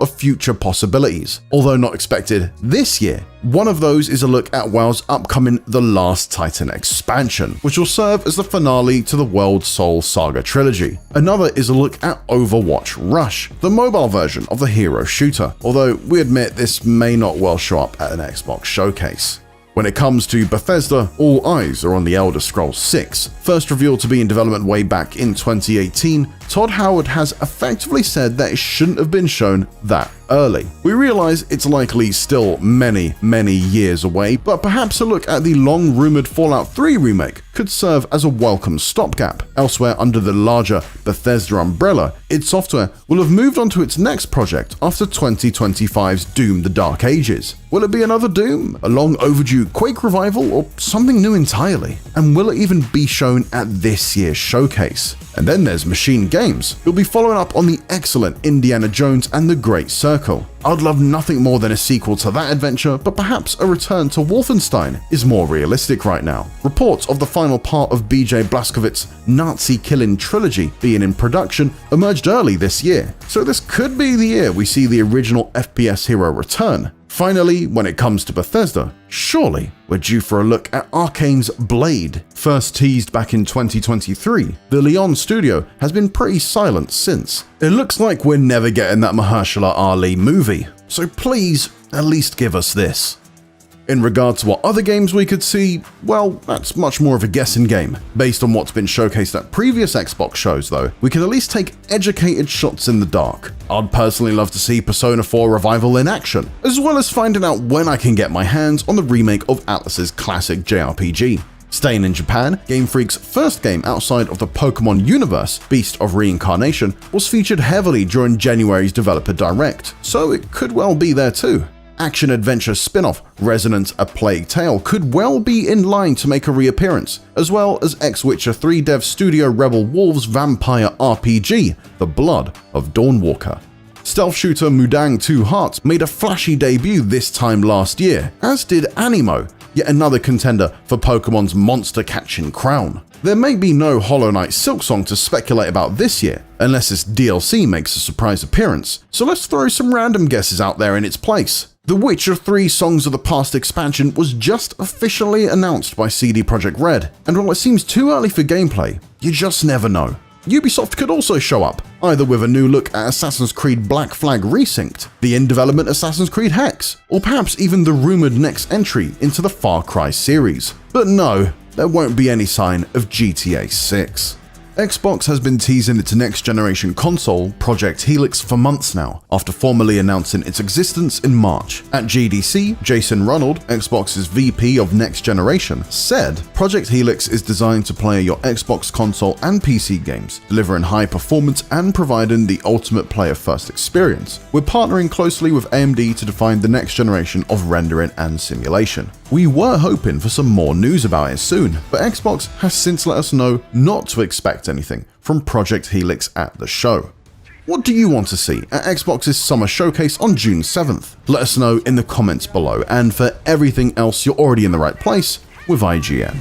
of future possibilities, although not expected this year. One of those is a look at WoW's upcoming The Last Titan expansion, which will serve as the finale to the World Soul Saga trilogy. Another is a look at Overwatch Rush, the mobile version of the hero shooter, although we admit this may not well show up at an Xbox showcase. When it comes to Bethesda, all eyes are on the Elder Scrolls 6. First revealed to be in development way back in 2018, Todd Howard has effectively said that it shouldn't have been shown that early. We realize it's likely still many years away, but perhaps a look at the long-rumored Fallout 3 remake could serve as a welcome stopgap. Elsewhere under the larger Bethesda umbrella, id Software will have moved on to its next project after 2025's Doom: The Dark Ages. Will it be another Doom, a long overdue Quake revival, or something new entirely? And will it even be shown at this year's showcase? And then there's Machine Games, who'll be following up on the excellent Indiana Jones and the Great Circle. I'd love nothing more than a sequel to that adventure, but perhaps a return to Wolfenstein is more realistic right now. Reports of the final part of BJ Blazkowicz's Nazi-killing trilogy being in production emerged early this year, so this could be the year we see the original FPS hero return. Finally, when it comes to Bethesda, surely we're due for a look at Arcane's Blade. First teased back in 2023, the Lyon studio has been pretty silent since. It looks like we're never getting that Mahershala Ali movie, so please at least give us this. In regard to what other games we could see, well, that's much more of a guessing game. Based on what's been showcased at previous Xbox shows though, we can at least take educated shots in the dark. I'd personally love to see Persona 4 Revival in action, as well as finding out when I can get my hands on the remake of Atlus's classic JRPG. Staying in Japan, Game Freak's first game outside of the Pokemon universe, Beast of Reincarnation, was featured heavily during January's Developer Direct, so it could well be there too. Action-adventure spin-off Resonance: A Plague Tale could well be in line to make a reappearance, as well as ex-Witcher 3 dev Studio Rebel Wolves vampire RPG, The Blood of Dawnwalker. Stealth shooter Mudang 2 Hearts made a flashy debut this time last year, as did Animo, yet another contender for Pokemon's monster-catching crown. There may be no Hollow Knight Silksong to speculate about this year, unless this DLC makes a surprise appearance, so let's throw some random guesses out there in its place. The Witcher 3 Songs of the Past expansion was just officially announced by CD Projekt Red, and while it seems too early for gameplay, you just never know. Ubisoft could also show up, either with a new look at Assassin's Creed Black Flag Resynced, the in-development Assassin's Creed Hex, or perhaps even the rumored next entry into the Far Cry series. But no, there won't be any sign of GTA 6. Xbox has been teasing its next-generation console, Project Helix, for months now, after formally announcing its existence in March. At GDC, Jason Ronald, Xbox's VP of Next Generation, said, "Project Helix is designed to play your Xbox console and PC games, delivering high performance and providing the ultimate player-first experience. We're partnering closely with AMD to define the next generation of rendering and simulation." We were hoping for some more news about it soon, but Xbox has since let us know not to expect anything from Project Helix at the show. What do you want to see at Xbox's Summer Showcase on June 7th? Let us know in the comments below, and for everything else, you're already in the right place with IGN.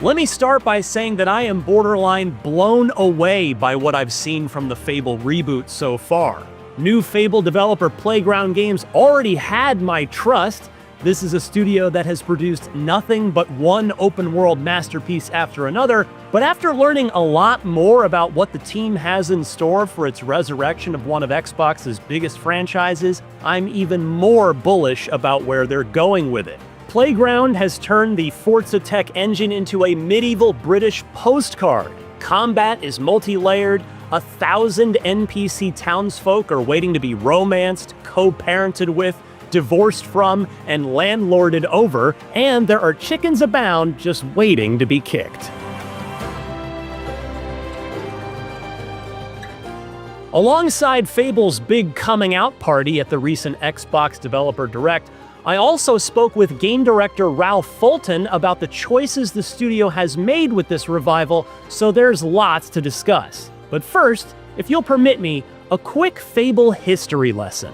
Let me start by saying that I am borderline blown away by what I've seen from the Fable reboot so far. New Fable developer Playground Games already had my trust. This is a studio that has produced nothing but one open-world masterpiece after another, but after learning a lot more about what the team has in store for its resurrection of one of Xbox's biggest franchises, I'm even more bullish about where they're going with it. Playground has turned the Forza Tech engine into a medieval British postcard. Combat is multi-layered, 1,000 NPC townsfolk are waiting to be romanced, co-parented with, divorced from, and landlorded over, and there are chickens abound just waiting to be kicked. Alongside Fable's big coming out party at the recent Xbox Developer Direct, I also spoke with game director Ralph Fulton about the choices the studio has made with this revival, so there's lots to discuss. But first, if you'll permit me, A quick Fable history lesson.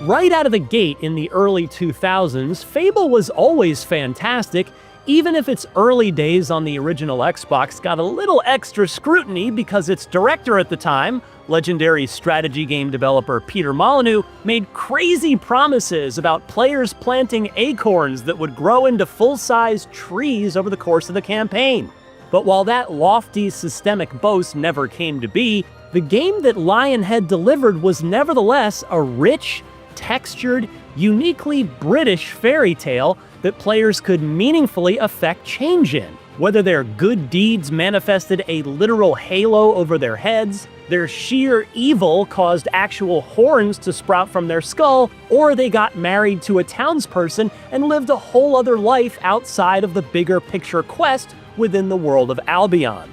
Right out of the gate in the early 2000s, Fable was always fantastic, even if its early days on the original Xbox got a little extra scrutiny because its director at the time, legendary strategy game developer Peter Molyneux, made crazy promises about players planting acorns that would grow into full-size trees over the course of the campaign. But while that lofty systemic boast never came to be, the game that Lionhead delivered was nevertheless a rich, textured, uniquely British fairy tale that players could meaningfully affect change in. Whether their good deeds manifested a literal halo over their heads, their sheer evil caused actual horns to sprout from their skull, or they got married to a townsperson and lived a whole other life outside of the bigger picture quest within the world of Albion.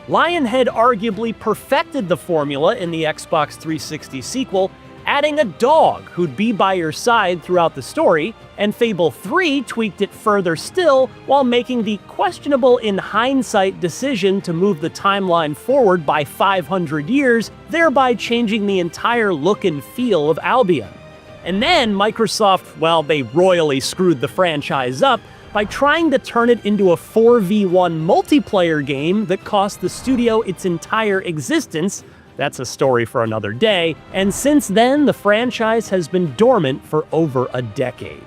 Lionhead arguably perfected the formula in the Xbox 360 sequel, adding a dog who'd be by your side throughout the story, and Fable 3 tweaked it further still while making the questionable in hindsight decision to move the timeline forward by 500 years, thereby changing the entire look and feel of Albion. And then Microsoft, well, they royally screwed the franchise up by trying to turn it into a 4v1 multiplayer game that cost the studio its entire existence. That's a story for another day, and since then, the franchise has been dormant for over a decade.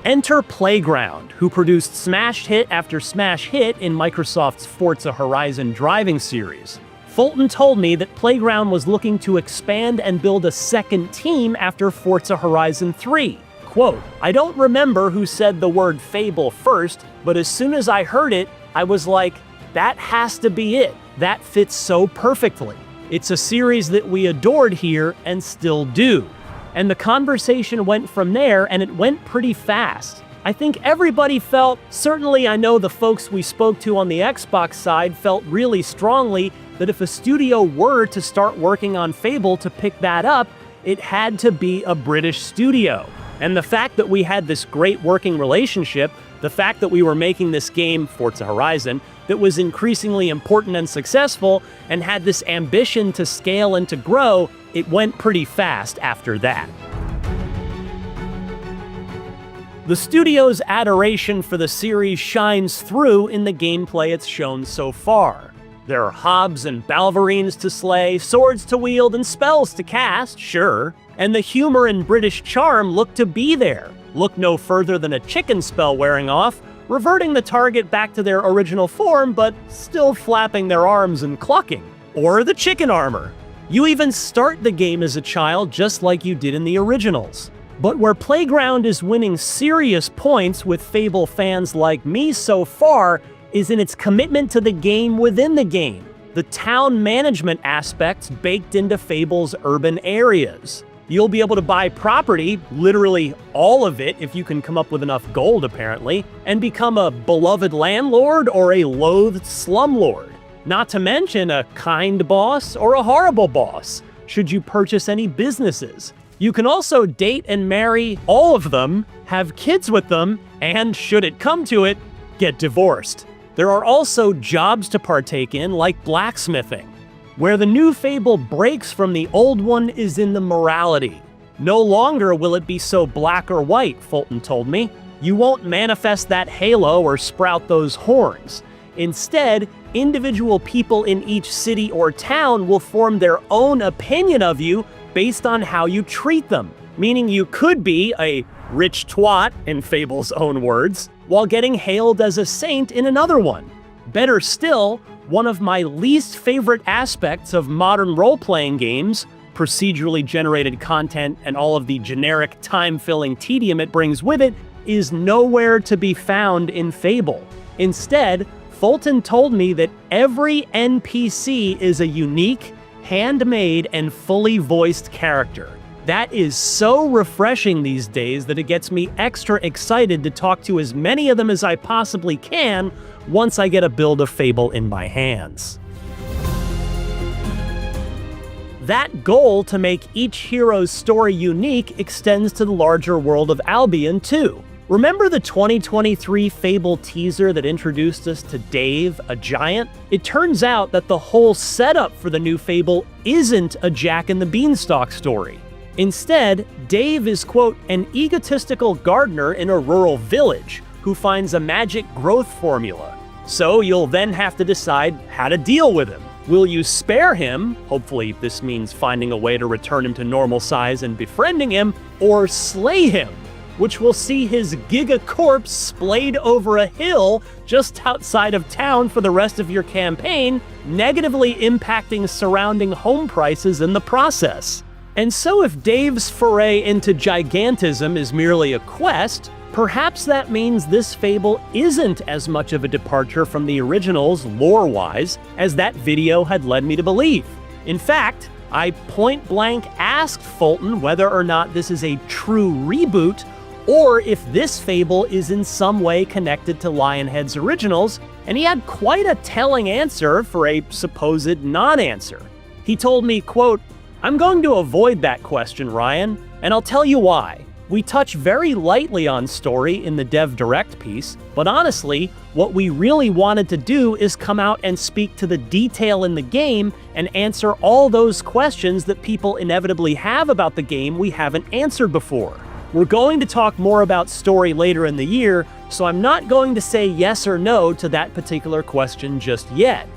Enter Playground, who produced smash hit after smash hit in Microsoft's Forza Horizon driving series. Fulton told me that Playground was looking to expand and build a second team after Forza Horizon 3. Quote, "I don't remember who said the word Fable first, but as soon as I heard it, I was like, that has to be it. That fits so perfectly. It's a series that we adored here and still do." And the conversation went from there, and it went pretty fast. I think everybody felt, certainly I know the folks we spoke to on the Xbox side felt really strongly that if a studio were to start working on Fable to pick that up, it had to be a British studio. And the fact that we had this great working relationship, the fact that we were making this game, Forza Horizon, that was increasingly important and successful, and had this ambition to scale and to grow, it went pretty fast after that. The studio's adoration for the series shines through in the gameplay it's shown so far. There are hobs and balverines to slay, swords to wield, and spells to cast, sure. And the humor and British charm look to be there. Look no further than a chicken spell wearing off, reverting the target back to their original form, but still flapping their arms and clucking. Or the chicken armor. You even start the game as a child just like you did in the originals. But where Playground is winning serious points with Fable fans like me so far is in its commitment to the game within the game. The town management aspects baked into Fable's urban areas. You'll be able to buy property, literally all of it if you can come up with enough gold apparently, and become a beloved landlord or a loathed slumlord. Not to mention a kind boss or a horrible boss, should you purchase any businesses. You can also date and marry all of them, have kids with them, and should it come to it, get divorced. There are also jobs to partake in, like blacksmithing. Where the new Fable breaks from the old one is in the morality. No longer will it be so black or white, Fulton told me. You won't manifest that halo or sprout those horns. Instead, individual people in each city or town will form their own opinion of you based on how you treat them. Meaning you could be a rich twat, in Fable's own words, while getting hailed as a saint in another one. Better still, one of my least favorite aspects of modern role-playing games, procedurally generated content and all of the generic time-filling tedium it brings with it, is nowhere to be found in Fable. Instead, Fulton told me that every NPC is a unique, handmade, and fully voiced character. That is so refreshing these days that it gets me extra excited to talk to as many of them as I possibly can once I get a build of Fable in my hands. That goal to make each hero's story unique extends to the larger world of Albion too. Remember the 2023 Fable teaser that introduced us to Dave, a giant? It turns out that the whole setup for the new Fable isn't a Jack and the Beanstalk story. Instead, Dave is, quote, an egotistical gardener in a rural village who finds a magic growth formula. So you'll then have to decide how to deal with him. Will you spare him, hopefully this means finding a way to return him to normal size and befriending him, or slay him, which will see his giga corpse splayed over a hill just outside of town for the rest of your campaign, negatively impacting surrounding home prices in the process. And so if Dave's foray into gigantism is merely a quest, perhaps that means this Fable isn't as much of a departure from the originals lore-wise as that video had led me to believe. In fact, I point-blank asked Fulton whether or not this is a true reboot, or if this Fable is in some way connected to Lionhead's originals, and he had quite a telling answer for a supposed non-answer. He told me, quote, "I'm going to avoid that question, Ryan, and I'll tell you why. We touch very lightly on story in the Dev Direct piece, but honestly, what we really wanted to do is come out and speak to the detail in the game and answer all those questions that people inevitably have about the game we haven't answered before. We're going to talk more about story later in the year, so I'm not going to say yes or no to that particular question just yet.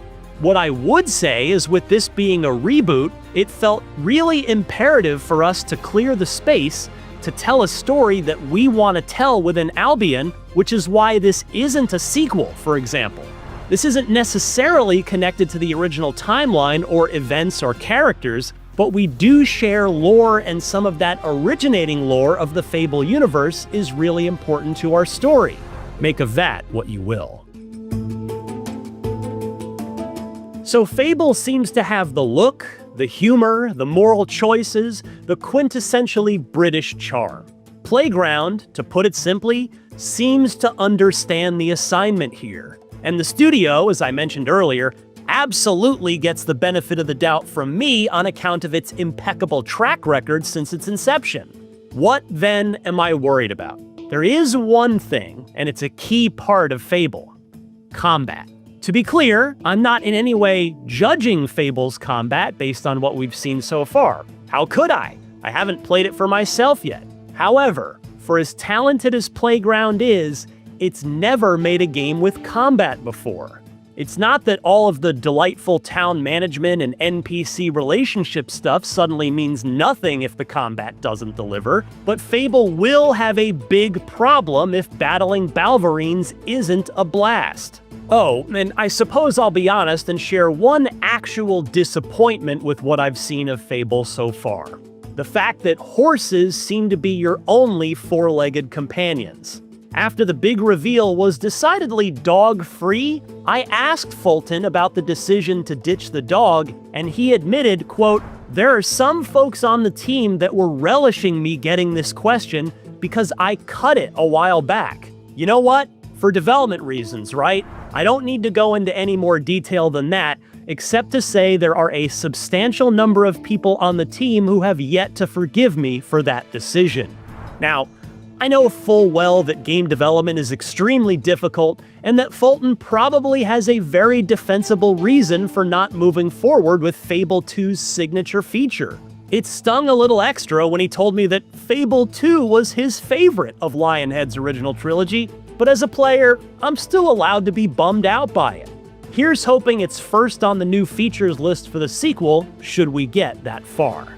What I would say is with this being a reboot, it felt really imperative for us to clear the space to tell a story that we want to tell within Albion, which is why this isn't a sequel, for example. This isn't necessarily connected to the original timeline or events or characters, but we do share lore, and some of that originating lore of the Fable universe is really important to our story. Make of that what you will. So Fable seems to have the look, the humor, the moral choices, the quintessentially British charm. Playground, to put it simply, seems to understand the assignment here. And the studio, as I mentioned earlier, absolutely gets the benefit of the doubt from me on account of its impeccable track record since its inception. What, then, am I worried about? There is one thing, and it's a key part of Fable: combat. To be clear, I'm not in any way judging Fable's combat based on what we've seen so far. How could I? I haven't played it for myself yet. However, for as talented as Playground is, it's never made a game with combat before. It's not that all of the delightful town management and NPC relationship stuff suddenly means nothing if the combat doesn't deliver, but Fable will have a big problem if battling Balverines isn't a blast. Oh, and I suppose I'll be honest and share one actual disappointment with what I've seen of Fable so far. The fact that horses seem to be your only four-legged companions. After the big reveal was decidedly dog-free, I asked Fulton about the decision to ditch the dog, and he admitted, quote, "There are some folks on the team that were relishing me getting this question because I cut it a while back. You know what? For development reasons, right? I don't need to go into any more detail than that, except to say there are a substantial number of people on the team who have yet to forgive me for that decision." Now, I know full well that game development is extremely difficult, and that Fulton probably has a very defensible reason for not moving forward with Fable 2's signature feature. It stung a little extra when he told me that Fable 2 was his favorite of Lionhead's original trilogy, but as a player, I'm still allowed to be bummed out by it. Here's hoping it's first on the new features list for the sequel, should we get that far.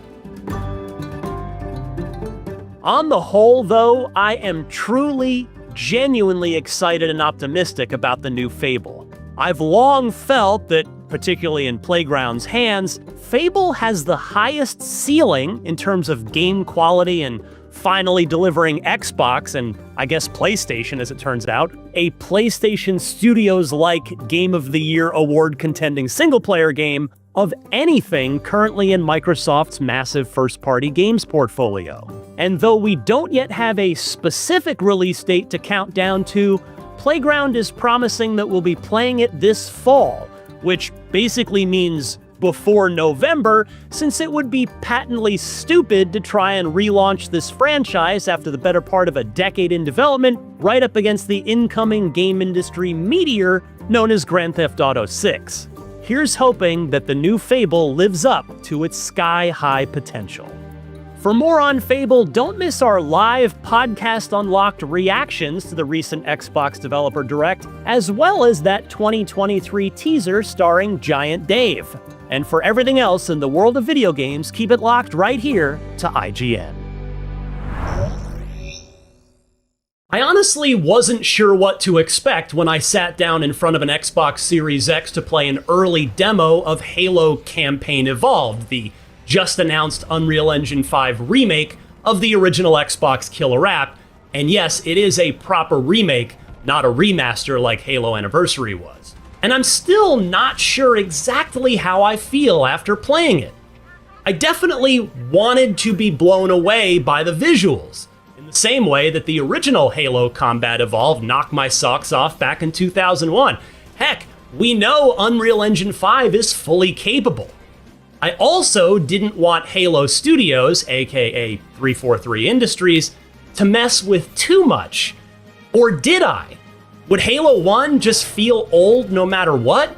On the whole, though, I am truly, genuinely excited and optimistic about the new Fable. I've long felt that, particularly in Playground's hands, Fable has the highest ceiling in terms of game quality and finally delivering Xbox and, I guess, PlayStation, as it turns out, a PlayStation Studios-like Game of the Year award-contending single-player game of anything currently in Microsoft's massive first-party games portfolio. And though we don't yet have a specific release date to count down to, Playground is promising that we'll be playing it this fall, which basically means before November, since it would be patently stupid to try and relaunch this franchise after the better part of a decade in development, right up against the incoming game industry meteor known as Grand Theft Auto 6. Here's hoping that the new Fable lives up to its sky-high potential. For more on Fable, don't miss our live podcast unlocked reactions to the recent Xbox Developer Direct, as well as that 2023 teaser starring Giant Dave. And for everything else in the world of video games, keep it locked right here to IGN. I honestly wasn't sure what to expect when I sat down in front of an Xbox Series X to play an early demo of Halo Campaign Evolved, the just-announced Unreal Engine 5 remake of the original Xbox killer app. And yes, it is a proper remake, not a remaster like Halo Anniversary was. And I'm still not sure exactly how I feel after playing it. I definitely wanted to be blown away by the visuals, in the same way that the original Halo Combat Evolved knocked my socks off back in 2001. Heck, we know Unreal Engine 5 is fully capable. I also didn't want Halo Studios, aka 343 Industries, to mess with too much. Or did I? Would Halo 1 just feel old no matter what?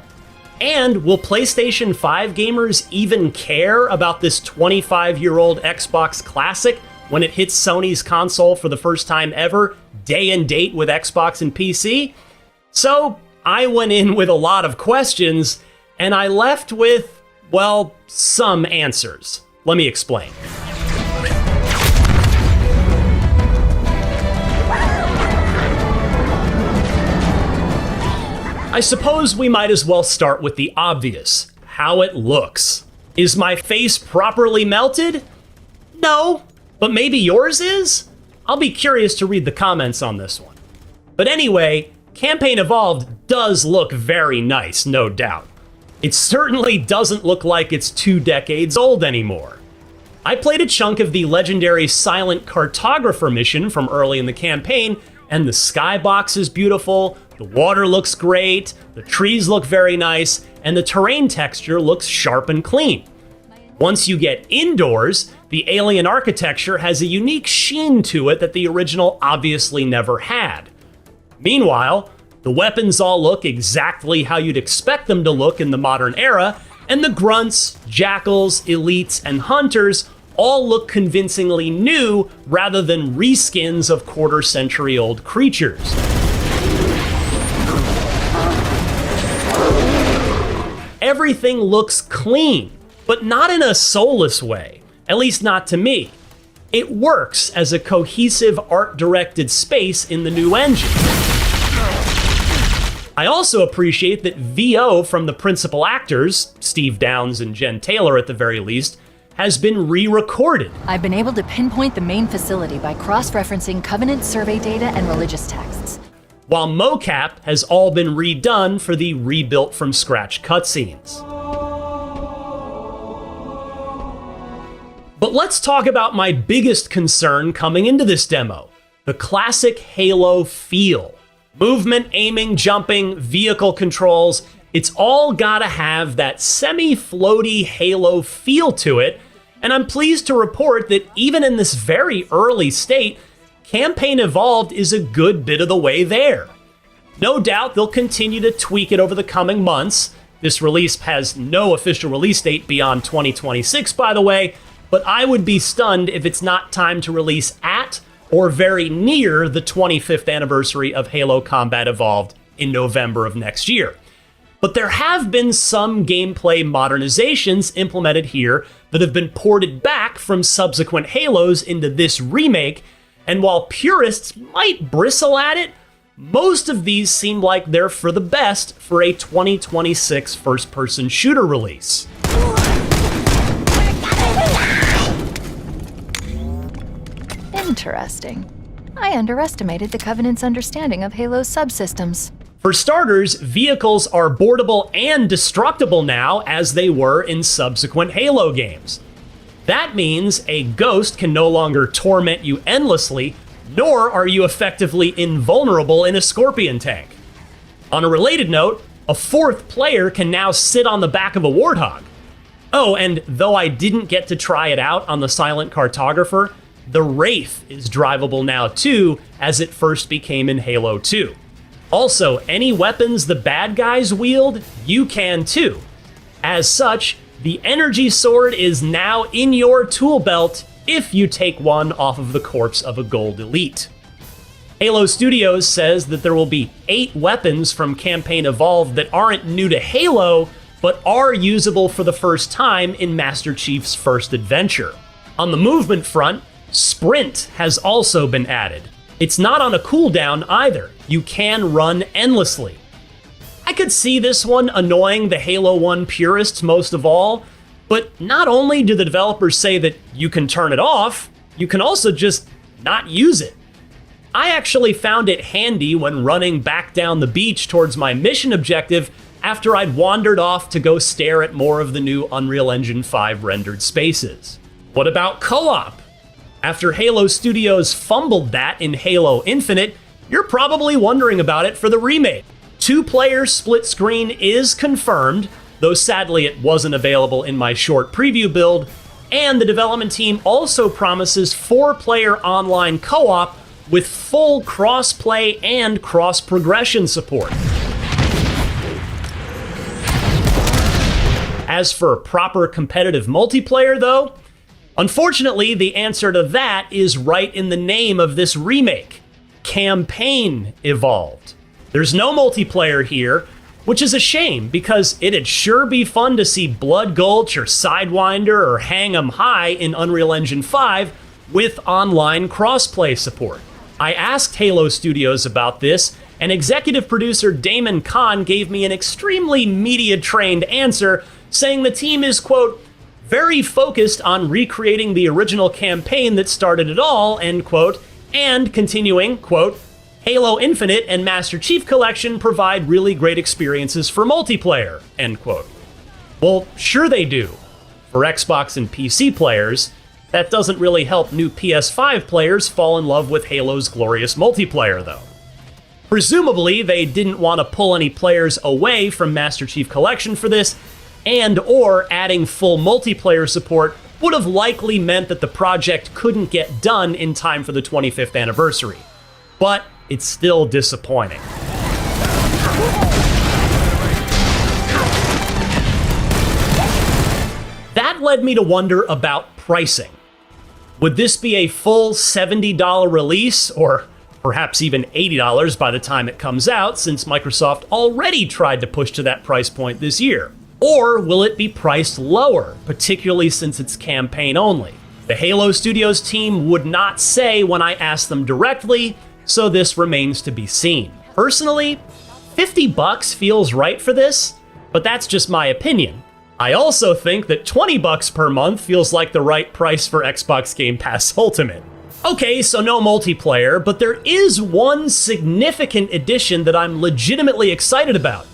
And will PlayStation 5 gamers even care about this 25-year-old Xbox classic when it hits Sony's console for the first time ever, day and date with Xbox and PC? So I went in with a lot of questions, and I left with, well, some answers. Let me explain. I suppose we might as well start with the obvious, how it looks. Is my face properly melted? No, but maybe yours is? I'll be curious to read the comments on this one. But anyway, Campaign Evolved does look very nice, no doubt. It certainly doesn't look like it's 2 decades old anymore. I played a chunk of the legendary Silent Cartographer mission from early in the campaign, and the skybox is beautiful, the water looks great, the trees look very nice, and the terrain texture looks sharp and clean. Once you get indoors, the alien architecture has a unique sheen to it that the original obviously never had. Meanwhile, the weapons all look exactly how you'd expect them to look in the modern era, and the grunts, jackals, elites, and hunters all look convincingly new rather than reskins of quarter-century-old creatures. Everything looks clean, but not in a soulless way, at least not to me. It works as a cohesive art-directed space in the new engine. I also appreciate that VO from the principal actors, Steve Downes and Jen Taylor at the very least, has been re-recorded. I've been able to pinpoint the main facility by cross-referencing Covenant survey data and religious texts. While mocap has all been redone for the rebuilt from scratch cutscenes. But let's talk about my biggest concern coming into this demo, the classic Halo feel. Movement, aiming, jumping, vehicle controls, it's all gotta have that semi-floaty Halo feel to it, and I'm pleased to report that even in this very early state, Campaign Evolved is a good bit of the way there. No doubt they'll continue to tweak it over the coming months. This release has no official release date beyond 2026, by the way, but I would be stunned if it's not time to release at or very near the 25th anniversary of Halo Combat Evolved in November of next year. But there have been some gameplay modernizations implemented here that have been ported back from subsequent Halos into this remake, and while purists might bristle at it, most of these seem like they're for the best for a 2026 first-person shooter release. Interesting. I underestimated the Covenant's understanding of Halo's subsystems. For starters, vehicles are boardable and destructible now as they were in subsequent Halo games. That means a ghost can no longer torment you endlessly, nor are you effectively invulnerable in a Scorpion tank. On a related note, a fourth player can now sit on the back of a Warthog. Oh, and though I didn't get to try it out on the Silent Cartographer, the Wraith is drivable now too, as it first became in Halo 2. Also, any weapons the bad guys wield, you can too. As such, the energy sword is now in your tool belt if you take one off of the corpse of a gold elite. Halo Studios says that there will be 8 weapons from Campaign Evolved that aren't new to Halo, but are usable for the first time in Master Chief's first adventure. On the movement front, Sprint has also been added. It's not on a cooldown either. You can run endlessly. I could see this one annoying the Halo 1 purists most of all, but not only do the developers say that you can turn it off, you can also just not use it. I actually found it handy when running back down the beach towards my mission objective after I'd wandered off to go stare at more of the new Unreal Engine 5 rendered spaces. What about co-op? After Halo Studios fumbled that in Halo Infinite, you're probably wondering about it for the remake. 2-player split screen is confirmed, though sadly it wasn't available in my short preview build, and the development team also promises 4-player online co-op with full cross-play and cross-progression support. As for proper competitive multiplayer, though, unfortunately, the answer to that is right in the name of this remake: Campaign Evolved. There's no multiplayer here, which is a shame because it'd sure be fun to see Blood Gulch or Sidewinder or Hang 'em High in Unreal Engine 5 with online crossplay support. I asked Halo Studios about this, and executive producer Damon Kahn gave me an extremely media-trained answer, saying the team is, quote, very focused on recreating the original campaign that started it all, end quote, and continuing, quote, Halo Infinite and Master Chief Collection provide really great experiences for multiplayer, end quote. Well, sure they do. For Xbox and PC players, that doesn't really help new PS5 players fall in love with Halo's glorious multiplayer, though. Presumably, they didn't want to pull any players away from Master Chief Collection for this, and/or adding full multiplayer support would have likely meant that the project couldn't get done in time for the 25th anniversary. But it's still disappointing. That led me to wonder about pricing. Would this be a full $70 release, or perhaps even $80 by the time it comes out, since Microsoft already tried to push to that price point this year? Or will it be priced lower, particularly since it's campaign only? The Halo Studios team would not say when I asked them directly, so this remains to be seen. Personally, $50 feels right for this, but that's just my opinion. I also think that $20 per month feels like the right price for Xbox Game Pass Ultimate. Okay, so no multiplayer, but there is one significant addition that I'm legitimately excited about.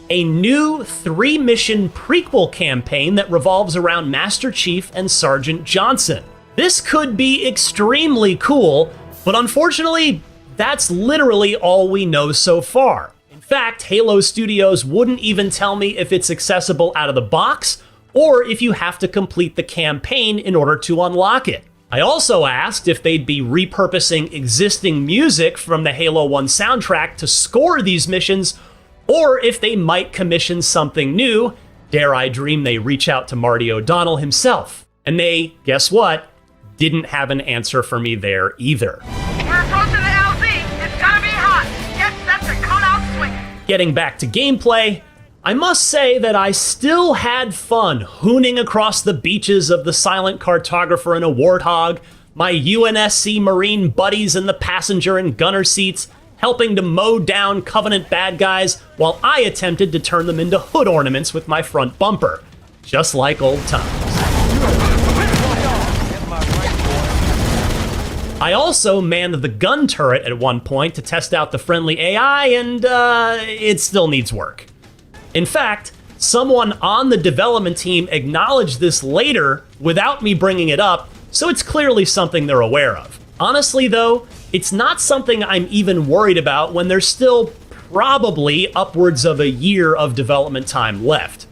A new 3-mission prequel campaign that revolves around Master Chief and Sergeant Johnson. This could be extremely cool, but unfortunately, that's literally all we know so far. In fact, Halo Studios wouldn't even tell me if it's accessible out of the box, or if you have to complete the campaign in order to unlock it. I also asked if they'd be repurposing existing music from the Halo 1 soundtrack to score these missions, or if they might commission something new. Dare I dream they reach out to Marty O'Donnell himself. And they, guess what, didn't have an answer for me there either. We're approaching the LZ. It's gonna be hot. Get set to come out swinging. Getting back to gameplay, I must say that I still had fun hooning across the beaches of the Silent Cartographer and a Warthog, my UNSC Marine buddies in the passenger and gunner seats, helping to mow down Covenant bad guys while I attempted to turn them into hood ornaments with my front bumper. Just like old times. I also manned the gun turret at one point to test out the friendly AI, and it still needs work. In fact, someone on the development team acknowledged this later without me bringing it up, so it's clearly something they're aware of. Honestly, though, it's not something I'm even worried about when there's still probably upwards of a year of development time left.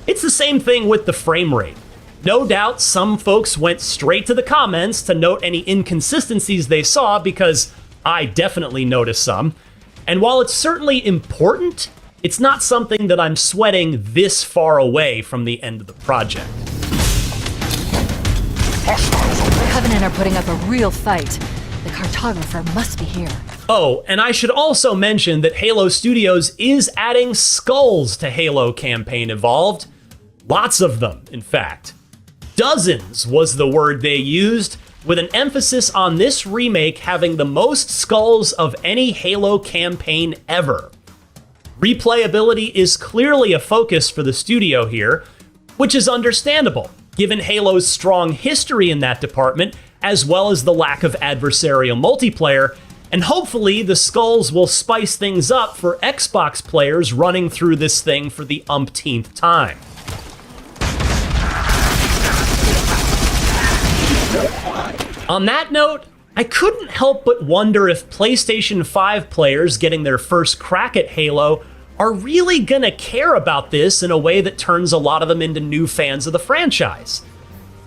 It's the same thing with the frame rate. No doubt some folks went straight to the comments to note any inconsistencies they saw, because I definitely noticed some. And while it's certainly important, it's not something that I'm sweating this far away from the end of the project. The Covenant are putting up a real fight. The cartographer must be here. Oh, and I should also mention that Halo Studios is adding skulls to Halo Campaign Evolved. Lots of them, in fact. Dozens was the word they used, with an emphasis on this remake having the most skulls of any Halo campaign ever. Replayability is clearly a focus for the studio here, which is understandable, given Halo's strong history in that department, as well as the lack of adversarial multiplayer, and hopefully the skulls will spice things up for Xbox players running through this thing for the umpteenth time. On that note, I couldn't help but wonder if PlayStation 5 players getting their first crack at Halo are really gonna care about this in a way that turns a lot of them into new fans of the franchise.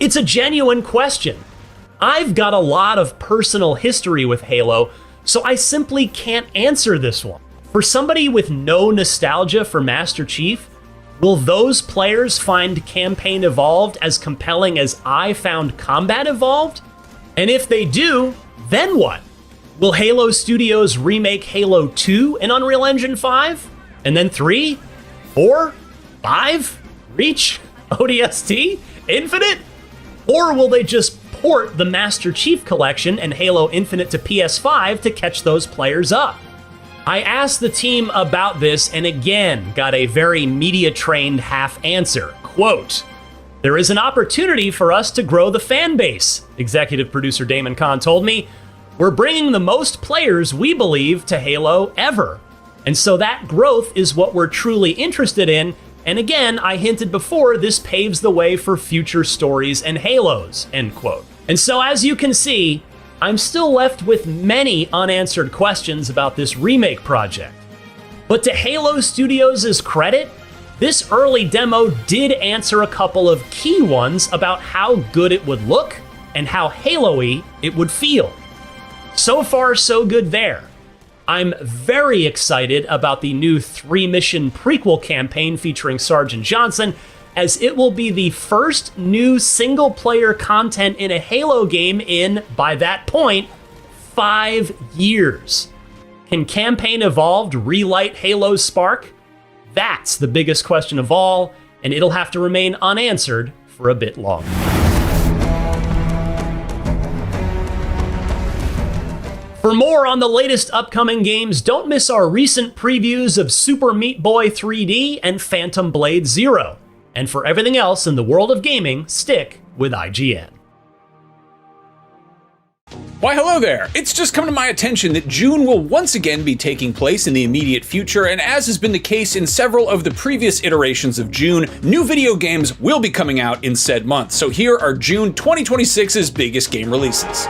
It's a genuine question. I've got a lot of personal history with Halo, so I simply can't answer this one. For somebody with no nostalgia for Master Chief, will those players find Campaign Evolved as compelling as I found Combat Evolved? And if they do, then what? Will Halo Studios remake Halo 2 in Unreal Engine 5? And then 3? 4? 5? Reach? ODST? Infinite? Or will they just port the Master Chief Collection and Halo Infinite to PS5 to catch those players up? I asked the team about this and again got a very media-trained half answer. Quote, "There is an opportunity for us to grow the fan base," executive producer Damon Kahn told me. "We're bringing the most players, we believe, to Halo ever. And so that growth is what we're truly interested in. And again, I hinted before, this paves the way for future stories and Halos," end quote. And so as you can see, I'm still left with many unanswered questions about this remake project. But to Halo Studios' credit, this early demo did answer a couple of key ones about how good it would look and how Halo-y it would feel. So far, so good there. I'm very excited about the new 3-mission prequel campaign featuring Sergeant Johnson, as it will be the first new single-player content in a Halo game in, by that point, 5 years. Can Campaign Evolved relight Halo's spark? That's the biggest question of all, and it'll have to remain unanswered for a bit longer. For more on the latest upcoming games, don't miss our recent previews of Super Meat Boy 3D and Phantom Blade Zero. And for everything else in the world of gaming, stick with IGN. Why hello there! It's just come to my attention that June will once again be taking place in the immediate future, and as has been the case in several of the previous iterations of June, new video games will be coming out in said month. So here are June 2026's biggest game releases.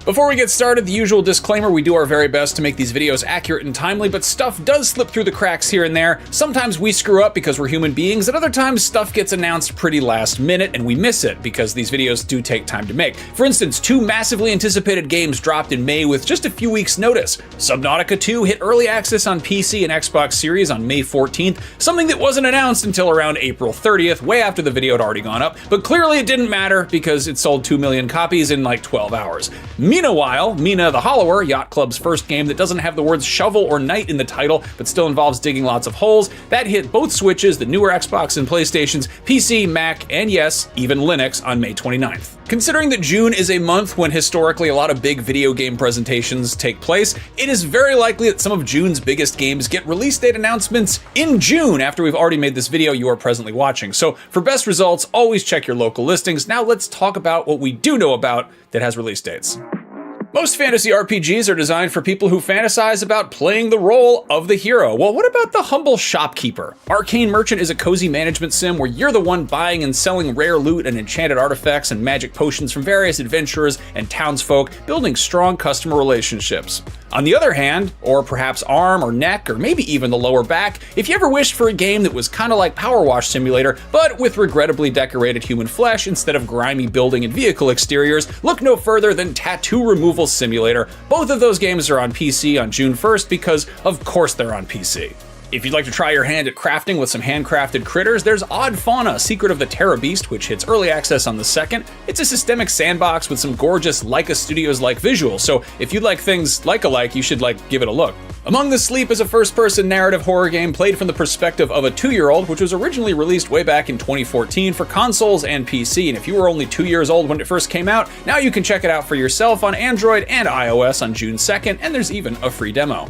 Before we get started, the usual disclaimer, we do our very best to make these videos accurate and timely, but stuff does slip through the cracks here and there. Sometimes we screw up because we're human beings, and other times stuff gets announced pretty last minute and we miss it because these videos do take time to make. For instance, 2 massively anticipated games dropped in May with just a few weeks' notice. Subnautica 2 hit early access on PC and Xbox Series on May 14th, something that wasn't announced until around April 30th, way after the video had already gone up, but clearly it didn't matter because it sold 2 million copies in like 12 hours. Meanwhile, Mina the Hollower, Yacht Club's first game that doesn't have the words shovel or knight in the title, but still involves digging lots of holes, that hit both Switches, the newer Xbox and PlayStations, PC, Mac, and yes, even Linux on May 29th. Considering that June is a month when historically a lot of big video game presentations take place, it is very likely that some of June's biggest games get release date announcements in June after we've already made this video you are presently watching. So for best results, always check your local listings. Now let's talk about what we do know about that has release dates. Most fantasy RPGs are designed for people who fantasize about playing the role of the hero. Well, what about the humble shopkeeper? Arcane Merchant is a cozy management sim where you're the one buying and selling rare loot and enchanted artifacts and magic potions from various adventurers and townsfolk, building strong customer relationships. On the other hand, or perhaps arm or neck or maybe even the lower back, if you ever wished for a game that was kind of like Power Wash Simulator, but with regrettably decorated human flesh instead of grimy building and vehicle exteriors, look no further than Tattoo Removal Simulator. Both of those games are on PC on June 1st because, of course, they're on PC. If you'd like to try your hand at crafting with some handcrafted critters, there's Odd Fauna, Secret of the Terra Beast, which hits early access on the 2nd. It's a systemic sandbox with some gorgeous Leica Studios-like visuals, so if you like things like-alike, you should give it a look. Among the Sleep is a first-person narrative horror game played from the perspective of a 2-year-old, which was originally released way back in 2014 for consoles and PC, and if you were only 2 years old when it first came out, now you can check it out for yourself on Android and iOS on June 2nd, and there's even a free demo.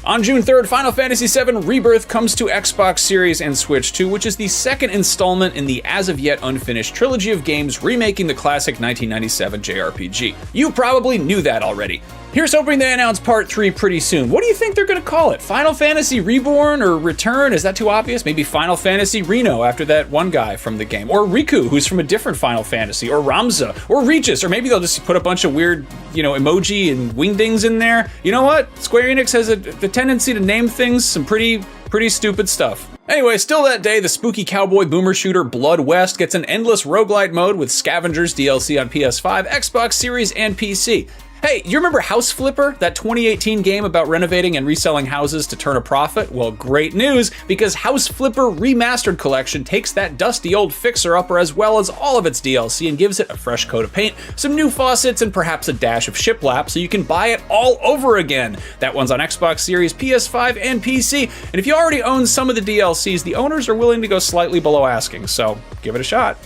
On June 3rd, Final Fantasy VII Rebirth comes to Xbox Series and Switch 2, which is the second installment in the as-of-yet unfinished trilogy of games remaking the classic 1997 JRPG. You probably knew that already. Here's hoping they announce Part 3 pretty soon. What do you think they're gonna call it? Final Fantasy Reborn or Return? Is that too obvious? Maybe Final Fantasy Reno after that one guy from the game. Or Riku, who's from a different Final Fantasy. Or Ramza. Or Regis. Or maybe they'll just put a bunch of weird, emoji and wingdings in there. You know what? Square Enix has the tendency to name things some pretty stupid stuff. Anyway, still that day, the spooky cowboy boomer shooter Blood West gets an endless roguelite mode with Scavengers DLC on PS5, Xbox Series, and PC. Hey, you remember House Flipper, that 2018 game about renovating and reselling houses to turn a profit? Well, great news, because House Flipper Remastered Collection takes that dusty old fixer-upper as well as all of its DLC and gives it a fresh coat of paint, some new faucets, and perhaps a dash of shiplap so you can buy it all over again. That one's on Xbox Series, PS5, and PC, and if you already own some of the DLCs, the owners are willing to go slightly below asking, so give it a shot.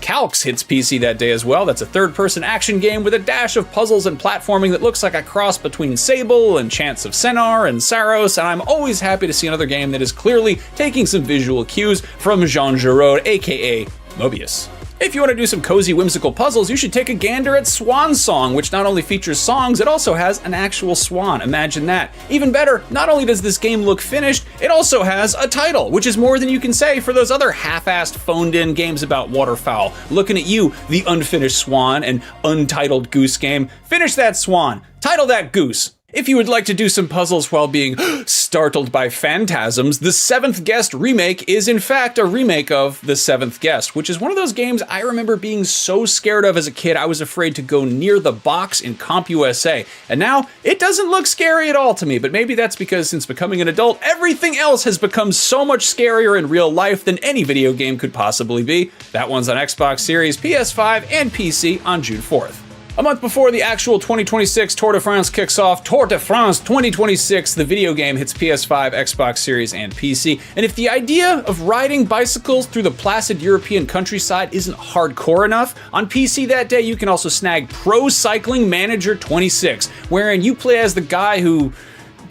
Calx hits PC that day as well. That's a third-person action game with a dash of puzzles and platforming that looks like a cross between Sable and Chants of Sennar and Saros, and I'm always happy to see another game that is clearly taking some visual cues from Jean Giraud, aka Mobius. If you want to do some cozy, whimsical puzzles, you should take a gander at Swan Song, which not only features songs, it also has an actual swan. Imagine that. Even better, not only does this game look finished, it also has a title, which is more than you can say for those other half-assed, phoned-in games about waterfowl. Looking at you, the unfinished swan and untitled goose game. Finish that swan. Title that goose. If you would like to do some puzzles while being startled by phantasms, The Seventh Guest remake is in fact a remake of The Seventh Guest, which is one of those games I remember being so scared of as a kid I was afraid to go near the box in CompUSA. And now, it doesn't look scary at all to me, but maybe that's because since becoming an adult, everything else has become so much scarier in real life than any video game could possibly be. That one's on Xbox Series, PS5, and PC on June 4th. A month before the actual 2026 Tour de France kicks off, Tour de France 2026, the video game hits PS5, Xbox Series, and PC. And if the idea of riding bicycles through the placid European countryside isn't hardcore enough, on PC that day you can also snag Pro Cycling Manager 26, wherein you play as the guy who,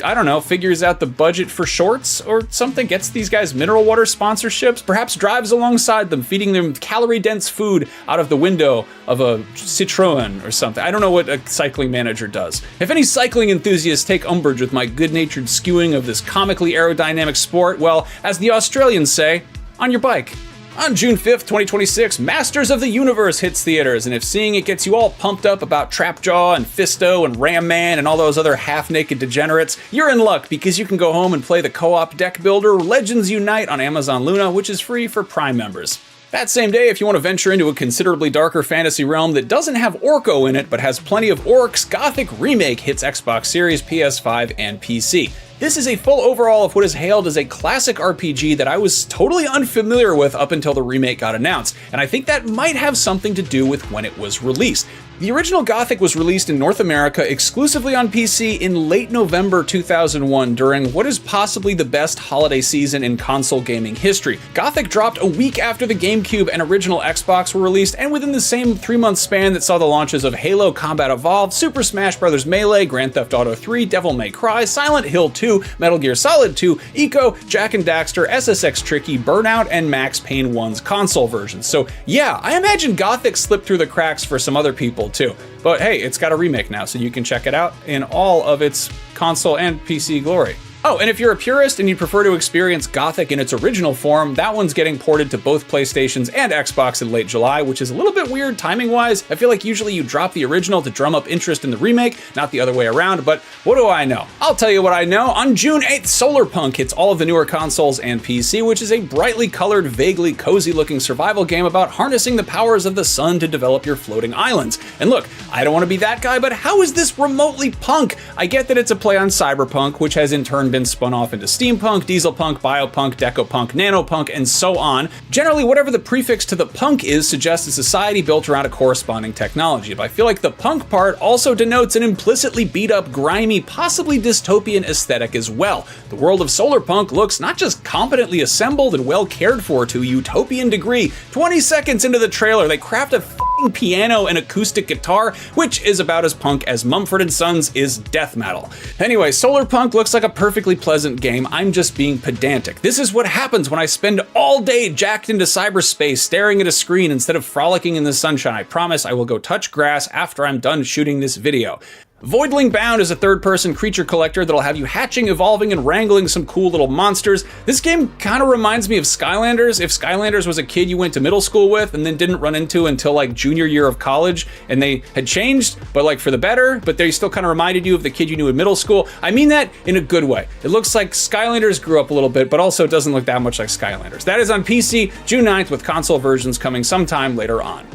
I don't know, figures out the budget for shorts or something, gets these guys mineral water sponsorships, perhaps drives alongside them, feeding them calorie-dense food out of the window of a Citroën or something. I don't know what a cycling manager does. If any cycling enthusiasts take umbrage with my good-natured skewing of this comically aerodynamic sport, well, as the Australians say, on your bike. On June 5th, 2026, Masters of the Universe hits theaters, and if seeing it gets you all pumped up about Trapjaw and Fisto and Ram Man and all those other half-naked degenerates, you're in luck because you can go home and play the co-op deck builder Legends Unite on Amazon Luna, which is free for Prime members. That same day, if you want to venture into a considerably darker fantasy realm that doesn't have Orko in it but has plenty of orcs, Gothic Remake hits Xbox Series, PS5, and PC. This is a full overhaul of what is hailed as a classic RPG that I was totally unfamiliar with up until the remake got announced, and I think that might have something to do with when it was released. The original Gothic was released in North America exclusively on PC in late November 2001 during what is possibly the best holiday season in console gaming history. Gothic dropped a week after the GameCube and original Xbox were released, and within the same 3-month span that saw the launches of Halo Combat Evolved, Super Smash Bros. Melee, Grand Theft Auto 3, Devil May Cry, Silent Hill 2, Metal Gear Solid 2, Eco, Jak and Daxter, SSX Tricky, Burnout, and Max Payne 1's console versions. So yeah, I imagine Gothic slipped through the cracks for some other people too. But hey, it's got a remake now, so you can check it out in all of its console and PC glory. Oh, and if you're a purist and you prefer to experience Gothic in its original form, that one's getting ported to both PlayStations and Xbox in late July, which is a little bit weird timing-wise. I feel like usually you drop the original to drum up interest in the remake, not the other way around, but what do I know? I'll tell you what I know. On June 8th, Solarpunk hits all of the newer consoles and PC, which is a brightly colored, vaguely cozy-looking survival game about harnessing the powers of the sun to develop your floating islands. And look, I don't want to be that guy, but how is this remotely punk? I get that it's a play on cyberpunk, which has in turn been spun off into steampunk, dieselpunk, biopunk, decopunk, nanopunk, and so on. Generally, whatever the prefix to the punk is suggests a society built around a corresponding technology, but I feel like the punk part also denotes an implicitly beat-up, grimy, possibly dystopian aesthetic as well. The world of Solarpunk looks not just competently assembled and well cared for to a utopian degree. 20 seconds into the trailer, they craft a f***ing piano and acoustic guitar, which is about as punk as Mumford & Sons is death metal. Anyway, Solarpunk looks like a perfectly pleasant game. I'm just being pedantic. This is what happens when I spend all day jacked into cyberspace staring at a screen instead of frolicking in the sunshine. I promise I will go touch grass after I'm done shooting this video. Voidling Bound is a third-person creature collector that'll have you hatching, evolving, and wrangling some cool little monsters. This game kind of reminds me of Skylanders. If Skylanders was a kid you went to middle school with and then didn't run into until like junior year of college, and they had changed, but like for the better, but they still kind of reminded you of the kid you knew in middle school. I mean that in a good way. It looks like Skylanders grew up a little bit, but also it doesn't look that much like Skylanders. That is on PC, June 9th, with console versions coming sometime later on.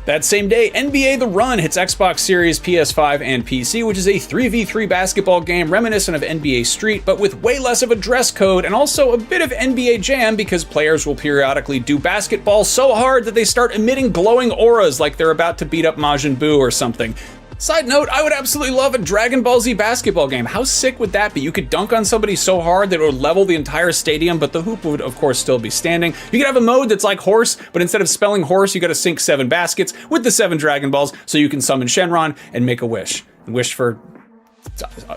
That same day, NBA The Run hits Xbox Series, PS5, and PC, which is a 3v3 basketball game reminiscent of NBA Street, but with way less of a dress code and also a bit of NBA Jam because players will periodically do basketball so hard that they start emitting glowing auras like they're about to beat up Majin Buu or something. Side note, I would absolutely love a Dragon Ball Z basketball game. How sick would that be? You could dunk on somebody so hard that it would level the entire stadium, but the hoop would, of course, still be standing. You could have a mode that's like horse, but instead of spelling horse, you gotta sink 7 baskets with the 7 Dragon Balls so you can summon Shenron and make a wish. And wish for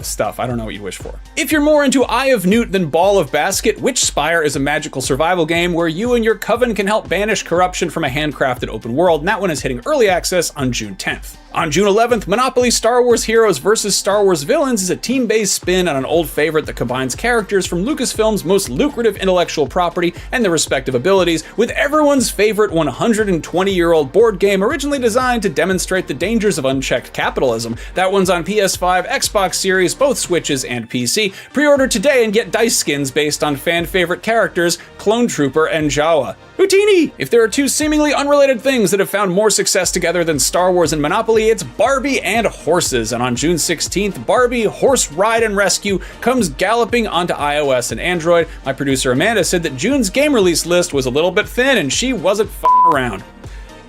stuff. I don't know what you'd wish for. If you're more into Eye of Newt than Ball of Basket, Witchspire is a magical survival game where you and your coven can help banish corruption from a handcrafted open world, and that one is hitting early access on June 10th. On June 11th, Monopoly Star Wars Heroes vs. Star Wars Villains is a team-based spin on an old favorite that combines characters from Lucasfilm's most lucrative intellectual property and their respective abilities with everyone's favorite 120-year-old board game originally designed to demonstrate the dangers of unchecked capitalism. That one's on PS5, Xbox Series, both Switches, and PC. Pre-order today and get dice skins based on fan-favorite characters Clone Trooper and Jawa. Houdini! If there are two seemingly unrelated things that have found more success together than Star Wars and Monopoly, it's Barbie and horses. And on June 16th, Barbie Horse Ride and Rescue comes galloping onto iOS and Android. My producer Amanda said that June's game release list was a little bit thin and she wasn't f***ing around.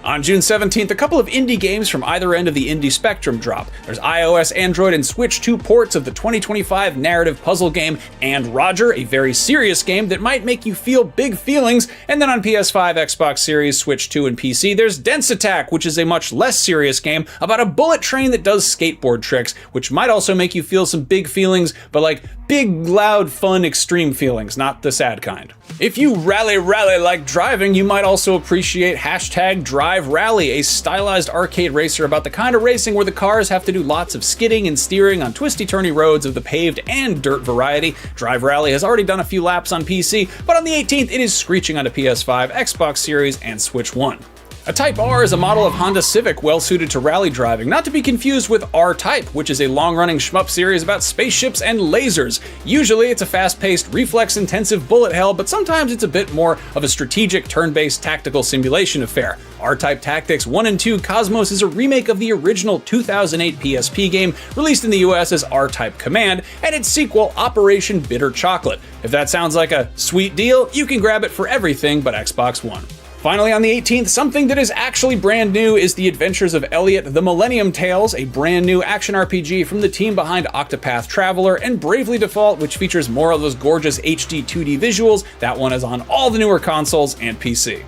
On June 17th, a couple of indie games from either end of the indie spectrum drop. There's iOS, Android, and Switch 2 ports of the 2025 narrative puzzle game And Roger, a very serious game that might make you feel big feelings. And then on PS5, Xbox Series, Switch 2, and PC, there's Dense Attack, which is a much less serious game about a bullet train that does skateboard tricks, which might also make you feel some big feelings, but like big, loud, fun, extreme feelings, not the sad kind. If you rally like driving, you might also appreciate #Drive Rally, a stylized arcade racer about the kind of racing where the cars have to do lots of skidding and steering on twisty-turny roads of the paved and dirt variety. Drive Rally has already done a few laps on PC, but on the 18th it is screeching onto PS5, Xbox Series, and Switch 1. A Type R is a model of Honda Civic well suited to rally driving, not to be confused with R-Type, which is a long-running shmup series about spaceships and lasers. Usually it's a fast-paced, reflex-intensive bullet hell, but sometimes it's a bit more of a strategic, turn-based tactical simulation affair. R-Type Tactics 1 and 2 Cosmos is a remake of the original 2008 PSP game, released in the US as R-Type Command, and its sequel, Operation Bitter Chocolate. If that sounds like a sweet deal, you can grab it for everything but Xbox One. Finally, on the 18th, something that is actually brand new is The Adventures of Elliot the Millennium Tales, a brand new action RPG from the team behind Octopath Traveler and Bravely Default, which features more of those gorgeous HD 2D visuals. That one is on all the newer consoles and PC.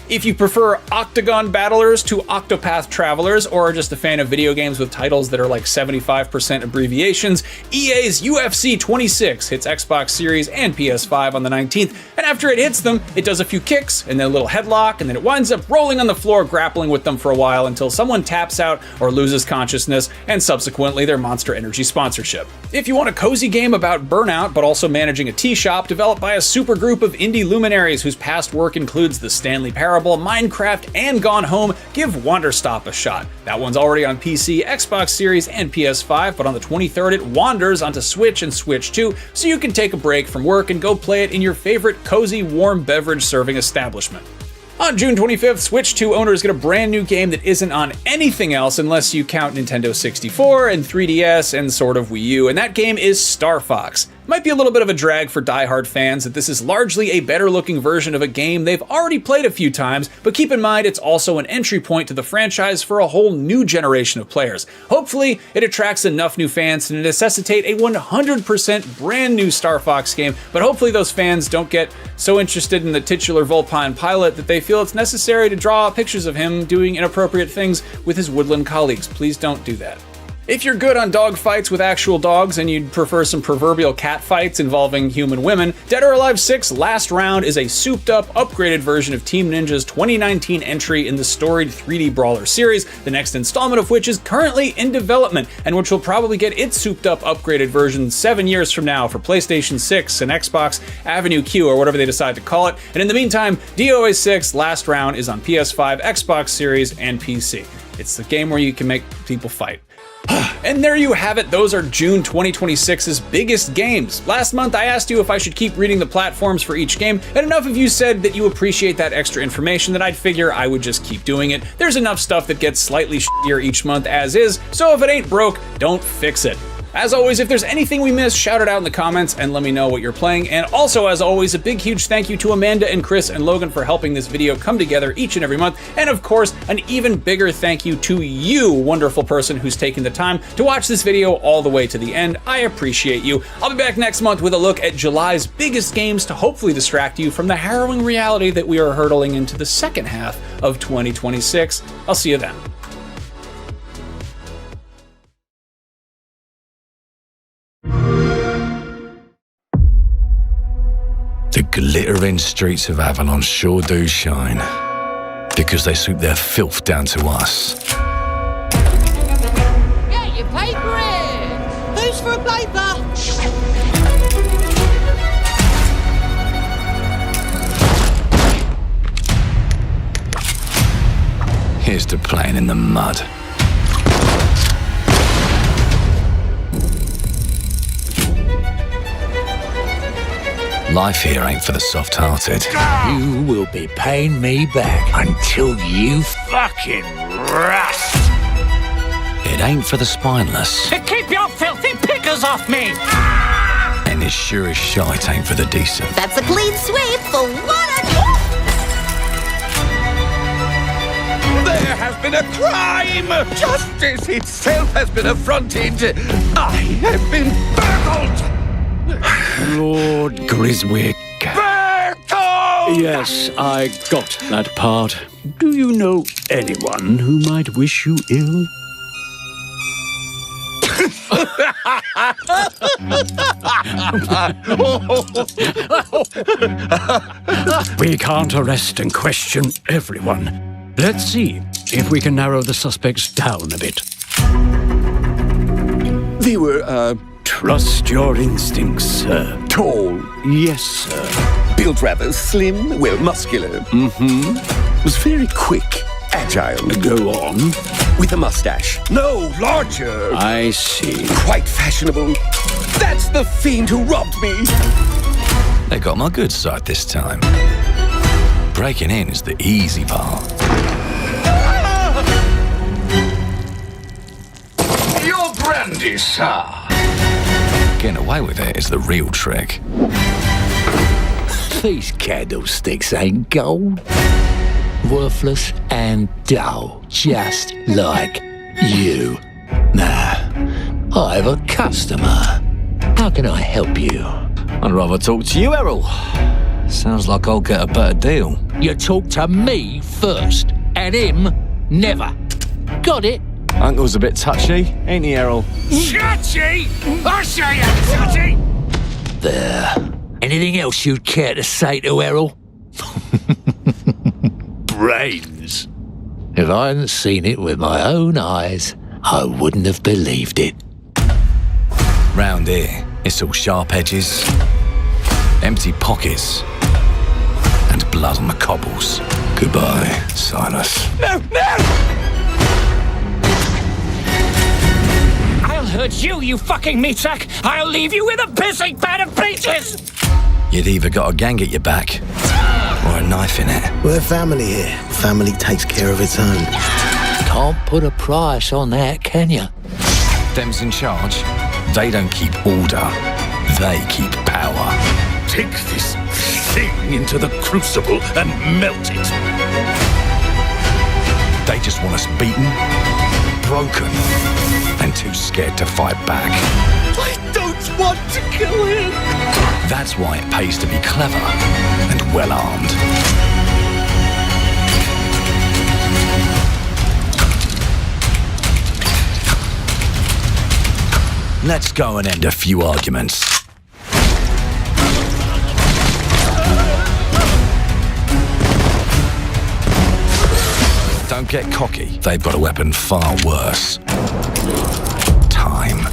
If you prefer Octagon Battlers to Octopath Travelers, or are just a fan of video games with titles that are like 75% abbreviations, EA's UFC 26 hits Xbox Series and PS5 on the 19th, and after it hits them, it does a few kicks, and then a little headlock, and then it winds up rolling on the floor, grappling with them for a while until someone taps out or loses consciousness, and subsequently their Monster Energy sponsorship. If you want a cozy game about burnout, but also managing a tea shop developed by a super group of indie luminaries whose past work includes the Stanley Parable, Minecraft, and Gone Home, give Wanderstop a shot. That one's already on PC, Xbox Series, and PS5, but on the 23rd it wanders onto Switch and Switch 2, so you can take a break from work and go play it in your favorite cozy, warm beverage serving establishment. On June 25th, Switch 2 owners get a brand new game that isn't on anything else unless you count Nintendo 64 and 3DS and sort of Wii U, and that game is Star Fox. Might be a little bit of a drag for die-hard fans that this is largely a better-looking version of a game they've already played a few times, but keep in mind it's also an entry point to the franchise for a whole new generation of players. Hopefully, it attracts enough new fans to necessitate a 100% brand new Star Fox game, but hopefully those fans don't get so interested in the titular Vulpine pilot that they feel it's necessary to draw pictures of him doing inappropriate things with his woodland colleagues. Please don't do that. If you're good on dog fights with actual dogs and you'd prefer some proverbial cat fights involving human women, Dead or Alive 6 Last Round is a souped-up, upgraded version of Team Ninja's 2019 entry in the storied 3D Brawler series, the next installment of which is currently in development, and which will probably get its souped-up, upgraded version 7 years from now for PlayStation 6 and Xbox Avenue Q, or whatever they decide to call it. And in the meantime, DOA 6 Last Round is on PS5, Xbox Series, and PC. It's the game where you can make people fight. And there you have it, those are June 2026's biggest games. Last month I asked you if I should keep reading the platforms for each game, and enough of you said that you appreciate that extra information that I'd figure I would just keep doing it. There's enough stuff that gets slightly shittier each month as is, so if it ain't broke, don't fix it. As always, if there's anything we missed, shout it out in the comments and let me know what you're playing. And also, as always, a big huge thank you to Amanda and Chris and Logan for helping this video come together each and every month. And of course, an even bigger thank you to you, wonderful person who's taken the time to watch this video all the way to the end. I appreciate you. I'll be back next month with a look at July's biggest games to hopefully distract you from the harrowing reality that we are hurtling into the second half of 2026. I'll see you then. The glittering streets of Avalon sure do shine, because they swoop their filth down to us. Get your paper in! Who's for a paper? Here's to playing in the mud. Life here ain't for the soft-hearted. You will be paying me back until you fucking rust. It ain't for the spineless. Keep your filthy pickers off me! And it sure as shite ain't for the decent. That's a clean sweep for one of There has been a crime! Justice itself has been affronted! I have been burgled! Lord Griswick. Burgled! Yes, I got that part. Do you know anyone who might wish you ill? We can't arrest and question everyone. Let's see if we can narrow the suspects down a bit. They were, Trust your instincts, sir. tall, Yes, sir. built rather slim, well, muscular. Was very quick, agile, Go on. with a mustache. No, larger. I see. Quite fashionable. That's the fiend who robbed me. They got my good side this time. Breaking in is the easy part. Your brandy, sir. Getting away with it is the real trick. These candlesticks ain't gold. Worthless and dull, just like you. Nah, I have a customer. How can I help you? I'd rather talk to you, Errol. Sounds like I'll get a better deal. You talk to me first, and him never. Got it? Uncle's a bit touchy, ain't he, Errol? Touchy? I say I'm touchy! There. Anything else you'd care to say to Errol? Brains. If I hadn't seen it with my own eyes, I wouldn't have believed it. Round here, it's all sharp edges, empty pockets, and blood on the cobbles. Goodbye, Silas. No! I'll hurt you, you fucking meatsack! I'll leave you with a pissing bed of peaches! You'd either got a gang at your back, or a knife in it. We're family here. Family takes care of its own. Can't put a price on that, can you? Them's in charge. They don't keep order, they keep power. Take this thing into the crucible and melt it. They just want us beaten, broken, and too scared to fight back. I don't want to kill him! That's why it pays to be clever and well-armed. Let's go and end a few arguments. Don't get cocky. They've got a weapon far worse. Time.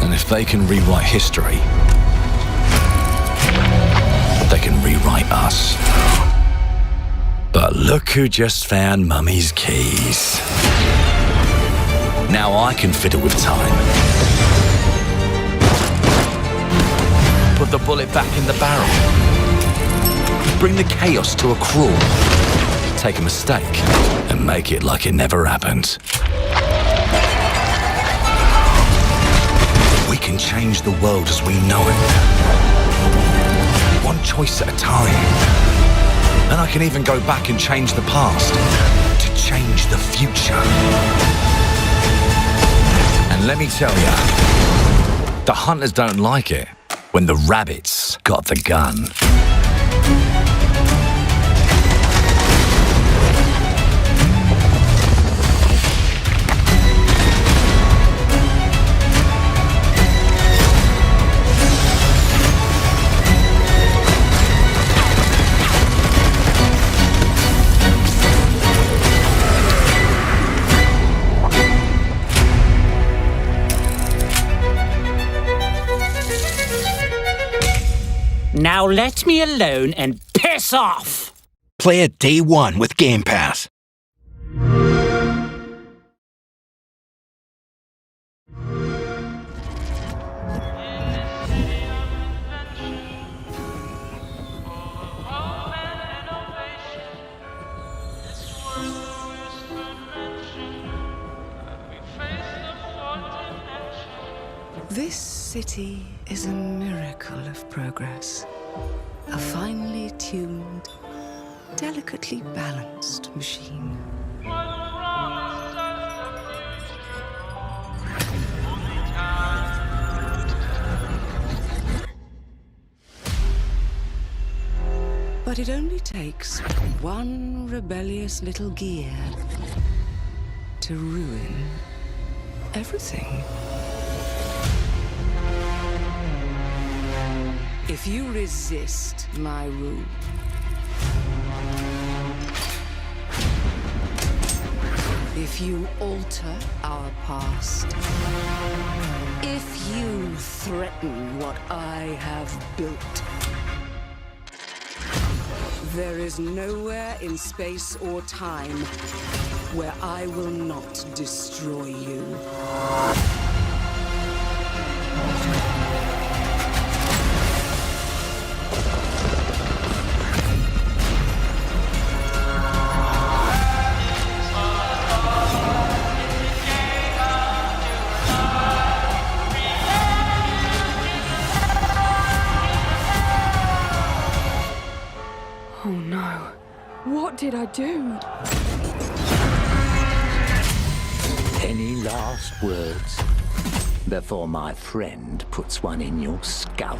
And if they can rewrite history, they can rewrite us. But look who just found Mummy's keys. Now I can fiddle with time. Put the bullet back in the barrel. Bring the chaos to a crawl. Take a mistake and make it like it never happened. We can change the world as we know it. One choice at a time. And I can even go back and change the past to change the future. And let me tell ya, the hunters don't like it when the rabbits got the gun. Now let me alone and piss off! Play it day one with Game Pass. This city is a miracle of progress. A finely tuned, delicately balanced machine. But it only takes one rebellious little gear to ruin everything. If you resist my rule, if you alter our past, if you threaten what I have built, there is nowhere in space or time where I will not destroy you. Oh no. What did I do? Any last words before my friend puts one in your scalp?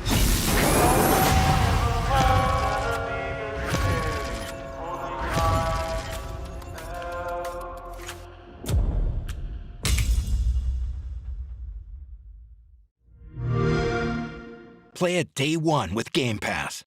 Play it day one with Game Pass.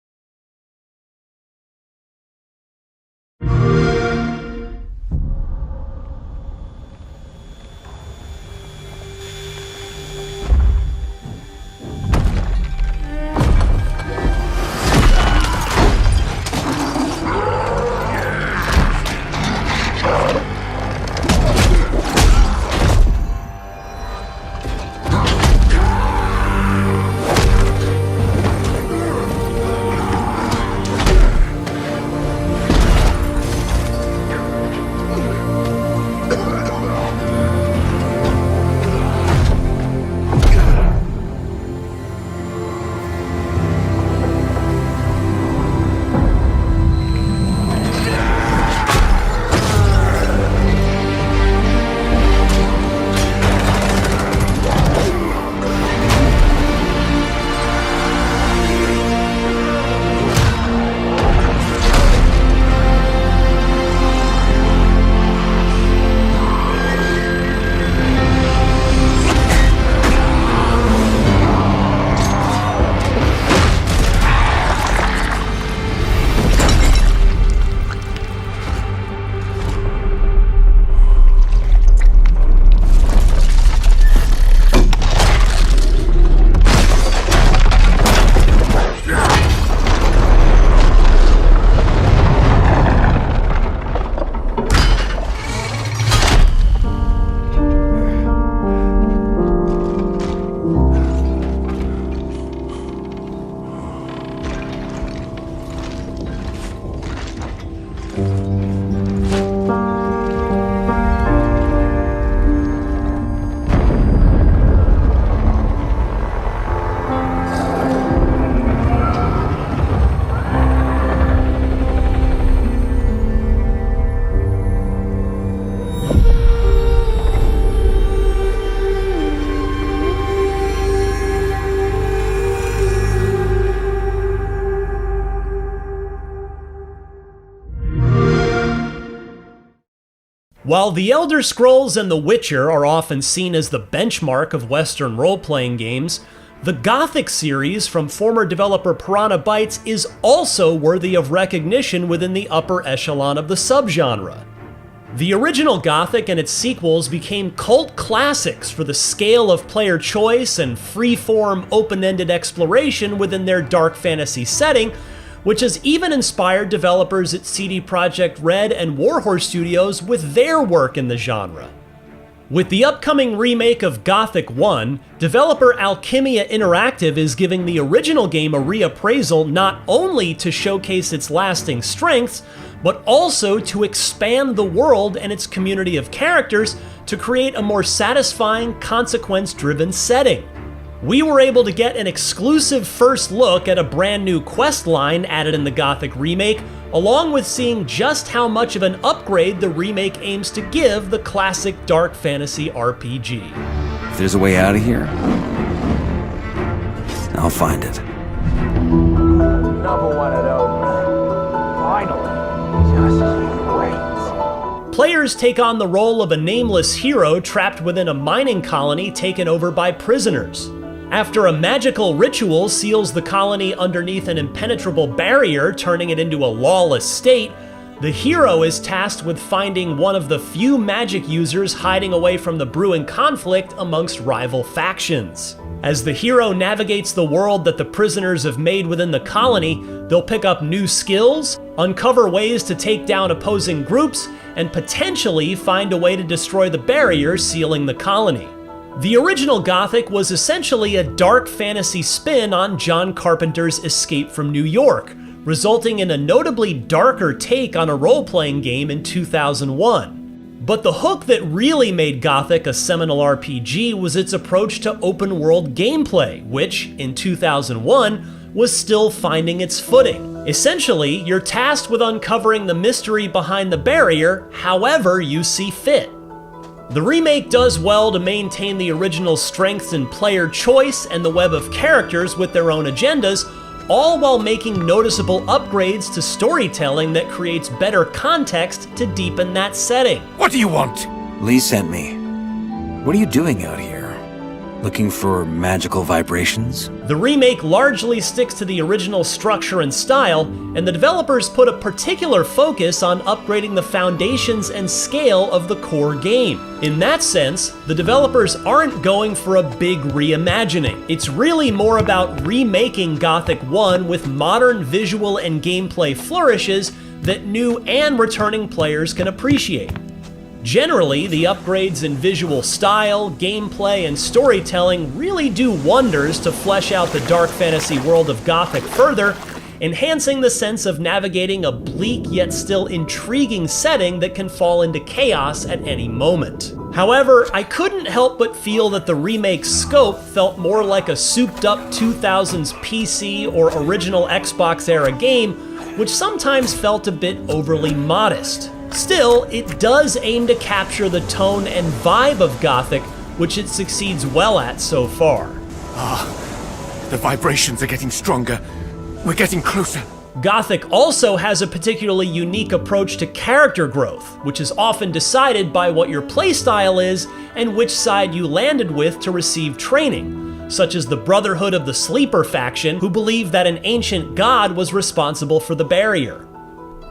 While The Elder Scrolls and The Witcher are often seen as the benchmark of Western role-playing games, the Gothic series from former developer Piranha Bytes is also worthy of recognition within the upper echelon of the subgenre. The original Gothic and its sequels became cult classics for the scale of player choice and free-form, open-ended exploration within their dark fantasy setting, which has even inspired developers at CD Projekt Red and Warhorse Studios with their work in the genre. With the upcoming remake of Gothic 1, developer Alchemia Interactive is giving the original game a reappraisal not only to showcase its lasting strengths, but also to expand the world and its community of characters to create a more satisfying, consequence-driven setting. We were able to get an exclusive first look at a brand new quest line added in the Gothic remake, along with seeing just how much of an upgrade the remake aims to give the classic dark fantasy RPG. If there's a way out of here, I'll find it. Another one of those. Finally. Just great. Players take on the role of a nameless hero trapped within a mining colony taken over by prisoners. After a magical ritual seals the colony underneath an impenetrable barrier, turning it into a lawless state, the hero is tasked with finding one of the few magic users hiding away from the brewing conflict amongst rival factions. As the hero navigates the world that the prisoners have made within the colony, they'll pick up new skills, uncover ways to take down opposing groups, and potentially find a way to destroy the barrier sealing the colony. The original Gothic was essentially a dark fantasy spin on John Carpenter's Escape from New York, resulting in a notably darker take on a role-playing game in 2001. But the hook that really made Gothic a seminal RPG was its approach to open-world gameplay, which, in 2001, was still finding its footing. Essentially, you're tasked with uncovering the mystery behind the barrier however you see fit. The remake does well to maintain the original strengths in player choice and the web of characters with their own agendas, all while making noticeable upgrades to storytelling that creates better context to deepen that setting. What do you want? Lee sent me. What are you doing out here? Looking for magical vibrations? The remake largely sticks to the original structure and style, and the developers put a particular focus on upgrading the foundations and scale of the core game. In that sense, the developers aren't going for a big reimagining. It's really more about remaking Gothic 1 with modern visual and gameplay flourishes that new and returning players can appreciate. Generally, the upgrades in visual style, gameplay, and storytelling really do wonders to flesh out the dark fantasy world of Gothic further, enhancing the sense of navigating a bleak yet still intriguing setting that can fall into chaos at any moment. However, I couldn't help but feel that the remake's scope felt more like a souped-up 2000s PC or original Xbox-era game, which sometimes felt a bit overly modest. Still, it does aim to capture the tone and vibe of Gothic, which it succeeds well at so far. The vibrations are getting stronger. We're getting closer. Gothic also has a particularly unique approach to character growth, which is often decided by what your playstyle is and which side you landed with to receive training, such as the Brotherhood of the Sleeper faction, who believe that an ancient god was responsible for the barrier.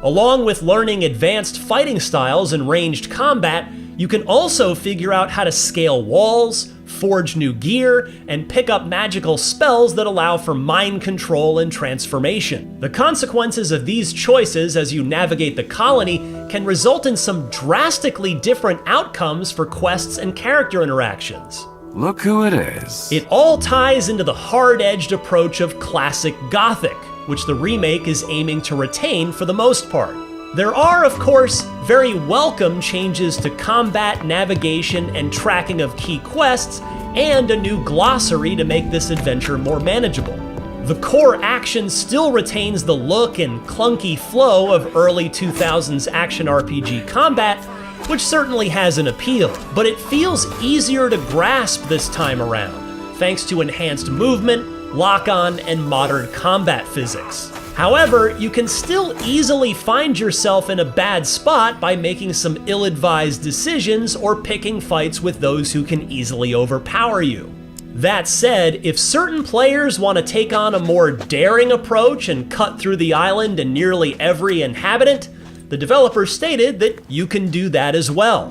Along with learning advanced fighting styles and ranged combat, you can also figure out how to scale walls, forge new gear, and pick up magical spells that allow for mind control and transformation. The consequences of these choices as you navigate the colony can result in some drastically different outcomes for quests and character interactions. Look who it is. It all ties into the hard-edged approach of classic Gothic, which the remake is aiming to retain for the most part. There are, of course, very welcome changes to combat, navigation, and tracking of key quests, and a new glossary to make this adventure more manageable. The core action still retains the look and clunky flow of early 2000s action RPG combat, which certainly has an appeal, but it feels easier to grasp this time around, thanks to enhanced movement, lock-on, and modern combat physics. However, you can still easily find yourself in a bad spot by making some ill-advised decisions or picking fights with those who can easily overpower you. That said, if certain players want to take on a more daring approach and cut through the island and nearly every inhabitant, the developers stated that you can do that as well.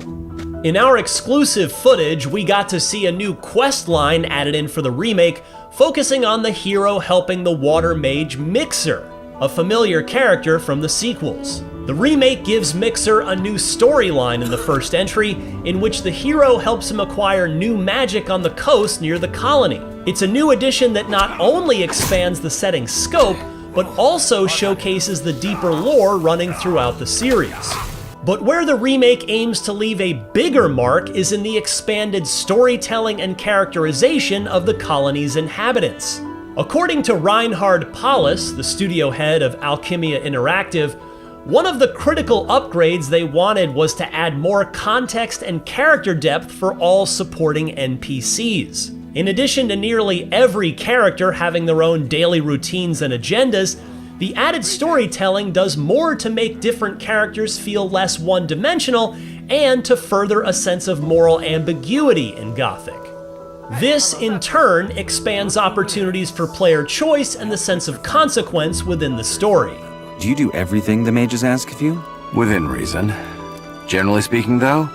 In our exclusive footage, we got to see a new quest line added in for the remake, focusing on the hero helping the water mage Mixer, a familiar character from the sequels. The remake gives Mixer a new storyline in the first entry, in which the hero helps him acquire new magic on the coast near the colony. It's a new addition that not only expands the setting's scope, but also showcases the deeper lore running throughout the series. But where the remake aims to leave a bigger mark is in the expanded storytelling and characterization of the colony's inhabitants. According to Reinhard Paulus, the studio head of Alchemia Interactive, one of the critical upgrades they wanted was to add more context and character depth for all supporting NPCs. In addition to nearly every character having their own daily routines and agendas, the added storytelling does more to make different characters feel less one-dimensional and to further a sense of moral ambiguity in Gothic. This, in turn, expands opportunities for player choice and the sense of consequence within the story. Do you do everything the mages ask of you? Within reason. Generally speaking, though,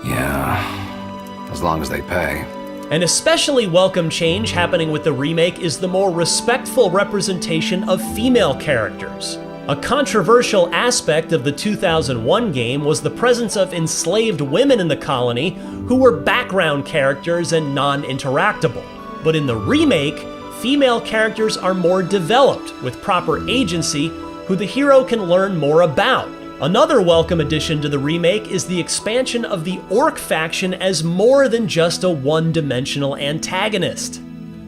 yeah, as long as they pay. An especially welcome change happening with the remake is the more respectful representation of female characters. A controversial aspect of the 2001 game was the presence of enslaved women in the colony who were background characters and non-interactable. But in the remake, female characters are more developed with proper agency, who the hero can learn more about. Another welcome addition to the remake is the expansion of the Orc faction as more than just a one-dimensional antagonist.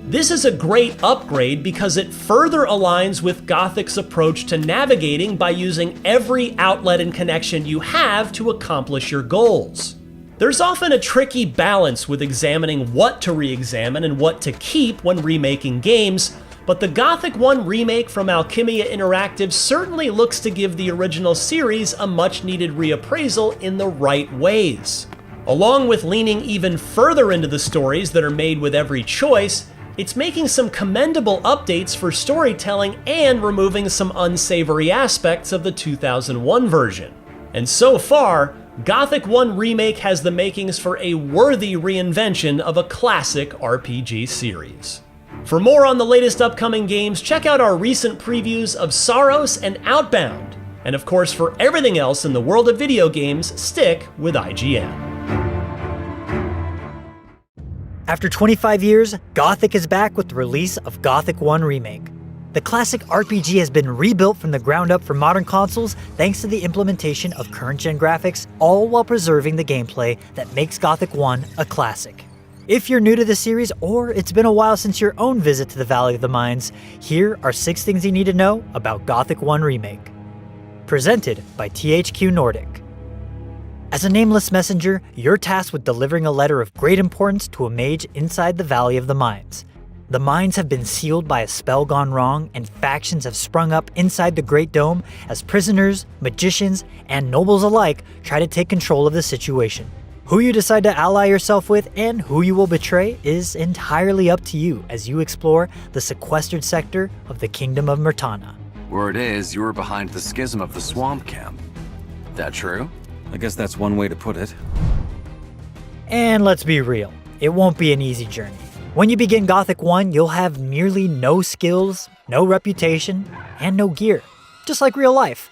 This is a great upgrade because it further aligns with Gothic's approach to navigating by using every outlet and connection you have to accomplish your goals. There's often a tricky balance with examining what to re-examine and what to keep when remaking games, but the Gothic 1 remake from Alchemia Interactive certainly looks to give the original series a much-needed reappraisal in the right ways. Along with leaning even further into the stories that are made with every choice, it's making some commendable updates for storytelling and removing some unsavory aspects of the 2001 version. And so far, Gothic 1 Remake has the makings for a worthy reinvention of a classic RPG series. For more on the latest upcoming games, check out our recent previews of Saros and Outbound. And of course, for everything else in the world of video games, stick with IGN. After 25 years, Gothic is back with the release of Gothic 1 Remake. The classic RPG has been rebuilt from the ground up for modern consoles thanks to the implementation of current-gen graphics, all while preserving the gameplay that makes Gothic 1 a classic. If you're new to the series, or it's been a while since your own visit to the Valley of the Mines, here are 6 things you need to know about Gothic 1 Remake. Presented by THQ Nordic. As a nameless messenger, you're tasked with delivering a letter of great importance to a mage inside the Valley of the Mines. The mines have been sealed by a spell gone wrong, and factions have sprung up inside the Great Dome as prisoners, magicians, and nobles alike try to take control of the situation. Who you decide to ally yourself with and who you will betray is entirely up to you as you explore the sequestered sector of the Kingdom of Myrtana. Word is you were behind the schism of the swamp camp. That true? I guess that's one way to put it. And let's be real, it won't be an easy journey. When you begin Gothic 1, you'll have nearly no skills, no reputation, and no gear, just like real life.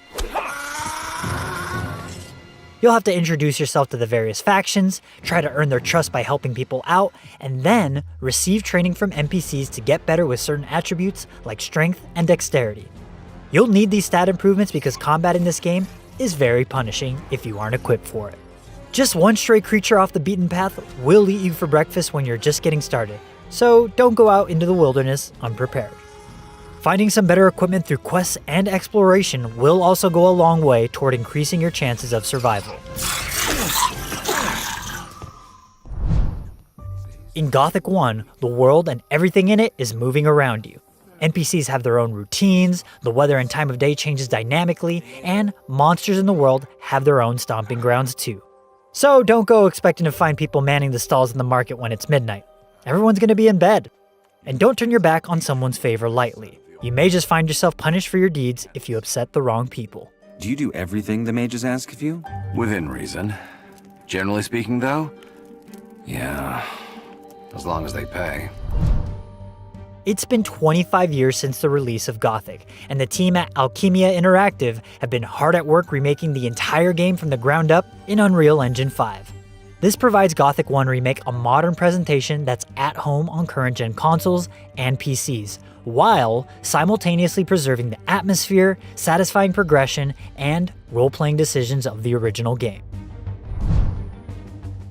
You'll have to introduce yourself to the various factions, try to earn their trust by helping people out, and then receive training from NPCs to get better with certain attributes like strength and dexterity. You'll need these stat improvements because combat in this game is very punishing if you aren't equipped for it. Just one stray creature off the beaten path will eat you for breakfast when you're just getting started, so don't go out into the wilderness unprepared. Finding some better equipment through quests and exploration will also go a long way toward increasing your chances of survival. In Gothic 1, the world and everything in it is moving around you. NPCs have their own routines, the weather and time of day changes dynamically, and monsters in the world have their own stomping grounds too. So don't go expecting to find people manning the stalls in the market when it's midnight. Everyone's going to be in bed. And don't turn your back on someone's favor lightly. You may just find yourself punished for your deeds if you upset the wrong people. Do you do everything the mages ask of you? Within reason. Generally speaking, though, yeah, as long as they pay. It's been 25 years since the release of Gothic, and the team at Alchemia Interactive have been hard at work remaking the entire game from the ground up in Unreal Engine 5. This provides Gothic 1 Remake a modern presentation that's at home on current-gen consoles and PCs, while simultaneously preserving the atmosphere, satisfying progression, and role-playing decisions of the original game.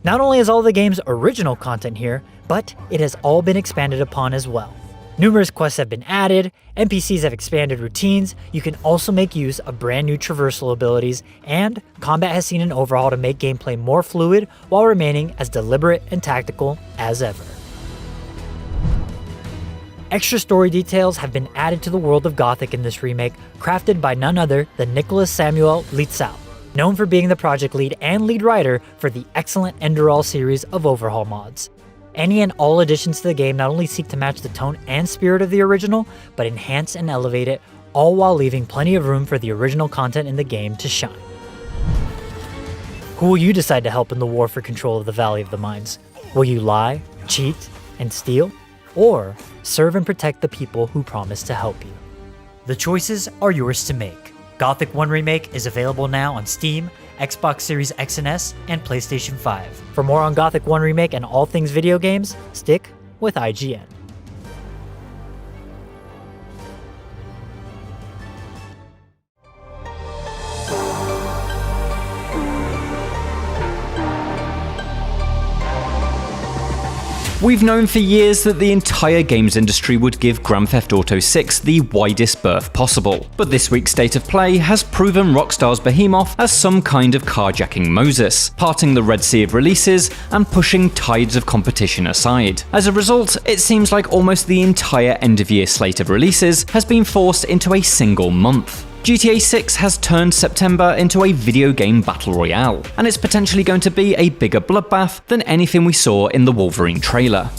Not only is all the game's original content here, but it has all been expanded upon as well. Numerous quests have been added, NPCs have expanded routines, you can also make use of brand new traversal abilities, and combat has seen an overhaul to make gameplay more fluid while remaining as deliberate and tactical as ever. Extra story details have been added to the world of Gothic in this remake, crafted by none other than Nicholas Samuel Lietzau, known for being the project lead and lead writer for the excellent Enderall series of overhaul mods. Any and all additions to the game not only seek to match the tone and spirit of the original, but enhance and elevate it, all while leaving plenty of room for the original content in the game to shine. Who will you decide to help in the war for control of the Valley of the Mines? Will you lie, cheat, and steal? Or serve and protect the people who promise to help you? The choices are yours to make. Gothic 1 Remake is available now on Steam, Xbox Series X and S, and PlayStation 5. For more on Gothic 1 Remake and all things video games, stick with IGN. We've known for years that the entire games industry would give Grand Theft Auto 6 the widest berth possible, but this week's State of Play has proven Rockstar's behemoth as some kind of carjacking Moses, parting the Red Sea of releases and pushing tides of competition aside. As a result, it seems like almost the entire end-of-year slate of releases has been forced into a single month. GTA 6 has turned September into a video game battle royale, and it's potentially going to be a bigger bloodbath than anything we saw in the Wolverine trailer.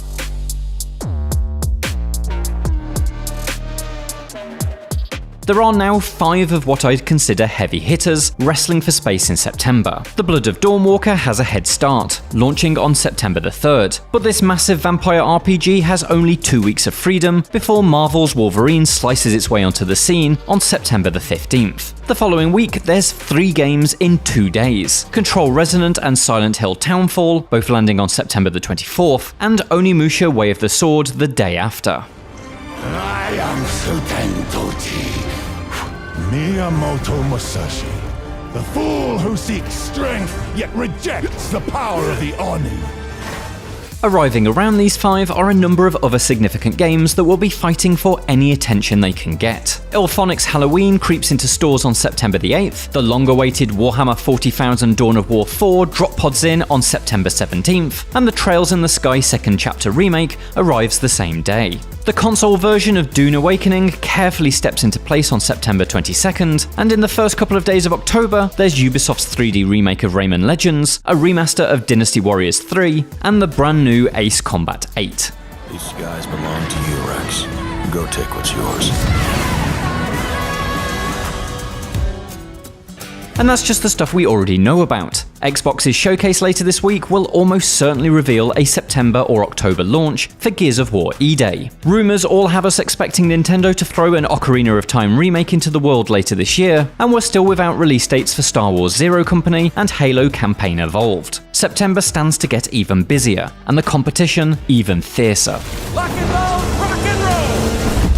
There are now 5 of what I'd consider heavy hitters wrestling for space in September. The Blood of Dawnwalker has a head start, launching on September the 3rd, but this massive vampire RPG has only 2 weeks of freedom before Marvel's Wolverine slices its way onto the scene on September the 15th. The following week, there's 3 games in 2 days. Control Resonant and Silent Hill Townfall, both landing on September the 24th, and Onimusha Way of the Sword the day after. I am Suten Tochi, Miyamoto Musashi, the fool who seeks strength yet rejects the power of the Oni. Arriving around these 5 are a number of other significant games that will be fighting for any attention they can get. Illphonic's Halloween creeps into stores on September the 8th, the long-awaited Warhammer 40,000 Dawn of War 4 drop pods in on September 17th, and the Trails in the Sky Second Chapter remake arrives the same day. The console version of Dune Awakening carefully steps into place on September 22nd, and in the first couple of days of October, there's Ubisoft's 3D remake of Rayman Legends, a remaster of Dynasty Warriors 3, and the brand new Ace Combat 8. These skies belong to you, Rex. Go take what's yours. And that's just the stuff we already know about. Xbox's showcase later this week will almost certainly reveal a September or October launch for Gears of War E-Day. Rumours all have us expecting Nintendo to throw an Ocarina of Time remake into the world later this year, and we're still without release dates for Star Wars Zero Company and Halo Campaign Evolved. September stands to get even busier, and the competition even fiercer.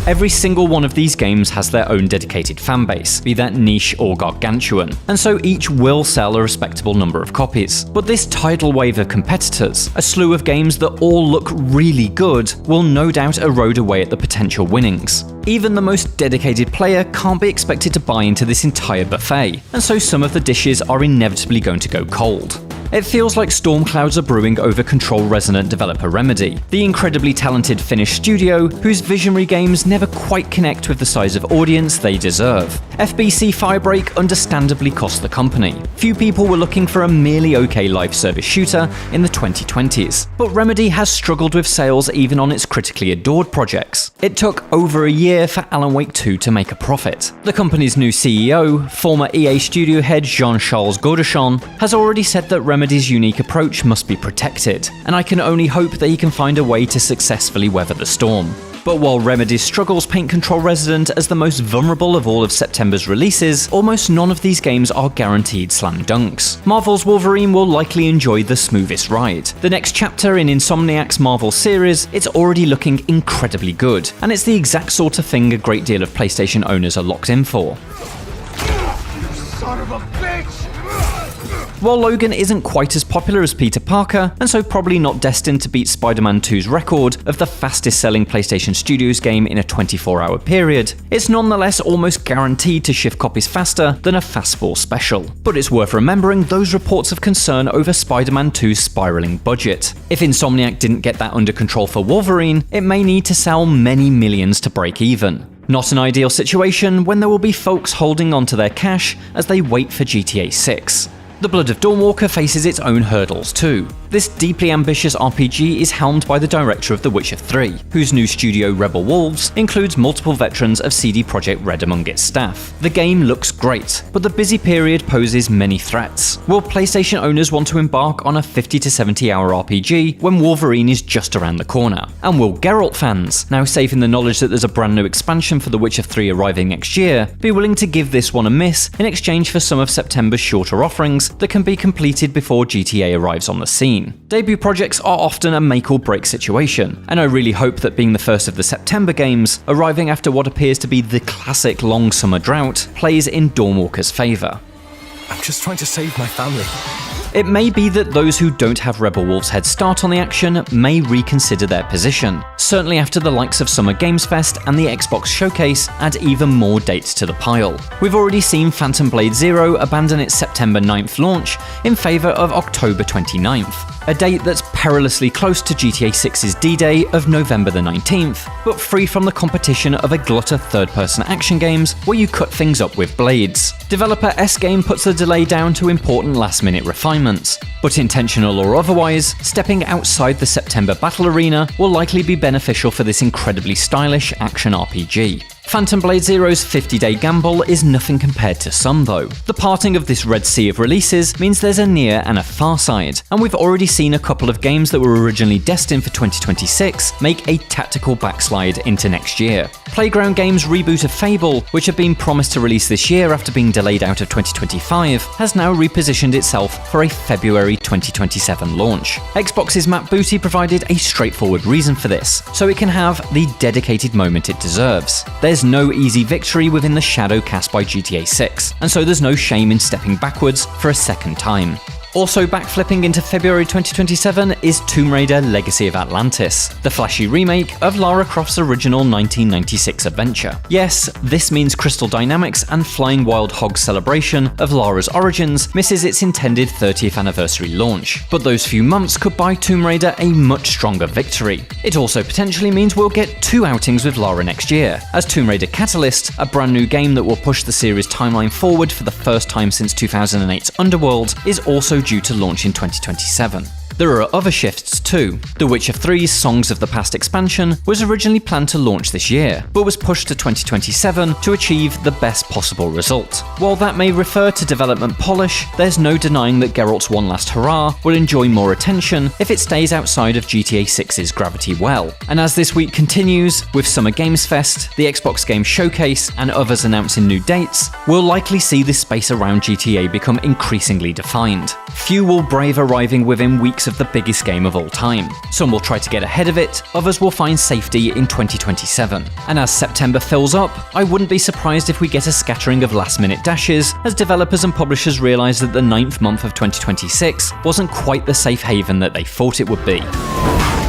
Every single one of these games has their own dedicated fanbase, be that niche or gargantuan, and so each will sell a respectable number of copies. But this tidal wave of competitors, a slew of games that all look really good, will no doubt erode away at the potential winnings. Even the most dedicated player can't be expected to buy into this entire buffet, and so some of the dishes are inevitably going to go cold. It feels like storm clouds are brewing over Control Resonant developer Remedy, the incredibly talented Finnish studio whose visionary games never quite connect with the size of audience they deserve. FBC Firebreak understandably cost the company. Few people were looking for a merely okay live service shooter in the 2020s, but Remedy has struggled with sales even on its critically adored projects. It took over a year for Alan Wake 2 to make a profit. The company's new CEO, former EA studio head Jean-Charles Godechon, has already said that Remedy's unique approach must be protected, and I can only hope that he can find a way to successfully weather the storm. But while Remedy's struggles paint Control Resident as the most vulnerable of all of September's releases, almost none of these games are guaranteed slam dunks. Marvel's Wolverine will likely enjoy the smoothest ride. The next chapter in Insomniac's Marvel series, it's already looking incredibly good, and it's the exact sort of thing a great deal of PlayStation owners are locked in for. Son of a bitch! While Logan isn't quite as popular as Peter Parker, and so probably not destined to beat Spider-Man 2's record of the fastest selling PlayStation Studios game in a 24-hour period, it's nonetheless almost guaranteed to shift copies faster than a Fastball special. But it's worth remembering those reports of concern over Spider-Man 2's spiraling budget. If Insomniac didn't get that under control for Wolverine, it may need to sell many millions to break even. Not an ideal situation when there will be folks holding onto their cash as they wait for GTA 6. The Blood of Dawnwalker faces its own hurdles too. This deeply ambitious RPG is helmed by the director of The Witcher 3, whose new studio Rebel Wolves includes multiple veterans of CD Projekt Red among its staff. The game looks great, but the busy period poses many threats. Will PlayStation owners want to embark on a 50 to 70 hour RPG when Wolverine is just around the corner? And will Geralt fans, now safe in the knowledge that there's a brand new expansion for The Witcher 3 arriving next year, be willing to give this one a miss in exchange for some of September's shorter offerings that can be completed before GTA arrives on the scene? Debut projects are often a make or break situation, and I really hope that being the first of the September games, arriving after what appears to be the classic long summer drought, plays in Dawnwalker's favour. I'm just trying to save my family. It may be that those who don't have Rebel Wolf's head start on the action may reconsider their position, certainly after the likes of Summer Games Fest and the Xbox Showcase add even more dates to the pile. We've already seen Phantom Blade Zero abandon its September 9th launch in favour of October 29th. a date that's perilously close to GTA 6's D-Day of November the 19th, but free from the competition of a glut of third-person action games where you cut things up with blades. Developer S-Game puts the delay down to important last-minute refinements, but intentional or otherwise, stepping outside the September battle arena will likely be beneficial for this incredibly stylish action RPG. Phantom Blade Zero's 50-day gamble is nothing compared to some though. The parting of this Red Sea of releases means there's a near and a far side, and we've already seen a couple of games that were originally destined for 2026 make a tactical backslide into next year. Playground Games' reboot of Fable, which had been promised to release this year after being delayed out of 2025, has now repositioned itself for a February 2027 launch. Xbox's Matt Booty provided a straightforward reason for this, so it can have the dedicated moment it deserves. There's no easy victory within the shadow cast by GTA 6, and so there's no shame in stepping backwards for a second time. Also backflipping into February 2027 is Tomb Raider Legacy of Atlantis, the flashy remake of Lara Croft's original 1996 adventure. Yes, this means Crystal Dynamics and Flying Wild Hog's celebration of Lara's origins misses its intended 30th anniversary launch, but those few months could buy Tomb Raider a much stronger victory. It also potentially means we'll get 2 outings with Lara next year, as Tomb Raider Catalyst, a brand new game that will push the series' timeline forward for the first time since 2008's Underworld, is also due to launch in 2027. There are other shifts too. The Witcher 3's Songs of the Past expansion was originally planned to launch this year, but was pushed to 2027 to achieve the best possible result. While that may refer to development polish, there's no denying that Geralt's One Last Hurrah will enjoy more attention if it stays outside of GTA 6's gravity well. And as this week continues, with Summer Games Fest, the Xbox Game Showcase, and others announcing new dates, we'll likely see this space around GTA become increasingly defined. Few will brave arriving within weeks of the biggest game of all time. Some will try to get ahead of it, others will find safety in 2027. And as September fills up, I wouldn't be surprised if we get a scattering of last-minute dashes as developers and publishers realise that the 9th month of 2026 wasn't quite the safe haven that they thought it would be.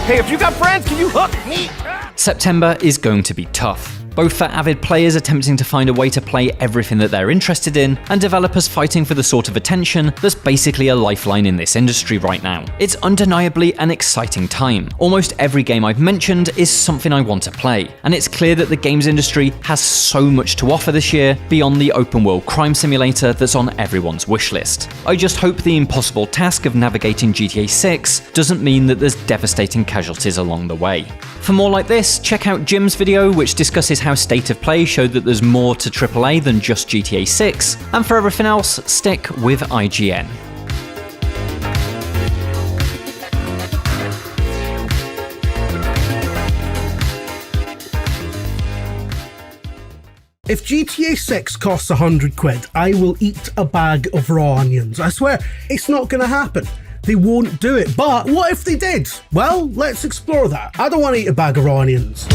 Hey, if you got friends, can you hook me? September is going to be tough, both for avid players attempting to find a way to play everything that they're interested in, and developers fighting for the sort of attention that's basically a lifeline in this industry right now. It's undeniably an exciting time. Almost every game I've mentioned is something I want to play, and it's clear that the games industry has so much to offer this year beyond the open world crime simulator that's on everyone's wish list. I just hope the impossible task of navigating GTA 6 doesn't mean that there's devastating casualties along the way. For more like this, check out Jim's video, which discusses how State of Play showed that there's more to AAA than just GTA 6, and for everything else, stick with IGN. If GTA 6 costs £100, I will eat a bag of raw onions. I swear, it's not gonna happen. They won't do it. But what if they did? Well, let's explore that. I don't want to eat a bag of raw onions.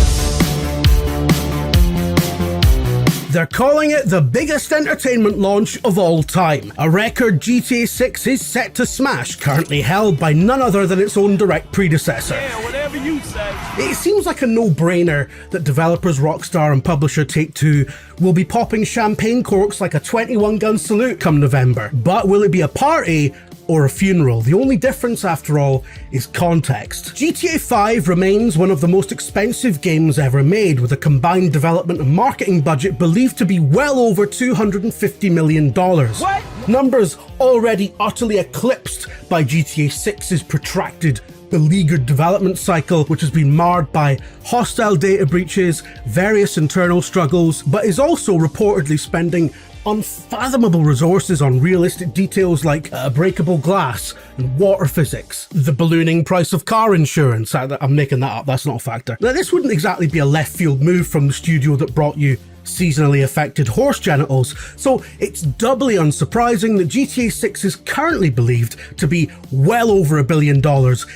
They're calling it the biggest entertainment launch of all time. A record GTA 6 is set to smash, currently held by none other than its own direct predecessor. Yeah, whatever you say. It seems like a no-brainer that developers Rockstar and publisher Take-Two will be popping champagne corks like a 21-gun salute come November. But will it be a party or a funeral? The only difference, after all, is context. GTA 5 remains one of the most expensive games ever made, with a combined development and marketing budget believed to be well over $250 million. What? Numbers already utterly eclipsed by GTA 6's protracted, beleaguered development cycle, which has been marred by hostile data breaches, various internal struggles, but is also reportedly spending unfathomable resources on realistic details like breakable glass and water physics, the ballooning price of car insurance. I'm making that up, that's not a factor. Now, this wouldn't exactly be a left field move from the studio that brought you seasonally affected horse genitals, so it's doubly unsurprising that GTA 6 is currently believed to be well over $1 billion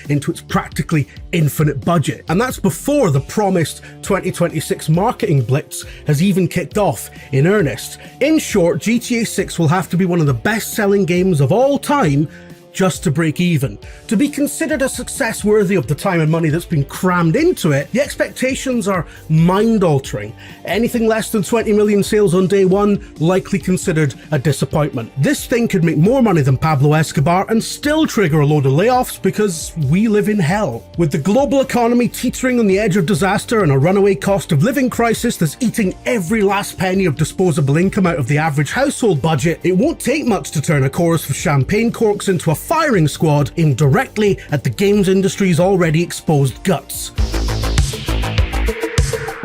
into its practically infinite budget. And that's before the promised 2026 marketing blitz has even kicked off in earnest. In short, GTA 6 will have to be one of the best-selling games of all time just to break even. To be considered a success worthy of the time and money that's been crammed into it, the expectations are mind-altering. Anything less than 20 million sales on day one, likely considered a disappointment. This thing could make more money than Pablo Escobar and still trigger a load of layoffs because we live in hell. With the global economy teetering on the edge of disaster and a runaway cost of living crisis that's eating every last penny of disposable income out of the average household budget, it won't take much to turn a chorus of champagne corks into a firing squad aimed directly at the games industry's already exposed guts.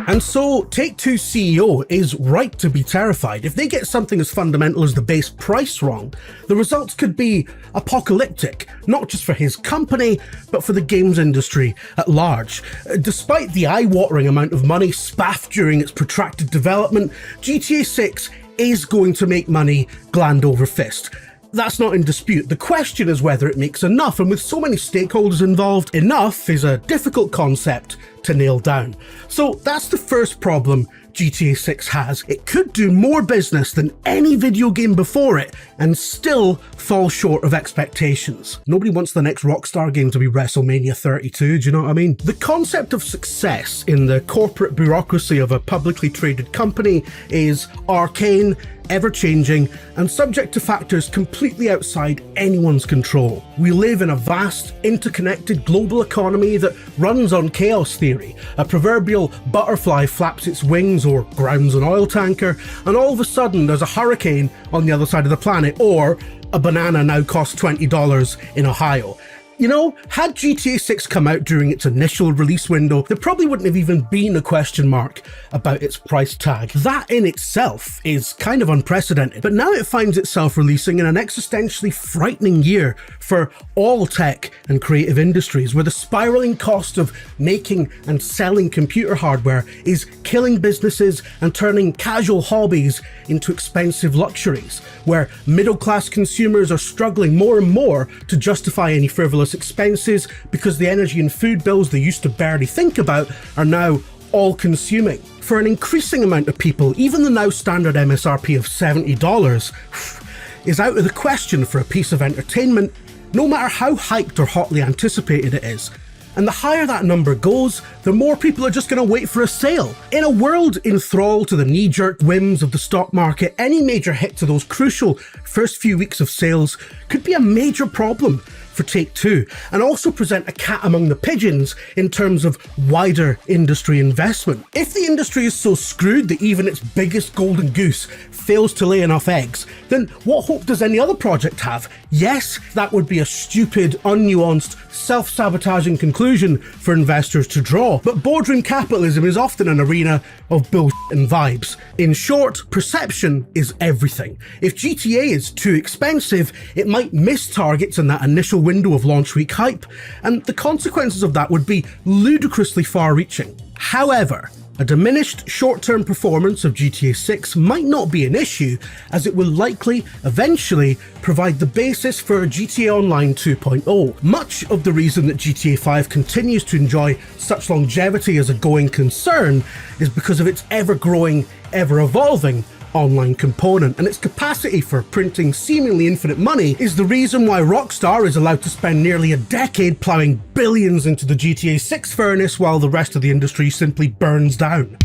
And so, Take-Two's CEO is right to be terrified. If they get something as fundamental as the base price wrong, the results could be apocalyptic, not just for his company, but for the games industry at large. Despite the eye-watering amount of money spaffed during its protracted development, GTA 6 is going to make money gland over fist. That's not in dispute. The question is whether it makes enough, and with so many stakeholders involved, enough is a difficult concept to nail down. So that's the first problem GTA 6 has. It could do more business than any video game before it and still fall short of expectations. Nobody wants the next Rockstar game to be WrestleMania 32, do you know what I mean? The concept of success in the corporate bureaucracy of a publicly traded company is arcane, ever-changing, and subject to factors completely outside anyone's control. We live in a vast, interconnected global economy that runs on chaos theory. A proverbial butterfly flaps its wings or grounds an oil tanker, and all of a sudden there's a hurricane on the other side of the planet, or a banana now costs $20 in Ohio. You know, had GTA 6 come out during its initial release window, there probably wouldn't have even been a question mark about its price tag. That in itself is kind of unprecedented, but now it finds itself releasing in an existentially frightening year for all tech and creative industries, where the spiraling cost of making and selling computer hardware is killing businesses and turning casual hobbies into expensive luxuries, where middle-class consumers are struggling more and more to justify any frivolous expenses because the energy and food bills they used to barely think about are now all-consuming. For an increasing amount of people, even the now standard MSRP of $70 is out of the question for a piece of entertainment, no matter how hyped or hotly anticipated it is. And the higher that number goes, the more people are just going to wait for a sale. In a world enthralled to the knee-jerk whims of the stock market, any major hit to those crucial first few weeks of sales could be a major problem for Take-Two, and also present a cat among the pigeons in terms of wider industry investment. If the industry is so screwed that even its biggest golden goose fails to lay enough eggs, then what hope does any other project have? Yes, that would be a stupid, unnuanced, self-sabotaging conclusion for investors to draw, but boardroom capitalism is often an arena of bullshit and vibes. In short, perception is everything. If GTA is too expensive, it might miss targets in that initial window of launch week hype, and the consequences of that would be ludicrously far-reaching. However, a diminished short-term performance of GTA 6 might not be an issue, as it will likely, eventually, provide the basis for GTA Online 2.0. Much of the reason that GTA 5 continues to enjoy such longevity as a going concern is because of its ever-growing, ever-evolving online component, and its capacity for printing seemingly infinite money is the reason why Rockstar is allowed to spend nearly a decade plowing billions into the GTA 6 furnace while the rest of the industry simply burns down.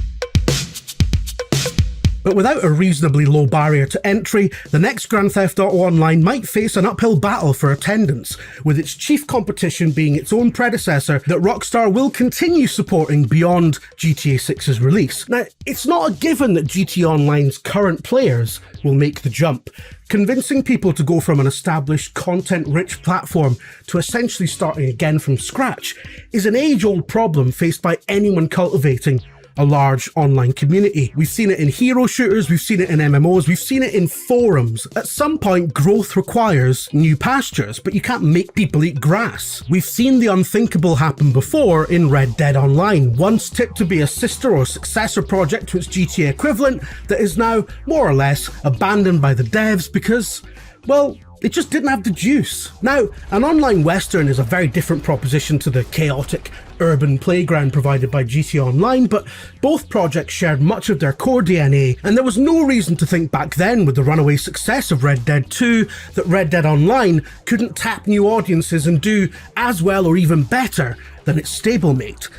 But without a reasonably low barrier to entry, the next Grand Theft Auto Online might face an uphill battle for attendance, with its chief competition being its own predecessor that Rockstar will continue supporting beyond GTA 6's release. Now, it's not a given that GTA Online's current players will make the jump. Convincing people to go from an established, content-rich platform to essentially starting again from scratch is an age-old problem faced by anyone cultivating a large online community. We've seen it in hero shooters, we've seen it in MMOs, we've seen it in forums. At some point, growth requires new pastures, but you can't make people eat grass. We've seen the unthinkable happen before in Red Dead Online, once tipped to be a sister or successor project to its GTA equivalent that is now more or less abandoned by the devs because, well, It just didn't have the juice. Now, an online western is a very different proposition to the chaotic urban playground provided by GTA Online, but both projects shared much of their core DNA, and there was no reason to think back then, with the runaway success of Red Dead 2, that Red Dead Online couldn't tap new audiences and do as well or even better than its stablemate.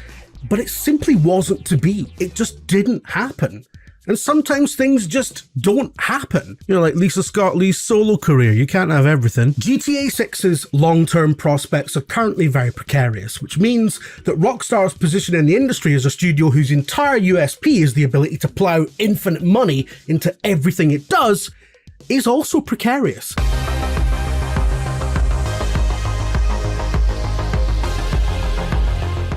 But it simply wasn't to be. It just didn't happen. And sometimes things just don't happen. You know, like Lisa Scott Lee's solo career, you can't have everything. GTA 6's long-term prospects are currently very precarious, which means that Rockstar's position in the industry as a studio whose entire USP is the ability to plow infinite money into everything it does is also precarious.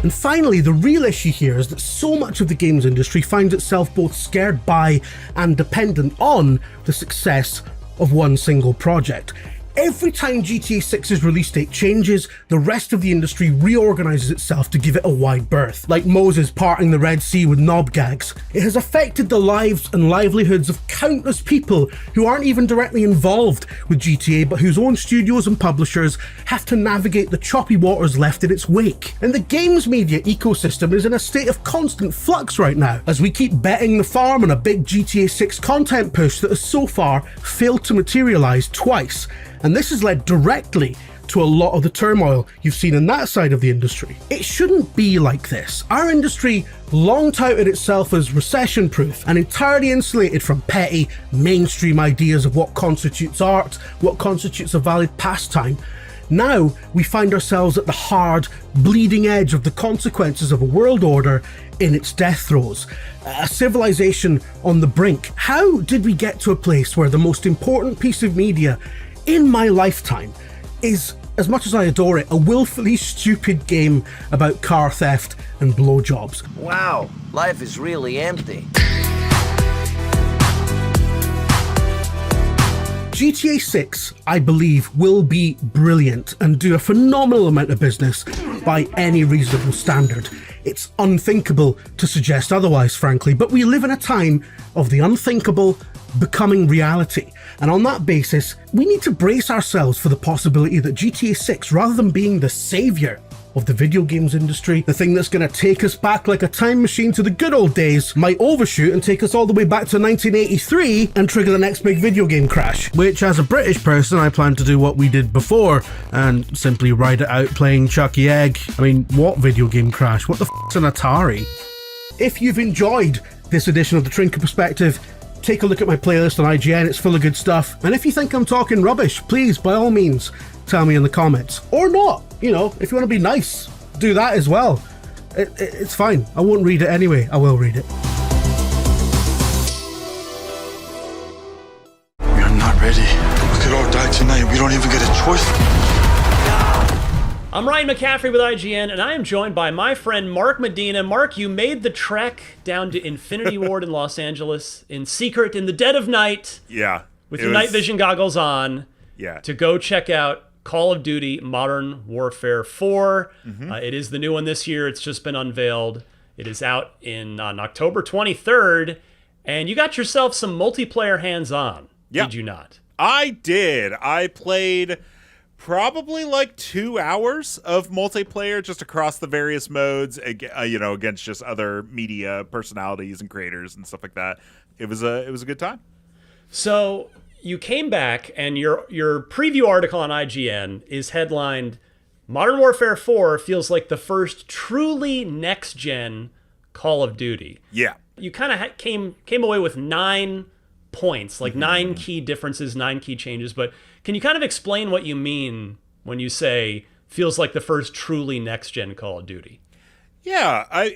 And finally, the real issue here is that so much of the games industry finds itself both scared by and dependent on the success of one single project. Every time GTA 6's release date changes, the rest of the industry reorganises itself to give it a wide berth, like Moses parting the Red Sea with knob gags. It has affected the lives and livelihoods of countless people who aren't even directly involved with GTA, but whose own studios and publishers have to navigate the choppy waters left in its wake. And the games media ecosystem is in a state of constant flux right now, as we keep betting the farm on a big GTA 6 content push that has so far failed to materialise twice. And this has led directly to a lot of the turmoil you've seen in that side of the industry. It shouldn't be like this. Our industry long touted itself as recession-proof and entirely insulated from petty, mainstream ideas of what constitutes art, what constitutes a valid pastime. Now we find ourselves at the hard, bleeding edge of the consequences of a world order in its death throes. A civilization on the brink. How did we get to a place where the most important piece of media in my lifetime is, as much as I adore it, a willfully stupid game about car theft and blowjobs? Wow, life is really empty. GTA 6, I believe, will be brilliant and do a phenomenal amount of business by any reasonable standard. It's unthinkable to suggest otherwise, frankly, but we live in a time of the unthinkable becoming reality. And on that basis, we need to brace ourselves for the possibility that GTA 6, rather than being the savior of the video games industry, the thing that's going to take us back like a time machine to the good old days, might overshoot and take us all the way back to 1983 and trigger the next big video game crash. Which, as a British person, I plan to do what we did before and simply ride it out playing Chucky Egg. I mean, what video game crash? What the f***'s an Atari? If you've enjoyed this edition of The Trinket Perspective, take a look at my playlist on IGN, it's full of good stuff. And if you think I'm talking rubbish, please, by all means, tell me in the comments. Or not, you know, if you want to be nice, do that as well. It's fine, I won't read it anyway, I will read it. We're not ready. We could all die tonight, we don't even get a choice. I'm Ryan McCaffrey with IGN, and I am joined by my friend Mark Medina. Mark, you made the trek down to Infinity Ward in Los Angeles in secret in the dead of night. Yeah. With your night vision goggles on. Yeah. To go check out Call of Duty Modern Warfare 4. Mm-hmm. It is the new one this year. It's just been unveiled. It is out on October 23rd, and you got yourself some multiplayer hands-on. Yep. Did you not? I did. I played probably like 2 hours of multiplayer just across the various modes, against just other media personalities and creators and stuff like that. It was a good time. So you came back, and your preview article on IGN is headlined, Modern Warfare 4 feels like the first truly next-gen Call of Duty. Yeah. You kind of came away with 9 points, like 9 key differences, 9 key changes, but can you kind of explain what you mean when you say feels like the first truly next-gen Call of Duty? Yeah,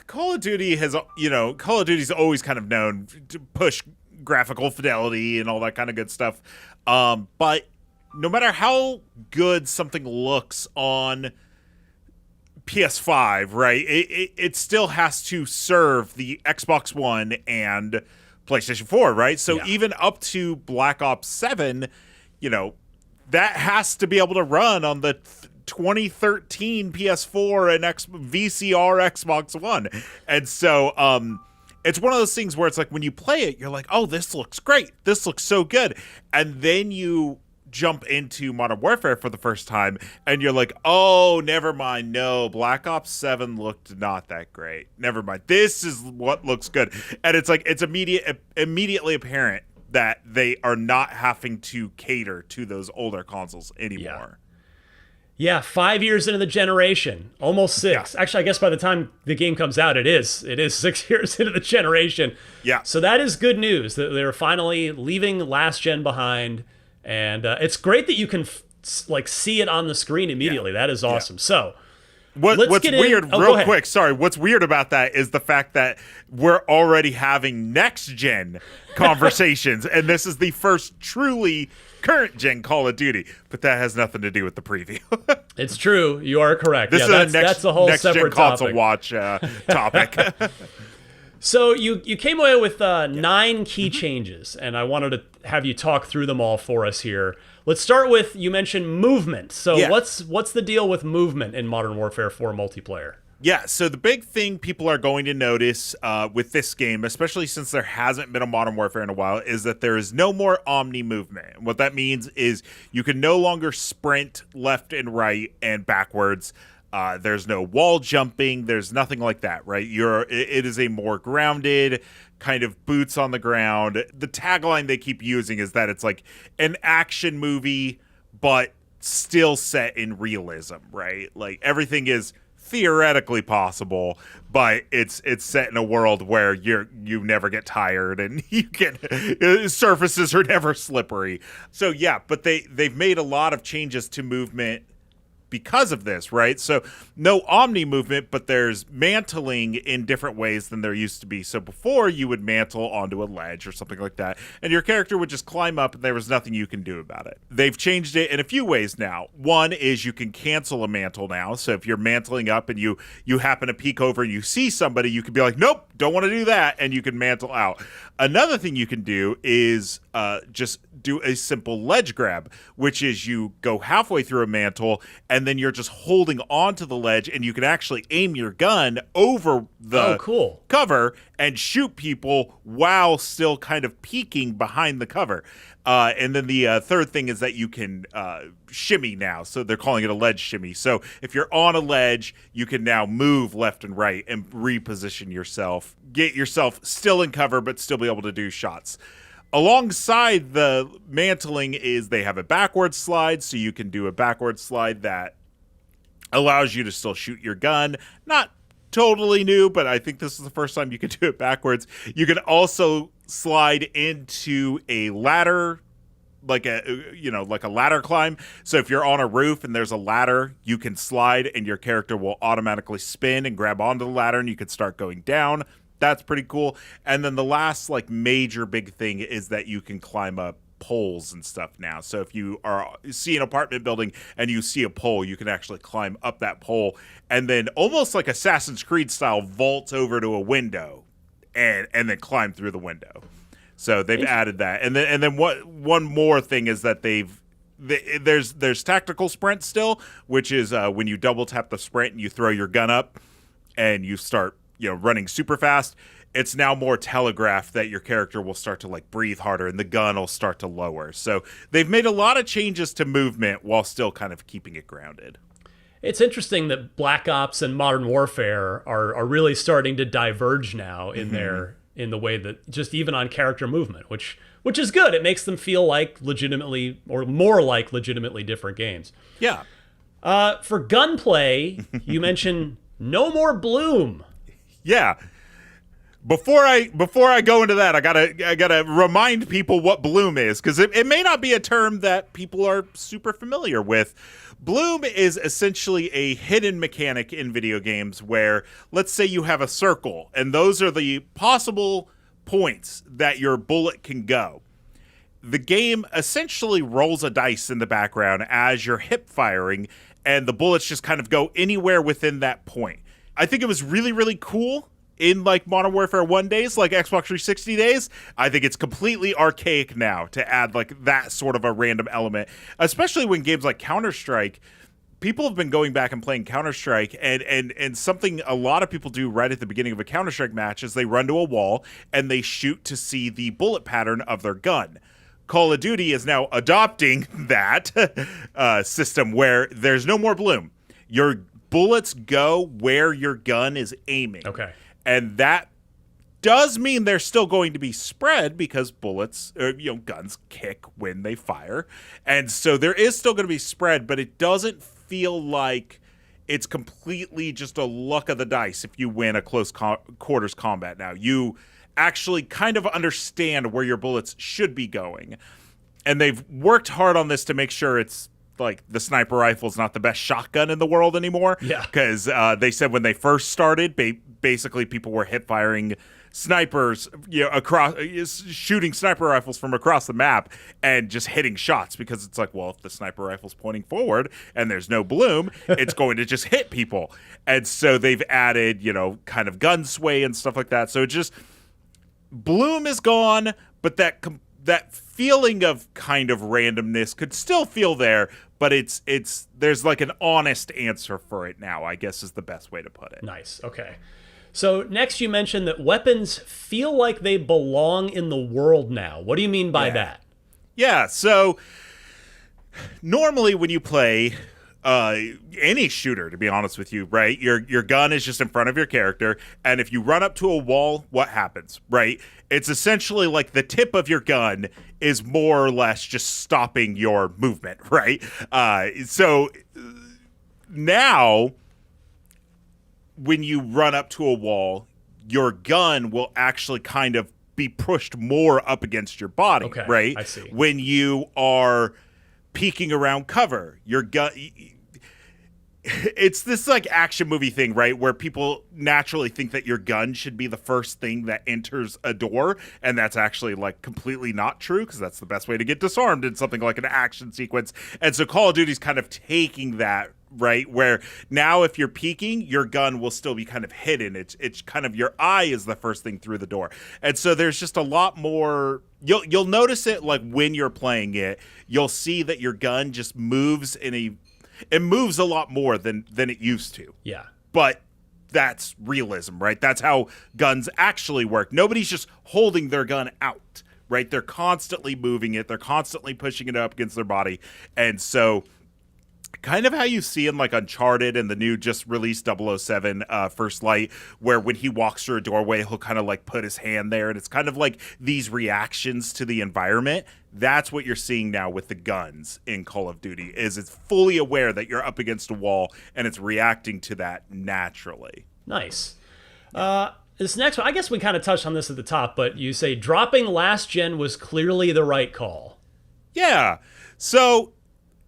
Call of Duty's always kind of known to push graphical fidelity and all that kind of good stuff. But no matter how good something looks on PS5, right, it still has to serve the Xbox One and PlayStation 4, right? So even up to Black Ops 7, that has to be able to run on the 2013 PS4 and VCR Xbox One. And so it's one of those things where it's like when you play it, you're like, oh, this looks great. This looks so good. And then you jump into Modern Warfare for the first time and you're like, oh, never mind. No, Black Ops 7 looked not that great. Never mind. This is what looks good. And it's like, it's immediately apparent that they are not having to cater to those older consoles anymore. Yeah, 5 years into the generation, almost 6. Yeah. Actually, I guess by the time the game comes out, it is 6 years into the generation. Yeah. So that is good news that they're finally leaving last gen behind, and it's great that you can see it on the screen immediately. Yeah. That is awesome. Yeah. So what's weird, real quick, sorry, what's weird about that is the fact that we're already having next gen conversations, and this is the first truly current gen Call of Duty, but that has nothing to do with the preview. It's true. You are correct. This is that's a whole separate console watch topic. So you came away with 9 key changes, and I wanted to have you talk through them all for us here. Let's start with, you mentioned movement. So what's the deal with movement in Modern Warfare 4 multiplayer? Yeah, so the big thing people are going to notice with this game, especially since there hasn't been a Modern Warfare in a while, is that there is no more omni movement. What that means is you can no longer sprint left and right and backwards. There's no wall jumping. There's nothing like that, right? It is a more grounded kind of boots on the ground. The tagline they keep using is that it's like an action movie, but still set in realism, right? Like everything is theoretically possible, but it's set in a world where you never get tired and surfaces are never slippery. So yeah, but they've made a lot of changes to movement because of this, right? So no omni movement, but there's mantling in different ways than there used to be. So before, you would mantle onto a ledge or something like that, and your character would just climb up and there was nothing you can do about it. They've changed it in a few ways now. One is you can cancel a mantle now. So if you're mantling up and you happen to peek over and you see somebody, you can be like, nope, don't want to do that, and you can mantle out. Another thing you can do is just do a simple ledge grab, which is you go halfway through a mantle and then you're just holding onto the ledge, and you can actually aim your gun over the cover and shoot people while still kind of peeking behind the cover. And then the third thing is that you can shimmy now. So they're calling it a ledge shimmy. So if you're on a ledge, you can now move left and right and reposition yourself, get yourself still in cover, but still be able to do shots. Alongside the mantling is they have a backward slide, so you can do a backward slide that allows you to still shoot your gun. Not totally new, but I think this is the first time you can do it backwards. You can also slide into a ladder, like a ladder climb. So if you're on a roof and there's a ladder, you can slide and your character will automatically spin and grab onto the ladder, and you can start going down. That's pretty cool. And then the last major big thing is that you can climb up poles and stuff now. So if you see an apartment building and you see a pole, you can actually climb up that pole and then almost like Assassin's Creed style vault over to a window and then climb through the window. So they've added that. And then one more thing is that there's tactical sprint still, which is when you double tap the sprint and you throw your gun up and you start running super fast. It's now more telegraphed that your character will start to breathe harder and the gun will start to lower. So they've made a lot of changes to movement while still kind of keeping it grounded. It's interesting that Black Ops and Modern Warfare are really starting to diverge now in the way that just even on character movement, which is good. It makes them feel like legitimately or more like legitimately different games. Yeah. For gunplay, you mentioned no more bloom. Yeah. Before I go into that, I gotta remind people what bloom is, because it may not be a term that people are super familiar with. Bloom is essentially a hidden mechanic in video games where, let's say you have a circle, and those are the possible points that your bullet can go. The game essentially rolls a dice in the background as you're hip firing, and the bullets just kind of go anywhere within that point. I think it was really, really cool in Modern Warfare 1 days, Xbox 360 days. I think it's completely archaic now to add that sort of a random element, especially when games like Counter-Strike, people have been going back and playing Counter-Strike, and something a lot of people do right at the beginning of a Counter-Strike match is they run to a wall and they shoot to see the bullet pattern of their gun. Call of Duty is now adopting that system where there's no more bloom. Your bullets go where your gun is aiming. Okay. And that does mean they're still going to be spread because bullets, or, guns kick when they fire. And so there is still going to be spread, but it doesn't feel like it's completely just a luck of the dice if you win a close quarters combat now. You actually kind of understand where your bullets should be going. And they've worked hard on this to make sure it's like the sniper rifle is not the best shotgun in the world anymore. Yeah. Because they said when they first started, basically people were hip firing snipers, across, shooting sniper rifles from across the map and just hitting shots because it's like, well, if the sniper rifle's pointing forward and there's no bloom, it's going to just hit people. And so they've added, kind of gun sway and stuff like that. So it just, bloom is gone, but that feeling of kind of randomness could still feel there, but there's like an honest answer for it now, I guess is the best way to put it. Nice. Okay. So next you mentioned that weapons feel like they belong in the world now. What do you mean by that? Yeah, so normally when you play any shooter, to be honest with you, right, your gun is just in front of your character, and if you run up to a wall, what happens, right? It's essentially like the tip of your gun is more or less just stopping your movement, right? So now, when you run up to a wall, your gun will actually kind of be pushed more up against your body, right? I see. When you are peeking around cover, your gun... It's this like action movie thing, right? Where people naturally think that your gun should be the first thing that enters a door. And that's actually like completely not true because that's the best way to get disarmed in something like an action sequence. And so Call of Duty's kind of taking that, right? Where now if you're peeking, your gun will still be kind of hidden. It's kind of your eye is the first thing through the door. And so there's just a lot more... You'll notice it like when you're playing it. You'll see that your gun just moves it moves a lot more than it used to. Yeah. But that's realism, right? That's how guns actually work. Nobody's just holding their gun out, right? They're constantly moving it. They're constantly pushing it up against their body. And so kind of how you see in like Uncharted and the new just released 007 First Light, where when he walks through a doorway, he'll kind of like put his hand there. And it's kind of like these reactions to the environment. That's what you're seeing now with the guns in Call of Duty, is it's fully aware that you're up against a wall and it's reacting to that naturally. Nice. This next one, I guess we kind of touched on this at the top, but you say dropping last gen was clearly the right call. Yeah. So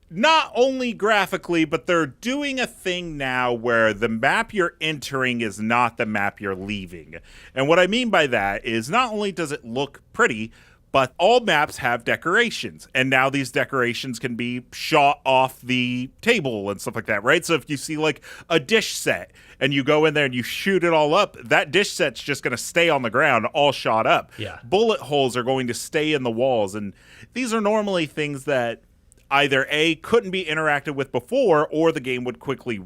not only graphically, but they're doing a thing now where the map you're entering is not the map you're leaving. And what I mean by that is not only does it look pretty, but all maps have decorations, and now these decorations can be shot off the table and stuff like that, right? So if you see like a dish set and you go in there and you shoot it all up, that dish set's just going to stay on the ground all shot up. Yeah. Bullet holes are going to stay in the walls, and these are normally things that either A, couldn't be interacted with before, or the game would quickly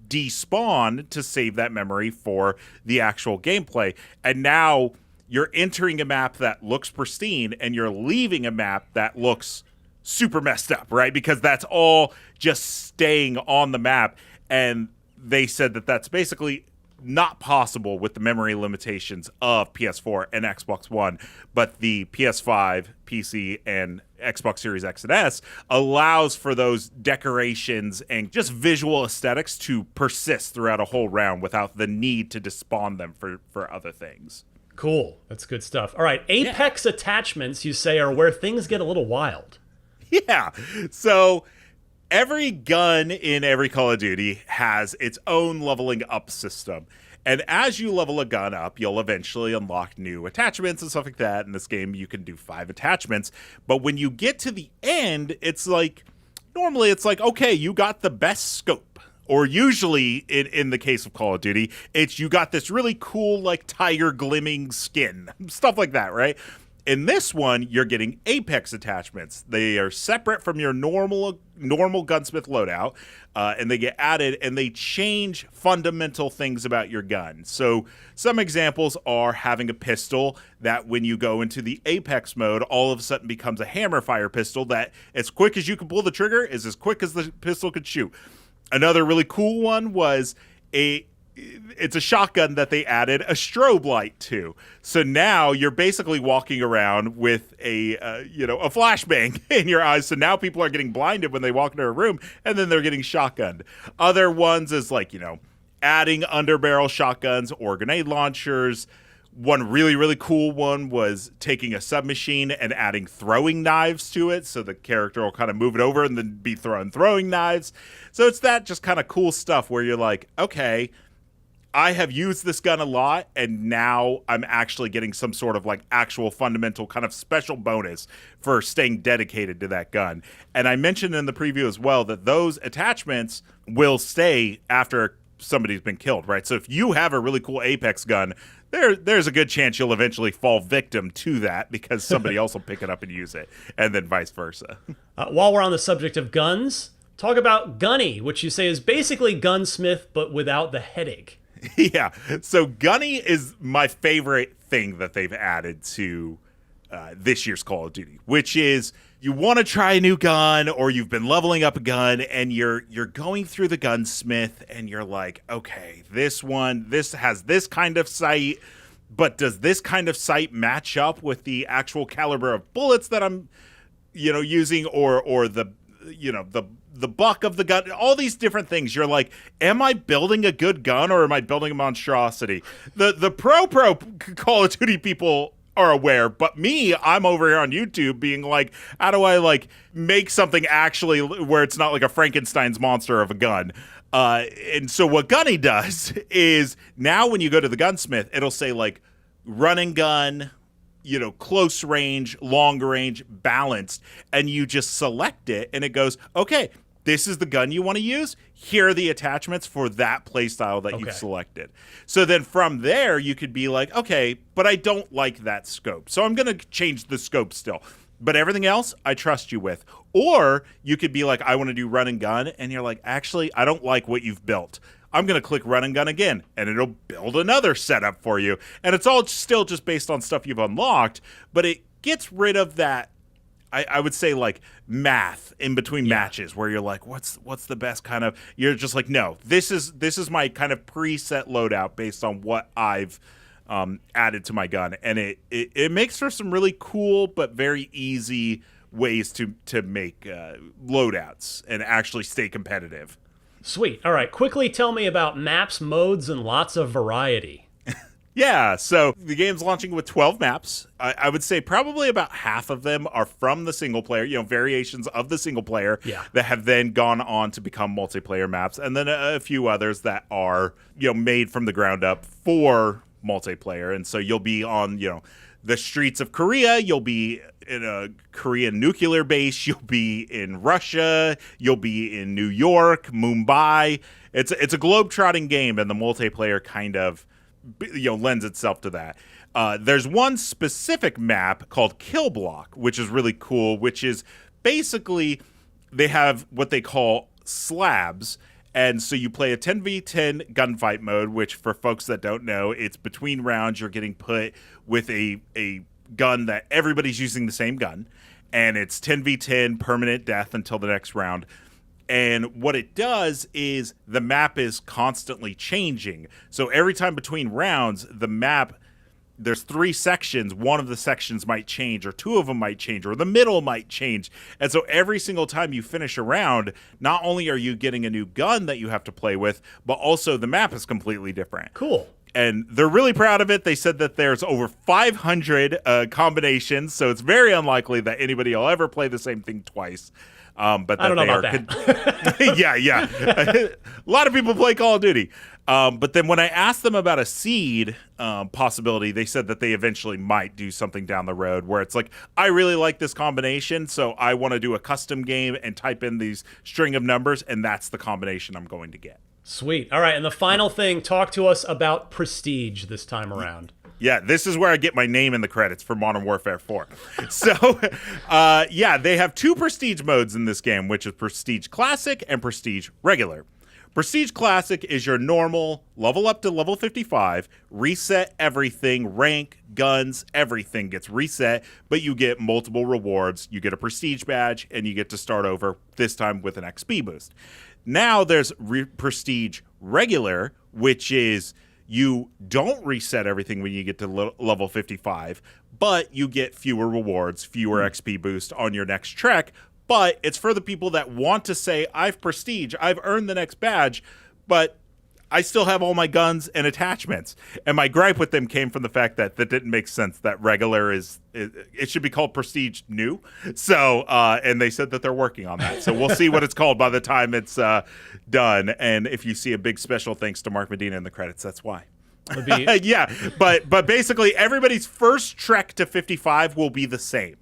despawn to save that memory for the actual gameplay. And now you're entering a map that looks pristine and you're leaving a map that looks super messed up, right? Because that's all just staying on the map. And they said that that's basically not possible with the memory limitations of PS4 and Xbox One, but the PS5, PC, and Xbox Series X and S allows for those decorations and just visual aesthetics to persist throughout a whole round without the need to despawn them for other things. Cool. That's good stuff. All right. Apex attachments, you say, are where things get a little wild. Yeah. So every gun in every Call of Duty has its own leveling up system. And as you level a gun up, you'll eventually unlock new attachments and stuff like that. In this game, you can do 5 attachments. But when you get to the end, it's like, normally it's like, okay, you got the best scope. Or usually, in the case of Call of Duty, it's you got this really cool, like, tiger glimming skin. Stuff like that, right? In this one, you're getting Apex attachments. They are separate from your normal gunsmith loadout, and they get added, and they change fundamental things about your gun. So some examples are having a pistol that when you go into the Apex mode, all of a sudden becomes a hammer fire pistol that as quick as you can pull the trigger is as quick as the pistol could shoot. Another really cool one was it's a shotgun that they added a strobe light to. So now you're basically walking around with a flashbang in your eyes. So now people are getting blinded when they walk into a room, and then they're getting shotgunned. Other ones is like, adding underbarrel shotguns or grenade launchers. One really, really cool one was taking a submachine and adding throwing knives to it. So the character will kind of move it over and then be throwing knives. So it's that just kind of cool stuff where you're like, okay, I have used this gun a lot, and now I'm actually getting some sort of like actual fundamental kind of special bonus for staying dedicated to that gun. And I mentioned in the preview as well that those attachments will stay after somebody's been killed, right? So if you have a really cool Apex gun, there's a good chance you'll eventually fall victim to that because somebody else will pick it up and use it, and then vice versa. While we're on the subject of guns, talk about Gunny, which you say is basically Gunsmith, but without the headache. Yeah, so Gunny is my favorite thing that they've added to this year's Call of Duty, which is you want to try a new gun or you've been leveling up a gun and you're going through the gunsmith and you're like, okay, this has this kind of sight, but does this kind of sight match up with the actual caliber of bullets that I'm using or the buck of the gun, all these different things. You're like, am I building a good gun or am I building a monstrosity? The pro Call of Duty people are aware, but me, I'm over here on YouTube being like, how do I like make something actually where it's not like a Frankenstein's monster of a gun? And so what Gunny does is now when you go to the gunsmith, it'll say like run and gun, close range, long range, balanced, and you just select it and it goes, okay, this is the gun you want to use. Here are the attachments for that playstyle that you've selected. So then from there, you could be like, okay, but I don't like that scope. So I'm going to change the scope still. But everything else, I trust you with. Or you could be like, I want to do run and gun. And you're like, actually, I don't like what you've built. I'm going to click run and gun again, and it'll build another setup for you. And it's all still just based on stuff you've unlocked, but it gets rid of that, I would say, like, math in between matches where you're like, what's the best kind of... You're just like, no, this is my kind of preset loadout based on what I've added to my gun. And it makes for some really cool but very easy ways to make loadouts and actually stay competitive. Sweet. All right. Quickly tell me about maps, modes, and lots of variety. Yeah, so the game's launching with 12 maps. I would say probably about half of them are from the single player, variations of the single player that have then gone on to become multiplayer maps. And then a few others that are, made from the ground up for multiplayer. And so you'll be on, the streets of Korea. You'll be in a Korean nuclear base. You'll be in Russia. You'll be in New York, Mumbai. It's a globe-trotting game, and the multiplayer kind of lends itself to that. There's one specific map called Kill Block, which is really cool, which is basically they have what they call slabs. And so you play a 10v10 gunfight mode, which for folks that don't know, it's between rounds. You're getting put with a gun that everybody's using the same gun. And it's 10v10 permanent death until the next round. And what it does is the map is constantly changing. So every time between rounds, the map, there's 3 sections. One of the sections might change, or 2 of them might change, or the middle might change. And so every single time you finish a round, not only are you getting a new gun that you have to play with, but also the map is completely different. Cool. And they're really proud of it. They said that there's over 500 combinations, so it's very unlikely that anybody will ever play the same thing twice. But I don't know about that. Yeah. A lot of people play Call of Duty. But then when I asked them about a seed possibility, they said that they eventually might do something down the road where it's like, I really like this combination, so I want to do a custom game and type in these string of numbers, and that's the combination I'm going to get. Sweet. All right, and the final thing, talk to us about Prestige this time around. Yeah, this is where I get my name in the credits for Modern Warfare 4. So, yeah, they have 2 prestige modes in this game, which is Prestige Classic and Prestige Regular. Prestige Classic is your normal, level up to level 55, reset everything, rank, guns, everything gets reset, but you get multiple rewards. You get a Prestige badge, and you get to start over, this time with an XP boost. Now there's Prestige Regular, which is you don't reset everything when you get to level 55, but you get fewer rewards, fewer XP boost on your next trek. But it's for the people that want to say, I've prestige, I've earned the next badge, but I still have all my guns and attachments. And my gripe with them came from the fact that didn't make sense, that regular it should be called Prestige New. So, and they said that they're working on that. So we'll see what it's called by the time it's done. And if you see a big special thanks to Mark Medina in the credits, that's why. Yeah, but basically everybody's first trek to 55 will be the same.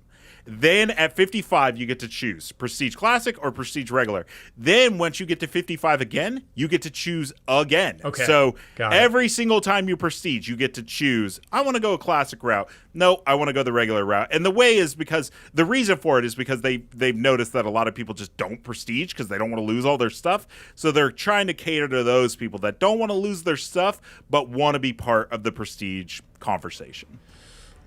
Then at 55, you get to choose Prestige Classic or Prestige Regular. Then once you get to 55 again, you get to choose again. Okay. So every single time you Prestige, you get to choose, I want to go a Classic route. No, I want to go the regular route. And the way is because, the reason for it is because they've noticed that a lot of people just don't Prestige because they don't want to lose all their stuff. So they're trying to cater to those people that don't want to lose their stuff, but want to be part of the Prestige conversation.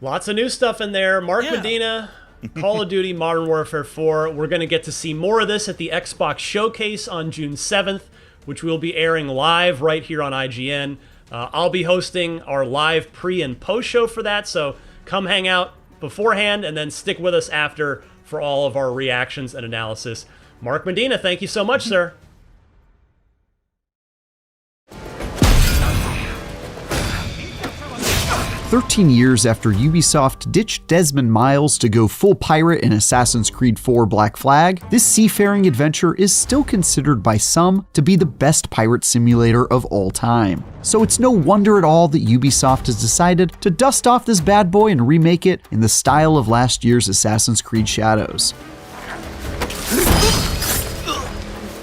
Lots of new stuff in there. Mark Medina, Call of Duty Modern Warfare 4. We're going to get to see more of this at the Xbox Showcase on June 7th, which we'll be airing live right here on IGN. I'll be hosting our live pre- and post-show for that, so come hang out beforehand and then stick with us after for all of our reactions and analysis. Mark Medina, thank you so much, sir. 13 years after Ubisoft ditched Desmond Miles to go full pirate in Assassin's Creed 4 Black Flag, this seafaring adventure is still considered by some to be the best pirate simulator of all time. So it's no wonder at all that Ubisoft has decided to dust off this bad boy and remake it in the style of last year's Assassin's Creed Shadows,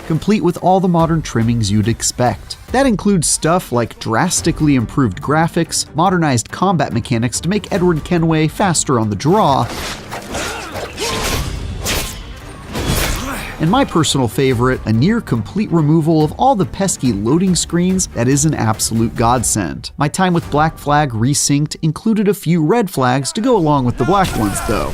complete with all the modern trimmings you'd expect. That includes stuff like drastically improved graphics, modernized combat mechanics to make Edward Kenway faster on the draw, and my personal favorite, a near complete removal of all the pesky loading screens that is an absolute godsend. My time with Black Flag Resynced included a few red flags to go along with the black ones though.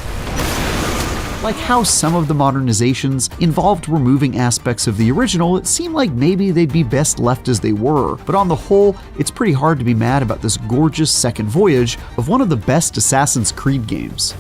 Like how some of the modernizations involved removing aspects of the original, it seemed like maybe they'd be best left as they were, but on the whole, it's pretty hard to be mad about this gorgeous second voyage of one of the best Assassin's Creed games.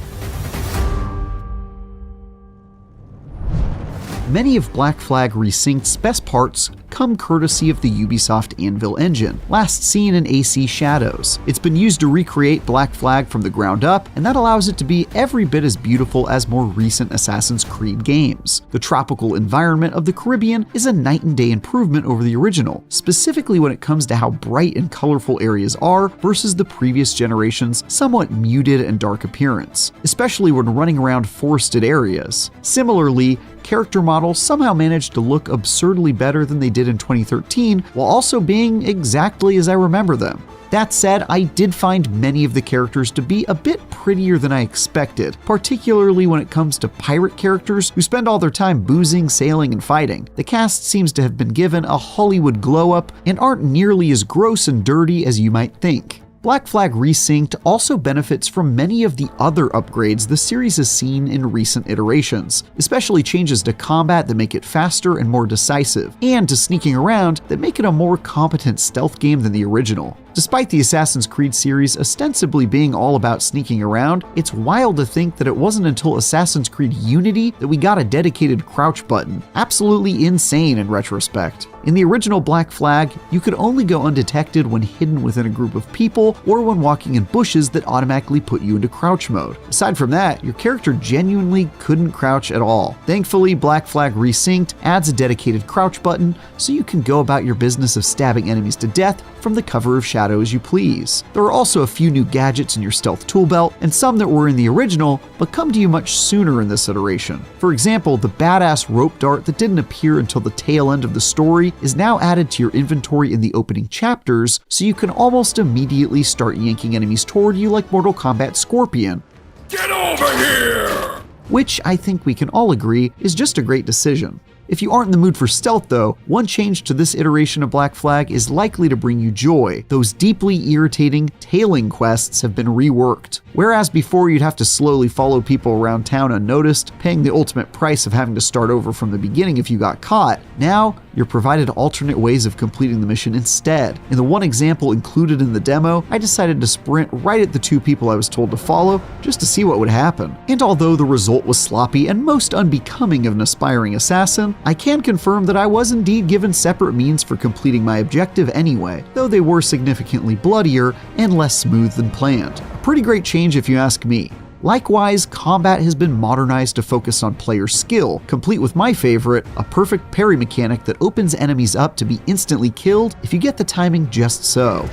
Many of Black Flag Resynked's best parts come courtesy of the Ubisoft Anvil engine, last seen in AC Shadows. It's been used to recreate Black Flag from the ground up, and that allows it to be every bit as beautiful as more recent Assassin's Creed games. The tropical environment of the Caribbean is a night and day improvement over the original, specifically when it comes to how bright and colorful areas are versus the previous generation's somewhat muted and dark appearance, especially when running around forested areas. Similarly, character models somehow managed to look absurdly better than they did in 2013, while also being exactly as I remember them. That said, I did find many of the characters to be a bit prettier than I expected, particularly when it comes to pirate characters who spend all their time boozing, sailing, and fighting. The cast seems to have been given a Hollywood glow-up and aren't nearly as gross and dirty as you might think. Black Flag Resynced also benefits from many of the other upgrades the series has seen in recent iterations, especially changes to combat that make it faster and more decisive, and to sneaking around that make it a more competent stealth game than the original. Despite the Assassin's Creed series ostensibly being all about sneaking around, it's wild to think that it wasn't until Assassin's Creed Unity that we got a dedicated crouch button. Absolutely insane in retrospect. In the original Black Flag, you could only go undetected when hidden within a group of people or when walking in bushes that automatically put you into crouch mode. Aside from that, your character genuinely couldn't crouch at all. Thankfully, Black Flag Resynced adds a dedicated crouch button so you can go about your business of stabbing enemies to death from the cover of shadows shadow as you please. There are also a few new gadgets in your stealth tool belt, and some that were in the original, but come to you much sooner in this iteration. For example, the badass rope dart that didn't appear until the tail end of the story is now added to your inventory in the opening chapters, so you can almost immediately start yanking enemies toward you like Mortal Kombat Scorpion. Get over here! Which I think we can all agree is just a great decision. If you aren't in the mood for stealth though, one change to this iteration of Black Flag is likely to bring you joy. Those deeply irritating tailing quests have been reworked. Whereas before you'd have to slowly follow people around town unnoticed, paying the ultimate price of having to start over from the beginning if you got caught, now you're provided alternate ways of completing the mission instead. In the one example included in the demo, I decided to sprint right at the two people I was told to follow just to see what would happen. And although the result was sloppy and most unbecoming of an aspiring assassin, I can confirm that I was indeed given separate means for completing my objective anyway, though they were significantly bloodier and less smooth than planned. A pretty great change if you ask me. Likewise, combat has been modernized to focus on player skill, complete with my favorite, a perfect parry mechanic that opens enemies up to be instantly killed if you get the timing just so.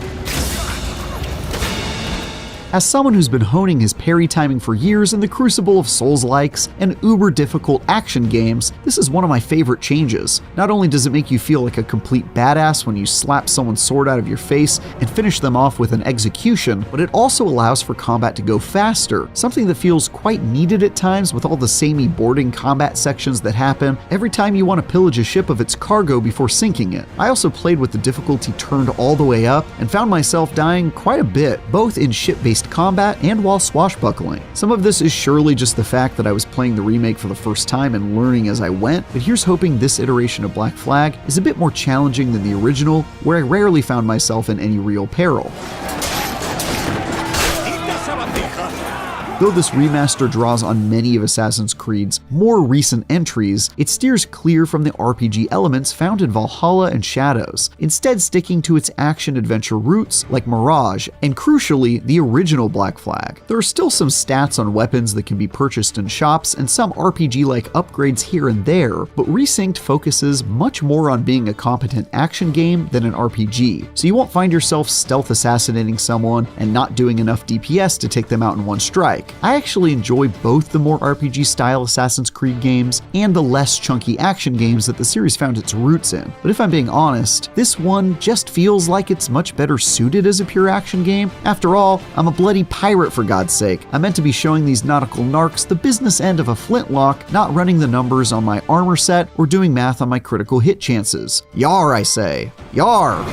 As someone who's been honing his parry timing for years in the crucible of Souls-likes and uber-difficult action games, this is one of my favorite changes. Not only does it make you feel like a complete badass when you slap someone's sword out of your face and finish them off with an execution, but it also allows for combat to go faster, something that feels quite needed at times with all the samey boarding combat sections that happen every time you want to pillage a ship of its cargo before sinking it. I also played with the difficulty turned all the way up and found myself dying quite a bit, both in ship-based combat and while swashbuckling. Some of this is surely just the fact that I was playing the remake for the first time and learning as I went, but here's hoping this iteration of Black Flag is a bit more challenging than the original, where I rarely found myself in any real peril. Though this remaster draws on many of Assassin's Creed's more recent entries, it steers clear from the RPG elements found in Valhalla and Shadows, instead sticking to its action-adventure roots like Mirage, and crucially, the original Black Flag. There are still some stats on weapons that can be purchased in shops and some RPG-like upgrades here and there, but Resynced focuses much more on being a competent action game than an RPG, so you won't find yourself stealth assassinating someone and not doing enough DPS to take them out in one strike. I actually enjoy both the more RPG-style Assassin's Creed games and the less chunky action games that the series found its roots in. But if I'm being honest, this one just feels like it's much better suited as a pure action game. After all, I'm a bloody pirate for God's sake. I'm meant to be showing these nautical narcs the business end of a flintlock, not running the numbers on my armor set or doing math on my critical hit chances. Yar, I say. Yar!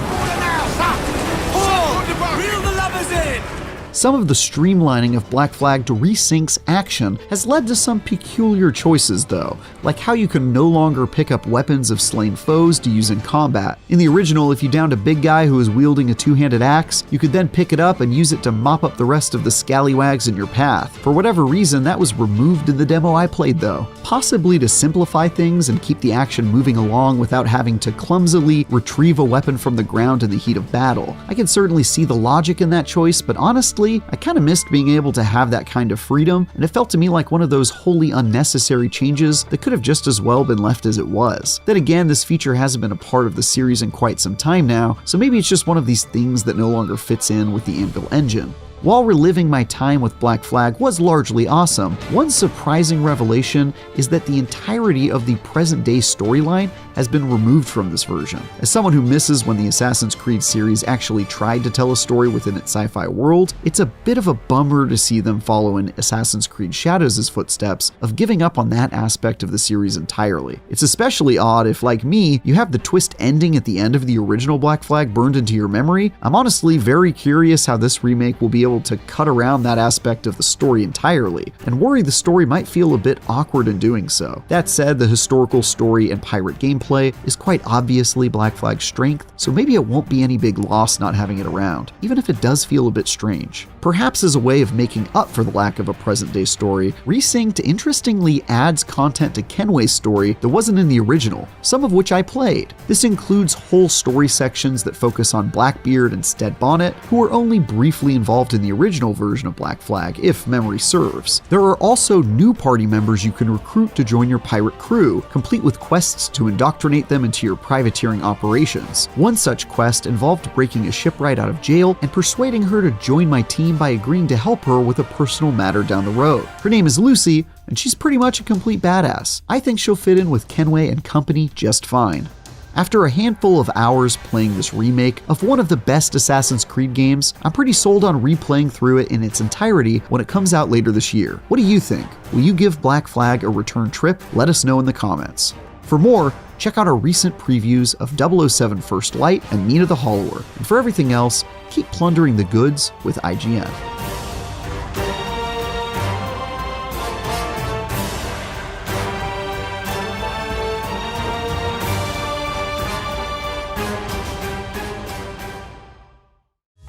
Some of the streamlining of Black Flag to Resync's action has led to some peculiar choices though, like how you can no longer pick up weapons of slain foes to use in combat. In the original, if you downed a big guy who was wielding a two-handed axe, you could then pick it up and use it to mop up the rest of the scallywags in your path. For whatever reason, that was removed in the demo I played though, possibly to simplify things and keep the action moving along without having to clumsily retrieve a weapon from the ground in the heat of battle. I can certainly see the logic in that choice, but honestly, I kind of missed being able to have that kind of freedom, and it felt to me like one of those wholly unnecessary changes that could have just as well been left as it was. Then again, this feature hasn't been a part of the series in quite some time now, so maybe it's just one of these things that no longer fits in with the Anvil engine. While reliving my time with Black Flag was largely awesome, one surprising revelation is that the entirety of the present-day storyline has been removed from this version. As someone who misses when the Assassin's Creed series actually tried to tell a story within its sci-fi world, it's a bit of a bummer to see them follow in Assassin's Creed Shadows' footsteps of giving up on that aspect of the series entirely. It's especially odd if, like me, you have the twist ending at the end of the original Black Flag burned into your memory. I'm honestly very curious how this remake will be able to cut around that aspect of the story entirely, and worry the story might feel a bit awkward in doing so. That said, the historical story and pirate gameplay is quite obviously Black Flag's strength, so maybe it won't be any big loss not having it around, even if it does feel a bit strange. Perhaps as a way of making up for the lack of a present-day story, Resynced interestingly adds content to Kenway's story that wasn't in the original, some of which I played. This includes whole story sections that focus on Blackbeard and Stead Bonnet, who were only briefly involved in the original version of Black Flag, if memory serves. There are also new party members you can recruit to join your pirate crew, complete with quests to indoctrinate them into your privateering operations. One such quest involved breaking a shipwright out of jail and persuading her to join my team by agreeing to help her with a personal matter down the road. Her name is Lucy, and she's pretty much a complete badass. I think she'll fit in with Kenway and company just fine. After a handful of hours playing this remake of one of the best Assassin's Creed games, I'm pretty sold on replaying through it in its entirety when it comes out later this year. What do you think? Will you give Black Flag a return trip? Let us know in the comments. For more, check out our recent previews of 007 First Light and Mina the Hollower. And for everything else, keep plundering the goods with IGN.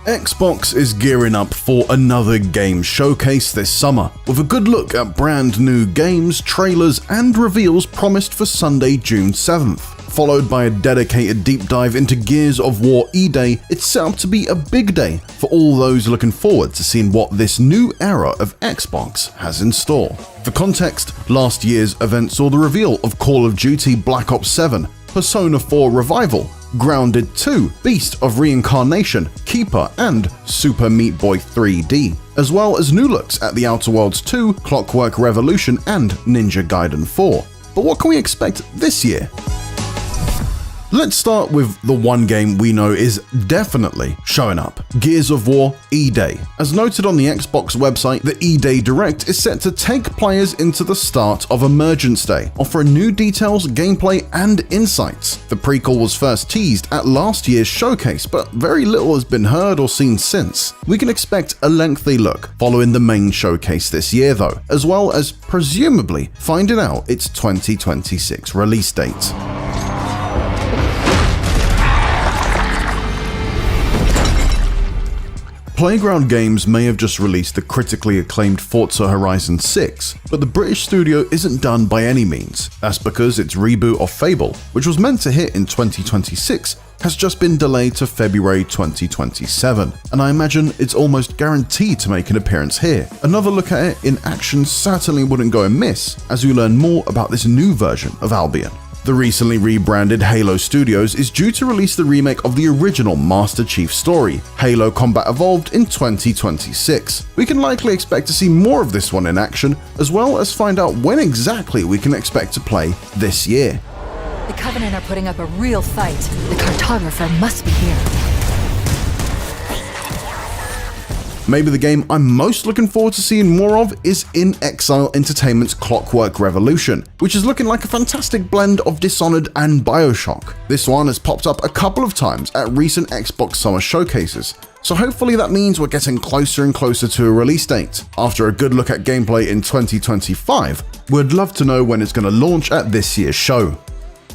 Xbox is gearing up for another game showcase this summer, with a good look at brand new games, trailers, and reveals promised for Sunday, June 7th. Followed by a dedicated deep dive into Gears of War E-Day, it's set up to be a big day for all those looking forward to seeing what this new era of Xbox has in store. For context, last year's event saw the reveal of Call of Duty Black Ops 7, Persona 4 Revival, Grounded 2, Beast of Reincarnation, Keeper, and Super Meat Boy 3D, as well as new looks at The Outer Worlds 2, Clockwork Revolution, and Ninja Gaiden 4. But what can we expect this year? Let's start with the one game we know is definitely showing up, Gears of War E-Day. As noted on the Xbox website, the E-Day Direct is set to take players into the start of Emergence Day, offering new details, gameplay, and insights. The prequel was first teased at last year's showcase, but very little has been heard or seen since. We can expect a lengthy look following the main showcase this year though, as well as presumably finding out its 2026 release date. Playground Games may have just released the critically acclaimed Forza Horizon 6, but the British studio isn't done by any means. That's because its reboot of Fable, which was meant to hit in 2026, has just been delayed to February 2027, and I imagine it's almost guaranteed to make an appearance here. Another look at it in action certainly wouldn't go amiss, as we learn more about this new version of Albion. The recently rebranded Halo Studios is due to release the remake of the original Master Chief story, Halo Combat Evolved, in 2026. We can likely expect to see more of this one in action, as well as find out when exactly we can expect to play this year. The Covenant are putting up a real fight. The cartographer must be here. Maybe the game I'm most looking forward to seeing more of is In Exile Entertainment's Clockwork Revolution, which is looking like a fantastic blend of Dishonored and BioShock. This one has popped up a couple of times at recent Xbox Summer showcases, so hopefully that means we're getting closer and closer to a release date. After a good look at gameplay in 2025, we'd love to know when it's going to launch at this year's show.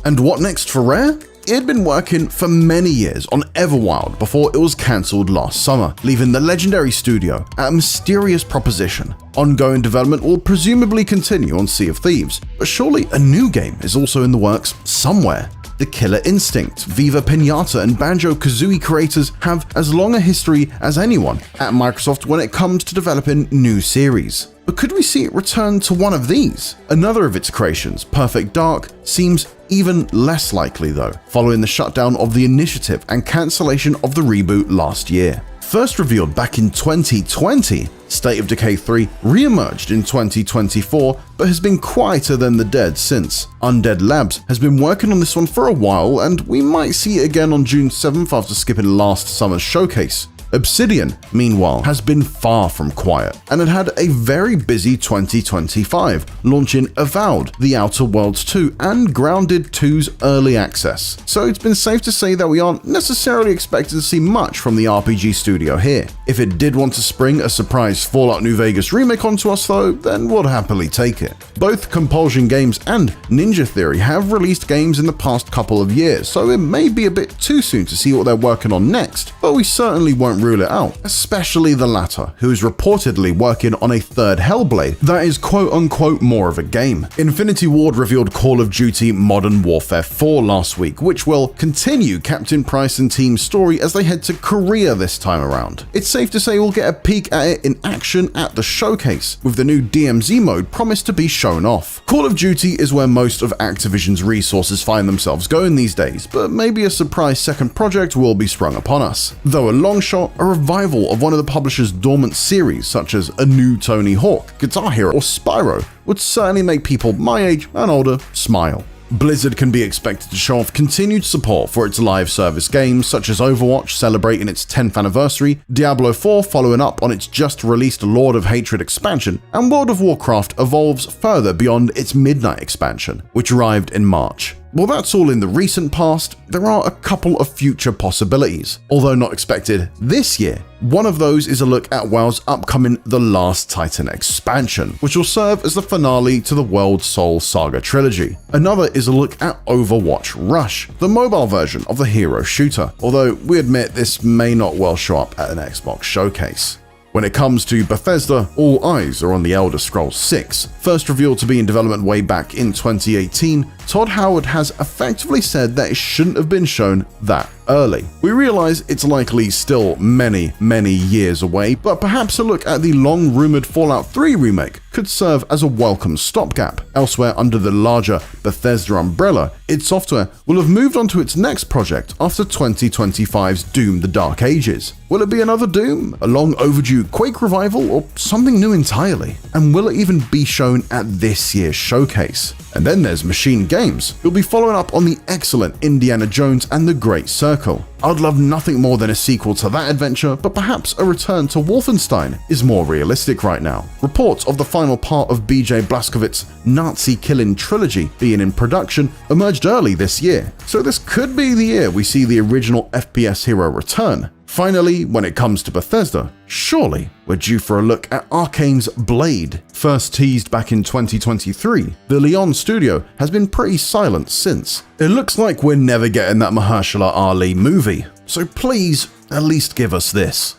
And what next for Rare? It had been working for many years on Everwild before it was cancelled last summer, leaving the legendary studio at a mysterious proposition. Ongoing development will presumably continue on Sea of Thieves, but surely a new game is also in the works somewhere. The Killer Instinct, Viva Pinata, and Banjo-Kazooie creators have as long a history as anyone at Microsoft when it comes to developing new series. But could we see it return to one of these? Another of its creations, Perfect Dark, seems even less likely though, following the shutdown of the initiative and cancellation of the reboot last year. First revealed back in 2020, State of Decay 3 re-emerged in 2024, but has been quieter than the dead since. Undead Labs has been working on this one for a while, and we might see it again on June 7th after skipping last summer's showcase. Obsidian, meanwhile, has been far from quiet, and it had a very busy 2025, launching Avowed, The Outer Worlds 2, and Grounded 2's early access. So it's been safe to say that we aren't necessarily expecting to see much from the RPG studio here. If it did want to spring a surprise Fallout New Vegas remake onto us though, then we'll happily take it. Both Compulsion Games and Ninja Theory have released games in the past couple of years, so it may be a bit too soon to see what they're working on next, but we certainly won't rule it out, especially the latter, who is reportedly working on a third Hellblade that is quote-unquote more of a game. Infinity Ward revealed Call of Duty Modern Warfare 4 last week, which will continue Captain Price and team's story as they head to Korea this time around. It's safe to say we'll get a peek at it in action at the showcase, with the new DMZ mode promised to be shown off. Call of Duty is where most of Activision's resources find themselves going these days, but maybe a surprise second project will be sprung upon us. Though a long shot, a revival of one of the publisher's dormant series, such as a new Tony Hawk, Guitar Hero, or Spyro, would certainly make people my age and older smile. Blizzard can be expected to show off continued support for its live service games, such as Overwatch celebrating its 10th anniversary, Diablo 4 following up on its just-released Lord of Hatred expansion, and World of Warcraft evolves further beyond its Midnight expansion, which arrived in March. While that's all in the recent past, there are a couple of future possibilities, although not expected this year. One of those is a look at WoW's upcoming The Last Titan expansion, which will serve as the finale to the World Soul Saga trilogy. Another is a look at Overwatch Rush, the mobile version of the hero shooter, although we admit this may not well show up at an Xbox showcase. When it comes to Bethesda, all eyes are on The Elder Scrolls 6. First revealed to be in development way back in 2018, Todd Howard has effectively said that it shouldn't have been shown that early. We realize it's likely still many years away, but perhaps a look at the long-rumored Fallout 3 remake could serve as a welcome stopgap. Elsewhere under the larger Bethesda umbrella, id Software will have moved on to its next project after 2025's Doom: The Dark Ages. Will it be another Doom, a long overdue Quake revival, or something new entirely? And will it even be shown at this year's showcase? And then there's Machine Games, who'll be following up on the excellent Indiana Jones and the Great Circle. I'd love nothing more than a sequel to that adventure, but perhaps a return to Wolfenstein is more realistic right now. Reports of the final part of BJ Blazkowicz's Nazi-killing trilogy being in production emerged early this year, so this could be the year we see the original FPS hero return. Finally, when it comes to Bethesda, surely we're due for a look at Arcane's Blade. First teased back in 2023, the Leon studio has been pretty silent since. It looks like we're never getting that Mahershala Ali movie, so please at least give us this.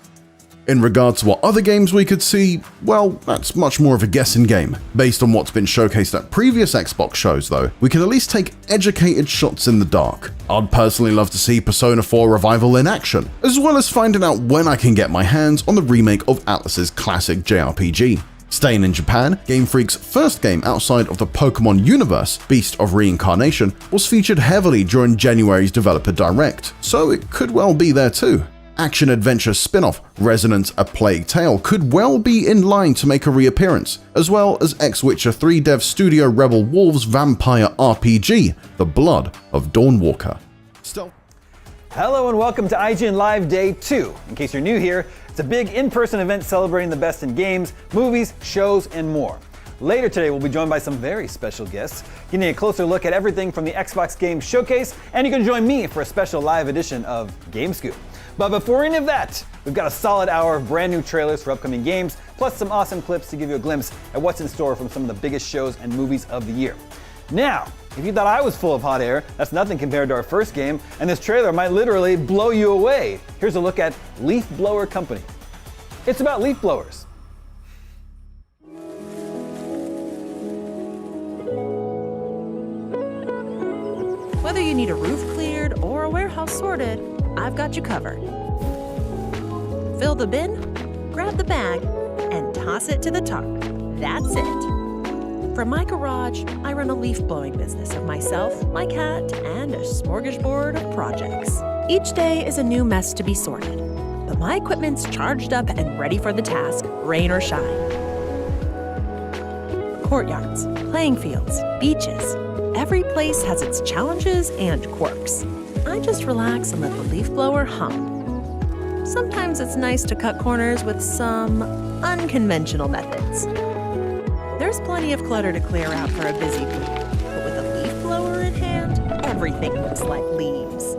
In regards to what other games we could see, well, that's much more of a guessing game. Based on what's been showcased at previous Xbox shows though, we can at least take educated shots in the dark. I'd personally love to see Persona 4 Revival in action, as well as finding out when I can get my hands on the remake of Atlus's classic JRPG. Staying in Japan, Game Freak's first game outside of the Pokemon universe, Beast of Reincarnation, was featured heavily during January's Developer Direct, so it could well be there too. Action-adventure spin-off Resonance: A Plague Tale could well be in line to make a reappearance, as well as ex-Witcher 3 dev studio Rebel Wolves' vampire RPG, The Blood of Dawnwalker. Hello and welcome to IGN Live Day 2. In case you're new here, it's a big in-person event celebrating the best in games, movies, shows, and more. Later today, we'll be joined by some very special guests, getting a closer look at everything from the Xbox Game Showcase, and you can join me for a special live edition of Game Scoop. But before any of that, we've got a solid hour of brand new trailers for upcoming games, plus some awesome clips to give you a glimpse at what's in store from some of the biggest shows and movies of the year. Now, if you thought I was full of hot air, that's nothing compared to our first game, and this trailer might literally blow you away. Here's a look at Leaf Blower Company. It's about leaf blowers. Whether you need a roof cleared or a warehouse sorted, I've got you covered. Fill the bin, grab the bag, and toss it to the tarp. That's it. From my garage, I run a leaf blowing business of myself, my cat, and a smorgasbord of projects. Each day is a new mess to be sorted, but my equipment's charged up and ready for the task, rain or shine. Courtyards, playing fields, beaches. Every place has its challenges and quirks. I just relax and let the leaf blower hum. Sometimes it's nice to cut corners with some unconventional methods. There's plenty of clutter to clear out for a busy week, but with a leaf blower in hand, everything looks like leaves.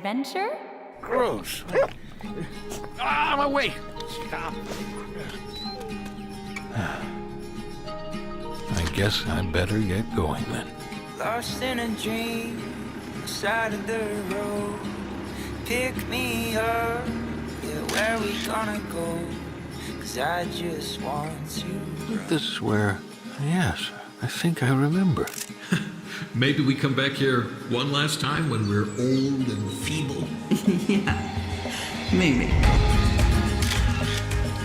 adventure? Gross. Ah, my way. Stop. I guess I better get going then. Lost in a dream, side of the road. Pick me up, yeah, where we gonna go? 'Cause I just want you. This is where, yes, I think I remember. Maybe we come back here one last time when we're old and feeble. Yeah, maybe.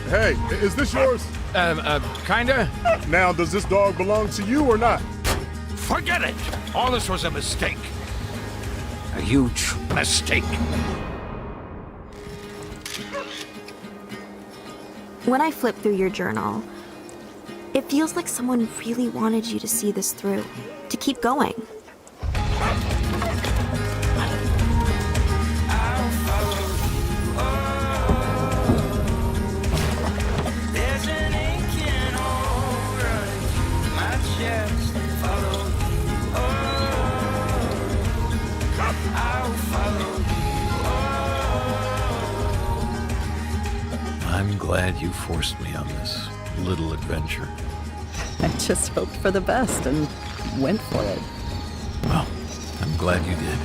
Hey, is this yours? Kinda. Now, does this dog belong to you or not? Forget it. All this was a mistake. A huge mistake. When I flip through your journal, it feels like someone really wanted you to see this through, to keep going. There's an aching over my chest. Follow you. I'll follow you. I'm glad you forced me on this little adventure. I just hoped for the best and went for it. Well, I'm glad you did.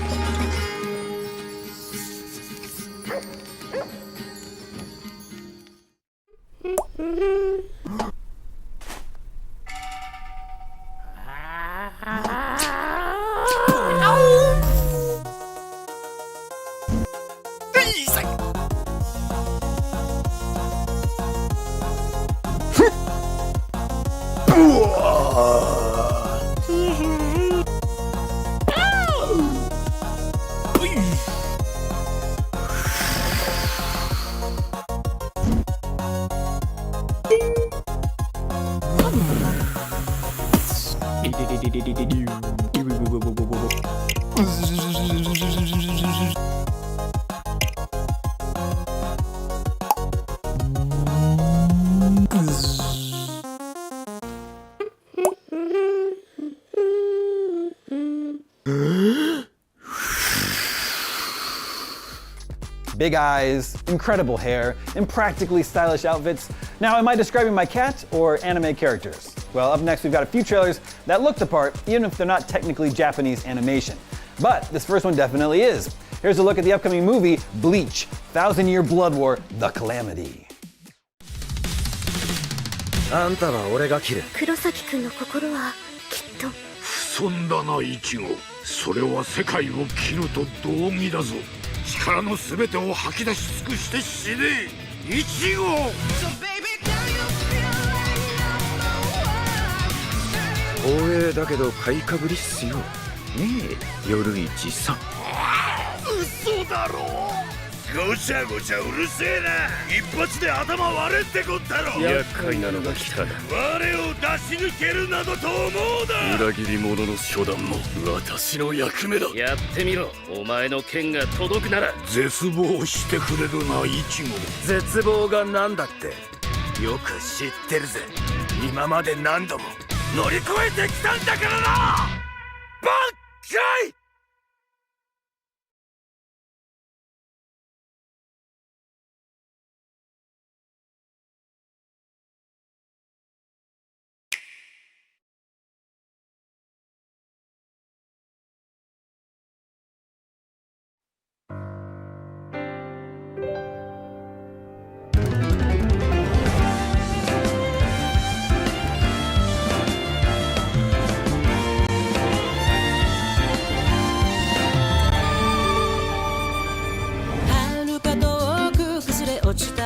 Big eyes, incredible hair, and practically stylish outfits. Now, am I describing my cat or anime characters? Well, up next we've got a few trailers that look the part, even if they're not technically Japanese animation. But this first one definitely is. Here's a look at the upcoming movie, Bleach, 1,000-Year Blood War, The Calamity. あんたは俺が切る。黒崎くんの心はきっと。そんだなイチゴ。それは世界を切ると同義だぞ。力のすべてを吐き出し尽くして死ね。イチゴ。光栄だけど買いかぶりっすよ。ねえ、夜市さん。嘘だろ。ごちゃごちゃうるせえな。一発で頭割れってこったろ。厄介なのが来たな。我を出し抜けるなどと思うな。裏切り者の初段も私の役目だ。やってみろ。お前の剣が届くなら。絶望してくれるなイチゴ。絶望がなんだって。よく知ってるぜ。今まで何度も乗り越えてきたんだからな。バッカイ。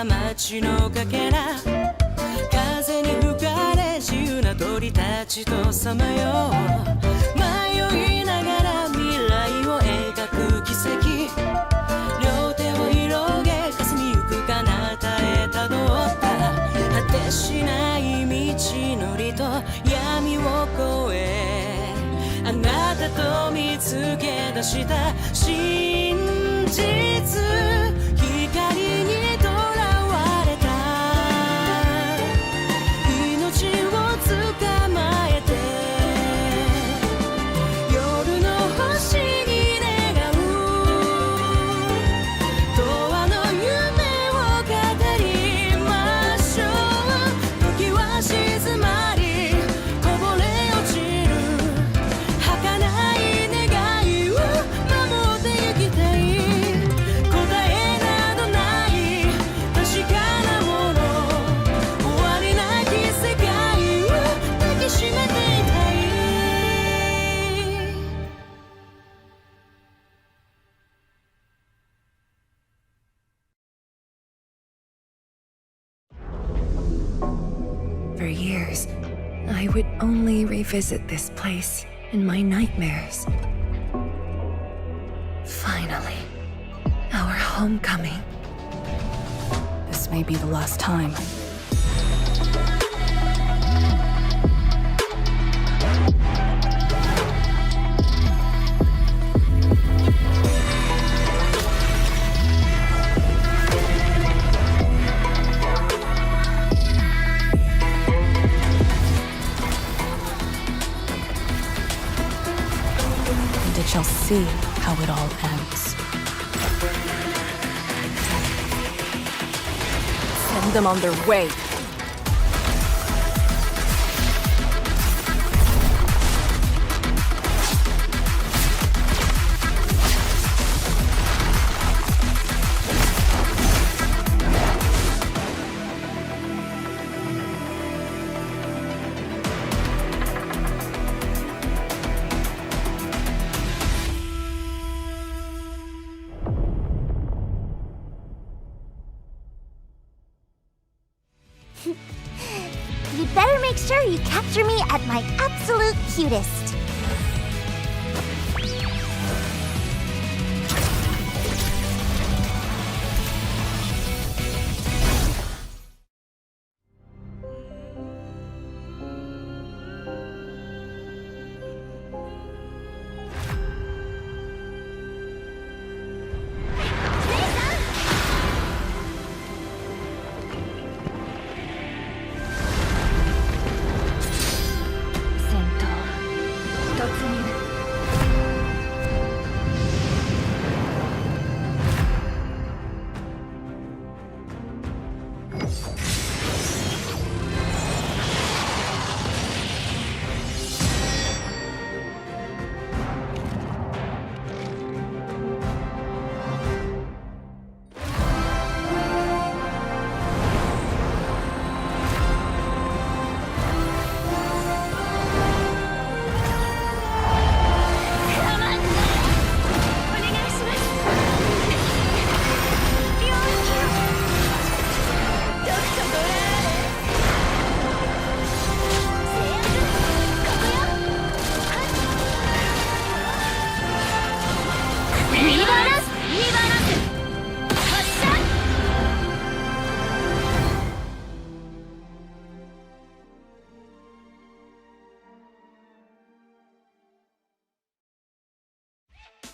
街のかけら風に吹かれ自由な鳥たちとさまよう迷いながら未来を描く奇跡両手を広げ霞ゆく彼方へたどった果てしない道のりと闇を越えあなたと見つけ出した真実光にとらわれた命を捕まえて夜の星に願う years, I would only revisit this place in my nightmares. Finally, our homecoming. This may be the last time. And it shall see how it all ends. Send them on their way. You better make sure you capture me at my absolute cutest.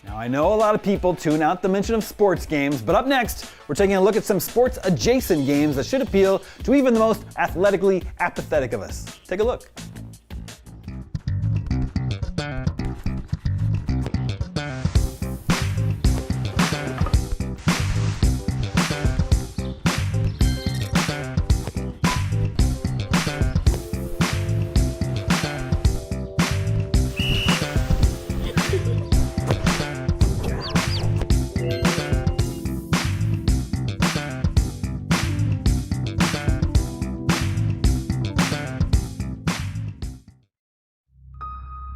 Now, I know a lot of people tune out the mention of sports games, but up next, we're taking a look at some sports-adjacent games that should appeal to even the most athletically apathetic of us. Take a look.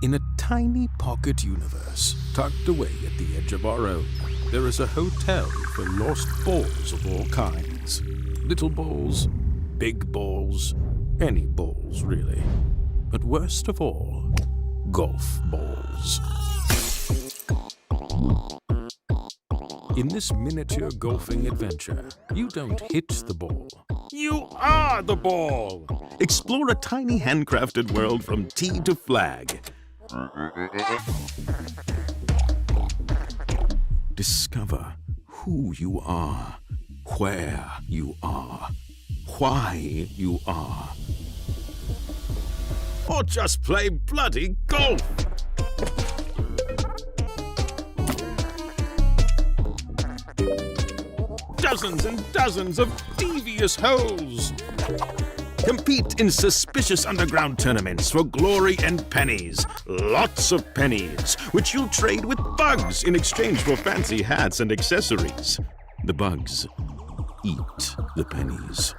In a tiny pocket universe, tucked away at the edge of our own, there is a hotel for lost balls of all kinds. Little balls, big balls, any balls really. But worst of all, golf balls. In this miniature golfing adventure, you don't hit the ball. You are the ball! Explore a tiny handcrafted world from tee to flag. Discover who you are, where you are, why you are. Or just play bloody golf! Dozens and dozens of devious holes. Compete in suspicious underground tournaments for glory and pennies. Lots of pennies, which you'll trade with bugs in exchange for fancy hats and accessories. The bugs eat the pennies.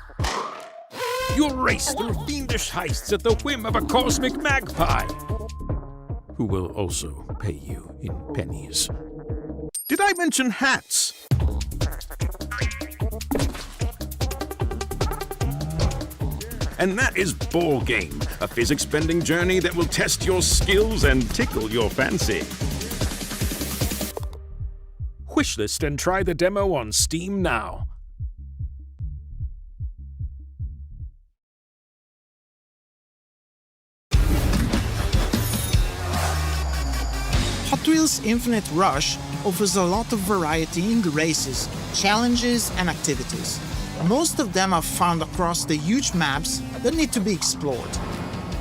You'll race through fiendish heists at the whim of a cosmic magpie, who will also pay you in pennies. Did I mention hats? And that is Ball Game, a physics-bending journey that will test your skills and tickle your fancy. Wishlist and try the demo on Steam now. Hot Wheels Infinite Rush offers a lot of variety in the races, challenges and activities. Most of them are found across the huge maps that need to be explored.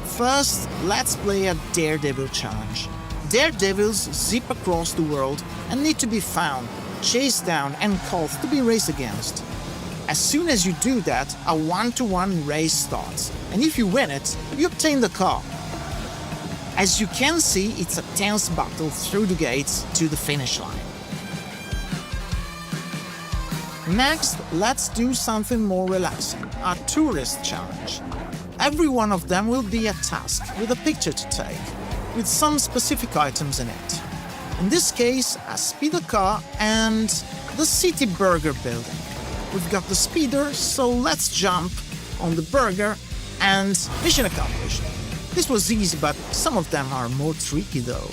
First, let's play a Daredevil challenge. Daredevils zip across the world and need to be found, chased down and caught to be raced against. As soon as you do that, a 1-to-1 race starts, and if you win it, you obtain the car. As you can see, it's a tense battle through the gates to the finish line. Next, let's do something more relaxing, a tourist challenge. Every one of them will be a task with a picture to take, with some specific items in it. In this case, a speeder car and the City Burger building. We've got the speeder, so let's jump on the burger and mission accomplished. This was easy, but some of them are more tricky though.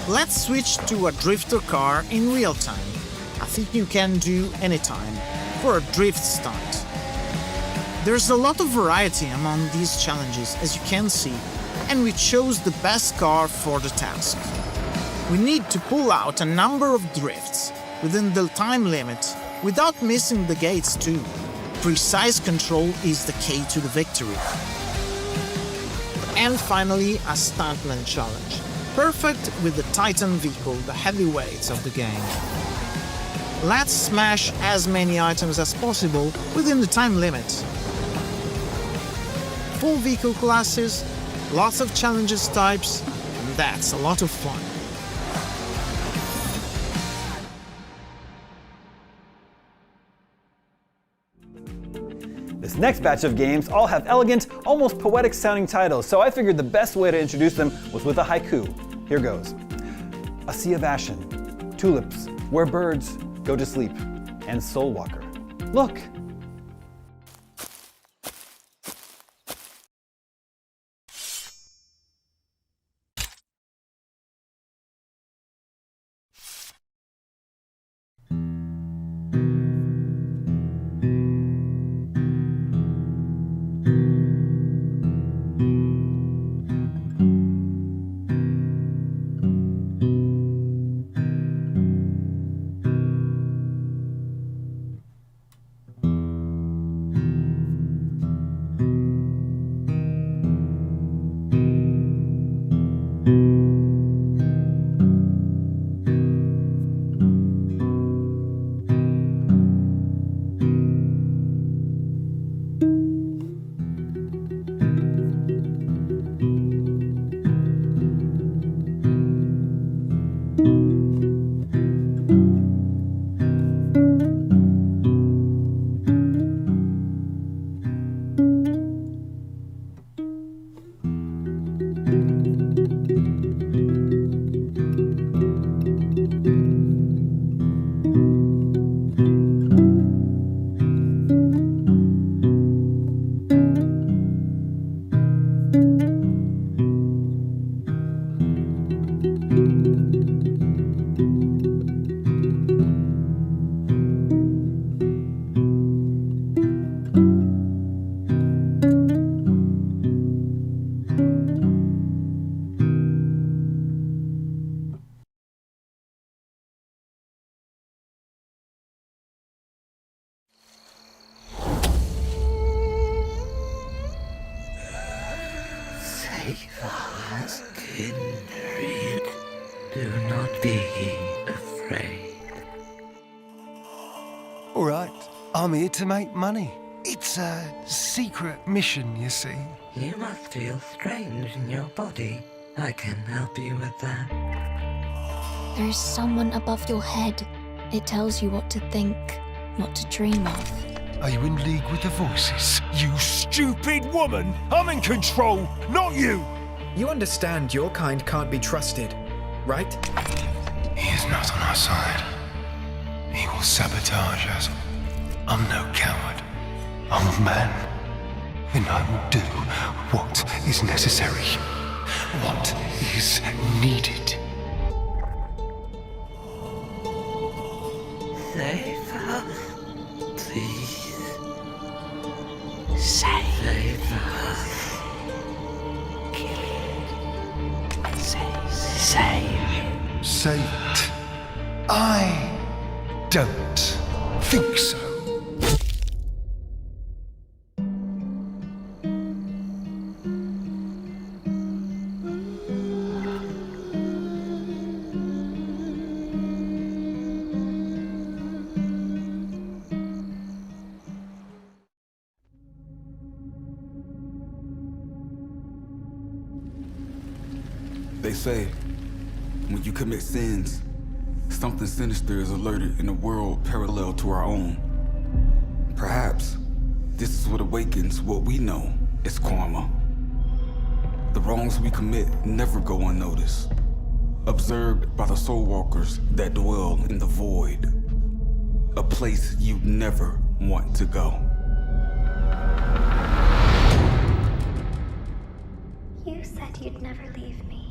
Let's switch to a drifter car in real time. I think you can do anytime for a drift stunt. There's a lot of variety among these challenges, as you can see, and we chose the best car for the task. We need to pull out a number of drifts within the time limit without missing the gates too. Precise control is the key to the victory. And finally, a stuntman challenge. Perfect with the Titan vehicle, the heavyweights of the game. Let's smash as many items as possible within the time limit. 4 vehicle classes, lots of challenges types, and that's a lot of fun. This next batch of games all have elegant, almost poetic sounding titles, so I figured the best way to introduce them was with a haiku. Here goes. A sea of ashen, tulips, where birds go to sleep, and Soul Walker. Look! Do not be afraid. All right, I'm here to make money. It's a secret mission, you see. You must feel strange in your body. I can help you with that. There's someone above your head. It tells you what to think, what to dream of. Are you in league with the voices? You stupid woman! I'm in control, not you! You understand your kind can't be trusted, right? He is not on our side. He will sabotage us. I'm no coward. I'm a man. And I will do what is necessary. What is needed. Save us, please. Save us. Say it. I don't think so. They say, when you commit sins, something sinister is alerted in a world parallel to our own. Perhaps this is what awakens what we know as karma. The wrongs we commit never go unnoticed, observed by the soul walkers that dwell in the void, a place you never want to go. You said you'd never leave me.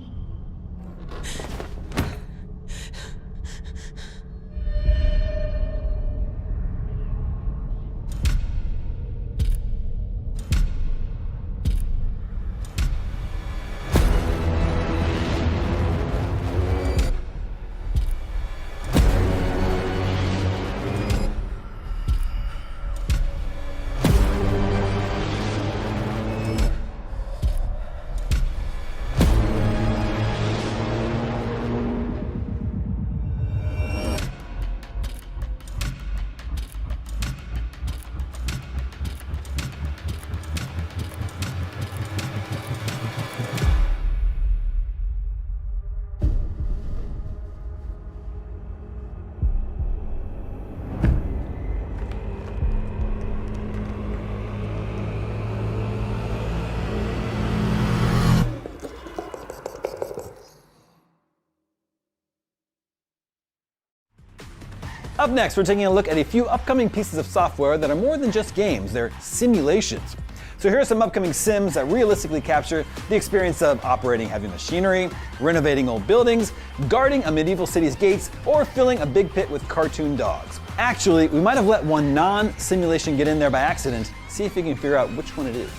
Up next, we're taking a look at a few upcoming pieces of software that are more than just games, they're simulations. So here are some upcoming sims that realistically capture the experience of operating heavy machinery, renovating old buildings, guarding a medieval city's gates, or filling a big pit with cartoon dogs. Actually, we might have let one non-simulation get in there by accident. See if you can figure out which one it is.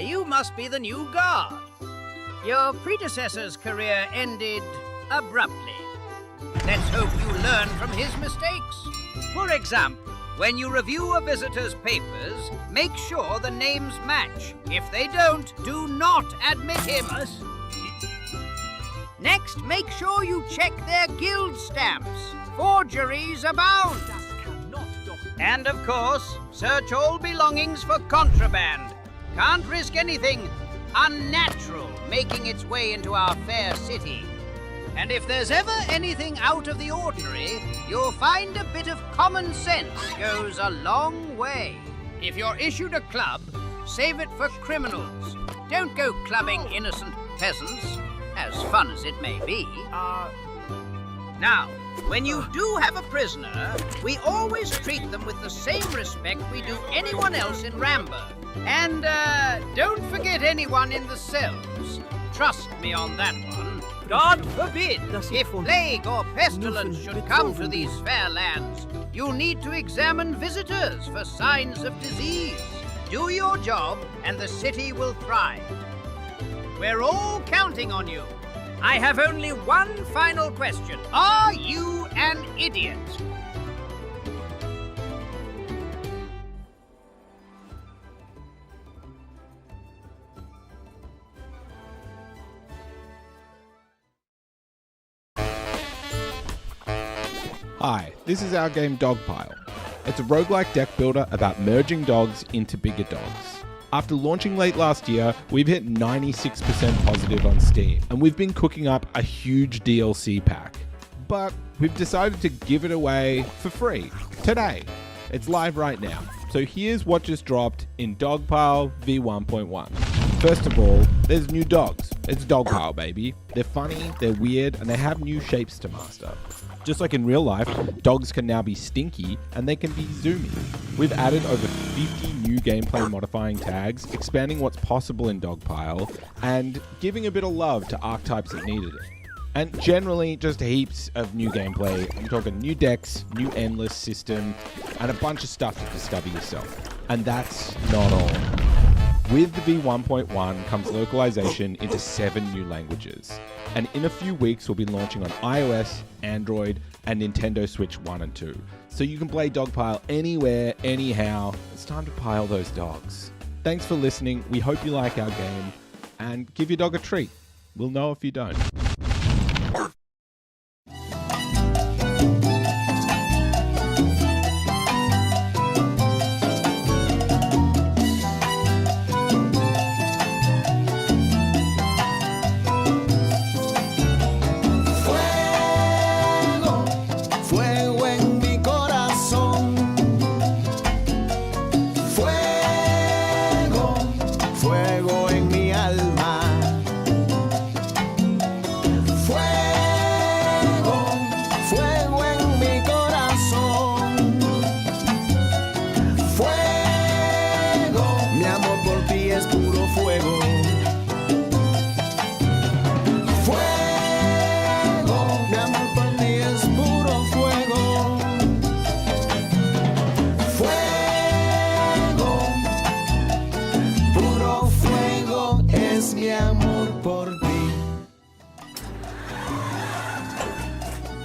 You must be the new guard. Your predecessor's career ended abruptly. Let's hope you learn from his mistakes. For example, when you review a visitor's papers, make sure the names match. If they don't, do not admit him. Next, make sure you check their guild stamps. Forgeries abound. And of course, search all belongings for contraband. Can't risk anything unnatural making its way into our fair city. And if there's ever anything out of the ordinary, you'll find a bit of common sense goes a long way. If you're issued a club, save it for criminals. Don't go clubbing innocent peasants, as fun as it may be. Now, when you do have a prisoner, we always treat them with the same respect we do anyone else in Ramburg. And don't forget anyone in the cells. Trust me on that one. God forbid, if plague or pestilence should come to these fair lands, you'll need to examine visitors for signs of disease. Do your job and the city will thrive. We're all counting on you. I have only one final question. Are you an idiot? Hi, this is our game Dogpile. It's a roguelike deck builder about merging dogs into bigger dogs. After launching late last year, we've hit 96% positive on Steam, and we've been cooking up a huge DLC pack. But we've decided to give it away for free, today. It's live right now, so here's what just dropped in Dogpile V1.1. First of all, there's new dogs. It's Dogpile, baby. They're funny, they're weird, and they have new shapes to master. Just like in real life, dogs can now be stinky and they can be zoomy. We've added over 50 new gameplay modifying tags, expanding what's possible in Dogpile, and giving a bit of love to archetypes that needed it. And generally, just heaps of new gameplay. I'm talking new decks, new endless system, and a bunch of stuff to discover yourself. And that's not all. With the V1.1 comes localization into 7 new languages. And in a few weeks, we'll be launching on iOS, Android, and Nintendo Switch 1 and 2. So you can play Dogpile anywhere, anyhow. It's time to pile those dogs. Thanks for listening. We hope you like our game. And give your dog a treat. We'll know if you don't.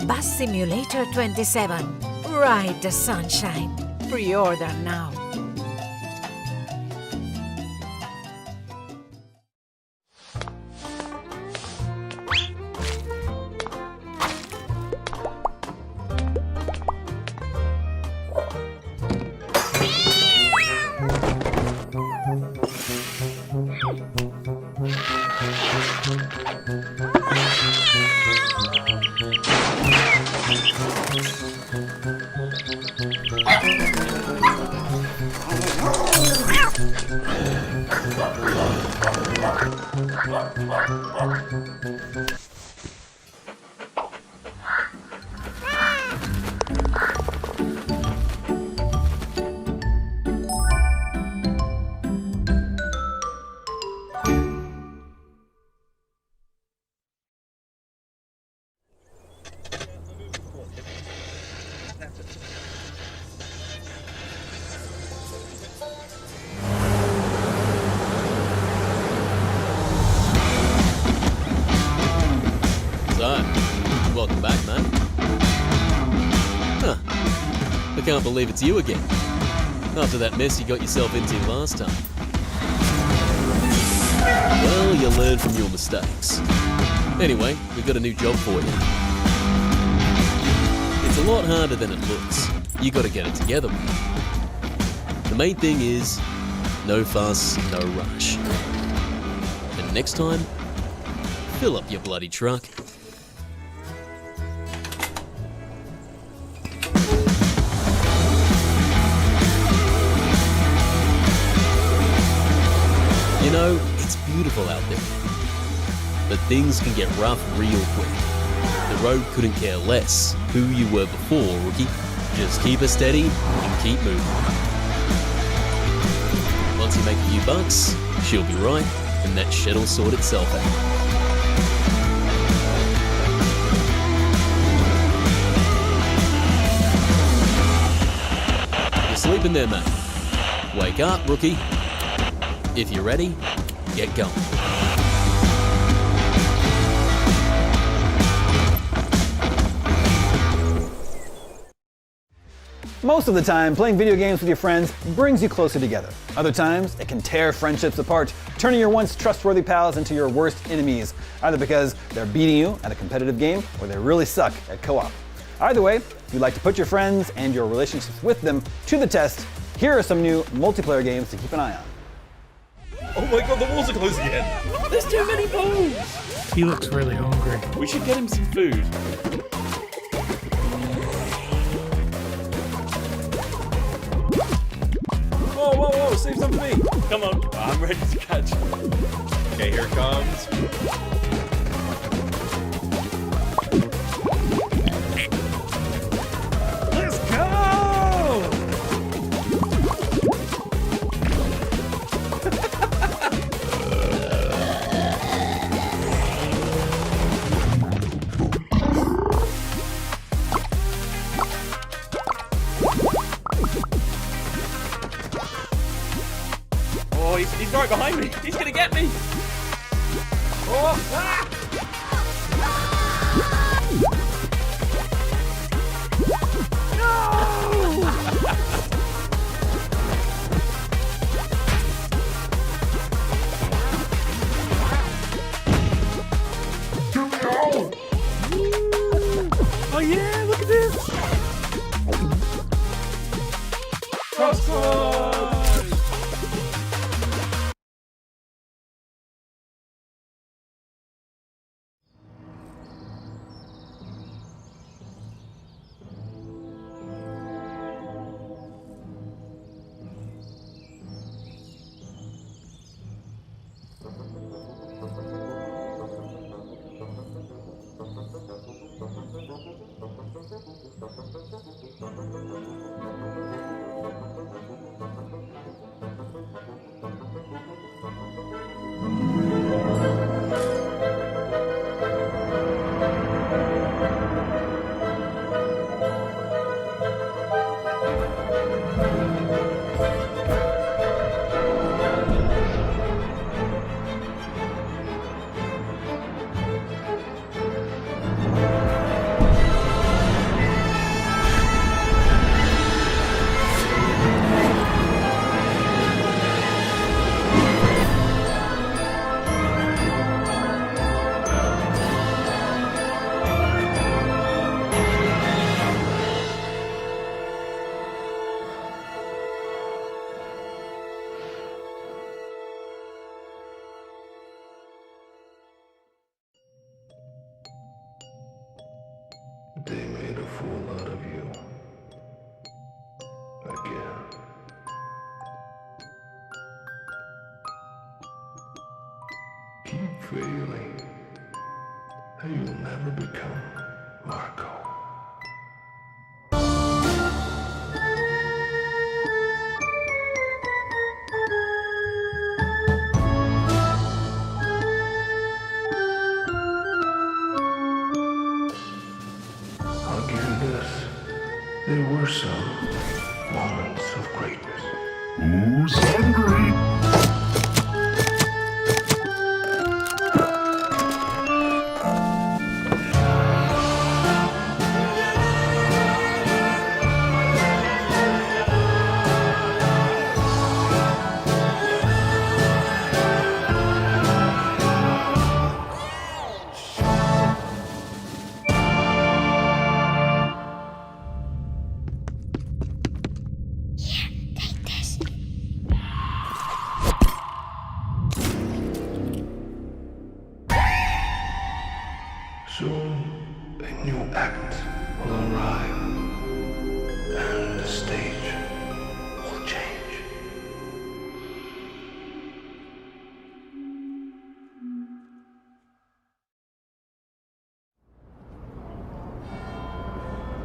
Bus Simulator 27. Ride the sunshine. Pre-order now. Welcome back, mate. Huh. I can't believe it's you again. After that mess you got yourself into last time. Well, you learn from your mistakes. Anyway, we've got a new job for you. It's a lot harder than it looks. You gotta get it together. The main thing is, no fuss, no rush. And next time, fill up your bloody truck. You know, it's beautiful out there. But things can get rough real quick. The road couldn't care less who you were before, rookie. Just keep her steady and keep moving. Once you make a few bucks, she'll be right, and that shit'll sort itself out. You're sleeping there, mate. Wake up, rookie. If you're ready, get going. Most of the time, playing video games with your friends brings you closer together. Other times, it can tear friendships apart, turning your once trustworthy pals into your worst enemies, either because they're beating you at a competitive game or they really suck at co-op. Either way, if you'd like to put your friends and your relationships with them to the test, here are some new multiplayer games to keep an eye on. Oh my god, the walls are closing in! There's too many bones! He looks really hungry. We should get him some food. Whoa, whoa, whoa, save some for me! Come on, I'm ready to catch him. Okay, here it comes. Let's go! Oh, he's right behind me. He's gonna get me. Oh, ah! Oh yeah, look at this! Crossroads! They made a fool out of you. Again. Keep failing. And you'll never become Marco. I'll give you this. There were some moments of greatness. Who's hungry? Soon, a new act will arrive, and the stage will change.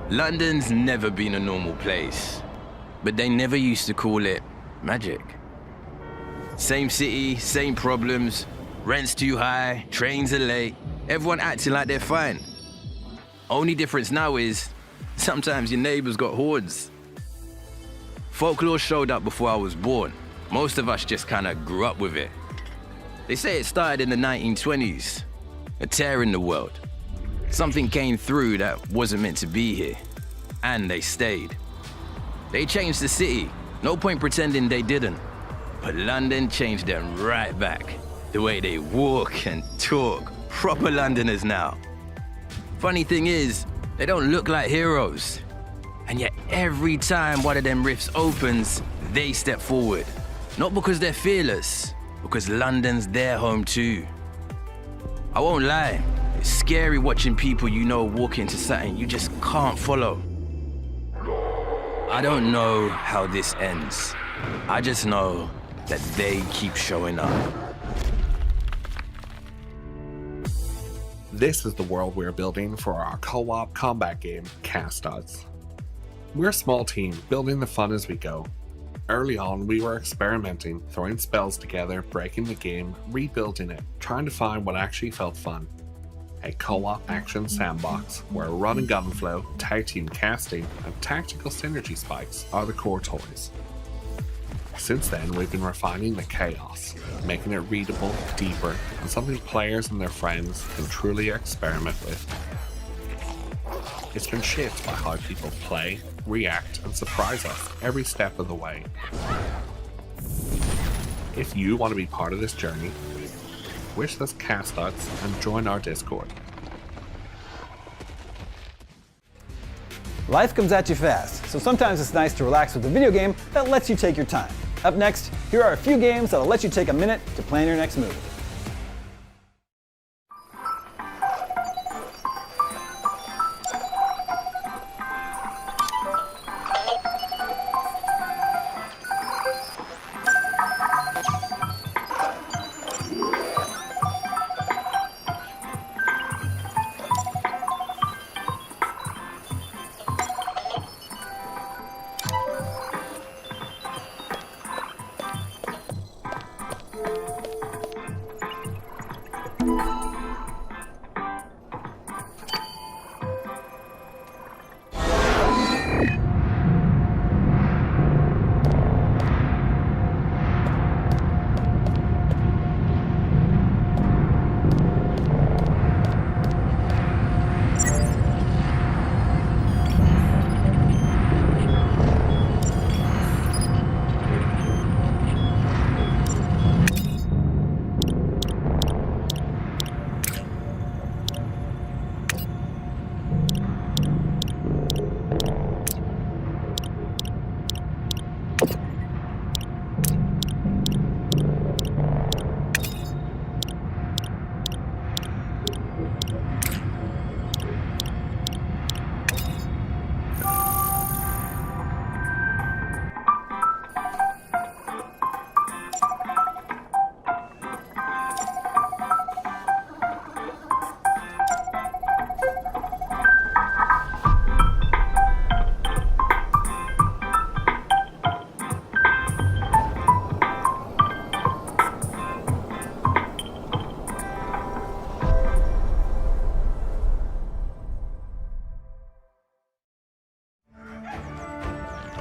London's never been a normal place, but they never used to call it magic. Same city, same problems, rent's too high, trains are late, everyone acting like they're fine. Only difference now is, sometimes your neighbors got hordes. Folklore showed up before I was born. Most of us just kinda grew up with it. They say it started in the 1920s, a tear in the world. Something came through that wasn't meant to be here, and they stayed. They changed the city, no point pretending they didn't. But London changed them right back. The way they walk and talk, proper Londoners now. Funny thing is, they don't look like heroes. And yet every time one of them rifts opens, they step forward. Not because they're fearless, because London's their home too. I won't lie, it's scary watching people you know walk into something you just can't follow. I don't know how this ends. I just know that they keep showing up. This is the world we're building for our co-op combat game, Cast Odds. We're a small team, building the fun as we go. Early on, we were experimenting, throwing spells together, breaking the game, rebuilding it, trying to find what actually felt fun. A co-op action sandbox where run and gun flow, tag team casting, and tactical synergy spikes are the core toys. Since then, we've been refining the chaos, making it readable, deeper, and something players and their friends can truly experiment with. It's been shaped by how people play, react, and surprise us every step of the way. If you want to be part of this journey, wish us Cast Odds and join our Discord. Life comes at you fast, so sometimes it's nice to relax with a video game that lets you take your time. Up next, here are a few games that'll let you take a minute to plan your next move.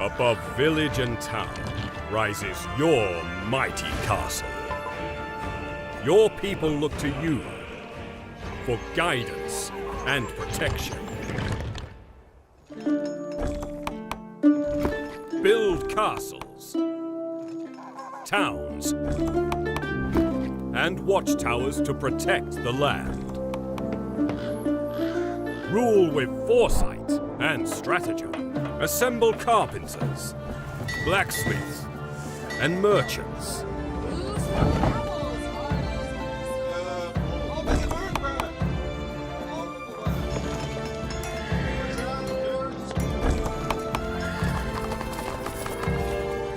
Above village and town rises your mighty castle. Your people look to you for guidance and protection. Build castles, towns, and watchtowers to protect the land. Rule with foresight and stratagem. Assemble carpenters, blacksmiths, and merchants.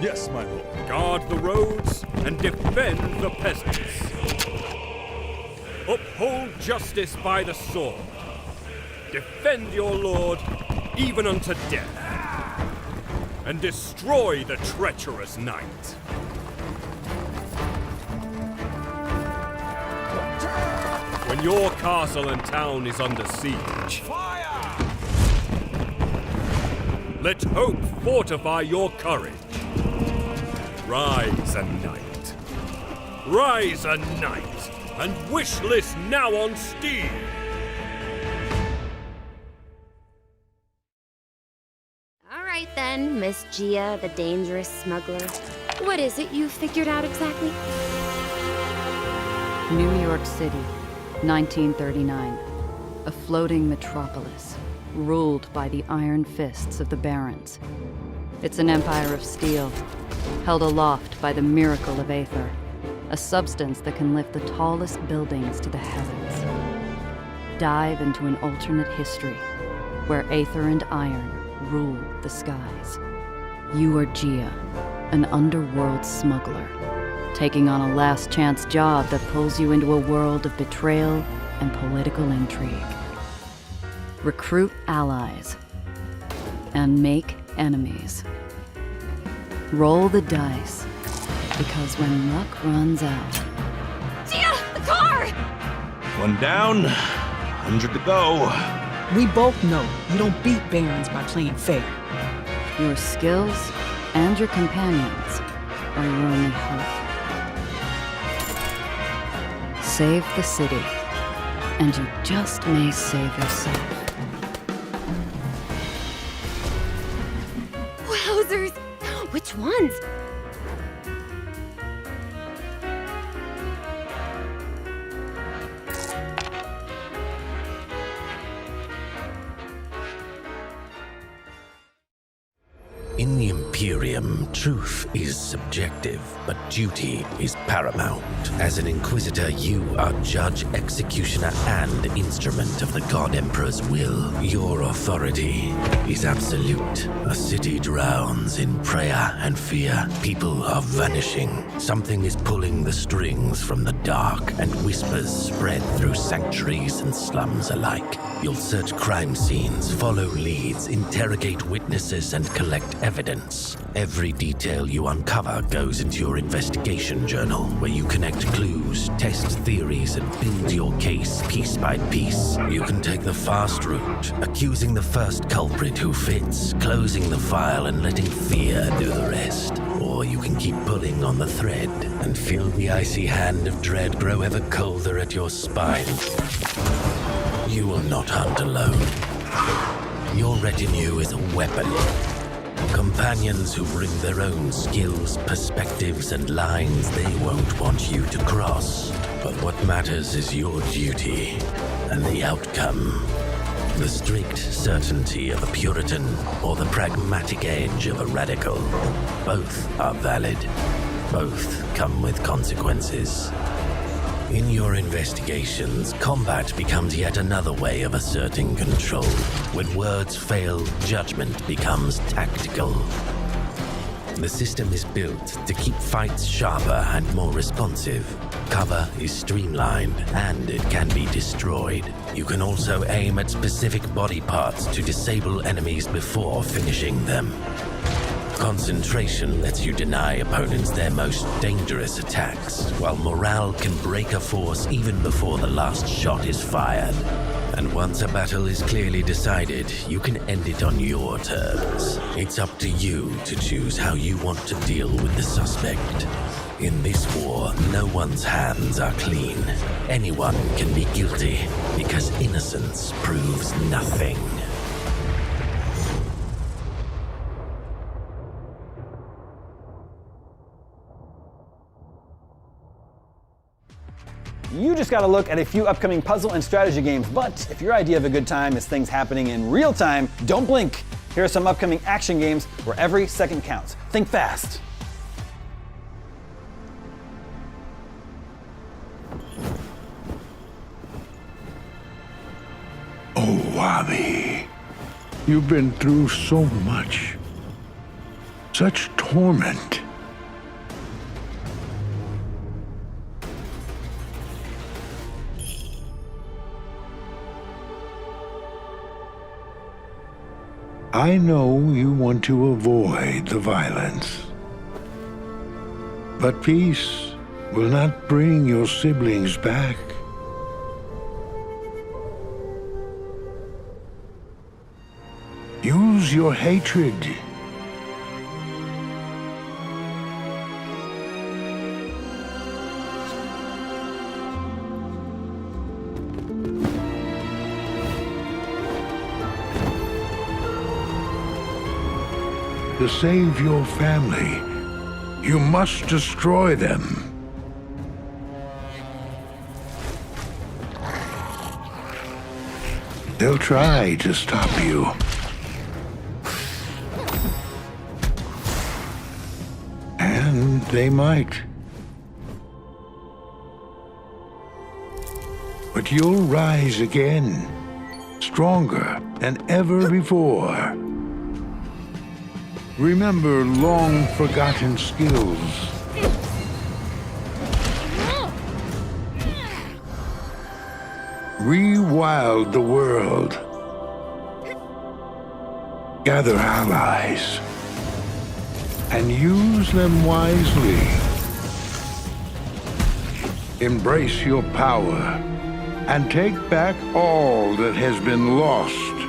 Yes, my lord. Guard the roads and defend the peasants. Uphold justice by the sword. Defend your lord even unto death. And destroy the treacherous knight. When your castle and town is under siege, fire! Let hope fortify your courage. Rise a knight. Rise a knight, and wish list now on Steam. Alright then, Miss Gia, the dangerous smuggler. What is it you figured out exactly? New York City, 1939. A floating metropolis, ruled by the iron fists of the barons. It's an empire of steel, held aloft by the miracle of Aether, a substance that can lift the tallest buildings to the heavens. Dive into an alternate history, where Aether and iron rule the skies. You are Gia, an underworld smuggler, taking on a last chance job that pulls you into a world of betrayal, and political intrigue. Recruit allies and make enemies. Roll the dice, because when luck runs out... Gia, the car! One down, 100 to go. We both know you don't beat Barons by playing fair. Your skills and your companions are your only hope. Save the city, and you just may save yourself. Wowzers! Which ones? In the Imperium, truth is subjective, but duty is paramount. As an Inquisitor, you are judge, executioner, and instrument of the God Emperor's will. Your authority is absolute. A city drowns in prayer and fear. People are vanishing. Something is pulling the strings from the dark, and whispers spread through sanctuaries and slums alike. You'll search crime scenes, follow leads, interrogate witnesses, and collect evidence. Every detail you uncover goes into your investigation journal, where you connect clues, test theories, and build your case piece by piece. You can take the fast route, accusing the first culprit who fits, closing the file and letting fear do the rest. Or you can keep pulling on the thread and feel the icy hand of dread grow ever colder at your spine. You will not hunt alone. Your retinue is a weapon. Companions who bring their own skills, perspectives, and lines they won't want you to cross. But what matters is your duty and the outcome. The strict certainty of a Puritan or the pragmatic edge of a radical. Both are valid. Both come with consequences. In your investigations, combat becomes yet another way of asserting control. When words fail, judgment becomes tactical. The system is built to keep fights sharper and more responsive. Cover is streamlined, and it can be destroyed. You can also aim at specific body parts to disable enemies before finishing them. Concentration lets you deny opponents their most dangerous attacks, while morale can break a force even before the last shot is fired. And once a battle is clearly decided, you can end it on your terms. It's up to you to choose how you want to deal with the suspect. In this war, no one's hands are clean. Anyone can be guilty, because innocence proves nothing. You just got to look at a few upcoming puzzle and strategy games, but if your idea of a good time is things happening in real time, don't blink. Here are some upcoming action games where every second counts. Think fast. Oh, Wabi, you've been through so much. Such torment. I know you want to avoid the violence. But peace will not bring your siblings back. Use your hatred. To save your family, you must destroy them. They'll try to stop you. And they might. But you'll rise again, stronger than ever before. Remember long-forgotten skills. Rewild the world. Gather allies. And use them wisely. Embrace your power and take back all that has been lost.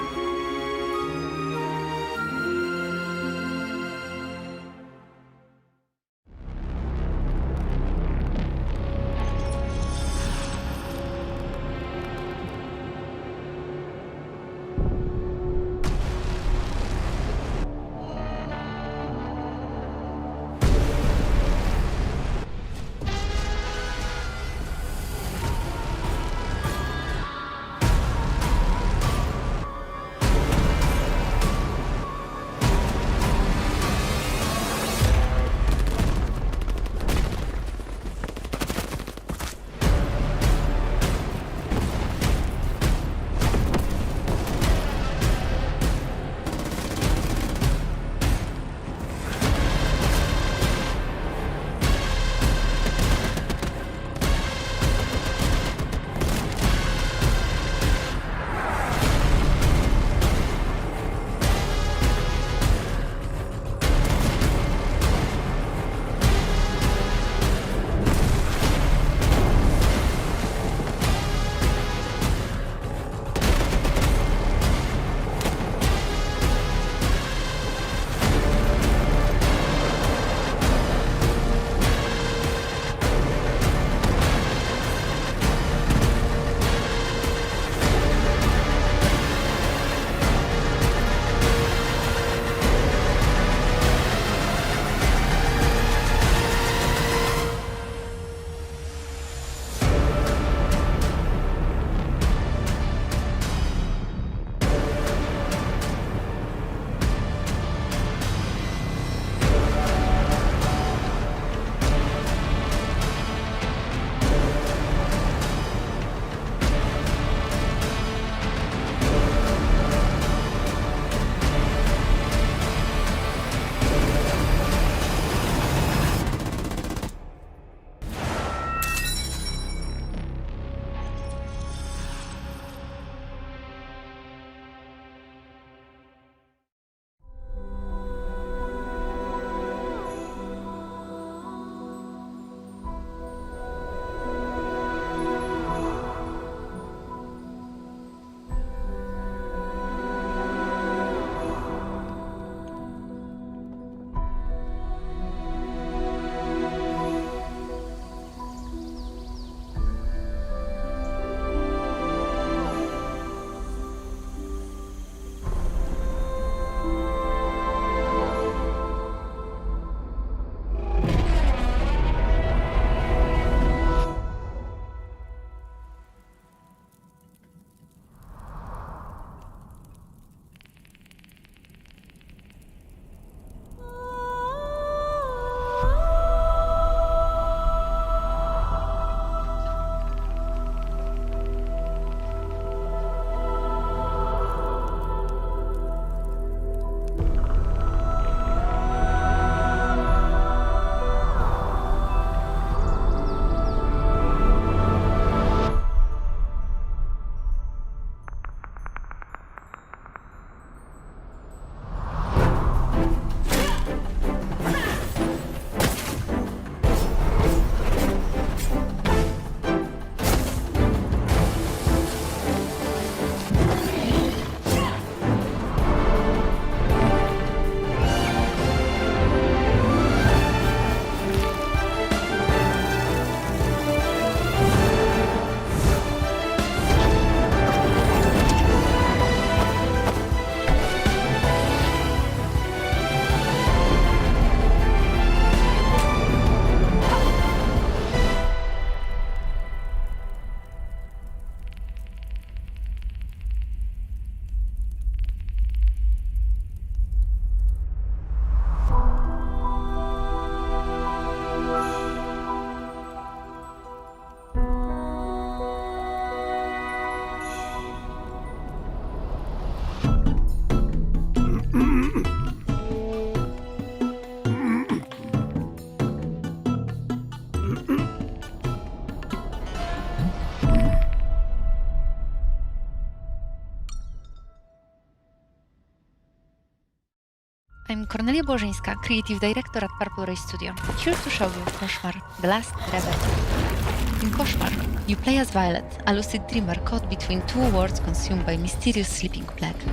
I'm Cornelia Bożyńska, Creative Director at Purple Ray Studio, here to show you Koszmar, The Last Reverie. In Koszmar, you play as Violet, a lucid dreamer caught between two worlds consumed by mysterious sleeping plague.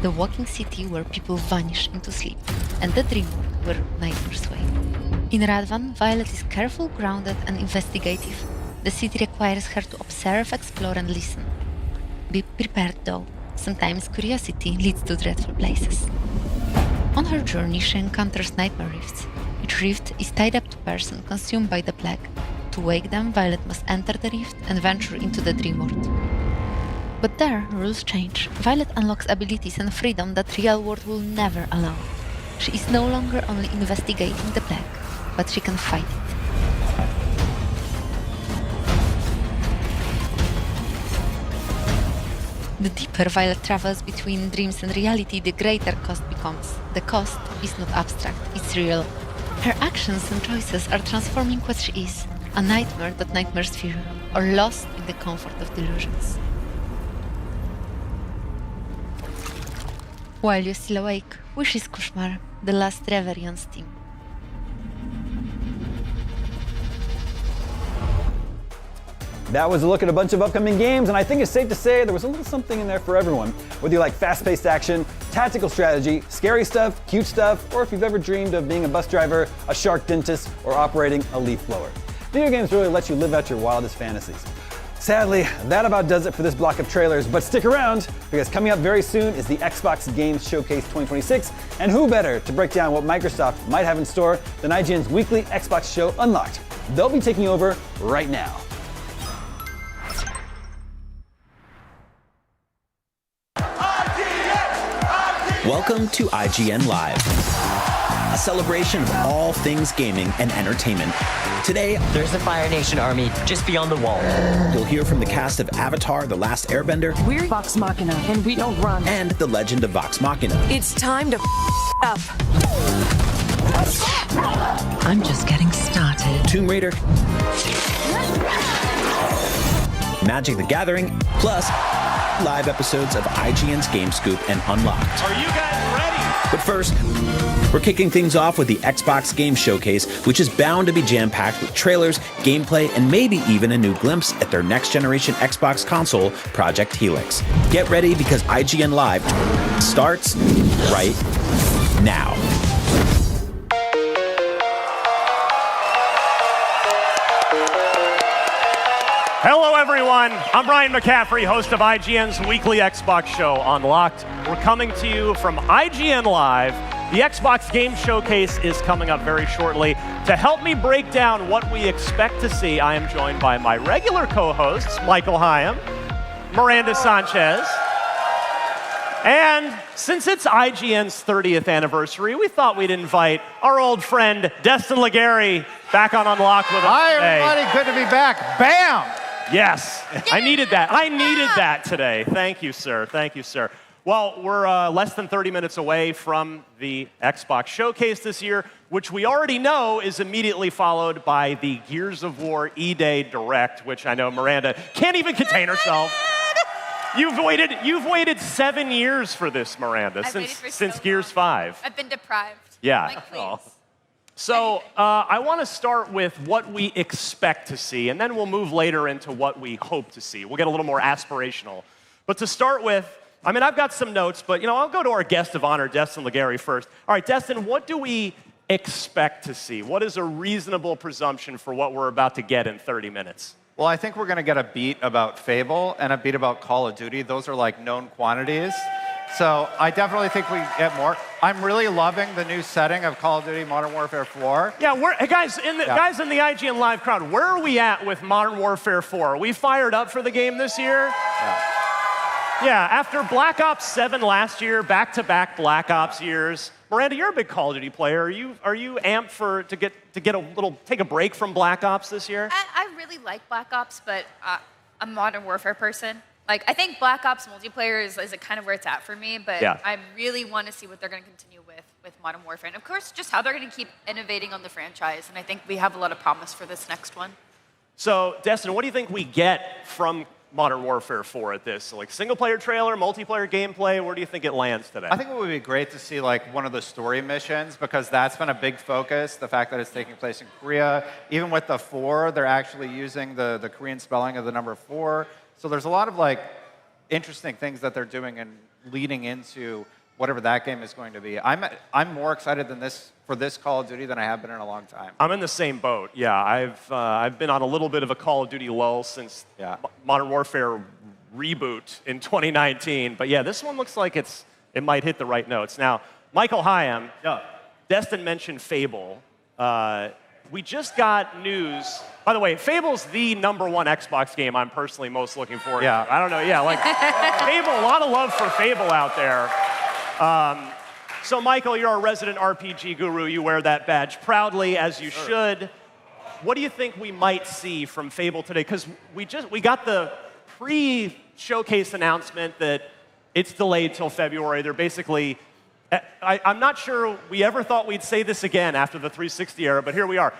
The walking city where people vanish into sleep, and the dream world where nightmares sway. In Radvan, Violet is careful, grounded, and investigative. The city requires her to observe, explore, and listen. Be prepared though. Sometimes curiosity leads to dreadful places. On her journey, she encounters nightmare rifts. Each rift is tied up to a person consumed by the plague. To wake them, Violet must enter the rift and venture into the dream world. But there, rules change. Violet unlocks abilities and freedom that real world will never allow. She is no longer only investigating the plague, but she can fight it. The deeper Violet travels between dreams and reality, the greater cost becomes. The cost is not abstract, it's real. Her actions and choices are transforming what she is, a nightmare that nightmares fear, or lost in the comfort of delusions. While you're still awake, which is Koszmar, The Last Reverie on Steam. That was a look at a bunch of upcoming games, and I think it's safe to say there was a little something in there for everyone. Whether you like fast-paced action, tactical strategy, scary stuff, cute stuff, or if you've ever dreamed of being a bus driver, a shark dentist, or operating a leaf blower. Video games really let you live out your wildest fantasies. Sadly, that about does it for this block of trailers, but stick around, because coming up very soon is the Xbox Games Showcase 2026, and who better to break down what Microsoft might have in store than IGN's weekly Xbox show Unlocked. They'll be taking over right now. Welcome to IGN Live, a celebration of all things gaming and entertainment. Today, there's the Fire Nation army just beyond the wall. You'll hear from the cast of Avatar: The Last Airbender. We're Vox Machina, and we don't run. And the Legend of Vox Machina. It's time to up. I'm just getting started. Tomb Raider. Magic the Gathering, plus live episodes of IGN's Game Scoop and Unlocked. Are you guys ready? But first, we're kicking things off with the Xbox Game Showcase, which is bound to be jam-packed with trailers, gameplay, and maybe even a new glimpse at their next-generation Xbox console, Project Helix. Get ready because IGN Live starts right now. Hello, everyone. I'm Brian McCaffrey, host of IGN's weekly Xbox show, Unlocked. We're coming to you from IGN Live. The Xbox Game Showcase is coming up very shortly. To help me break down what we expect to see, I am joined by my regular co-hosts, Michael Hyam, Miranda Sanchez, and since it's IGN's 30th anniversary, we thought we'd invite our old friend, Destin Legary, back on Unlocked with us Hi, today. everybody. Good to be back. Bam! Yes, I needed that. I needed that today. Thank you, sir. Thank you, sir. Well, we're less than 30 minutes away from the Xbox Showcase this year, which we already know is immediately followed by the Gears of War E-Day Direct, which I know Miranda can't even contain herself. You've waited 7 years for this, Miranda, since Gears 5. I've been deprived. Yeah. Like, please. Oh. So I want to start with what we expect to see, and then we'll move later into what we hope to see. We'll get a little more aspirational. But to start with, I mean, I've got some notes, but I'll go to our guest of honor, Destin Legary, first. All right, Destin, what do we expect to see? What is a reasonable presumption for what we're about to get in 30 minutes? Well, I think we're going to get a beat about Fable and a beat about Call of Duty. Those are like known quantities. So I definitely think we get more. I'm really loving the new setting of Call of Duty Modern Warfare 4. Yeah, guys in the IGN Live crowd, where are we at with Modern Warfare 4? Are we fired up for the game this year? Yeah, after Black Ops 7 last year, back-to-back Black Ops years. Miranda, you're a big Call of Duty player. Are you amped to take a break from Black Ops this year? I really like Black Ops, but I'm a Modern Warfare person. Like, I think Black Ops multiplayer is kind of where it's at for me, but yeah. I really want to see what they're going to continue with Modern Warfare. And of course, just how they're going to keep innovating on the franchise. And I think we have a lot of promise for this next one. So, Destin, what do you think we get from Modern Warfare 4 at this? So like single-player trailer, multiplayer gameplay, where do you think it lands today? I think it would be great to see like one of the story missions because that's been a big focus, the fact that it's taking place in Korea. Even with the 4, they're actually using the Korean spelling of the number 4. So there's a lot of like interesting things that they're doing and leading into whatever that game is going to be. I'm more excited for this Call of Duty than I have been in a long time. I'm in the same boat. Yeah, I've been on a little bit of a Call of Duty lull since Modern Warfare reboot in 2019. But yeah, this one looks like it might hit the right notes. Now, Michael Hyam, Destin mentioned Fable. We just got news. By the way, Fable's the #1 Xbox game I'm personally most looking forward to. I don't know. Yeah, like Fable, a lot of love for Fable out there. So, Michael, you're our resident RPG guru. You wear that badge proudly, as you should. What do you think we might see from Fable today? Because we got the pre-showcase announcement that it's delayed till February. They're basically, I'm not sure we ever thought we'd say this again after the 360 era, but here we are.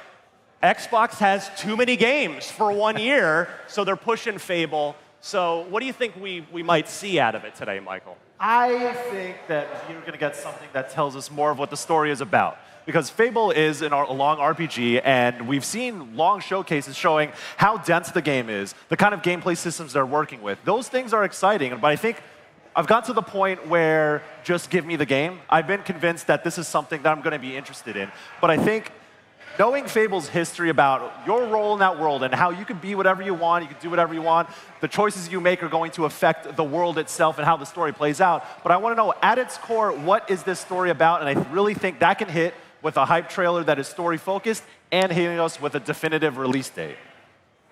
Xbox has too many games for 1 year, so they're pushing Fable. So, what do you think we might see out of it today, Michael? I think that you're going to get something that tells us more of what the story is about. Because Fable is a long RPG, and we've seen long showcases showing how dense the game is, the kind of gameplay systems they're working with. Those things are exciting, but I think I've got to the point where just give me the game. I've been convinced that this is something that I'm going to be interested in. But I think knowing Fable's history about your role in that world and how you can be whatever you want, you can do whatever you want, the choices you make are going to affect the world itself and how the story plays out. But I want to know, at its core, what is this story about? And I really think that can hit with a hype trailer that is story-focused and hitting us with a definitive release date.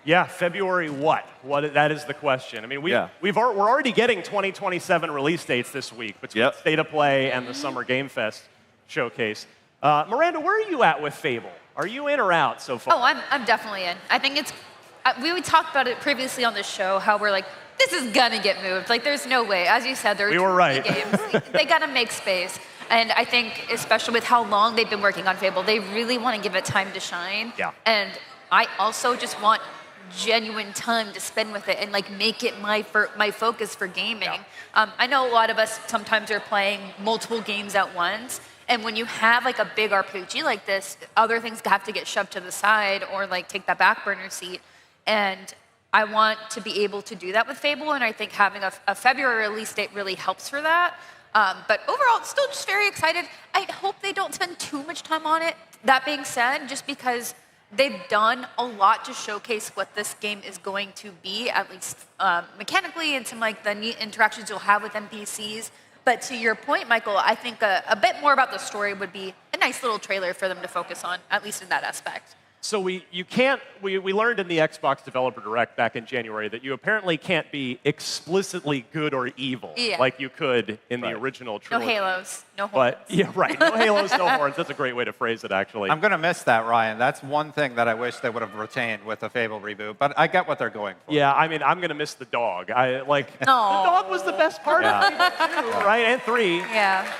Yeah, February what? That is the question. I mean, we're already getting 2027 release dates this week between State of Play and the Summer Game Fest showcase. Miranda, where are you at with Fable? Are you in or out so far? Oh, I'm definitely in. I think it's, we talked about it previously on the show, how we're like, this is gonna get moved. Like, there's no way. As you said, there are we were right. games. They gotta make space. And I think, especially with how long they've been working on Fable, they really want to give it time to shine. Yeah. And I also just want genuine time to spend with it and like make it my focus for gaming. Yeah. I know a lot of us sometimes are playing multiple games at once. And when you have like a big RPG like this, other things have to get shoved to the side or like take that back burner seat. And I want to be able to do that with Fable, and I think having a February release date really helps for that. But overall, still just very excited. I hope they don't spend too much time on it. That being said, just because they've done a lot to showcase what this game is going to be, at least mechanically, and some like the neat interactions you'll have with NPCs. But to your point, Michael, I think a bit more about the story would be a nice little trailer for them to focus on, at least in that aspect. So we learned in the Xbox Developer Direct back in January that you apparently can't be explicitly good or evil like you could in the original trilogy. No halos, no horns. But, yeah, right. No halos, no horns. That's a great way to phrase it, actually. I'm going to miss that, Ryan. That's one thing that I wish they would have retained with the Fable reboot, but I get what they're going for. Yeah, I mean, I'm going to miss the dog. The dog was the best part of Fable 2, right? And 3. Yeah.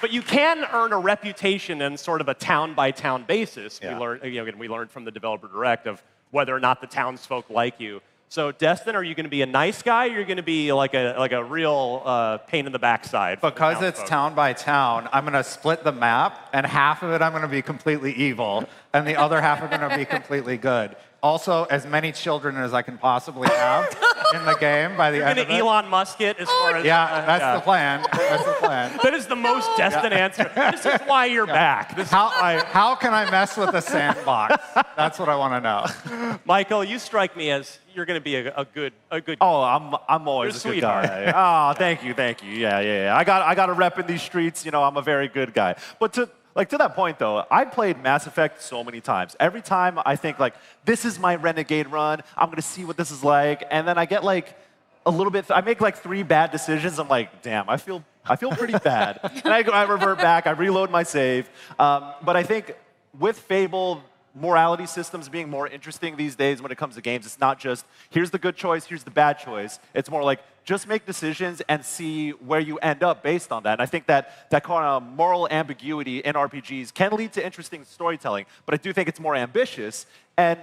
But you can earn a reputation in sort of a town-by-town basis. Yeah. We learned from the Developer Direct of whether or not the townsfolk like you. So, Destin, are you going to be a nice guy, or are you going to be like a real pain in the backside? Because it's town by town, I'm going to split the map, and half of it I'm going to be completely evil, and the other half are going to be completely good. Also, as many children as I can possibly have in the game by the end of it. Elon Musk it as far as... Yeah, that's the plan. That's the plan. That is the most Destin answer. This is why you're back. How can I mess with the sandbox? That's what I want to know. Michael, you strike me as you're going to be a good. Oh, I'm always a good guy. Oh, thank you. Yeah. I got a rep in these streets. You know, I'm a very good guy. But to that point, though, I played Mass Effect so many times. Every time I think, like, this is my Renegade run. I'm going to see what this is like. And then I get, like, a little bit... I make, like, 3 bad decisions. I'm like, damn, I feel pretty bad. And I revert back. I reload my save. But I think with Fable, morality systems being more interesting these days when it comes to games, it's not just, here's the good choice, here's the bad choice. It's more like, just make decisions and see where you end up based on that. And I think that kind of moral ambiguity in RPGs can lead to interesting storytelling, but I do think it's more ambitious. And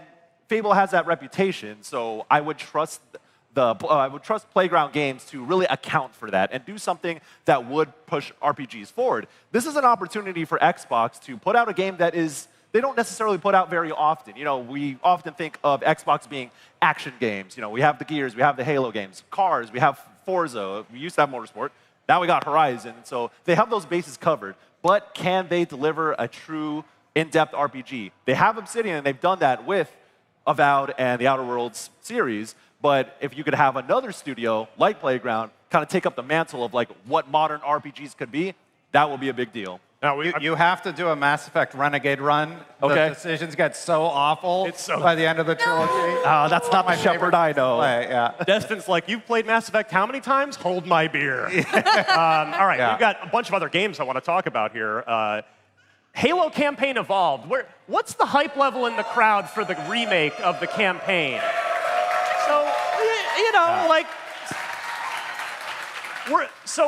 Fable has that reputation, so I would trust Playground Games to really account for that and do something that would push RPGs forward. This is an opportunity for Xbox to put out a game that they don't necessarily put out very often. You know, we often think of Xbox being action games. You know, we have the Gears, we have the Halo games, Cars, we have Forza, we used to have Motorsport, now we got Horizon. So they have those bases covered, but can they deliver a true in-depth RPG? They have Obsidian, and they've done that with Avowed and the Outer Worlds series, but if you could have another studio like Playground kind of take up the mantle of like what modern RPGs could be, that will be a big deal. Now you have to do a Mass Effect Renegade run. Okay. The decisions get so awful by the end of the trilogy. That's not my Shepard I know. Yeah. Destin's like, you've played Mass Effect how many times? Hold my beer. All right, we've got a bunch of other games I want to talk about here. Halo campaign evolved. What's the hype level in the crowd for the remake of the campaign? So, you know, like,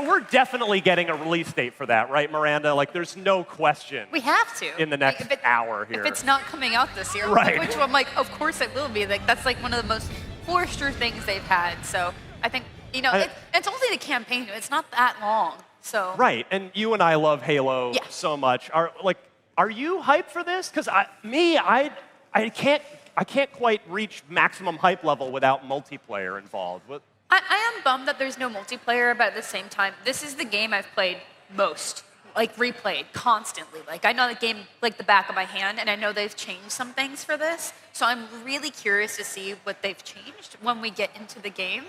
we're definitely getting a release date for that, right, Miranda? Like, there's no question. We have to. In the next hour here. If it's not coming out this year, right. Which I'm like, of course it will be. Like, that's like one of the most Forrester things they've had. So I think, you know, it's only the campaign. It's not that long. So. Right, and you and I love Halo so much. Are you hyped for this? Because I can't quite reach maximum hype level without multiplayer involved. I am bummed that there's no multiplayer, but at the same time, this is the game I've played most, like replayed constantly. Like I know the game like the back of my hand, and I know they've changed some things for this. So I'm really curious to see what they've changed when we get into the game.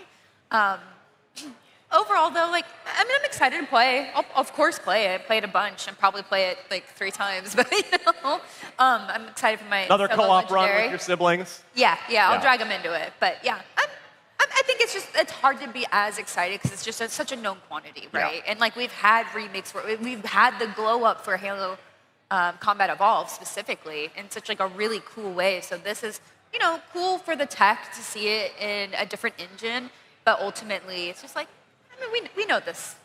Overall, though, like I mean, I'm excited to play. I'll of course play it. I played a bunch and probably play it like 3 times. But you know, I'm excited for my another fellow co-op run legendary. with your siblings. Yeah, I'll drag them into it. But yeah, I think it's hard to be as excited because it's just such a known quantity, right? Yeah. And like we've had remakes where we've had the glow up for Halo Combat Evolved specifically in such like a really cool way. So this is, you know, cool for the tech to see it in a different engine, but ultimately it's just like, I mean, we know this.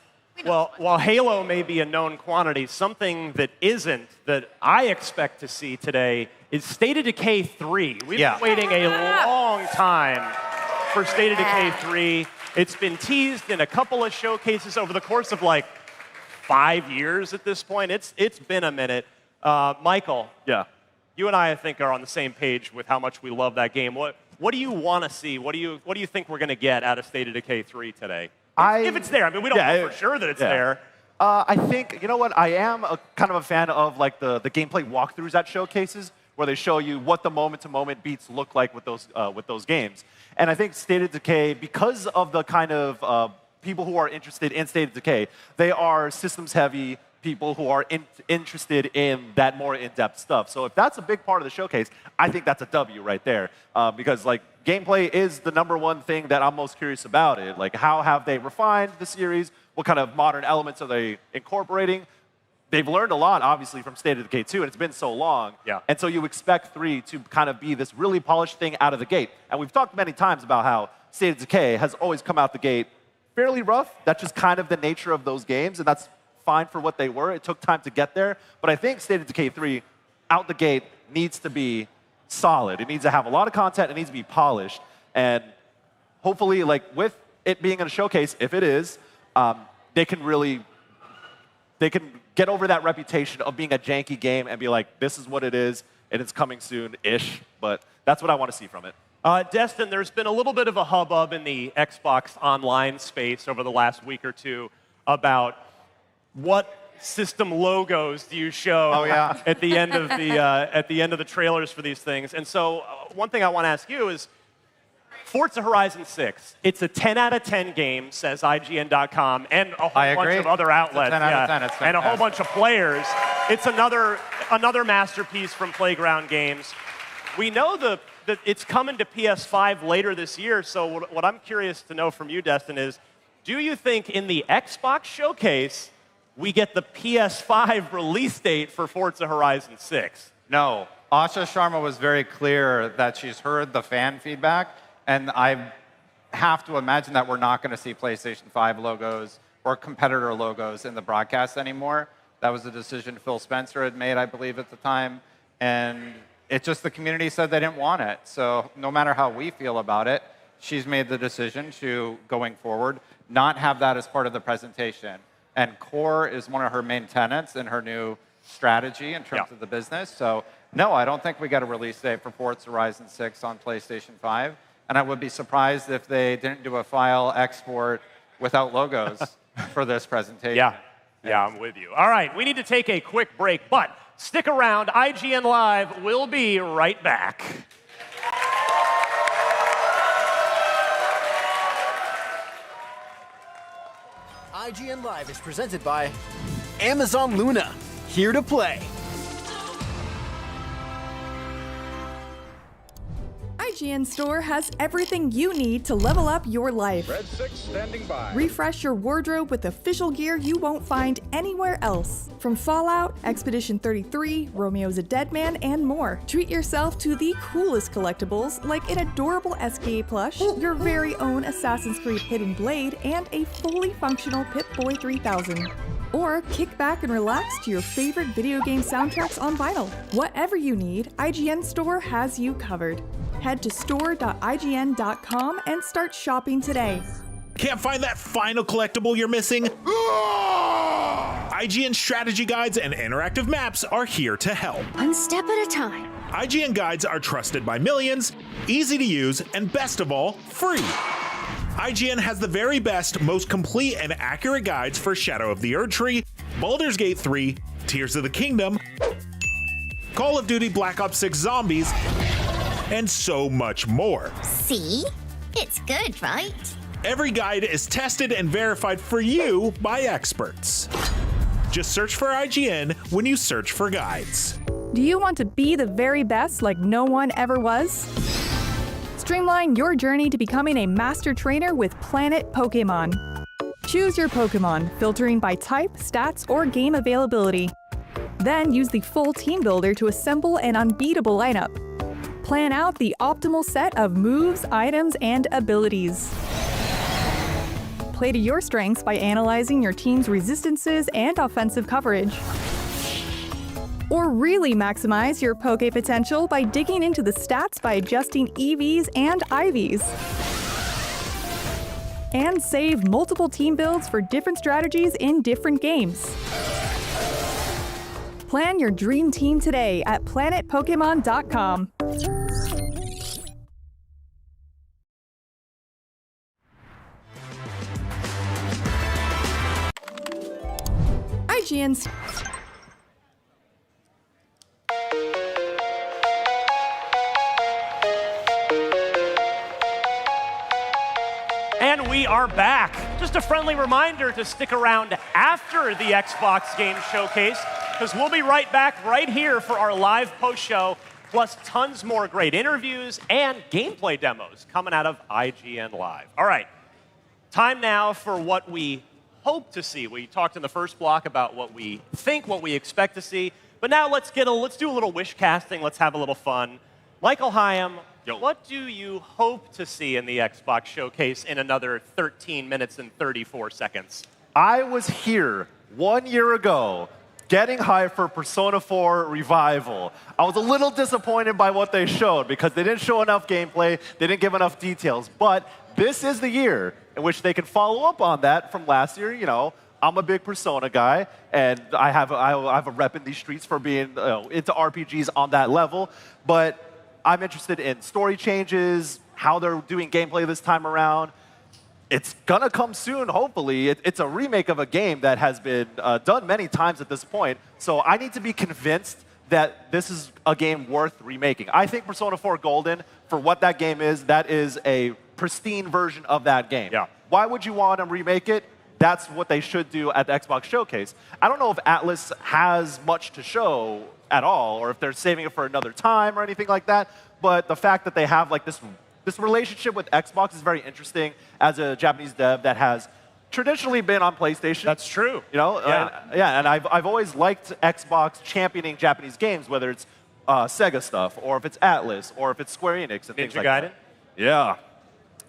Well, while Halo may be a known quantity, something that isn't, that I expect to see today, is State of Decay 3. We've been waiting a long time for State of Decay 3. It's been teased in a couple of showcases over the course of like 5 years at this point. It's been a minute. Michael, you and I think, are on the same page with how much we love that game. What do you want to see? What do you think we're going to get out of State of Decay 3 today? If it's there. I mean, we don't know for sure that it's there. I think, you know what, I am kind of a fan of like the gameplay walkthroughs at showcases where they show you what the moment-to-moment beats look like with those games. And I think State of Decay, because of the kind of people who are interested in State of Decay, they are systems-heavy people who are interested in that more in-depth stuff. So if that's a big part of the showcase, I think that's a W right there. Because like gameplay is the #1 thing that I'm most curious about it. Like how have they refined the series? What kind of modern elements are they incorporating? They've learned a lot, obviously, from State of Decay 2, and it's been so long. Yeah. And so you expect 3 to kind of be this really polished thing out of the gate. And we've talked many times about how State of Decay has always come out the gate fairly rough. That's just kind of the nature of those games, and that's fine for what they were. It took time to get there. But I think State of Decay 3, out the gate, needs to be solid. It needs to have a lot of content. It needs to be polished. And hopefully, like with it being in a showcase, if it is, they can get over that reputation of being a janky game and be like, this is what it is, and it's coming soon-ish. But that's what I want to see from it. Destin, there's been a little bit of a hubbub in the Xbox Online space over the last week or two about what system logos do you show at the end of the trailers for these things. And so one thing I want to ask you is, Forza Horizon 6, it's a 10 out of 10 game, says IGN.com, and a whole bunch of other outlets. 10 out of 10, it's and a whole bunch of players. It's another masterpiece from Playground Games. We know that it's coming to PS5 later this year, so what I'm curious to know from you, Destin, is do you think in the Xbox showcase we get the PS5 release date for Forza Horizon 6? No. Asha Sharma was very clear that she's heard the fan feedback, and I have to imagine that we're not going to see PlayStation 5 logos or competitor logos in the broadcast anymore. That was a decision Phil Spencer had made, I believe, at the time. And It just, the community said they didn't want it. So no matter how we feel about it, she's made the decision to, going forward, not have that as part of the presentation. And core is one of her main tenets in her new strategy in terms of the business. So no, I don't think we got a release date for Forza Horizon 6 on PlayStation 5. And I would be surprised if they didn't do a file export without logos for this presentation. Yeah, I'm with you. All right, we need to take a quick break, but stick around. IGN Live will be right back. IGN Live is presented by Amazon Luna, here to play. IGN Store has everything you need to level up your life. Red 6 standing by. Refresh your wardrobe with official gear you won't find anywhere else. From Fallout, Expedition 33, Romeo's a Dead Man, and more. Treat yourself to the coolest collectibles like an adorable SKA plush, your very own Assassin's Creed Hidden Blade, and a fully functional Pip-Boy 3000. Or kick back and relax to your favorite video game soundtracks on vinyl. Whatever you need, IGN Store has you covered. Head to store.ign.com and start shopping today. Can't find that final collectible you're missing? IGN strategy guides and interactive maps are here to help. One step at a time. IGN guides are trusted by millions, easy to use, and best of all, free. IGN has the very best, most complete and accurate guides for Shadow of the Erdtree, Baldur's Gate 3, Tears of the Kingdom, Call of Duty Black Ops 6 Zombies, and so much more. See? It's good, right? Every guide is tested and verified for you by experts. Just search for IGN when you search for guides. Do you want to be the very best like no one ever was? Streamline your journey to becoming a master trainer with Planet Pokemon. Choose your Pokemon, filtering by type, stats, or game availability. Then use the full team builder to assemble an unbeatable lineup. Plan out the optimal set of moves, items, and abilities. Play to your strengths by analyzing your team's resistances and offensive coverage. Or really maximize your Poke potential by digging into the stats by adjusting EVs and IVs. And save multiple team builds for different strategies in different games. Plan your dream team today at planetpokemon.com. IGN's And we are back. Just a friendly reminder to stick around after the Xbox Game Showcase, because we'll be right back right here for our live post-show, plus tons more great interviews and gameplay demos coming out of IGN Live. All right, time now for what we hope to see. We talked in the first block about what we think, what we expect to see, but now let's do a little wish casting. Let's have a little fun. Michael Hyam, what do you hope to see in the Xbox Showcase in another 13 minutes and 34 seconds? I was here 1 year ago getting hyped for Persona 4 Revival. I was a little disappointed by what they showed because they didn't show enough gameplay, they didn't give enough details, but this is the year in which they can follow up on that from last year. You know, I'm a big Persona guy, and I have a rep in these streets for being into RPGs on that level, but I'm interested in story changes, how they're doing gameplay this time around. It's gonna come soon, hopefully. It's a remake of a game that has been done many times at this point, so I need to be convinced that this is a game worth remaking. I think Persona 4 Golden, for what that game is, that is a pristine version of that game. Yeah. Why would you want to remake it? That's what they should do at the Xbox Showcase. I don't know if Atlas has much to show at all, or if they're saving it for another time or anything like that, but the fact that they have like this relationship with Xbox is very interesting as a Japanese dev that has traditionally been on PlayStation. That's true. You know, and I've always liked Xbox championing Japanese games, whether it's Sega stuff, or if it's Atlas, or if it's Square Enix and things like Gaiden? that.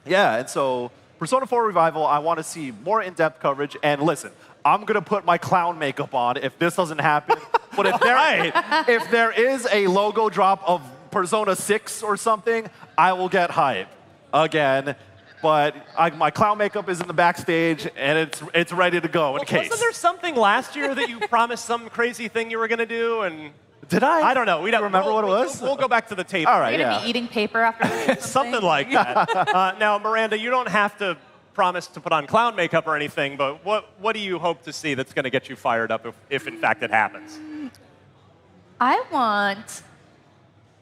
Yeah, and so Persona 4 Revival, I want to see more in-depth coverage, and listen, I'm going to put my clown makeup on if this doesn't happen. But if there is a logo drop of Persona 6 or something, I will get hype again. But my clown makeup is in the backstage, and it's ready to go in case. Wasn't there something last year that you promised some crazy thing you were going to do? And did I? I don't know. We don't remember what it was. We'll go back to the tape. All right, You're gonna be eating paper after something like that. Now, Miranda, you don't have to promise to put on clown makeup or anything, but what do you hope to see that's going to get you fired up if in fact it happens? I want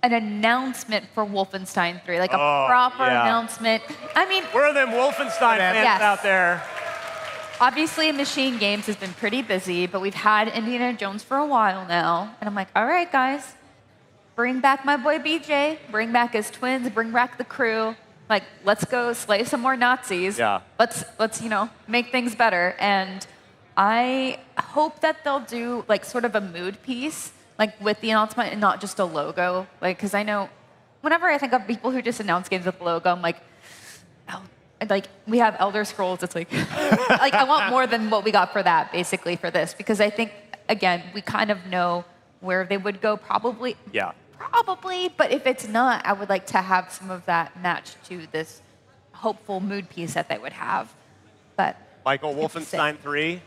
an announcement for Wolfenstein 3, like a proper announcement. I mean, where are them Wolfenstein fans out there? Obviously, Machine Games has been pretty busy, but we've had Indiana Jones for a while now. And I'm like, all right, guys, bring back my boy BJ, bring back his twins, bring back the crew. Like, let's go slay some more Nazis. Yeah. Let's make things better. And I hope that they'll do, like, sort of a mood piece, like, with the announcement and not just a logo. Like, because I know whenever I think of people who just announce games with a logo, I'm like, we have Elder Scrolls. It's like, like I want more than what we got for that, basically, for this. Because I think, again, we kind of know where they would go probably. Yeah. Probably, but if it's not, I would like to have some of that match to this hopeful mood piece that they would have. But Michael, Wolfenstein 3,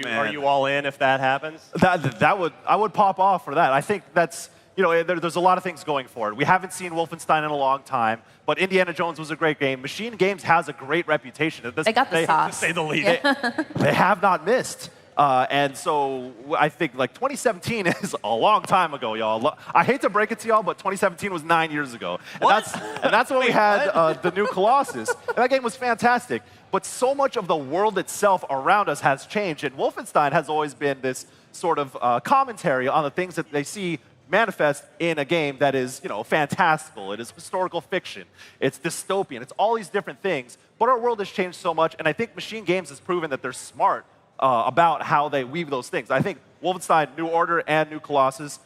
are you all in if that happens? I would pop off for that. I think that's, there's a lot of things going for it. We haven't seen Wolfenstein in a long time, but Indiana Jones was a great game. Machine Games has a great reputation. They got the sauce. To say the least. Yeah. They have not missed. And so I think 2017 is a long time ago, y'all. I hate to break it to y'all, but 2017 was 9 years ago. And that's when we had the new Colossus. And that game was fantastic. But so much of the world itself around us has changed. And Wolfenstein has always been this sort of commentary on the things that they see manifest in a game that is, fantastical. It is historical fiction. It's dystopian. It's all these different things. But our world has changed so much. And I think Machine Games has proven that they're smart about how they weave those things. I think Wolfenstein New Order and New Colossus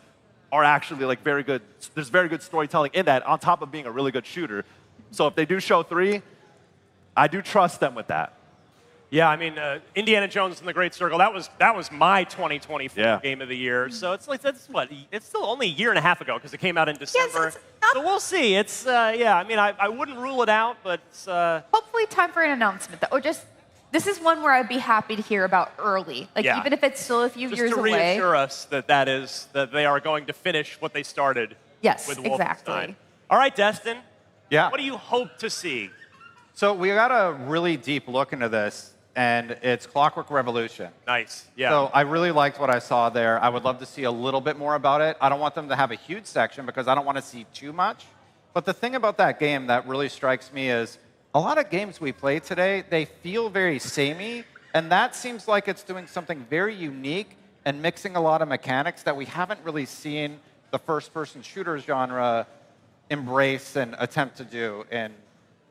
are actually very good. There's very good storytelling in that, on top of being a really good shooter. So if they do show 3, I do trust them with that. Yeah, I mean, Indiana Jones and the Great Circle, that was my 2024 game of the year. So it's it's still only a year and a half ago because it came out in December. Yes, so we'll see. It's I mean, I wouldn't rule it out, but it's, hopefully time for an announcement, or just. This is one where I'd be happy to hear about early. Even if it's still a few years away. Just to reassure us that they are going to finish what they started with Wolfenstein. Exactly. All right, Destin. Yeah. What do you hope to see? So we got a really deep look into this, and it's Clockwork Revolution. Nice. Yeah. So I really liked what I saw there. I would love to see a little bit more about it. I don't want them to have a huge section because I don't want to see too much. But the thing about that game that really strikes me is a lot of games we play today, they feel very samey, and that seems like it's doing something very unique and mixing a lot of mechanics that we haven't really seen the first-person shooter genre embrace and attempt to do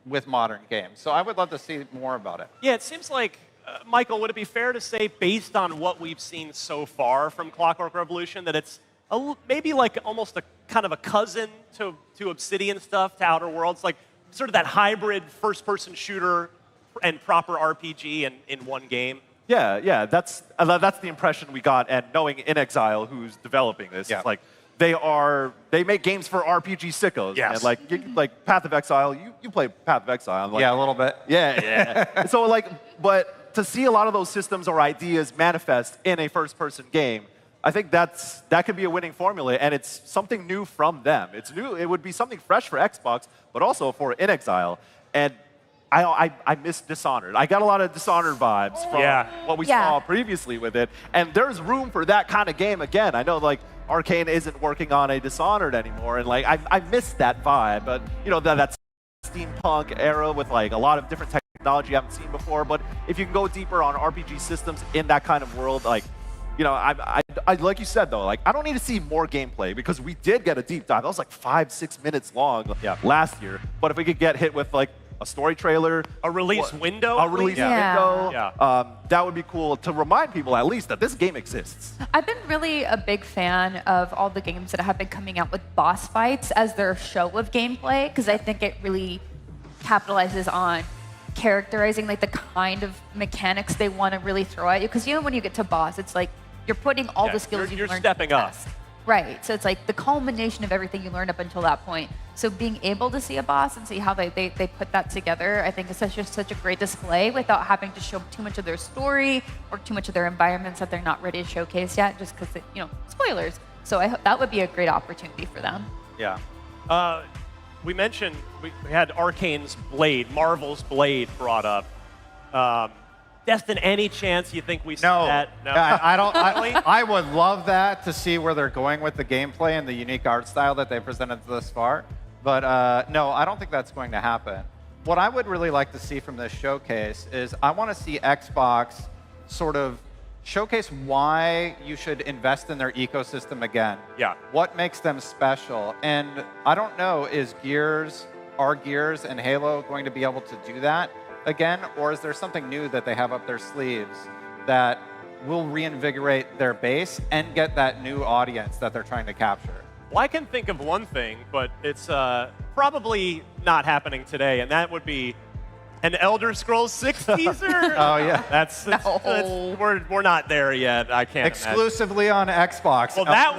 with modern games. So I would love to see more about it. Yeah, it seems like, Michael, would it be fair to say, based on what we've seen so far from Clockwork Revolution, that it's maybe like almost a kind of a cousin to Obsidian stuff, to Outer Worlds, like sort of that hybrid first-person shooter and proper RPG in one game? Yeah, that's the impression we got. And knowing In Exile, who's developing this, it's like they make games for RPG sickos. Yes. And like Path of Exile, you play Path of Exile. Yeah, a little bit. Yeah. So but to see a lot of those systems or ideas manifest in a first-person game, I think that could be a winning formula, and it's something new from them. It's new. It would be something fresh for Xbox, but also for In Exile. And I miss Dishonored. I got a lot of Dishonored vibes from what we saw previously with it, and there's room for that kind of game again. I know Arcane isn't working on a Dishonored anymore, and I miss that vibe. But that steampunk era with a lot of different technology you haven't seen before. But if you can go deeper on RPG systems in that kind of world, I like you said though, I don't need to see more gameplay because we did get a deep dive. That was 5-6 minutes long last year. But if we could get hit with a story trailer, a release window, that would be cool to remind people at least that this game exists. I've been really a big fan of all the games that have been coming out with boss fights as their show of gameplay because I think it really capitalizes on characterizing the kind of mechanics they want to really throw at you. Because when you get to boss, it's you're putting all the skills you're learned stepping to the up. test. Right. So it's like the culmination of everything you learned up until that point. So being able to see a boss and see how they put that together, I think is such a great display without having to show too much of their story or too much of their environments that they're not ready to showcase yet, just because, spoilers. So I hope that would be a great opportunity for them. Yeah. We mentioned we had Arcane's Blade, Marvel's Blade brought up. Destin, any chance you think we see that? No. I don't. I would love that to see where they're going with the gameplay and the unique art style that they presented thus far. But no, I don't think that's going to happen. What I would really like to see from this showcase is I want to see Xbox sort of showcase why you should invest in their ecosystem again. Yeah. What makes them special? And I don't know, are Gears and Halo going to be able to do that again, or is there something new that they have up their sleeves that will reinvigorate their base and get that new audience that they're trying to capture? Well, I can think of one thing, but it's probably not happening today, and that would be an Elder Scrolls 6 teaser. Oh yeah, that's we're not there yet. I can't. Exclusively on Xbox. Well, that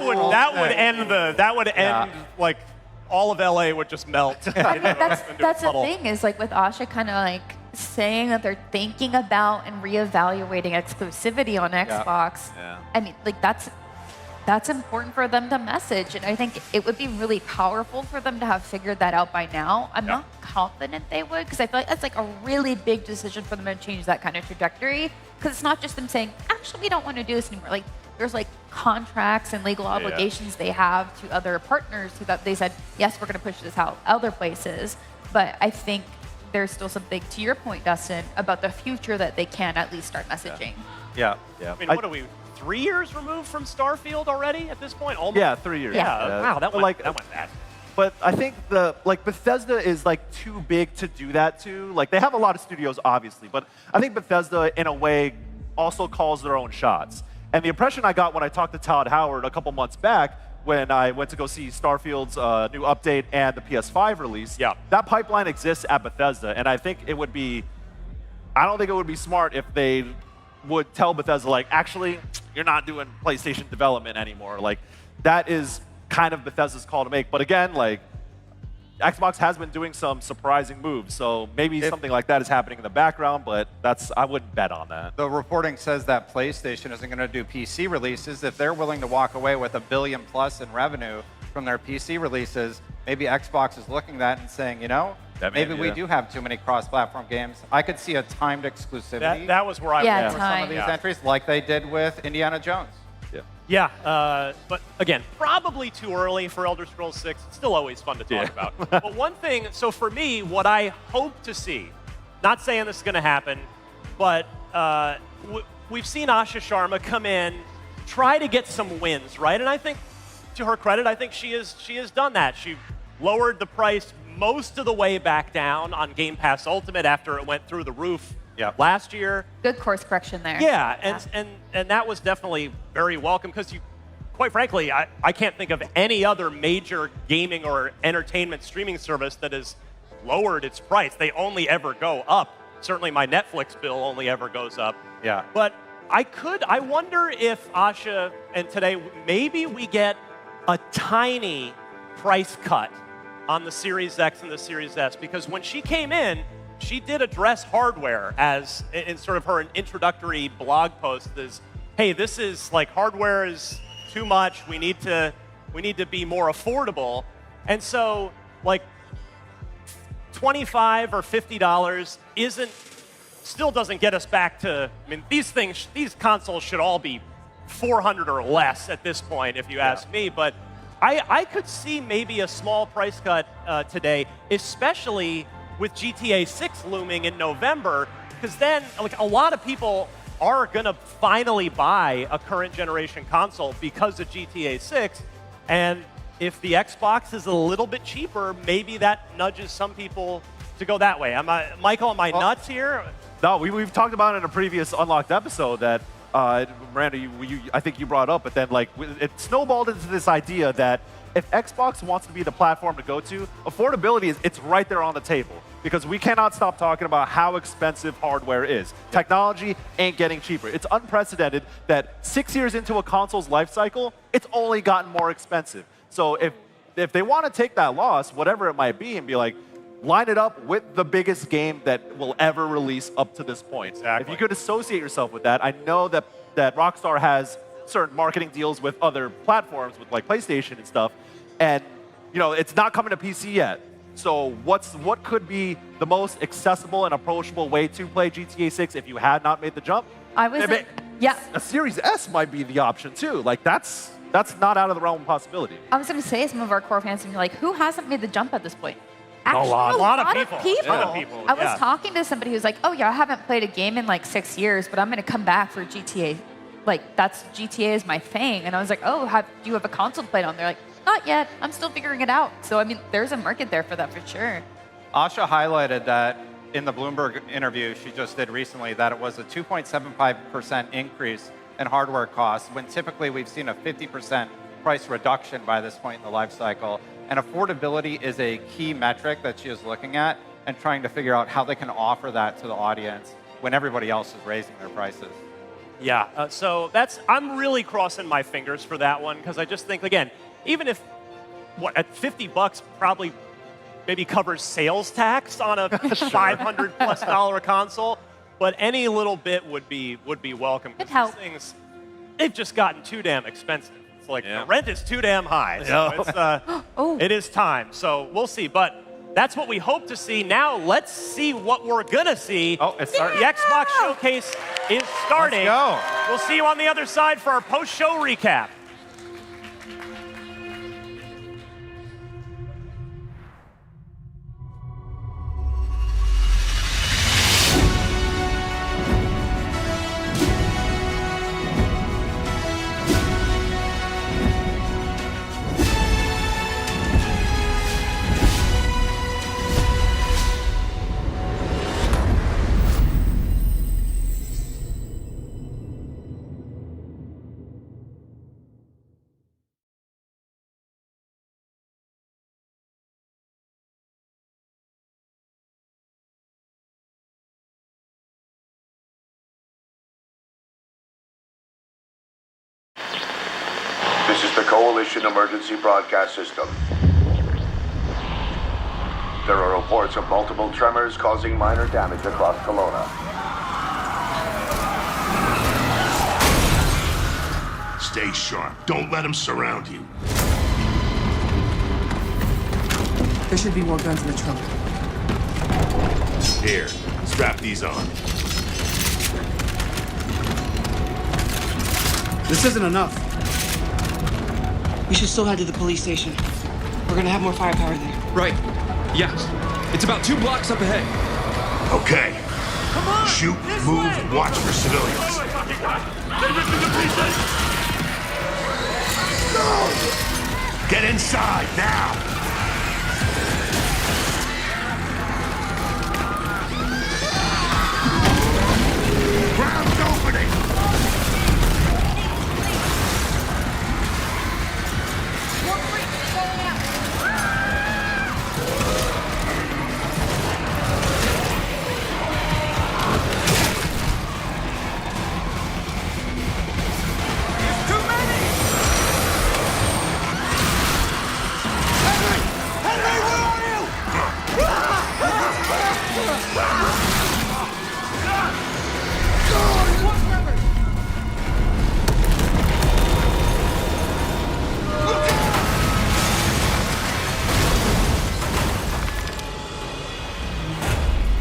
would end like all of LA would just melt. That's the thing is like with Asha kind of like saying that they're thinking about and reevaluating exclusivity on Xbox. Yeah. I mean, like that's important for them to message, and I think it would be really powerful for them to have figured that out by now. I'm not confident they would, because I feel like that's like a really big decision for them to change that kind of trajectory, because it's not just them saying, actually, we don't want to do this anymore. Like, there's like contracts and legal obligations they have to other partners who that they said, yes, we're going to push this out other places. But I think there's still something, to your point, Dustin, about the future that they can at least start messaging. Yeah. I mean, what are we, 3 years removed from Starfield already at this point? Almost. Yeah, 3 years. Yeah. Wow, that went fast. But I think Bethesda is like too big to do that to. Like they have a lot of studios, obviously, but I think Bethesda, in a way, also calls their own shots. And the impression I got when I talked to Todd Howard a couple months back, when I went to go see Starfield's new update and the PS5 release, that pipeline exists at Bethesda, and I think it would be, I don't think it would be smart if they would tell Bethesda, like, actually, you're not doing PlayStation development anymore. Like, that is kind of Bethesda's call to make. But again, like, Xbox has been doing some surprising moves, so maybe something like that is happening in the background, but I wouldn't bet on that. The reporting says that PlayStation isn't going to do PC releases. If they're willing to walk away with $1 billion+ in revenue from their PC releases, maybe Xbox is looking at that and saying, maybe we do have too many cross-platform games. I could see a timed exclusivity. That was where I was for some of these entries, like they did with Indiana Jones. Yeah, but again, probably too early for Elder Scrolls 6. It's still always fun to talk about. But one thing, so for me, what I hope to see, not saying this is going to happen, but we've seen Asha Sharma come in, try to get some wins, right? And I think, to her credit, I think she has done that. She lowered the price most of the way back down on Game Pass Ultimate after it went through the roof last year. Good course correction there. Yeah, and that was definitely very welcome, because quite frankly, I can't think of any other major gaming or entertainment streaming service that has lowered its price. They only ever go up. Certainly my Netflix bill only ever goes up. Yeah. But I wonder if Asha, and today, maybe we get a tiny price cut on the Series X and the Series S, because when she came in, she did address hardware as in sort of her introductory blog post is, hey, this is like hardware is too much. We need to be more affordable. And so like $25 or $50 still doesn't get us back to, I mean, these consoles should all be $400 or less at this point, if you ask me. But I could see maybe a small price cut today, especially with GTA 6 looming in November, because then like a lot of people are going to finally buy a current generation console because of GTA 6. And if the Xbox is a little bit cheaper, maybe that nudges some people to go that way. Michael, am I nuts here? No, we've talked about it in a previous Unlocked episode that, Miranda, I think you brought up, but then like it snowballed into this idea that if Xbox wants to be the platform to go to, affordability it's right there on the table. because we cannot stop talking about how expensive hardware is. Technology ain't getting cheaper. It's unprecedented that 6 years into a console's life cycle, it's only gotten more expensive. So if they want to take that loss, whatever it might be, and be like, line it up with the biggest game that will ever release up to this point. Exactly. If you could associate yourself with that, I know that Rockstar has certain marketing deals with other platforms, with like PlayStation and stuff, and it's not coming to PC yet. So what could be the most accessible and approachable way to play GTA 6 if you had not made the jump? A Series S might be the option too. Like that's not out of the realm of possibility. I was going to say some of our core fans and be like, who hasn't made the jump at this point? Actually, a lot of people. I was talking to somebody who's like, oh yeah, I haven't played a game in like 6 years, but I'm going to come back for GTA. Like GTA is my thing. And I was like, oh, do you have a console to play it on? They're like, not yet. I'm still figuring it out. So I mean, there's a market there for that for sure. Asha highlighted that in the Bloomberg interview she just did recently that it was a 2.75% increase in hardware costs when typically we've seen a 50% price reduction by this point in the life cycle. And affordability is a key metric that she is looking at and trying to figure out how they can offer that to the audience when everybody else is raising their prices. Yeah, so I'm really crossing my fingers for that one because I just think, again, even if, at $50 probably maybe covers sales tax on a $500+ console, but any little bit would be welcome. It'd help. These things, they've just gotten too damn expensive. It's like the rent is too damn high. So it is time. So we'll see. But that's what we hope to see. Now let's see what we're going to see. Oh, it's starting. The Xbox Showcase is starting. Let's go. We'll see you on the other side for our post-show recap. This is the Coalition Emergency Broadcast System. There are reports of multiple tremors causing minor damage across Kelowna. Stay sharp. Don't let them surround you. There should be more guns in the trunk. Here, strap these on. This isn't enough. We should still head to the police station. We're gonna have more firepower there. Right. Yes. It's about 2 blocks up ahead. Okay. Come on! Shoot, move, watch for civilians. Get inside, now! Ground's opening!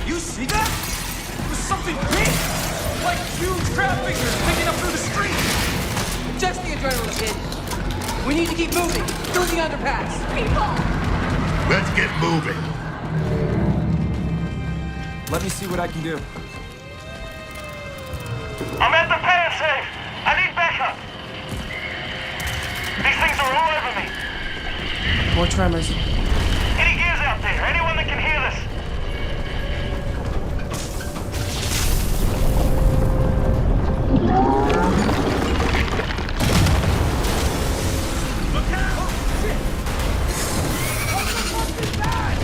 You see that? It was something big! Like huge crab fingers picking up through the street! Just the adrenaline, kid. We need to keep moving through the underpass. People! Let's get moving. Let me see what I can do. I'm at the pan safe. I need backup. These things are all over me. More tremors. Any gears out there? Anyone that can hear this? Look out! Oh, shit! What the fuck is that?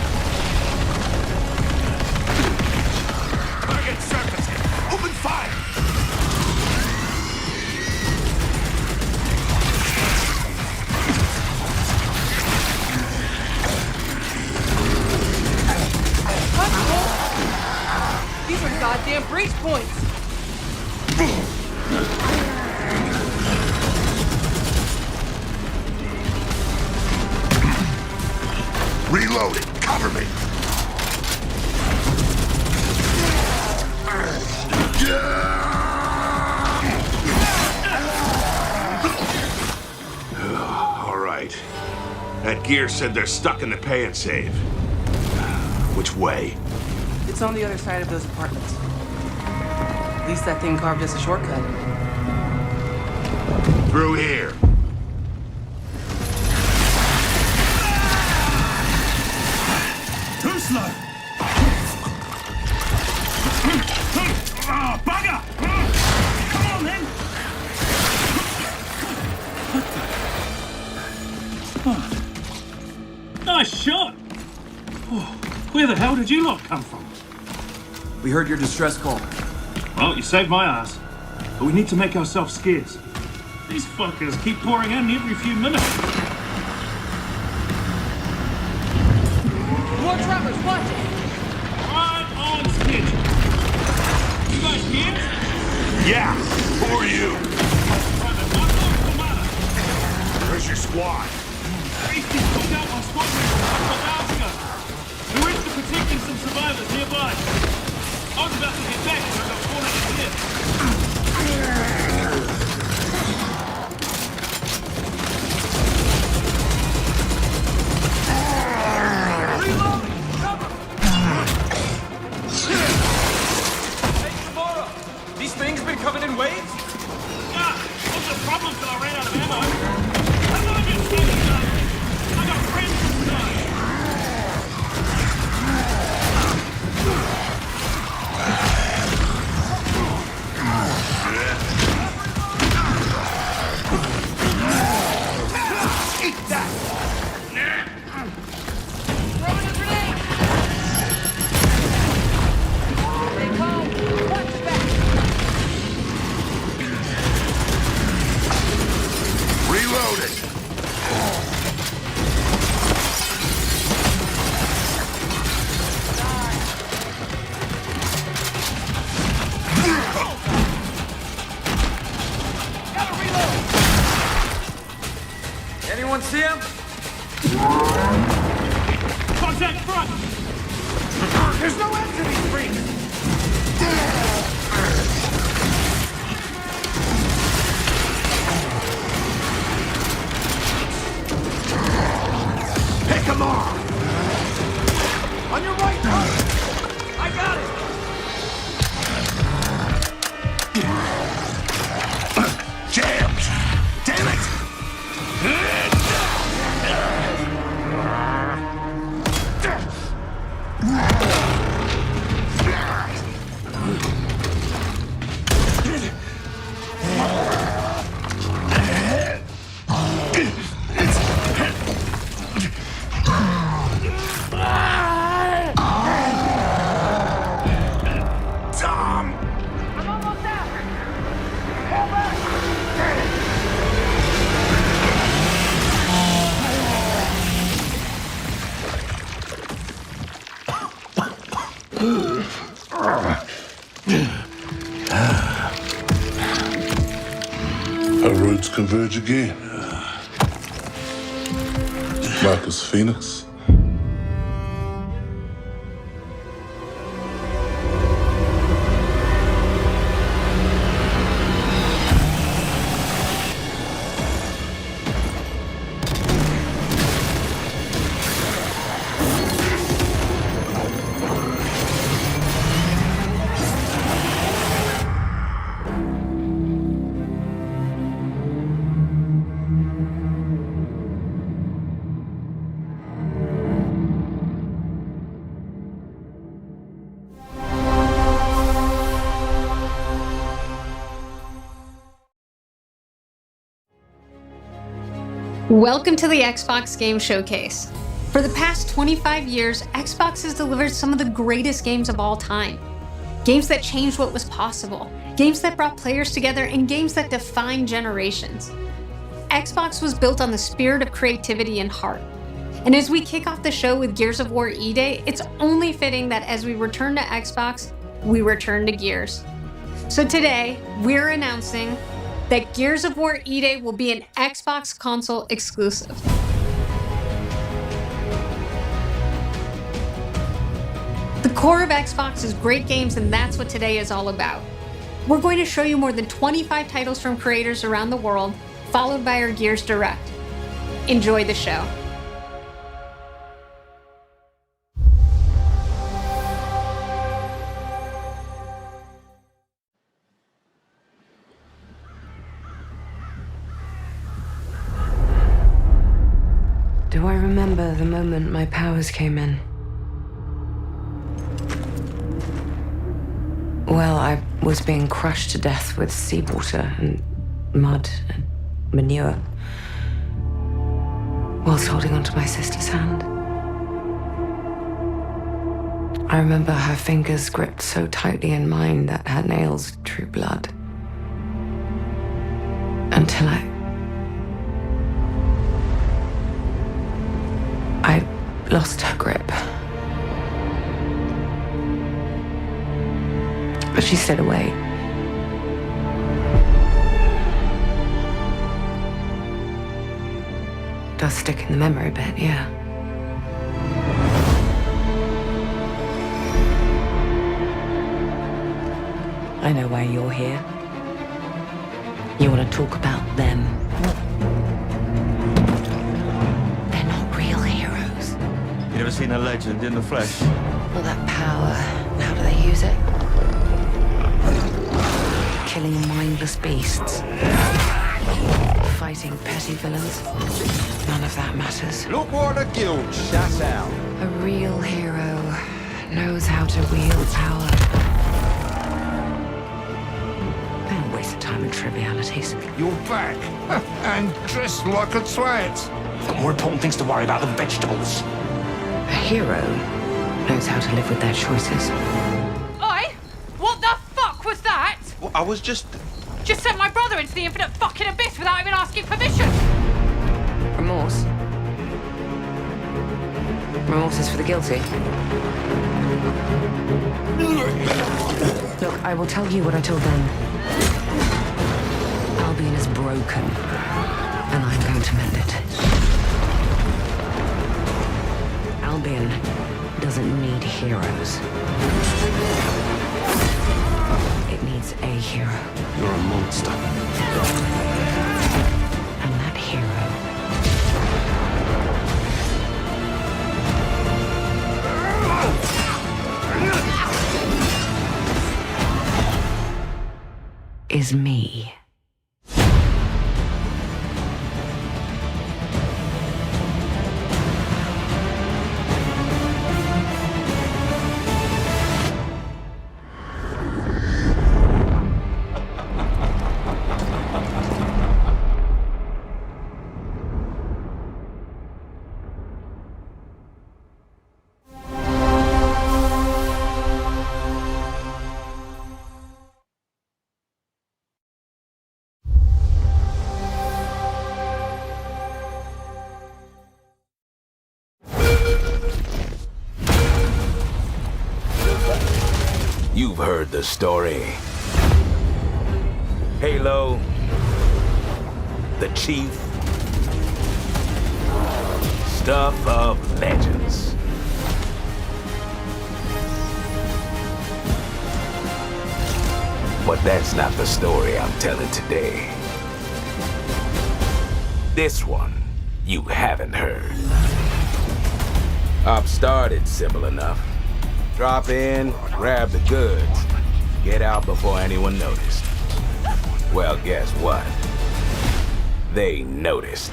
goddamn breach points! Reloading. Cover me. All right. That gear said they're stuck in the pay and save. Which way? It's on the other side of those apartments. At least that thing carved us a shortcut. Through here. Too slow. Oh, bugger! Come on then. Oh. Nice shot. Oh, where the hell did you lot come from? We heard your distress call. Well, you saved my ass. But we need to make ourselves scarce. These fuckers keep pouring in every few minutes. More trappers, watch it! Right on schedule. You guys here? Yeah. Who are you? Where's your squad? Beasties pulled out my squadron a couple of hours ago. We went to protecting some survivors nearby. I was about to get back when I got cornered in here. These things been coming in waves? Yeah, what's the problem till I ran out of ammo? I'm not just standing up. I got friends inside. Eat that! Throwing a grenade! They come! Watch back! Reloading. Gotta reload! Anyone see him? Contact front! There's no end to these freaks! Pick 'em off. On your right, Hurt! I got it! Jammed. Damn it. Tom. I'm almost out! Fall back! Our roads converge again. Marcus Phoenix. Welcome to the Xbox Game Showcase. For the past 25 years, Xbox has delivered some of the greatest games of all time. Games that changed what was possible, games that brought players together, and games that defined generations. Xbox was built on the spirit of creativity and heart. And as we kick off the show with Gears of War E-Day, it's only fitting that as we return to Xbox, we return to Gears. So today, we're announcing that Gears of War E-Day will be an Xbox console exclusive. The core of Xbox is great games, and that's what today is all about. We're going to show you more than 25 titles from creators around the world, followed by our Gears Direct. Enjoy the show. Do I remember the moment my powers came in? Well, I was being crushed to death with seawater and mud and manure whilst holding onto my sister's hand. I remember her fingers gripped so tightly in mine that her nails drew blood. Until I lost her grip. But she stayed away. Does stick in the memory a bit, yeah. I know why you're here. You want to talk about them. They're not real heroes. You never seen a legend in the flesh? All that power, and how do they use it? Killing mindless beasts. Fighting petty villains. None of that matters. Look what the guild shut out. A real hero knows how to wield power. Don't waste time on trivialities. You're back, and dressed like a twat. I've got more important things to worry about than vegetables. A hero knows how to live with their choices. Oi! What the fuck was that? Well, I was just sent my brother into the infinite fucking abyss without even asking permission. Remorse? Remorse is for the guilty. Look, I will tell you what I told them. Albion is broken, and I'm going to mend it. Albion doesn't need heroes. It needs a hero. You're a monster. And that hero is me. You've heard the story. Halo, the Chief, stuff of legends. But that's not the story I'm telling today. This one, you haven't heard. Op started simple enough. Drop in, grab the goods, get out before anyone noticed. Well, guess what? They noticed.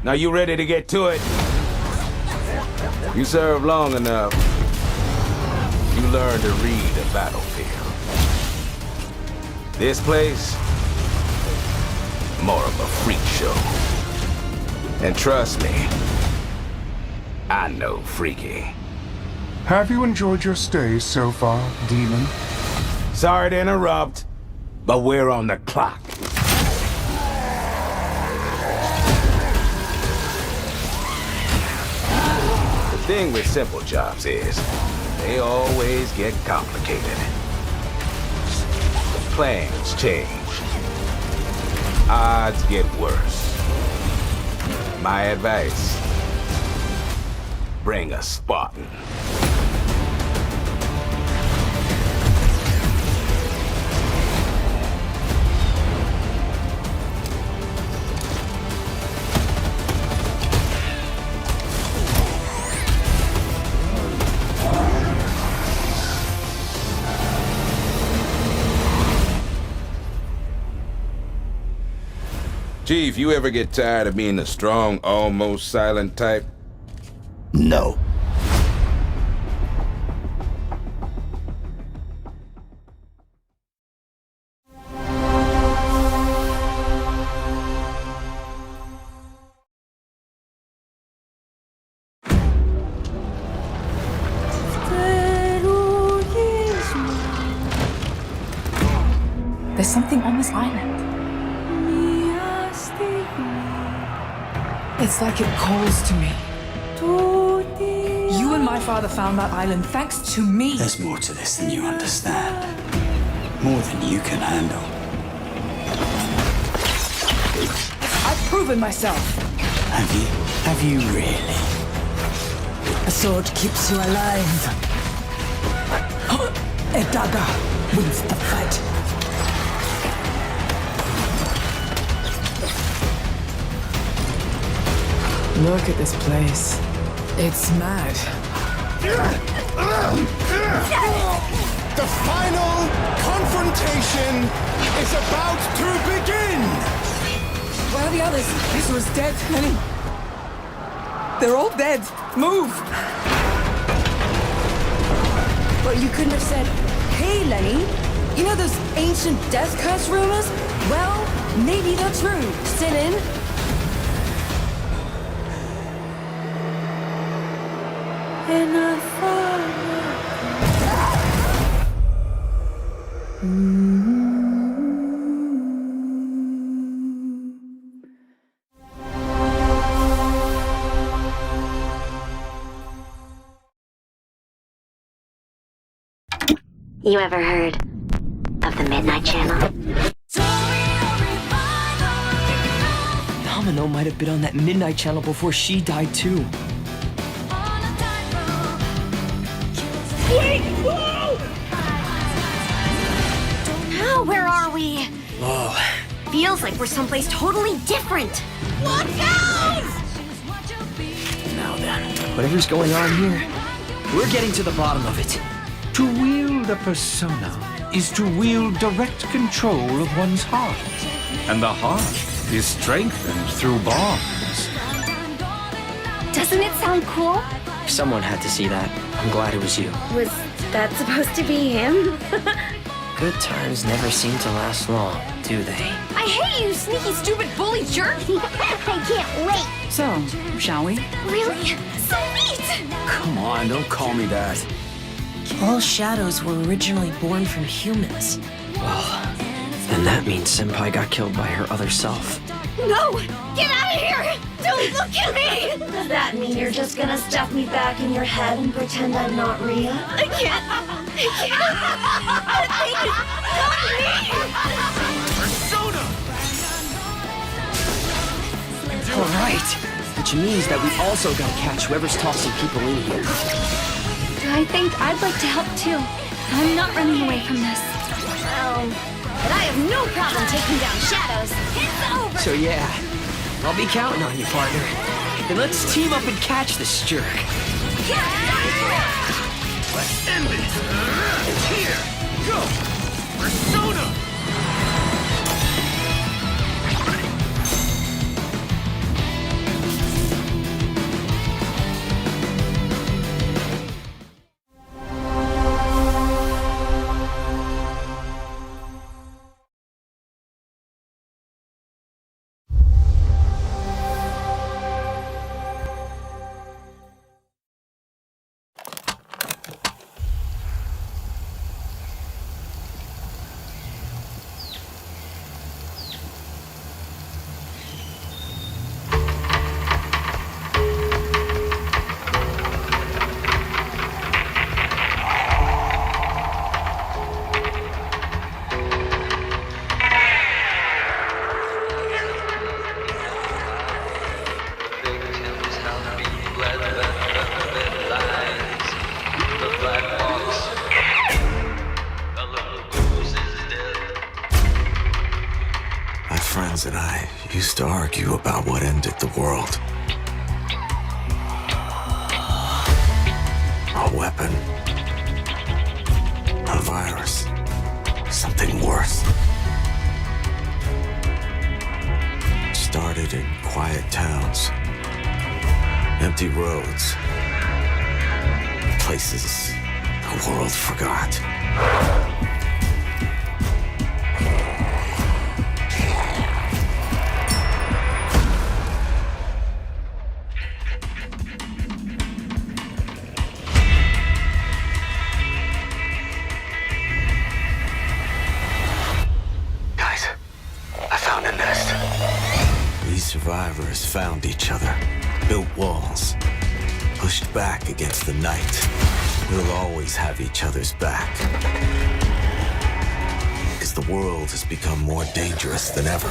Now you ready to get to it? You served long enough. You learn to read the battlefield. This place, more of a freak show. And trust me, I know freaky. Have you enjoyed your stay so far, Demon? Sorry to interrupt, but we're on the clock. The thing with simple jobs is, they always get complicated. Plans change. Odds get worse. My advice, bring a Spartan. Chief, you ever get tired of being the strong, almost silent type? No. There's something on this island. It's like it calls to me. You and my father found that island thanks to me. There's more to this than you understand. More than you can handle. I've proven myself. Have you? Have you really? A sword keeps you alive. A dagger wins the fight. Look at this place. It's mad. The final confrontation is about to begin! Where are the others? This was dead, Lenny. They're all dead. Move! But you couldn't have said, hey, Lenny, you know those ancient death curse rumors? Well, maybe they're true. Sit in. And I thought... You ever heard of the Midnight Channel? Domino might have been on that Midnight Channel before she died too. Wait! Whoa! Now, where are we? Whoa. Feels like we're someplace totally different. Watch out! Now then, whatever's going on here, we're getting to the bottom of it. To wield a persona is to wield direct control of one's heart. And the heart is strengthened through bonds. Doesn't it sound cool? Someone had to see that. I'm glad it was you. Was that supposed to be him? Good times never seem to last long, do they? I hate you, sneaky, stupid bully jerk! I can't wait! So, shall we? Really? So neat! Come on, don't call me that. All shadows were originally born from humans. Well, then that means Senpai got killed by her other self. No! Get out of here! Don't look at me! Does that mean you're just gonna stuff me back in your head and pretend I'm not real? I can't! I can't! Persona! Alright, which means that we also gotta catch whoever's tossing people in here. I think I'd like to help too. I'm not running away from this. But I have no problem taking down shadows. It's over! So yeah, I'll be counting on you, partner. Then let's team up and catch this jerk. Let's end it! Here! Go! Persona! friends and I used to argue about what ended the world. A weapon. A virus. Something worse. Started in quiet towns. Empty roads. Places the world forgot. Survivors found each other, built walls, pushed back against the night. We'll always have each other's back. Because the world has become more dangerous than ever.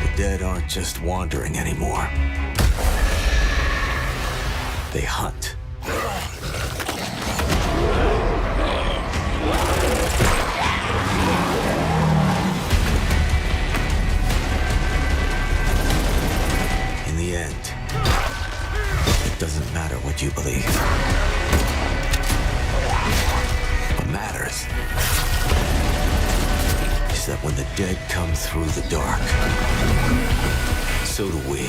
The dead aren't just wandering anymore. They hunt. Doesn't matter what you believe. What matters is that when the dead come through the dark, so do we.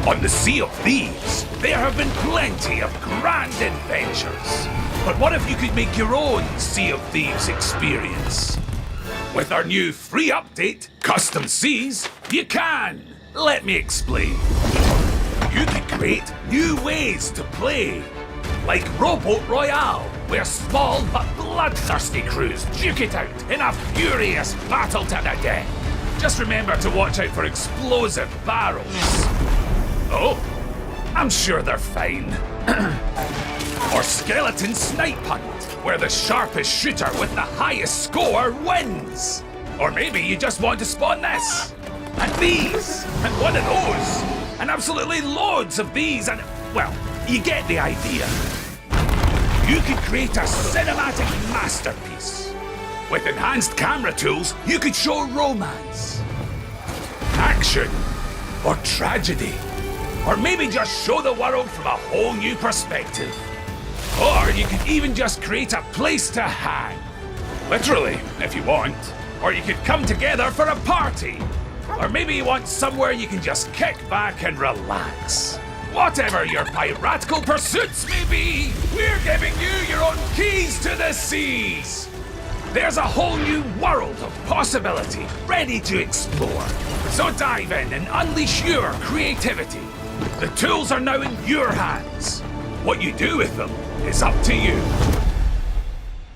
On the Sea of Thieves, there have been plenty of grand adventures. But what if you could make your own Sea of Thieves experience? With our new free update, Custom Seas, you can. Let me explain. You can create new ways to play. Like Rowboat Royale, where small but bloodthirsty crews duke it out in a furious battle to the death. Just remember to watch out for explosive barrels. Oh, I'm sure they're fine. Or Skeleton Snipe Hunt, where the sharpest shooter with the highest score wins. Or maybe you just want to spawn this, and these, and one of those, and absolutely loads of these, and, well, you get the idea. You can create a cinematic masterpiece. With enhanced camera tools, you could show romance, action, or tragedy. Or maybe just show the world from a whole new perspective. Or you could even just create a place to hang. Literally, if you want. Or you could come together for a party. Or maybe you want somewhere you can just kick back and relax. Whatever your piratical pursuits may be, we're giving you your own keys to the seas. There's a whole new world of possibility ready to explore. So dive in and unleash your creativity. The tools are now in your hands. What you do with them is up to you.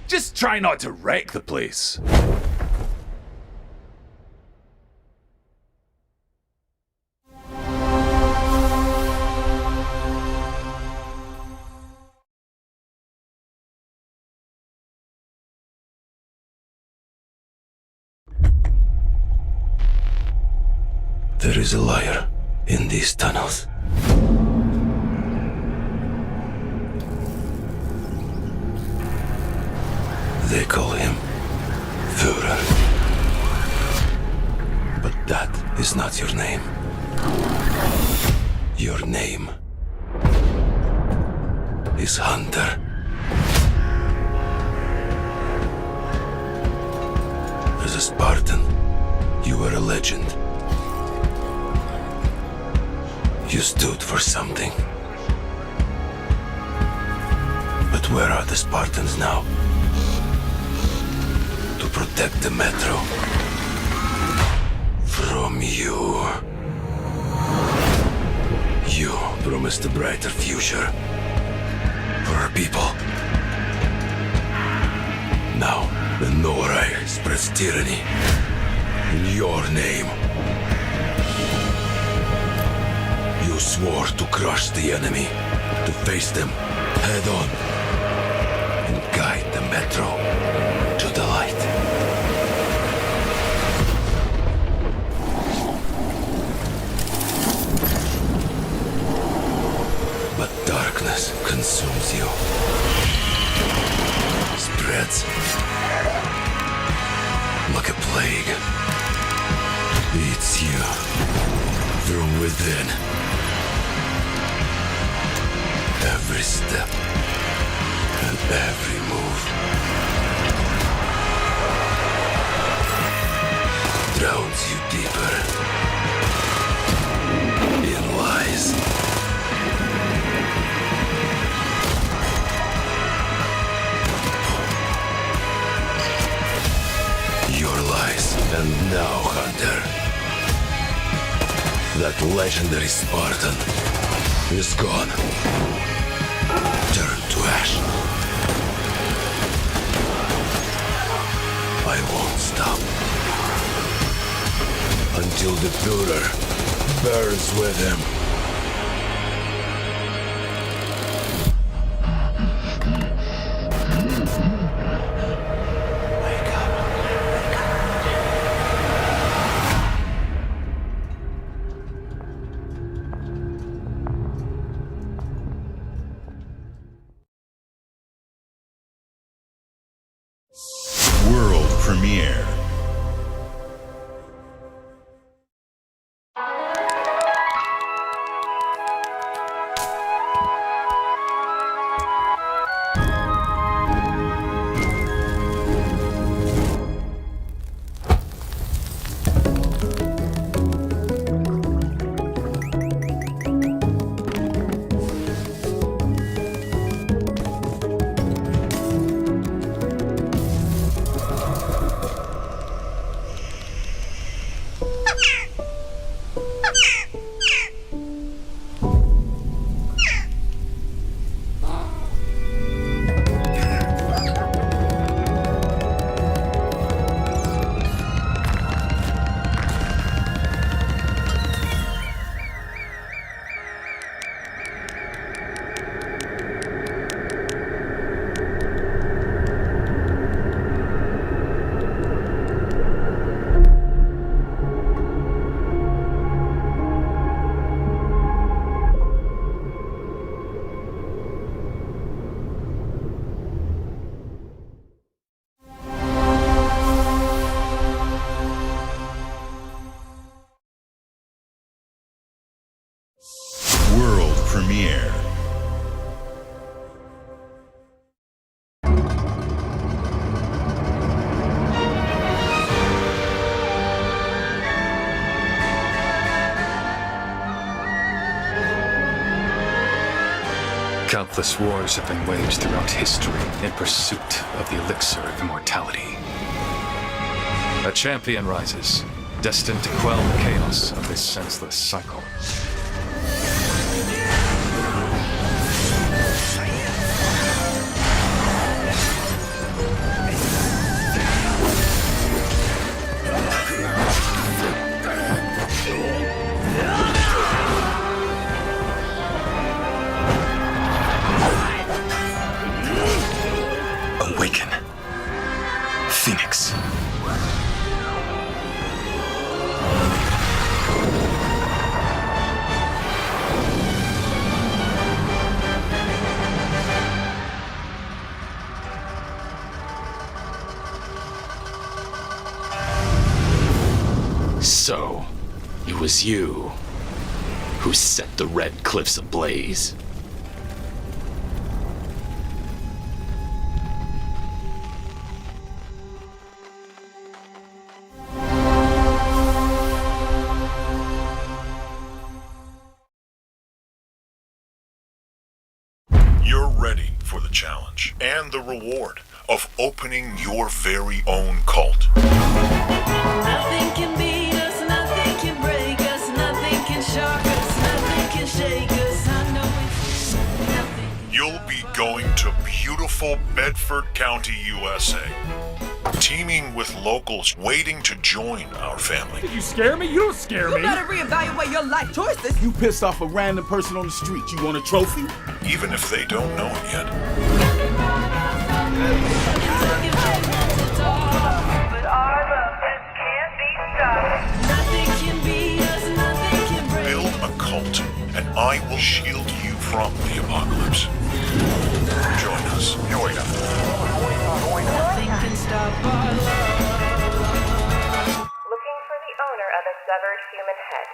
Just try not to wreck the place. There is a liar in these tunnels. They call him Führer. But that is not your name. Your name is Hunter. As a Spartan, you were a legend. You stood for something. But where are the Spartans now? To protect the metro from you. You promised a brighter future for our people. Now, the Norai spreads tyranny in your name. You swore to crush the enemy, to face them head on, and guide the metro to the light. But darkness consumes you. Spreads like a plague. Eats you from within. Every step and every move drowns you deeper in lies. Your lies. And now, Hunter, that legendary Spartan is gone. Turn to ash. I won't stop until the Führer burns with him. World premiere. World premiere. Countless wars have been waged throughout history in pursuit of the elixir of immortality. A champion rises, destined to quell the chaos of this senseless cycle. Awaken, Phoenix. So, it was you who set the Red Cliffs ablaze. You're ready for the challenge and the reward of opening your very own cult. Nothing can beat us, nothing can break us, nothing can shock us, nothing can shake us. I know it's nothing. You'll be going to beautiful Bedford County, USA, teaming with locals waiting to join our family. You scare me? You don't scare me. You better reevaluate your life choices. You pissed off a random person on the street. You want a trophy? Even if they don't know it yet. Build a cult, and I will shield you from the apocalypse. Join us. Join us. Nothing can stop our love. Looking for the owner of a severed human head.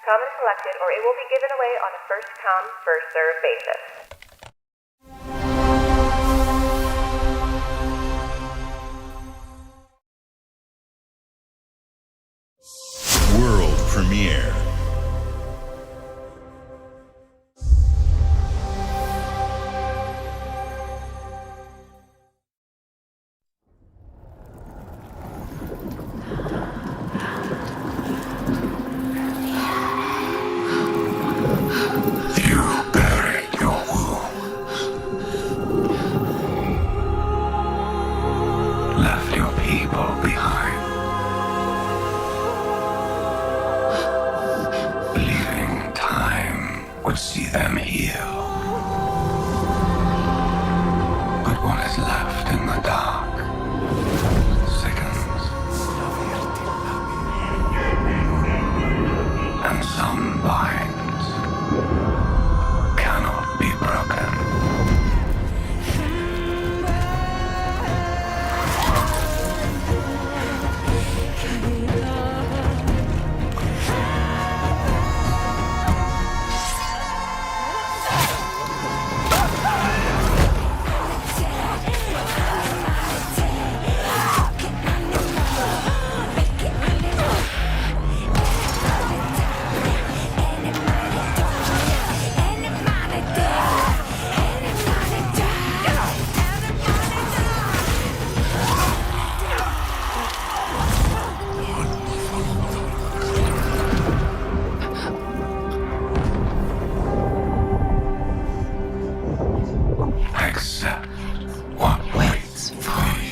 Come and collect it, or it will be given away on a first-come, first-served basis. World premiere. Left your people behind. Believing time would see them heal. But what is left in the dark sickens. And some binds cannot be broken. Accept what waits for you.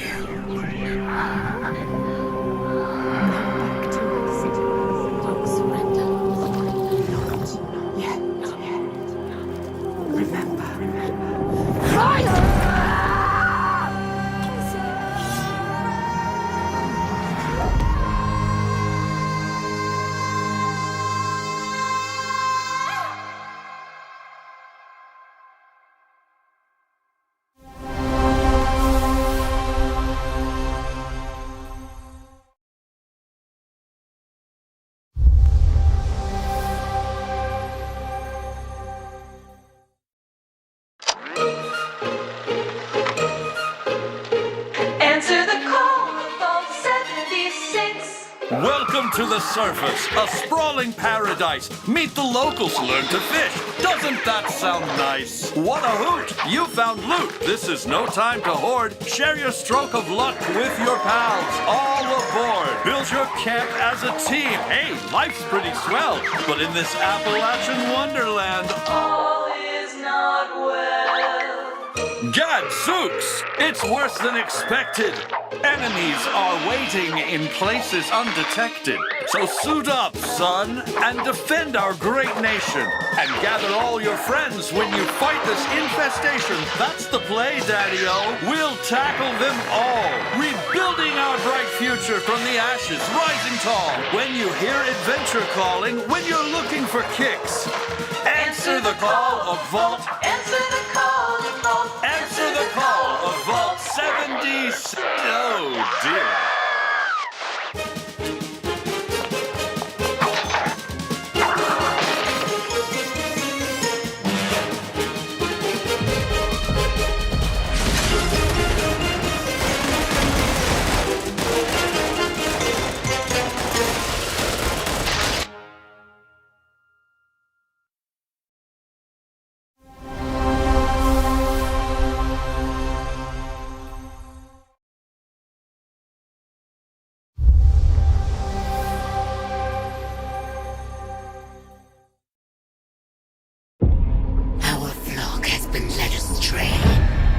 Answer the call of Vault 76. Welcome to the surface, a sprawling paradise. Meet the locals, learn to fish. Doesn't that sound nice? What a hoot! You found loot. This is no time to hoard. Share your stroke of luck with your pals. All aboard. Build your camp as a team. Hey, life's pretty swell. But in this Appalachian wonderland, All is not well. Gadzooks! It's worse than expected. Enemies are waiting in places undetected. So suit up, son, and defend our great nation. And gather all your friends when you fight this infestation. That's the play, Daddy-O. We'll tackle them all. Rebuilding our bright future from the ashes, rising tall. When you hear adventure calling, when you're looking for kicks. Answer the call of Vault. Answer the call of Vault. Answer the call of Vault 76. Oh, dear.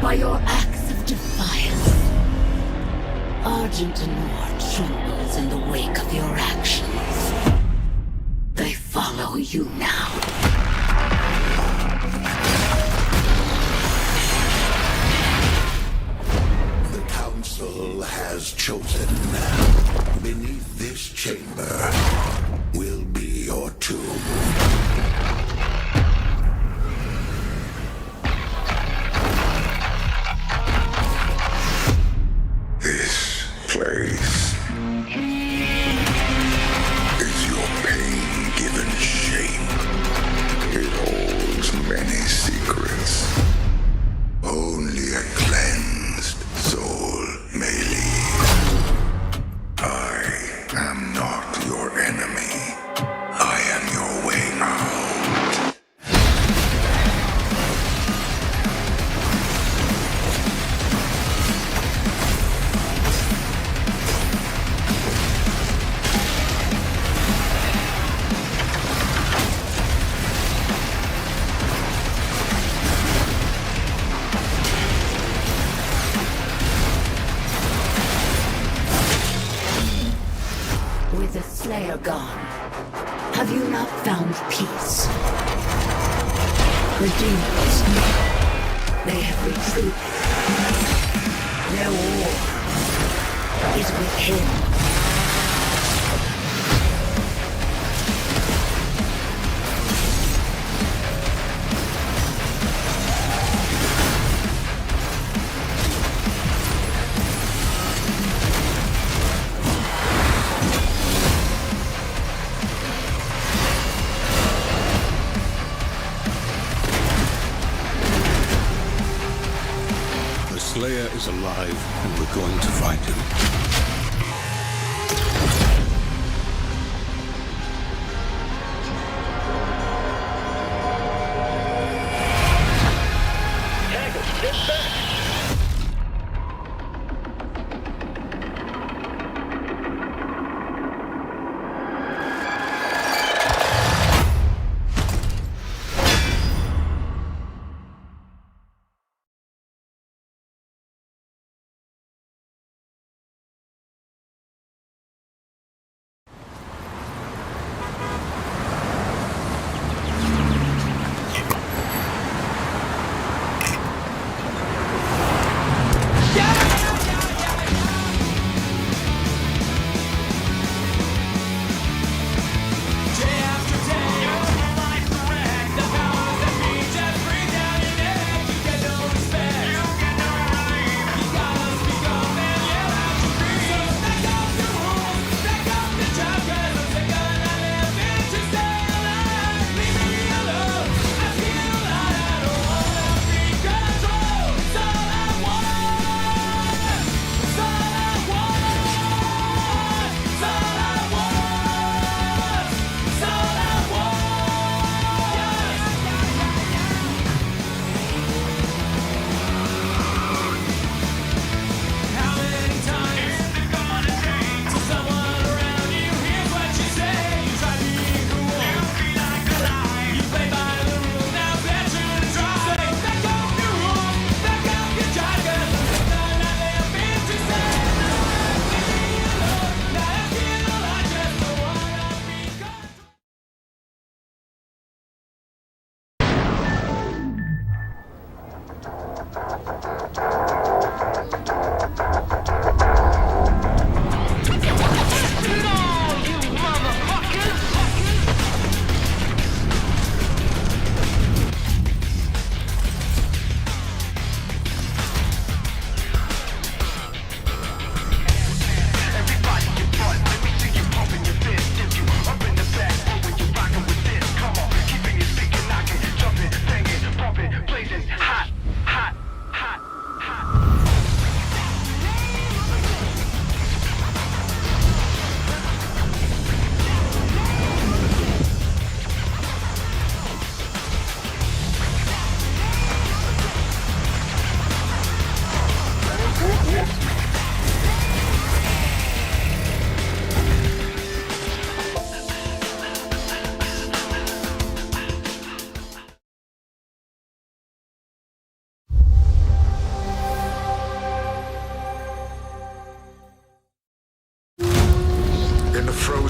by your acts of defiance. Argent Anor trembles in the wake of your actions. They follow you now. The Council has chosen. Beneath this chamber will be your tomb. This place is your pain-given shape. It holds many secrets. Only a cleansed soul may leave. I am not your enemy. I am your way out. With the Slayer gone, have you not found peace? The demons, they have retreated. Their war is with him. The Slayer is alive, and we're going to find him.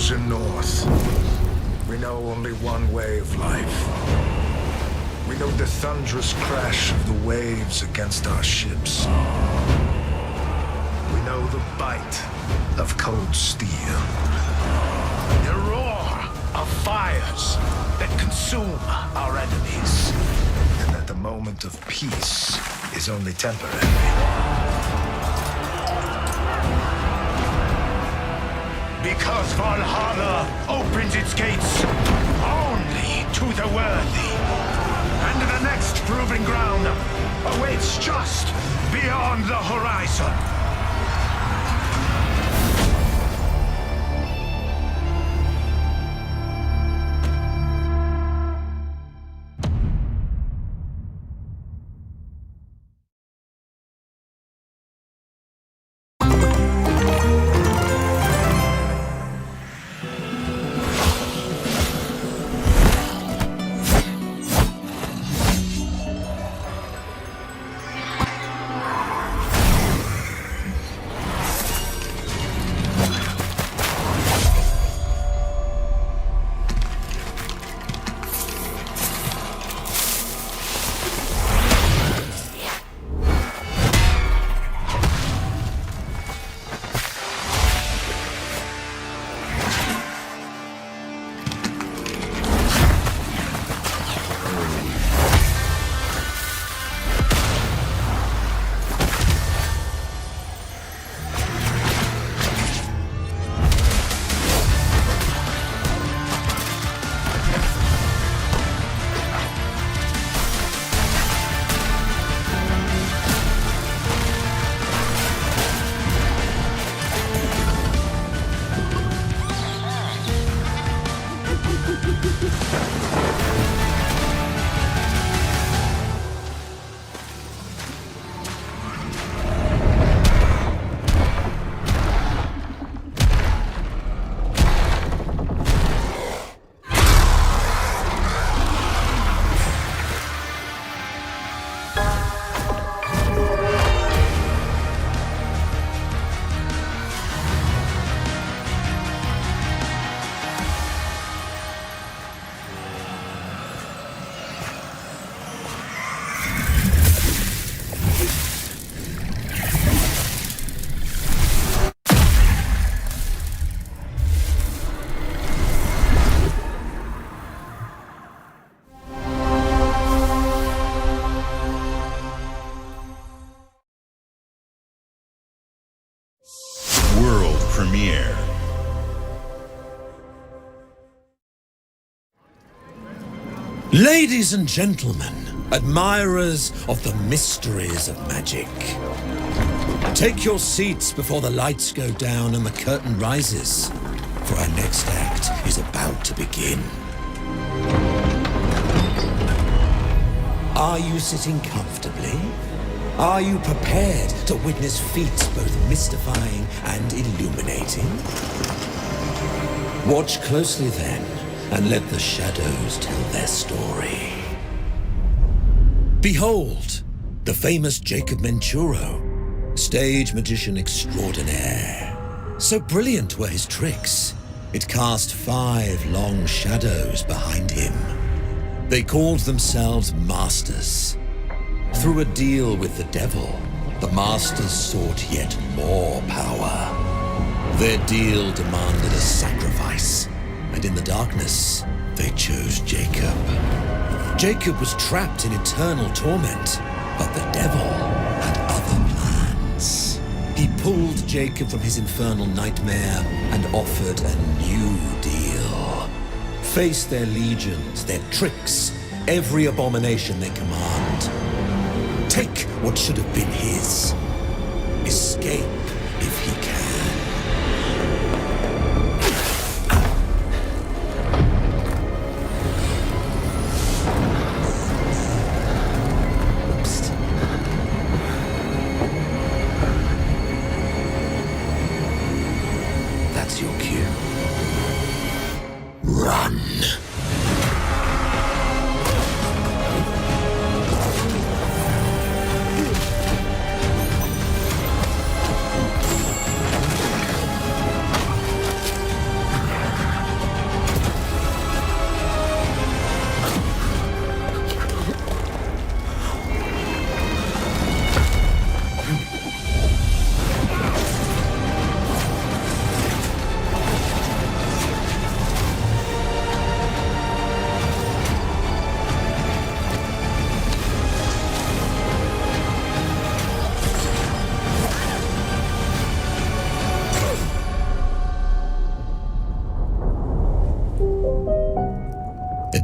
chosen north. We know only one way of life. We know the thunderous crash of the waves against our ships. We know the bite of cold steel. The roar of fires that consume our enemies. And that the moment of peace is only temporary. Because Valhalla opens its gates only to the worthy. And the next proving ground awaits just beyond the horizon. World premiere. Ladies and gentlemen, admirers of the mysteries of magic, take your seats before the lights go down and the curtain rises, for our next act is about to begin. Are you sitting comfortably? Are you prepared to witness feats both mystifying and illuminating? Watch closely then, and let the shadows tell their story. Behold, the famous Jacob Menturo, stage magician extraordinaire. So brilliant were his tricks, it cast 5 long shadows behind him. They called themselves Masters. Through a deal with the devil, the Masters sought yet more power. Their deal demanded a sacrifice, and in the darkness, they chose Jacob. Jacob was trapped in eternal torment, but the devil had other plans. He pulled Jacob from his infernal nightmare and offered a new deal. Face their legions, their tricks, every abomination they command. Take what should have been his. Escape if he can. That's your cue. Run.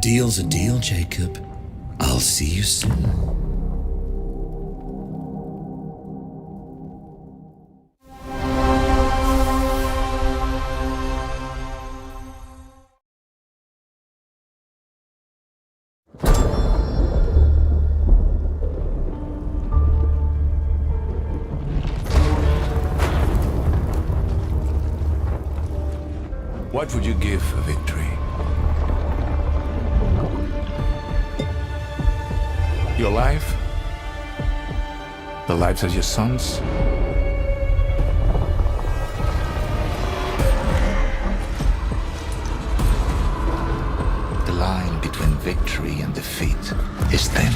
deal's a deal, Jacob. I'll see you soon. What would you give for victory? Your life? The lives of your sons? The line between victory and defeat is thin.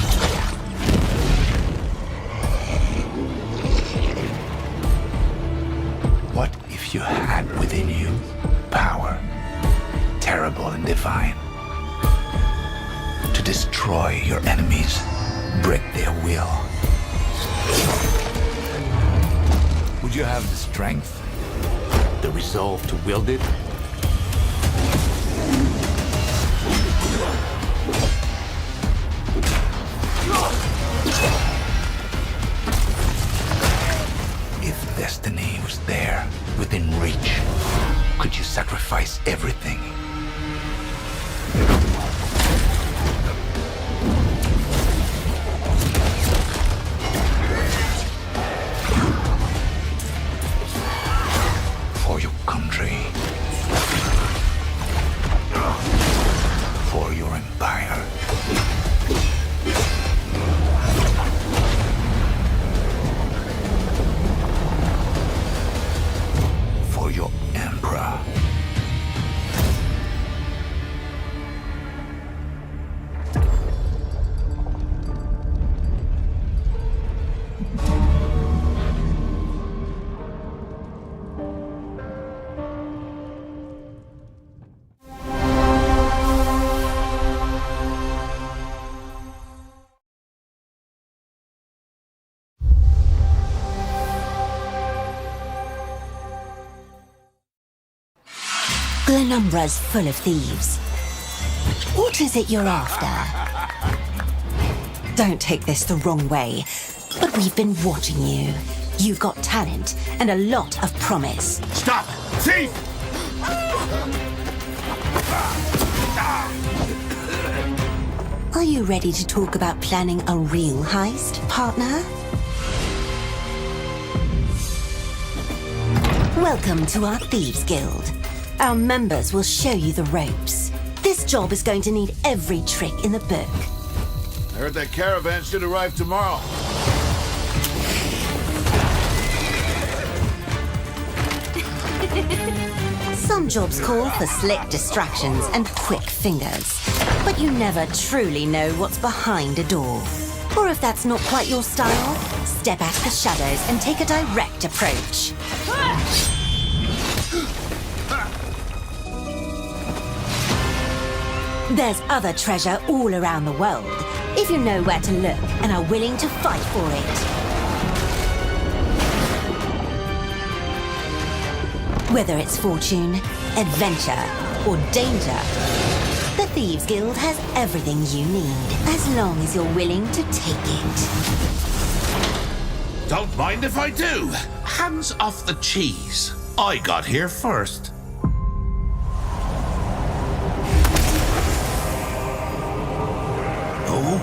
What if you had within you power, terrible and divine, to destroy your enemies, break their will? Would you have the strength? The resolve to wield it? If destiny was there, within reach, could you sacrifice everything? For your country. For your empire. For your emperor. Glenumbra's full of thieves. What is it you're after? Don't take this the wrong way, but we've been watching you. You've got talent and a lot of promise. Stop! Thief! Are you ready to talk about planning a real heist, partner? Welcome to our Thieves Guild. Our members will show you the ropes. This job is going to need every trick in the book. I heard that caravan should arrive tomorrow. Some jobs call for slick distractions and quick fingers, but you never truly know what's behind a door. Or if that's not quite your style, step out of the shadows and take a direct approach. There's other treasure all around the world, if you know where to look and are willing to fight for it. Whether it's fortune, adventure, or danger, the Thieves Guild has everything you need, as long as you're willing to take it. Don't mind if I do. Hands off the cheese. I got here first. Oh.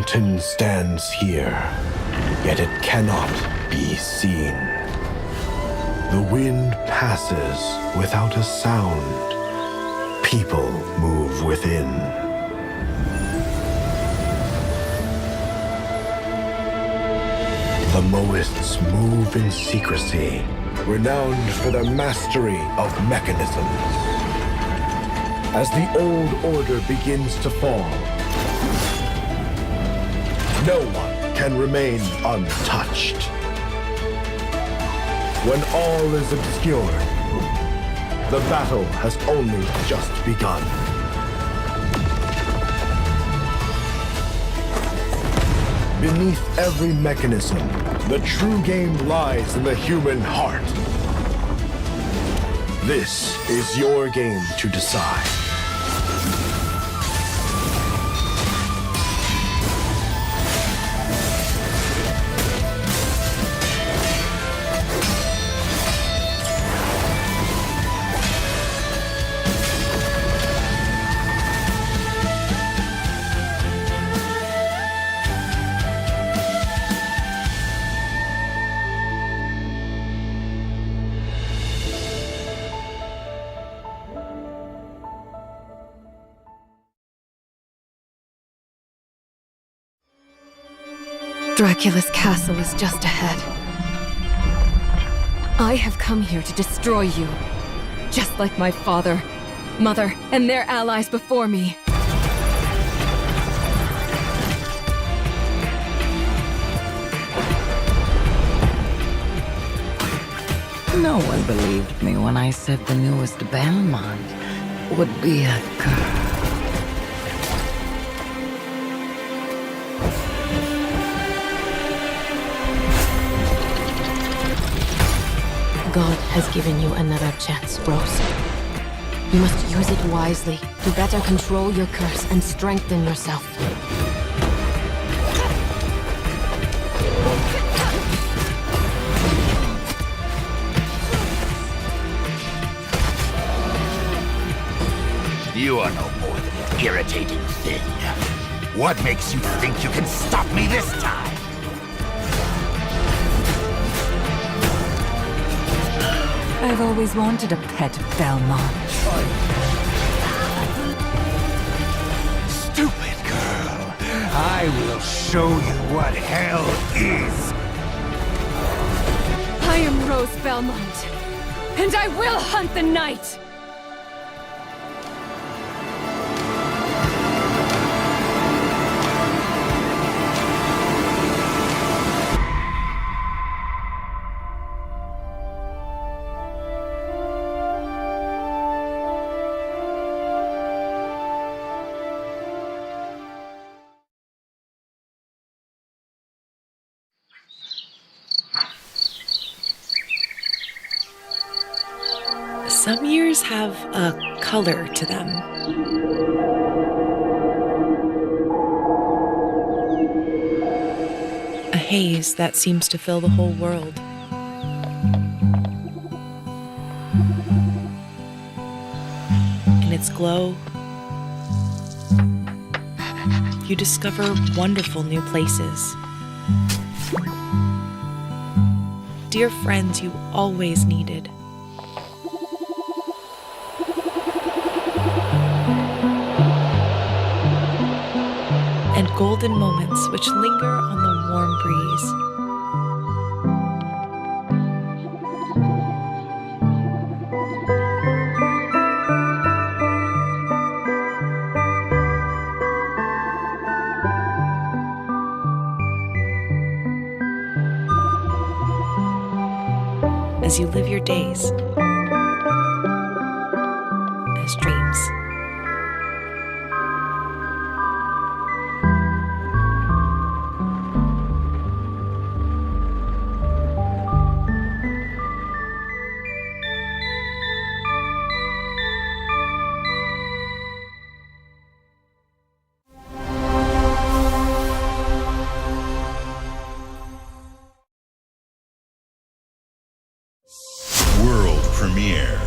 mountain stands here, yet it cannot be seen. The wind passes without a sound. People move within. The Moists move in secrecy, renowned for their mastery of mechanisms. As the old order begins to fall, no one can remain untouched. When all is obscured, the battle has only just begun. Beneath every mechanism, the true game lies in the human heart. This is your game to decide. Dracula's castle is just ahead. I have come here to destroy you, just like my father, mother, and their allies before me. No one believed me when I said the newest Belmont would be a girl. God has given you another chance, Rose. You must use it wisely to better control your curse and strengthen yourself. You are no more than an irritating thing. What makes you think you can stop me this time? I've always wanted a pet Belmont. Stupid girl. I will show you what hell is. I am Rose Belmont, and I will hunt the night! Some years have a color to them. A haze that seems to fill the whole world. In its glow, you discover wonderful new places. Dear friends you always needed. And golden moments which linger on the warm breeze. As you live your days as dreams. World premiere.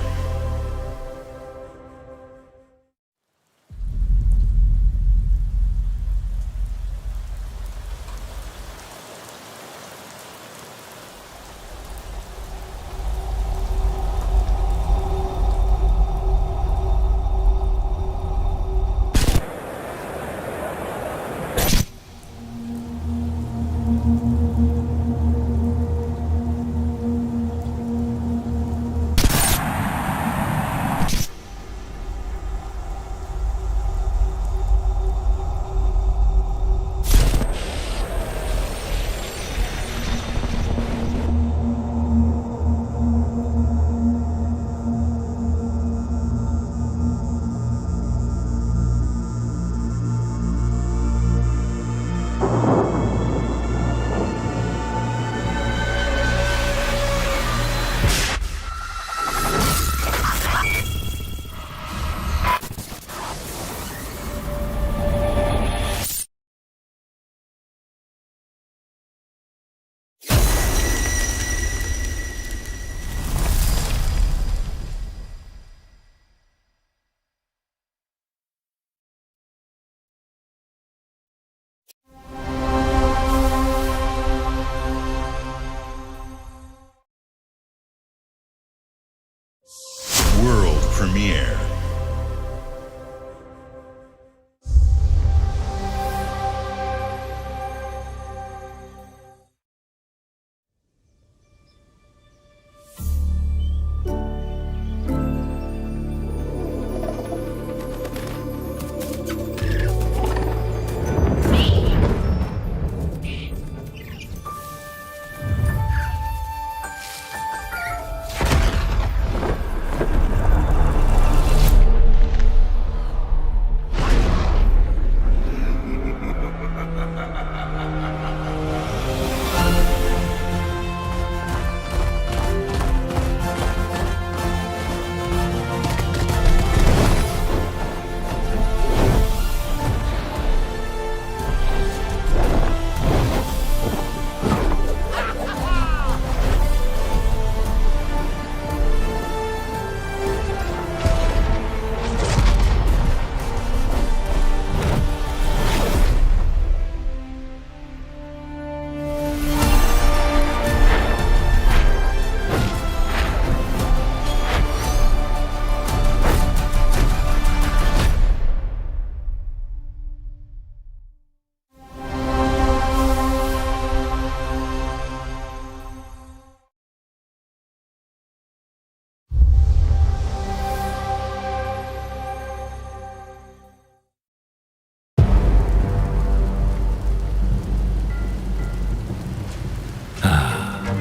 premiere.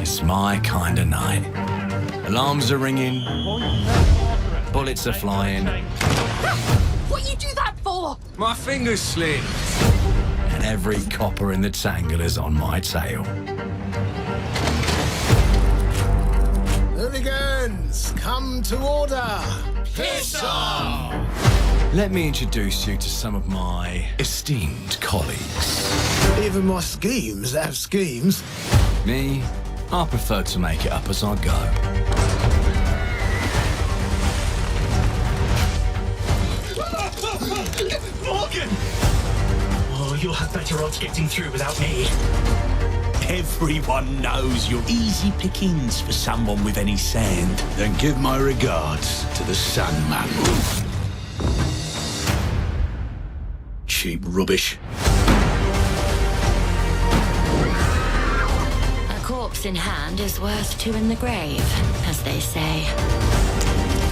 It's my kind of night. Alarms are ringing, bullets are flying. What you do that for? My fingers slip. And every copper in the tangle is on my tail. Hooligans, come to order! Piss off! Let me introduce you to some of my esteemed colleagues. Even my schemes have schemes. Me, I prefer to make it up as I go. Morgan! Oh, you'll have better odds getting through without me. Everyone knows you're easy pickings for someone with any sand. Then give my regards to the Sandman. Cheap rubbish. A corpse in hand is worth two in the grave, as they say.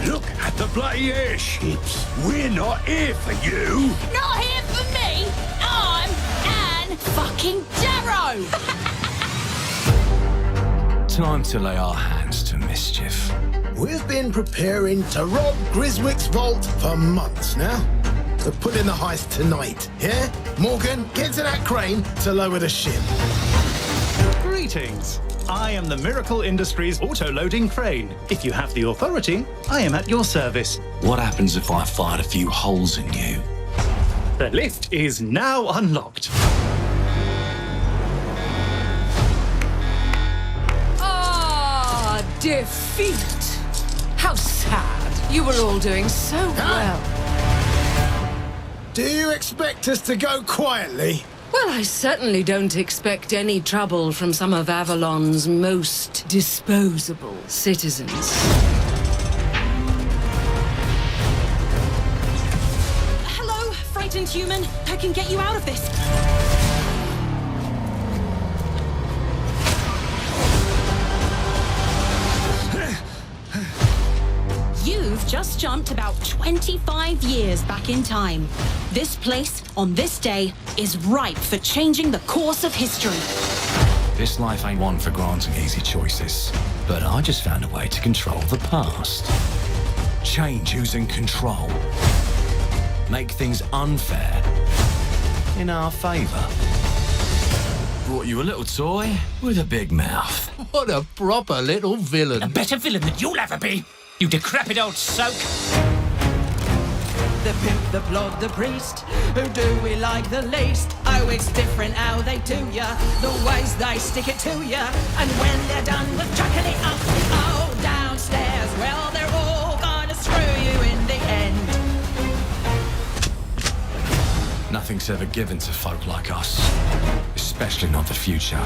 Look at the bloody airships. We're not here for you. Not here for me! I'm Anne fucking Darrow! Time to lay our hands to mischief. We've been preparing to rob Griswick's vault for months now. So put in the heist tonight, yeah? Morgan, get to that crane to lower the ship. Greetings. I am the Miracle Industries auto-loading crane. If you have the authority, I am at your service. What happens if I fired a few holes in you? The lift is now unlocked. Ah, defeat. How sad. You were all doing so well. Do you expect us to go quietly? Well, I certainly don't expect any trouble from some of Avalon's most disposable citizens. Hello, frightened human. I can get you out of this. You've just jumped about 25 years back in time. This place, on this day, is ripe for changing the course of history. This life ain't one for granting easy choices, but I just found a way to control the past. Change who's in control. Make things unfair in our favor. Brought you a little toy with a big mouth. What a proper little villain. A better villain than you'll ever be, you decrepit old soak. The pimp, the plod, the priest, who do we like the least? Oh, it's different how they do ya, the ways they stick it to ya. And when they're done with chucking it up, oh, downstairs, well, they're all gonna screw you in the end. Nothing's ever given to folk like us, especially not the future.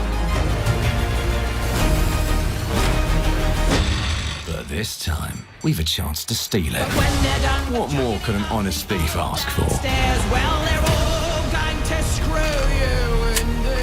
But this This time, we've a chance to steal it. What more could an honest thief ask for? Stairs, well, they're all going to screw you in the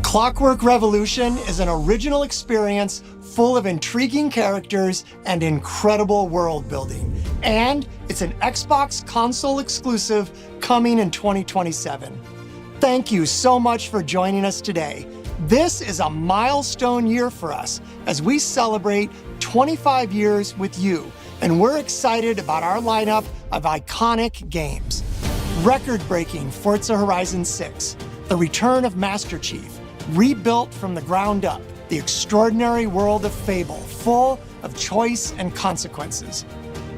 Clockwork Revolution is an original experience full of intriguing characters and incredible world building. And it's an Xbox console exclusive coming in 2027. Thank you so much for joining us today. This is a milestone year for us as we celebrate 25 years with you, and we're excited about our lineup of iconic games. Record-breaking Forza Horizon 6, the return of Master Chief, rebuilt from the ground up, the extraordinary world of Fable, full of choice and consequences.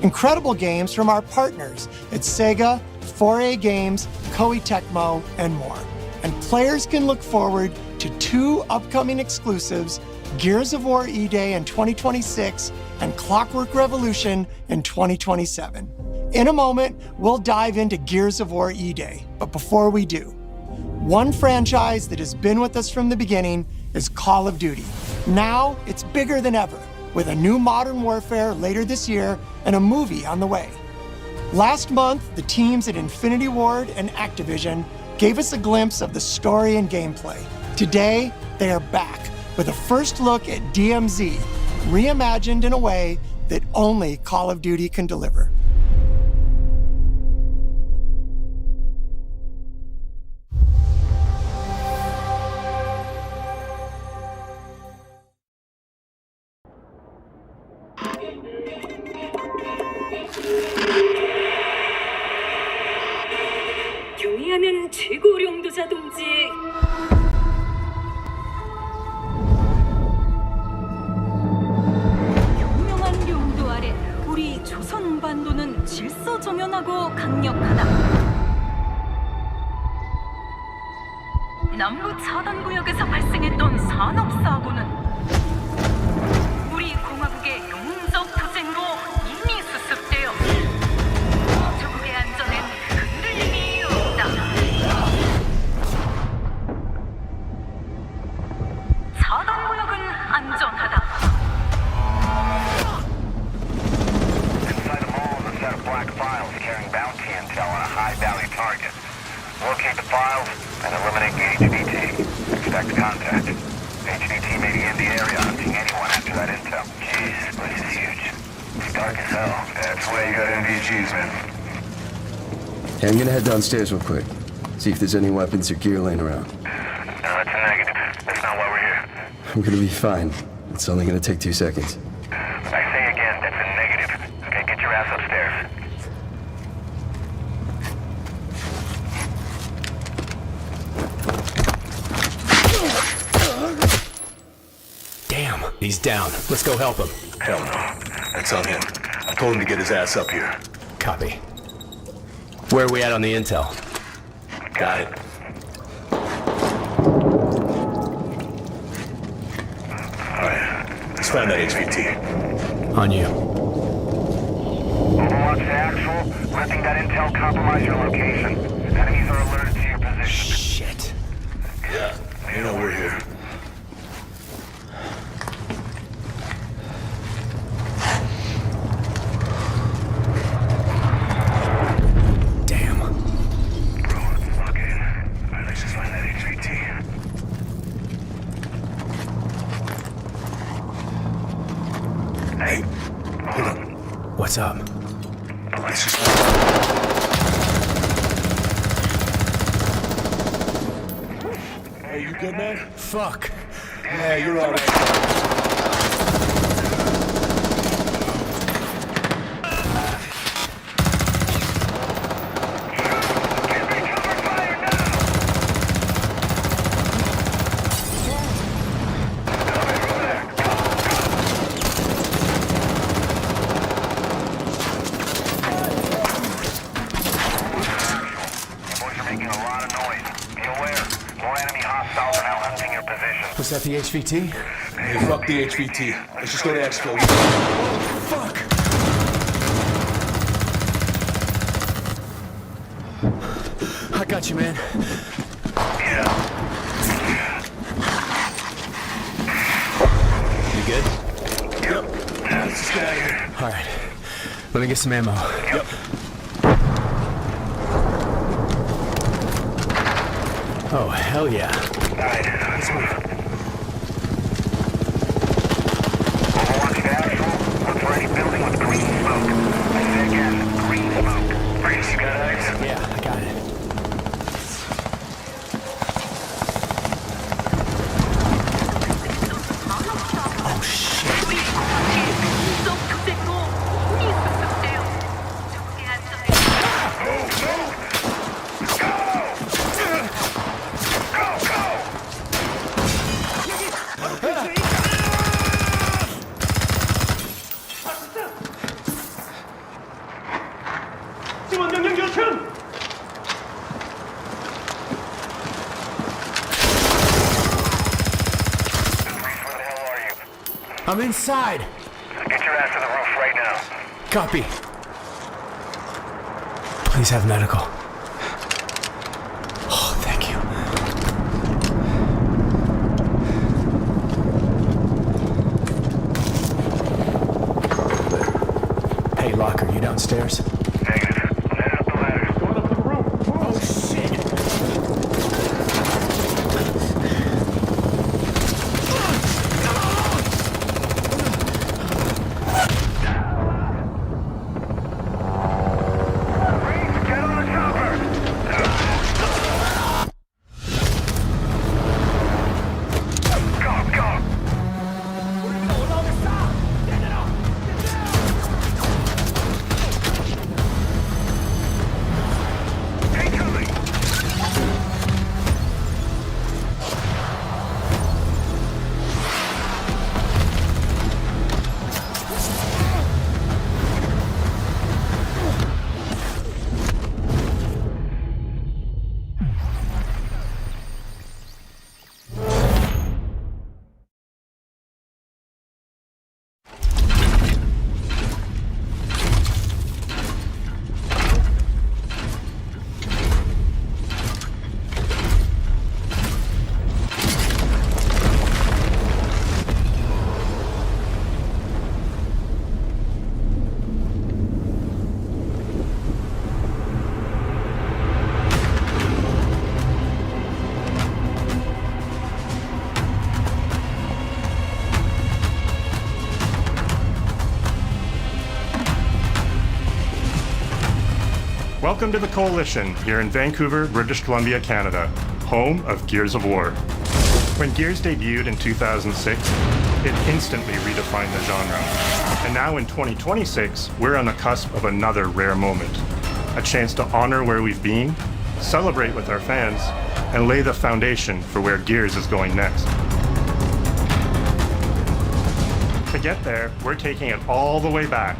Incredible games from our partners at Sega, 4A Games, Koei Tecmo, and more. And players can look forward to 2 upcoming exclusives, Gears of War E-Day in 2026 and Clockwork Revolution in 2027. In a moment, we'll dive into Gears of War E-Day, but before we do, one franchise that has been with us from the beginning is Call of Duty. Now, it's bigger than ever, with a new Modern Warfare later this year and a movie on the way. Last month, the teams at Infinity Ward and Activision gave us a glimpse of the story and gameplay. Today, they are back with a first look at DMZ, reimagined in a way that only Call of Duty can deliver. 경의하는 최고령도자 동지. 유명한 용도 아래 우리 조선 반도는 질서정연하고 강력하다. 남부 차단구역에서 발생했던 산업사고는 우리 공화국의 용적 투쟁으로 이미 수습되어 조국의 안전엔 흔들림이 없다. 차단구역은 안전하다. Inside the mall is a set of black files carrying bounty intel on a high-value target. Locate the files and eliminate the HVT. Expect contact. HVT may be in the area hunting anyone after that intel. Jeez, this place is huge. It's dark as hell. That's why you got NVGs, man. Hey, I'm gonna head downstairs real quick. See if there's any weapons or gear laying around. No, that's a negative. That's not why we're here. I'm gonna be fine. It's only gonna take 2 seconds. I say again, that's a negative. Okay, get your ass upstairs. Damn, he's down. Let's go help him. Hell no. That's on him. I told him to get his ass up here. Copy. Where are we at on the intel? Got it. Alright, let's find that HVT. On you. Overwatch to actual. Letting that intel compromise your location. Enemies are alerted to your position. Shit. Yeah, you know we're here. What's up? Hey, you good, man? Fuck. Yeah, you're all right. Was that the HVT? Hey, fuck the HVT. Let's just go to exfil. Fuck! I got you, man. You good? Yep. Let's just get out of here. All right. Let me get some ammo. Yep. Oh, hell yeah. All right, let's move. Overwatch to Astral. Look for any building with green smoke. I said again, green smoke. Freeze, you got eyes? Yeah, I got it. Oh shit. 운석 투쟁로 이미 수습돼요. 적의 안전에 I'm inside. Get your ass to the roof right now. Copy. Please have medical. Oh, thank you. Hey, Locker, you downstairs? Negative. I'm headed up the ladder. Going up to the roof. Oh, shit! Welcome to the Coalition, here in Vancouver, British Columbia, Canada, home of Gears of War. When Gears debuted in 2006, it instantly redefined the genre. And now in 2026, we're on the cusp of another rare moment. A chance to honor where we've been, celebrate with our fans, and lay the foundation for where Gears is going next. To get there, we're taking it all the way back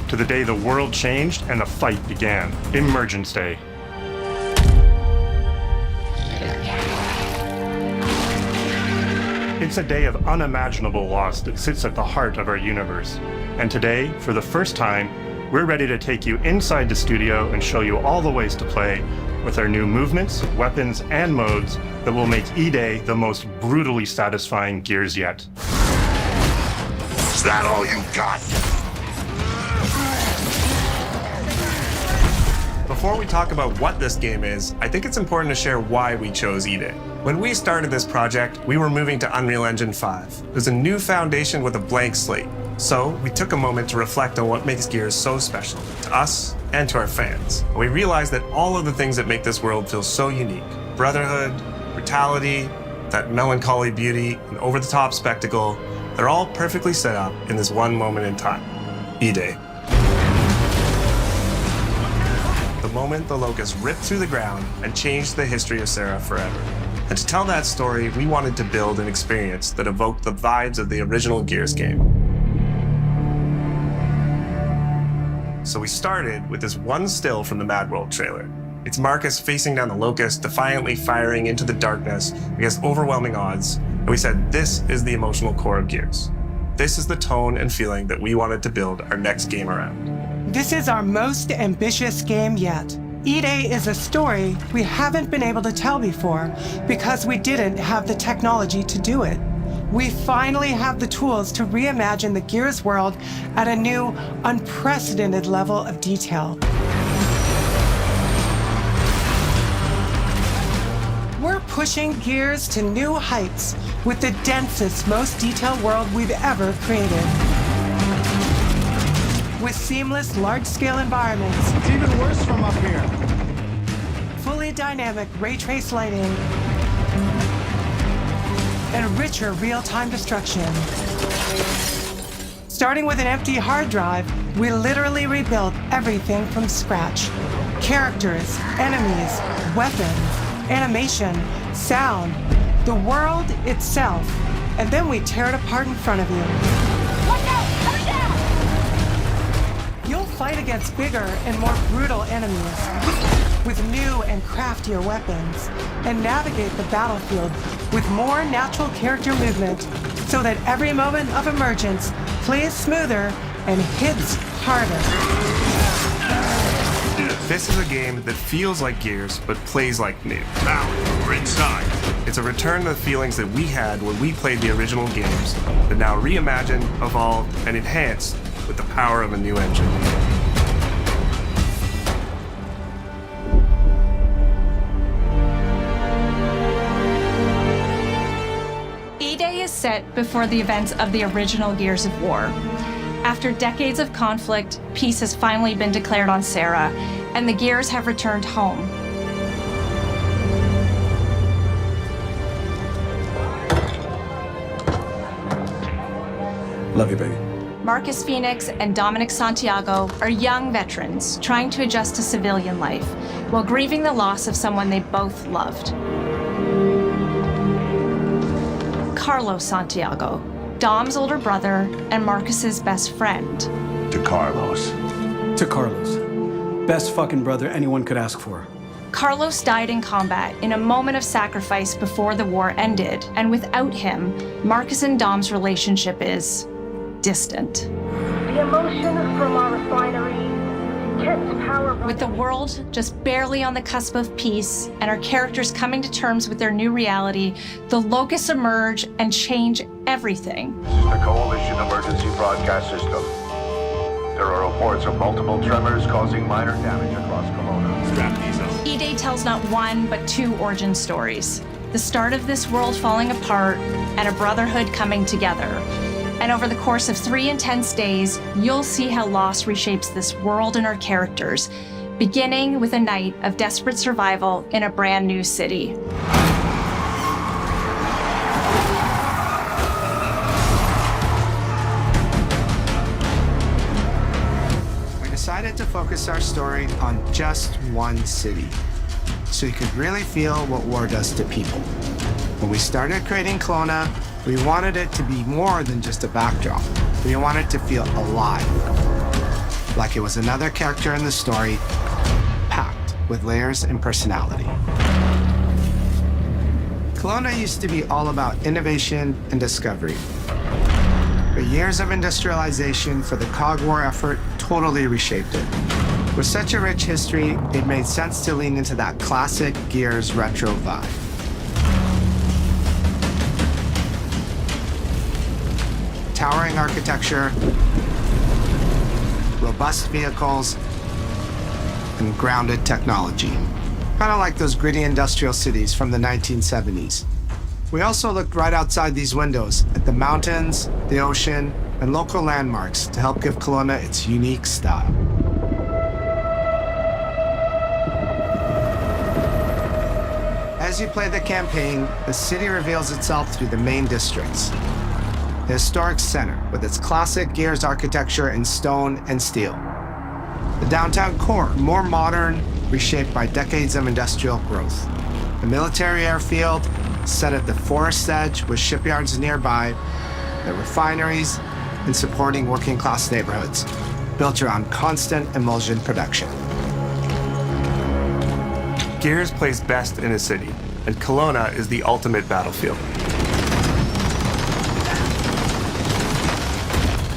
to the day the world changed and the fight began, Emergence Day. It's a day of unimaginable loss that sits at the heart of our universe. And today, for the first time, we're ready to take you inside the studio and show you all the ways to play with our new movements, weapons, and modes that will make E-Day the most brutally satisfying Gears yet. Is that all you got? Before we talk about what this game is, I think it's important to share why we chose E-Day. When we started this project, we were moving to Unreal Engine 5. There's a new foundation with a blank slate. So we took a moment to reflect on what makes Gears so special to us and to our fans. We realized that all of the things that make this world feel so unique, brotherhood, brutality, that melancholy beauty, and over-the-top spectacle, they're all perfectly set up in this one moment in time, E-Day. The moment the Locust ripped through the ground and changed the history of Seraph forever. And to tell that story, we wanted to build an experience that evoked the vibes of the original Gears game. So we started with this one still from the Mad World trailer. It's Marcus facing down the Locust, defiantly firing into the darkness against overwhelming odds, and we said this is the emotional core of Gears. This is the tone and feeling that we wanted to build our next game around. This is our most ambitious game yet. E-Day is a story we haven't been able to tell before because we didn't have the technology to do it. We finally have the tools to reimagine the Gears world at a new, unprecedented level of detail. We're pushing Gears to new heights with the densest, most detailed world we've ever created. With seamless, large-scale environments. It's even worse from up here. Fully dynamic ray trace lighting. And richer real-time destruction. Starting with an empty hard drive, we literally rebuilt everything from scratch. Characters, enemies, weapons, animation, sound, the world itself. And then we tear it apart in front of you. Watch out! Coming down! You'll fight against bigger and more brutal enemies with new and craftier weapons, and navigate the battlefield with more natural character movement so that every moment of emergence plays smoother and hits harder. This is a game that feels like Gears, but plays like new. Now, we're inside. It's a return to the feelings that we had when we played the original games, but now reimagined, evolved, and enhanced with the power of a new engine. E-Day is set before the events of the original Gears of War. After decades of conflict, peace has finally been declared on Serra, and the Gears have returned home. Love you, baby. Marcus Phoenix and Dominic Santiago are young veterans trying to adjust to civilian life while grieving the loss of someone they both loved. Carlos Santiago, Dom's older brother and Marcus's best friend. To Carlos. To Carlos. Best fucking brother anyone could ask for. Carlos died in combat in a moment of sacrifice before the war ended, and without him, Marcus and Dom's relationship is distant. The emotion from our refinery kept power. With the world just barely on the cusp of peace and our characters coming to terms with their new reality, the Locusts emerge and change everything. The Coalition Emergency Broadcast System. There are reports of multiple tremors causing minor damage across Kelowna. Strap these up. E-Day tells not one, but two origin stories. The start of this world falling apart and a brotherhood coming together. And over the course of 3 intense days, you'll see how loss reshapes this world and our characters, beginning with a night of desperate survival in a brand new city. We decided to focus our story on just one city, so you could really feel what war does to people. When we started creating Kelowna, we wanted it to be more than just a backdrop. We wanted to feel alive, like it was another character in the story, packed with layers and personality. Kelowna used to be all about innovation and discovery. But years of industrialization for the Cog War effort totally reshaped it. With such a rich history, it made sense to lean into that classic Gears retro vibe. Towering architecture, robust vehicles, and grounded technology. Kind of like those gritty industrial cities from the 1970s. We also looked right outside these windows at the mountains, the ocean, and local landmarks to help give Kelowna its unique style. As you play the campaign, the city reveals itself through the main districts. The historic center, with its classic Gears architecture in stone and steel. The downtown core, more modern, reshaped by decades of industrial growth. The military airfield, set at the forest edge with shipyards nearby, the refineries, and supporting working-class neighborhoods, built around constant emulsion production. Gears plays best in a city, and Kelowna is the ultimate battlefield.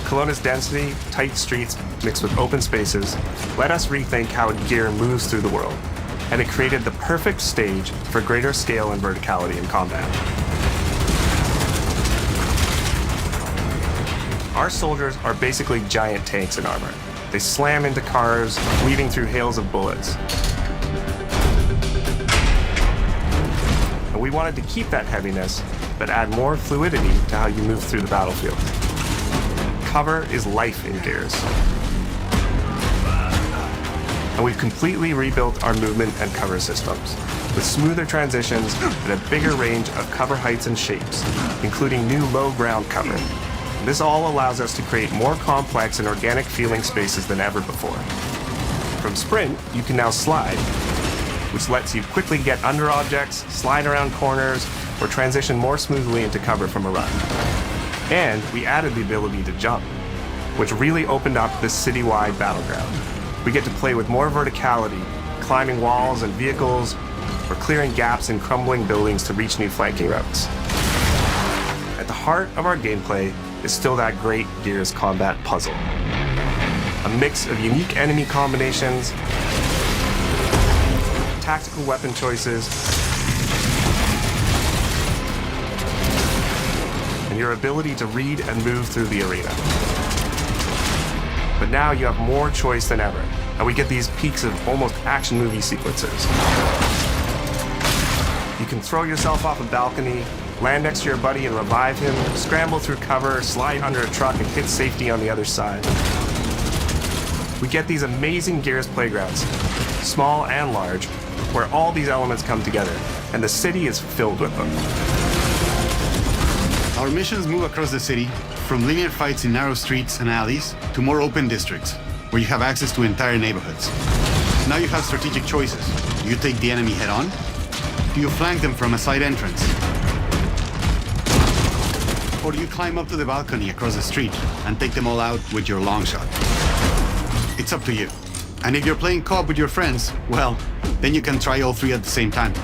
Kelowna's density, tight streets, mixed with open spaces, let us rethink how a gear moves through the world, and it created the perfect stage for greater scale and verticality in combat. Our soldiers are basically giant tanks in armor. They slam into cars, weaving through hails of bullets. And we wanted to keep that heaviness, but add more fluidity to how you move through the battlefield. Cover is life in Gears. And we've completely rebuilt our movement and cover systems, with smoother transitions and a bigger range of cover heights and shapes, including new low ground cover. This all allows us to create more complex and organic feeling spaces than ever before. From Sprint, you can now slide, which lets you quickly get under objects, slide around corners, or transition more smoothly into cover from a run. And we added the ability to jump, which really opened up this citywide battleground. We get to play with more verticality, climbing walls and vehicles, or clearing gaps in crumbling buildings to reach new flanking routes. At the heart of our gameplay is still that great Gears combat puzzle. A mix of unique enemy combinations, tactical weapon choices, and your ability to read and move through the arena. But now you have more choice than ever, and we get these peaks of almost action movie sequences. You can throw yourself off a balcony, land next to your buddy and revive him, scramble through cover, slide under a truck, and hit safety on the other side. We get these amazing Gears playgrounds, small and large, where all these elements come together, and the city is filled with them. Our missions move across the city, from linear fights in narrow streets and alleys to more open districts, where you have access to entire neighborhoods. Now you have strategic choices. Do you take the enemy head on? Do you flank them from a side entrance? Or do you climb up to the balcony across the street and take them all out with your long shot? It's up to you. And if you're playing co-op with your friends, well, then you can try all three at the same time.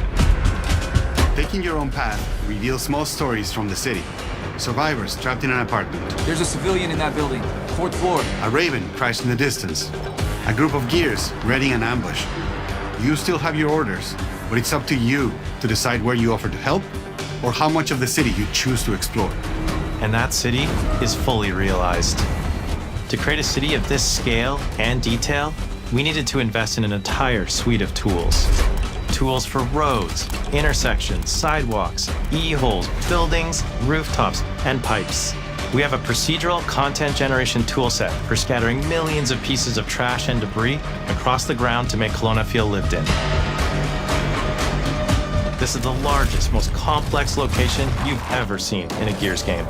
Taking your own path reveals small stories from the city. Survivors trapped in an apartment. There's a civilian in that building, 4th floor. A raven crashed in the distance. A group of Gears readying an ambush. You still have your orders, but it's up to you to decide where you offer to help or how much of the city you choose to explore. And that city is fully realized. To create a city of this scale and detail, we needed to invest in an entire suite of tools. Tools for roads, intersections, sidewalks, e-holes, buildings, rooftops, and pipes. We have a procedural content generation toolset for scattering millions of pieces of trash and debris across the ground to make Kelowna feel lived in. This is the largest, most complex location you've ever seen in a Gears game.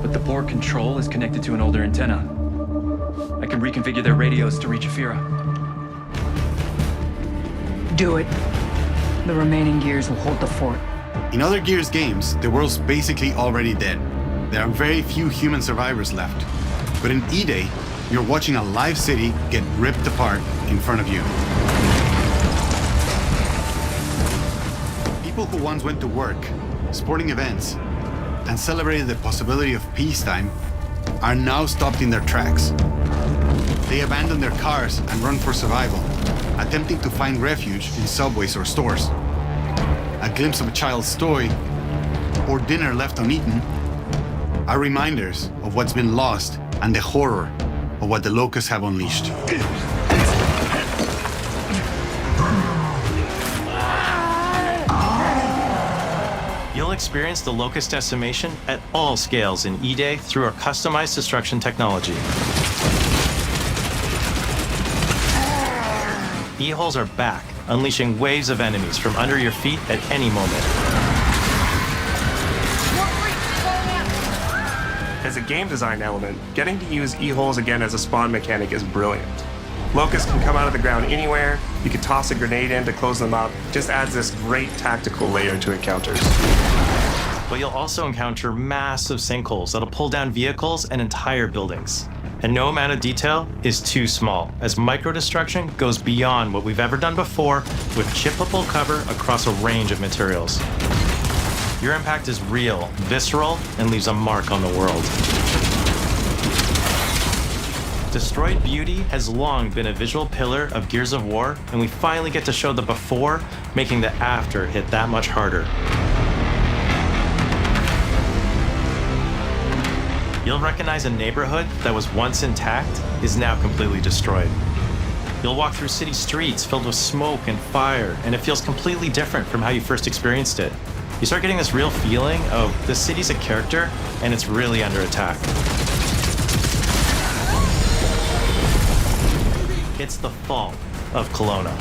But the port control is connected to an older antenna. I can reconfigure their radios to reach Afira. Do it. The remaining Gears will hold the fort. In other Gears games, the world's basically already dead. There are very few human survivors left. But in E-Day, you're watching a live city get ripped apart in front of you. People who once went to work, sporting events, and celebrated the possibility of peacetime are now stopped in their tracks. They abandon their cars and run for survival, attempting to find refuge in subways or stores. A glimpse of a child's toy or dinner left uneaten are reminders of what's been lost and the horror of what the locusts have unleashed. You'll experience the locust decimation at all scales in E-Day through our customized destruction technology. E-holes are back, unleashing waves of enemies from under your feet at any moment. As a game design element, getting to use E-holes again as a spawn mechanic is brilliant. Locusts can come out of the ground anywhere, you can toss a grenade in to close them up, just adds this great tactical layer to encounters. But but you'll also encounter massive sinkholes that'll pull down vehicles and entire buildings. And no amount of detail is too small, as micro-destruction goes beyond what we've ever done before with chippable cover across a range of materials. Your impact is real, visceral, and leaves a mark on the world. Destroyed Beauty has long been a visual pillar of Gears of War, and we finally get to show the before, making the after hit that much harder. You'll recognize a neighborhood that was once intact is now completely destroyed. You'll walk through city streets filled with smoke and fire, and it feels completely different from how you first experienced it. You start getting this real feeling of the city's a character, and it's really under attack. It's the fall of Kelowna.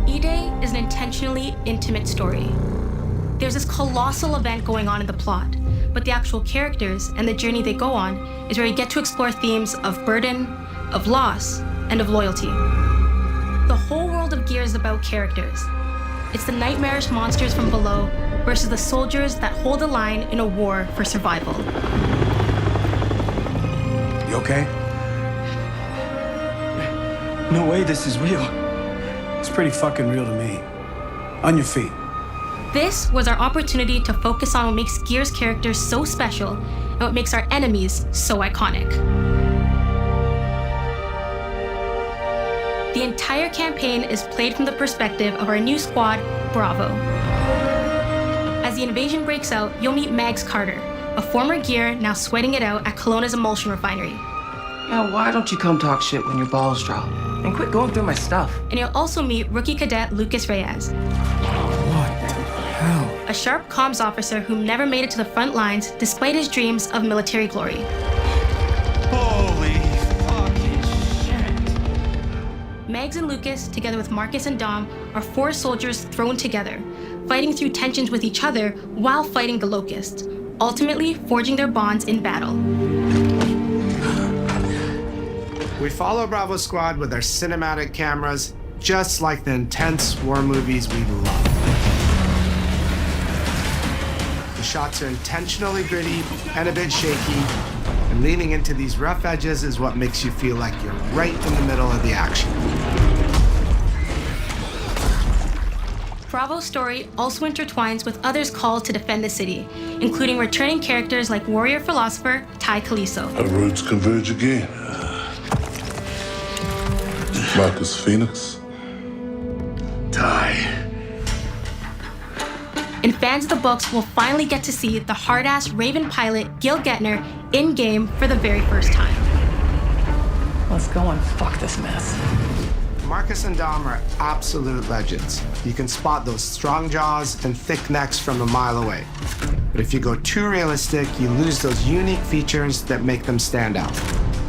E-Day is an intentionally intimate story. There's this colossal event going on in the plot, but the actual characters and the journey they go on is where you get to explore themes of burden, of loss, and of loyalty. The whole world of Gears is about characters. It's the nightmarish monsters from below versus the soldiers that hold the line in a war for survival. You okay? No way this is real. It's pretty fucking real to me. On your feet. This was our opportunity to focus on what makes Gears characters so special and what makes our enemies so iconic. The entire campaign is played from the perspective of our new squad, Bravo. As the invasion breaks out, you'll meet Mags Carter, a former Gear now sweating it out at Kelowna's emulsion refinery. Now, why don't you come talk shit when your balls drop? And quit going through my stuff. And you'll also meet rookie cadet Lucas Reyes. A sharp comms officer who never made it to the front lines despite his dreams of military glory. Holy fucking shit. Megs and Lucas, together with Marcus and Dom, are 4 soldiers thrown together, fighting through tensions with each other while fighting the Locusts, ultimately forging their bonds in battle. We follow Bravo Squad with our cinematic cameras, just like the intense war movies we love. The shots are intentionally gritty and a bit shaky, and leaning into these rough edges is what makes you feel like you're right in the middle of the action. Bravo's story also intertwines with others called to defend the city, including returning characters like warrior philosopher Ty Caliso. Our roads converge again. Marcus Phoenix. Ty. And fans of the books will finally get to see the hard-ass Raven pilot Gil Gettner in-game for the very first time. Let's go and fuck this mess. Marcus and Dom are absolute legends. You can spot those strong jaws and thick necks from a mile away. But if you go too realistic, you lose those unique features that make them stand out.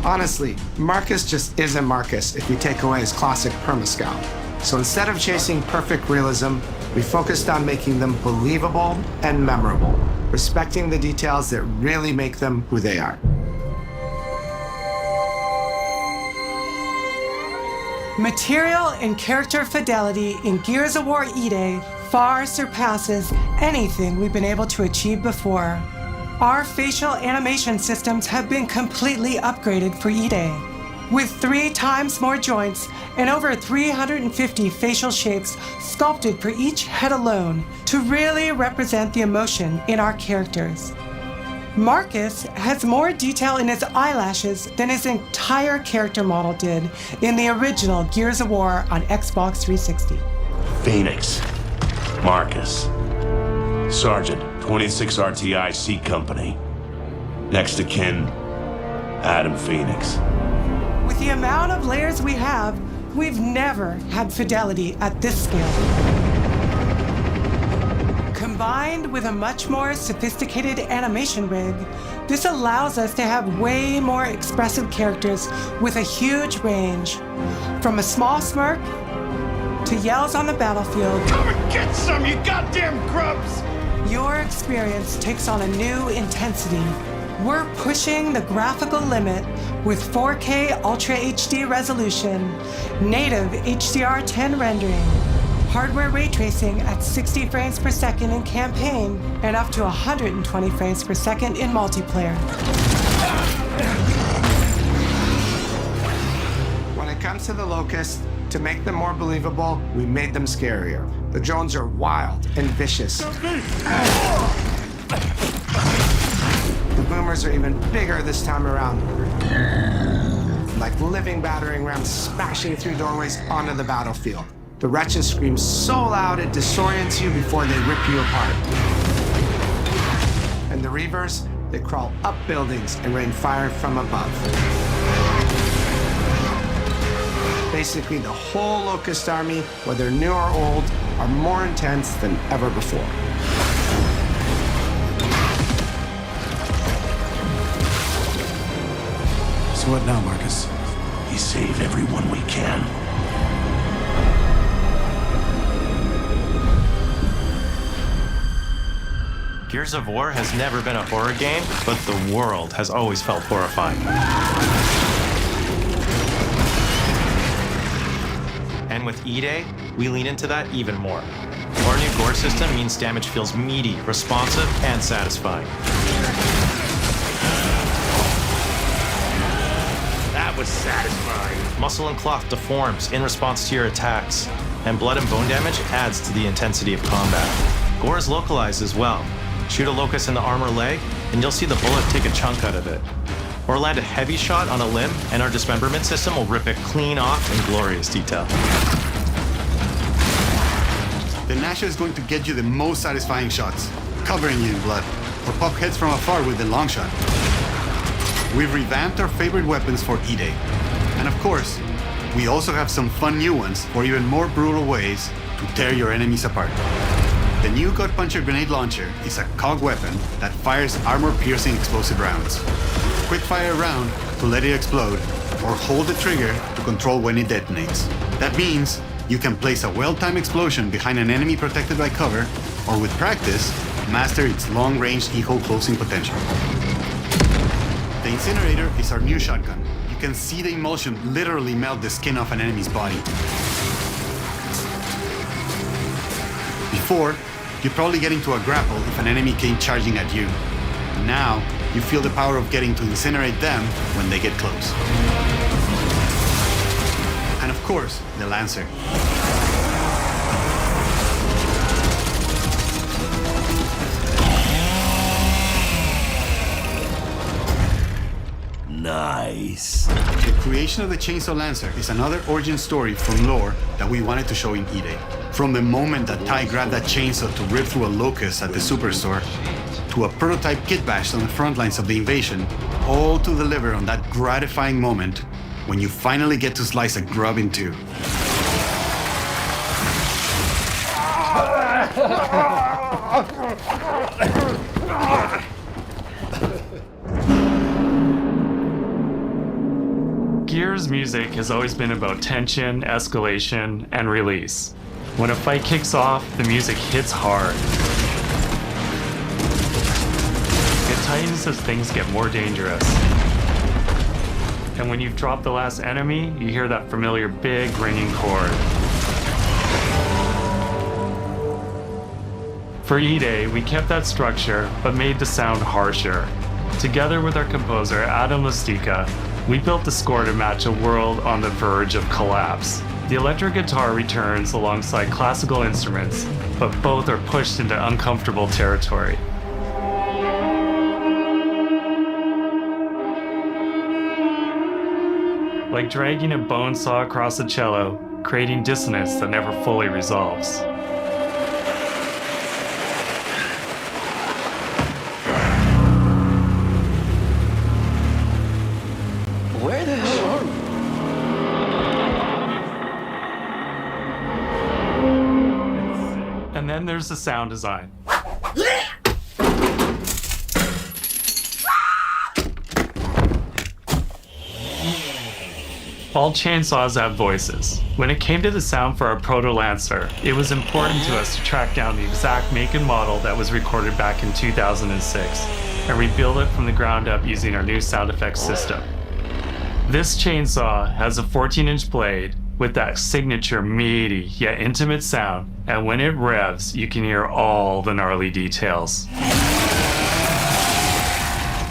Honestly, Marcus just isn't Marcus if you take away his classic perma-scowl. So instead of chasing perfect realism, we focused on making them believable and memorable, respecting the details that really make them who they are. Material and character fidelity in Gears of War E-Day far surpasses anything we've been able to achieve before. Our facial animation systems have been completely upgraded for E-Day, with 3 times more joints and over 350 facial shapes sculpted for each head alone to really represent the emotion in our characters. Marcus has more detail in his eyelashes than his entire character model did in the original Gears of War on Xbox 360. Phoenix. Marcus. Sergeant, 26 RTI C Company. Next to kin, Adam Phoenix. With the amount of layers we have, we've never had fidelity at this scale. Combined with a much more sophisticated animation rig, this allows us to have way more expressive characters with a huge range. From a small smirk to yells on the battlefield. Come and get some, you goddamn grubs! Your experience takes on a new intensity We're pushing the graphical limit with 4K Ultra HD resolution, native HDR10 rendering, hardware ray tracing at 60 frames per second in campaign, and up to 120 frames per second in multiplayer. When it comes to the Locusts, to make them more believable, we made them scarier. The drones are wild and vicious. The boomers are even bigger this time around. Like living battering rams smashing through doorways onto the battlefield. The wretches scream so loud it disorients you before they rip you apart. And the Reavers, they crawl up buildings and rain fire from above. Basically, the whole Locust army, whether new or old, are more intense than ever before. So what now, Marcus? We save everyone we can. Gears of War has never been a horror game, but the world has always felt horrifying. And with E-Day, we lean into that even more. Our new gore system means damage feels meaty, responsive, and satisfying. That was satisfying. Muscle and cloth deforms in response to your attacks, and blood and bone damage adds to the intensity of combat. Gore is localized as well. Shoot a locust in the armor leg, and you'll see the bullet take a chunk out of it. Or land a heavy shot on a limb, and our dismemberment system will rip it clean off in glorious detail. The Nasha is going to get you the most satisfying shots, covering you in blood, or pop heads from afar with the long shot. We've revamped our favorite weapons for E-Day. And of course, we also have some fun new ones for even more brutal ways to tear your enemies apart. The new Gut Puncher grenade launcher is a cog weapon that fires armor-piercing explosive rounds. Quick fire a round to let it explode, or hold the trigger to control when it detonates. That means you can place a well-timed explosion behind an enemy protected by cover, or with practice, master its long-range eco closing potential. The Incinerator is our new shotgun. You can see the emulsion literally melt the skin off an enemy's body. Before, you'd probably get into a grapple if an enemy came charging at you. Now, you feel the power of getting to incinerate them when they get close. And of course, the Lancer. Nice. The creation of the Chainsaw Lancer is another origin story from lore that we wanted to show in E-Day. From the moment that Ty grabbed that chainsaw to rip through a locust at the superstore, to a prototype kit bash on the front lines of the invasion, all to deliver on that gratifying moment when you finally get to slice a grub in two. Gears music has always been about tension, escalation, and release. When a fight kicks off, the music hits hard. It tightens as things get more dangerous. And when you've dropped the last enemy, you hear that familiar big ringing chord. For E-Day, we kept that structure, but made the sound harsher. Together with our composer, Adam Lastica, we built the score to match a world on the verge of collapse. The electric guitar returns alongside classical instruments, but both are pushed into uncomfortable territory. Like dragging a bone saw across a cello, creating dissonance that never fully resolves. Where the hell are we? And then there's the sound design. All chainsaws have voices. When it came to the sound for our Proto Lancer, it was important to us to track down the exact make and model that was recorded back in 2006. and rebuild it from the ground up using our new sound effects system. This chainsaw has a 14-inch blade with that signature meaty yet intimate sound, and when it revs, you can hear all the gnarly details.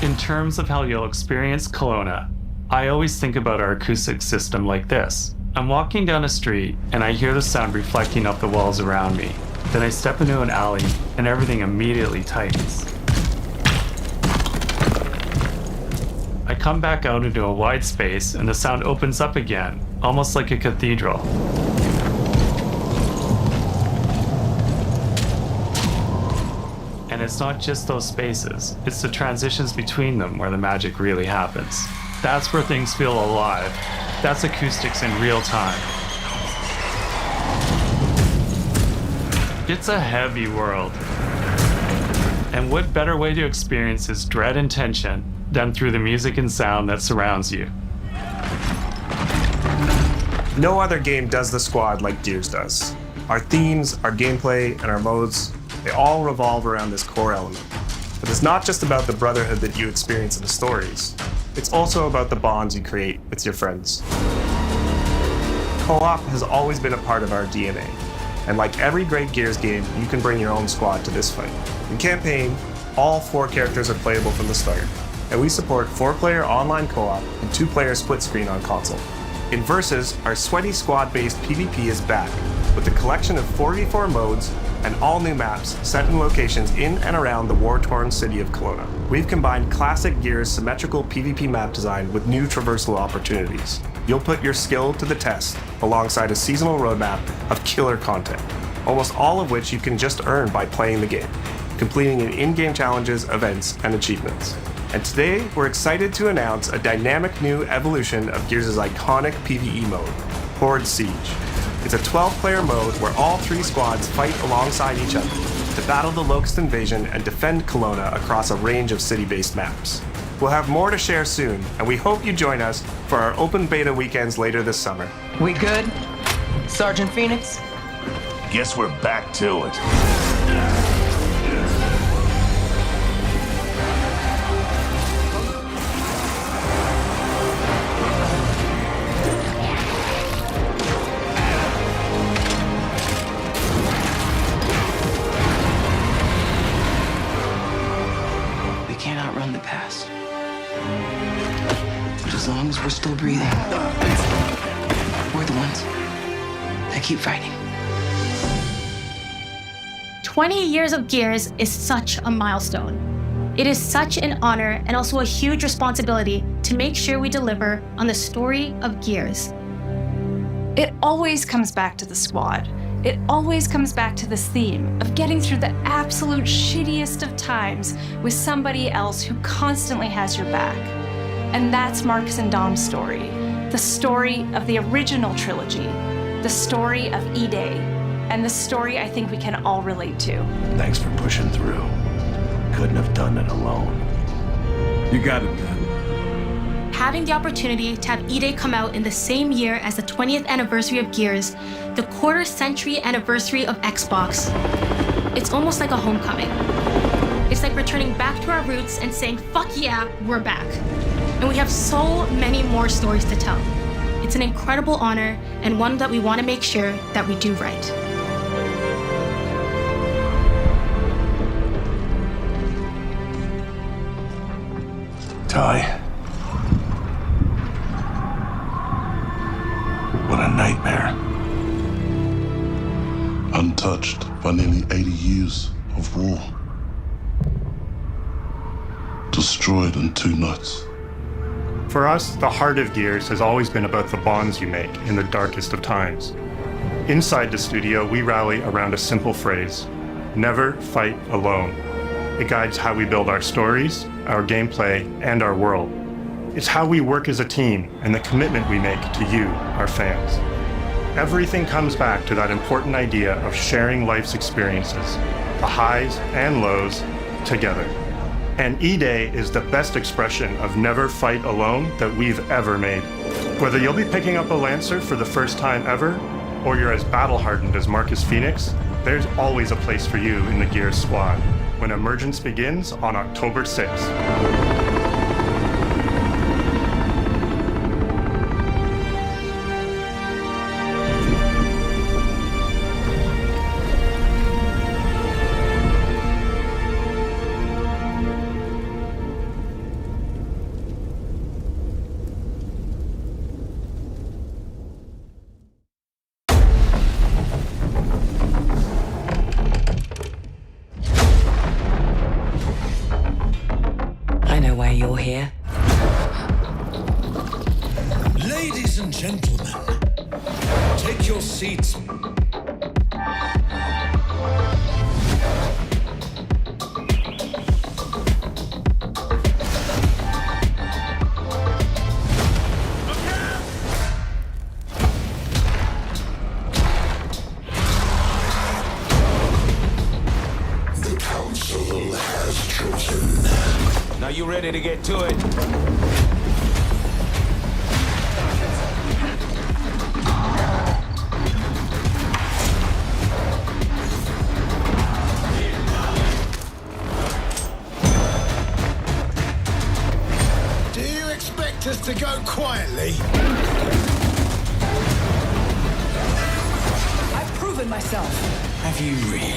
In terms of how you'll experience Kelowna, I always think about our acoustic system like this. I'm walking down a street and I hear the sound reflecting off the walls around me. Then I step into an alley and everything immediately tightens. I come back out into a wide space and the sound opens up again, almost like a cathedral. And it's not just those spaces, it's the transitions between them where the magic really happens. That's where things feel alive. That's acoustics in real time. It's a heavy world. And what better way to experience its dread and tension than through the music and sound that surrounds you? No other game does the squad like Gears does. Our themes, our gameplay, and our modes, they all revolve around this core element. But it's not just about the brotherhood that you experience in the stories. It's also about the bonds you create with your friends. Co-op has always been a part of our DNA. And like every great Gears game, you can bring your own squad to this fight. In campaign, all 4 characters are playable from the start. And we support 4-player online co-op and 2-player split screen on console. In Versus, our sweaty squad-based PvP is back, with a collection of 4v4 modes and all new maps set in locations in and around the war-torn city of Kelowna. We've combined classic Gears' symmetrical PvP map design with new traversal opportunities. You'll put your skill to the test alongside a seasonal roadmap of killer content, almost all of which you can just earn by playing the game, completing in-game challenges, events, and achievements. And today, we're excited to announce a dynamic new evolution of Gears' iconic PvE mode, Horde Siege. It's a 12-player mode where all 3 squads fight alongside each other to battle the Locust Invasion and defend Kelowna across a range of city-based maps. We'll have more to share soon, and we hope you join us for our open beta weekends later this summer. We good? Sergeant Phoenix? Guess we're back to it. We can't outrun the past. But as long as we're still breathing, we're the ones that keep fighting. 20 years of Gears is such a milestone. It is such an honor and also a huge responsibility to make sure we deliver on the story of Gears. It always comes back to the squad. It always comes back to this theme of getting through the absolute shittiest of times with somebody else who constantly has your back. And that's Marcus and Dom's story. The story of the original trilogy. The story of E-Day. And the story I think we can all relate to. Thanks for pushing through. Couldn't have done it alone. You got it, man. Having the opportunity to have E-Day come out in the same year as the 20th anniversary of Gears, the quarter-century anniversary of Xbox, it's almost like a homecoming. It's like returning back to our roots and saying, fuck yeah, we're back. And we have so many more stories to tell. It's an incredible honor and one that we want to make sure that we do right. Ty. What a nightmare. Untouched by nearly 80 years of war. Destroyed in 2 nights. For us, the heart of Gears has always been about the bonds you make in the darkest of times. Inside the studio, we rally around a simple phrase: never fight alone. It guides how we build our stories, our gameplay, and our world. It's how we work as a team and the commitment we make to you, our fans. Everything comes back to that important idea of sharing life's experiences, the highs and lows, together. And E-Day is the best expression of never fight alone that we've ever made. Whether you'll be picking up a Lancer for the first time ever, or you're as battle-hardened as Marcus Phoenix, there's always a place for you in the Gears squad. when Emergence begins on October 6th. I know why you're here. Ladies and gentlemen, take your seats. The council has chosen. Now you ready to get to it? Do you expect us to go quietly? I've proven myself. Have you really?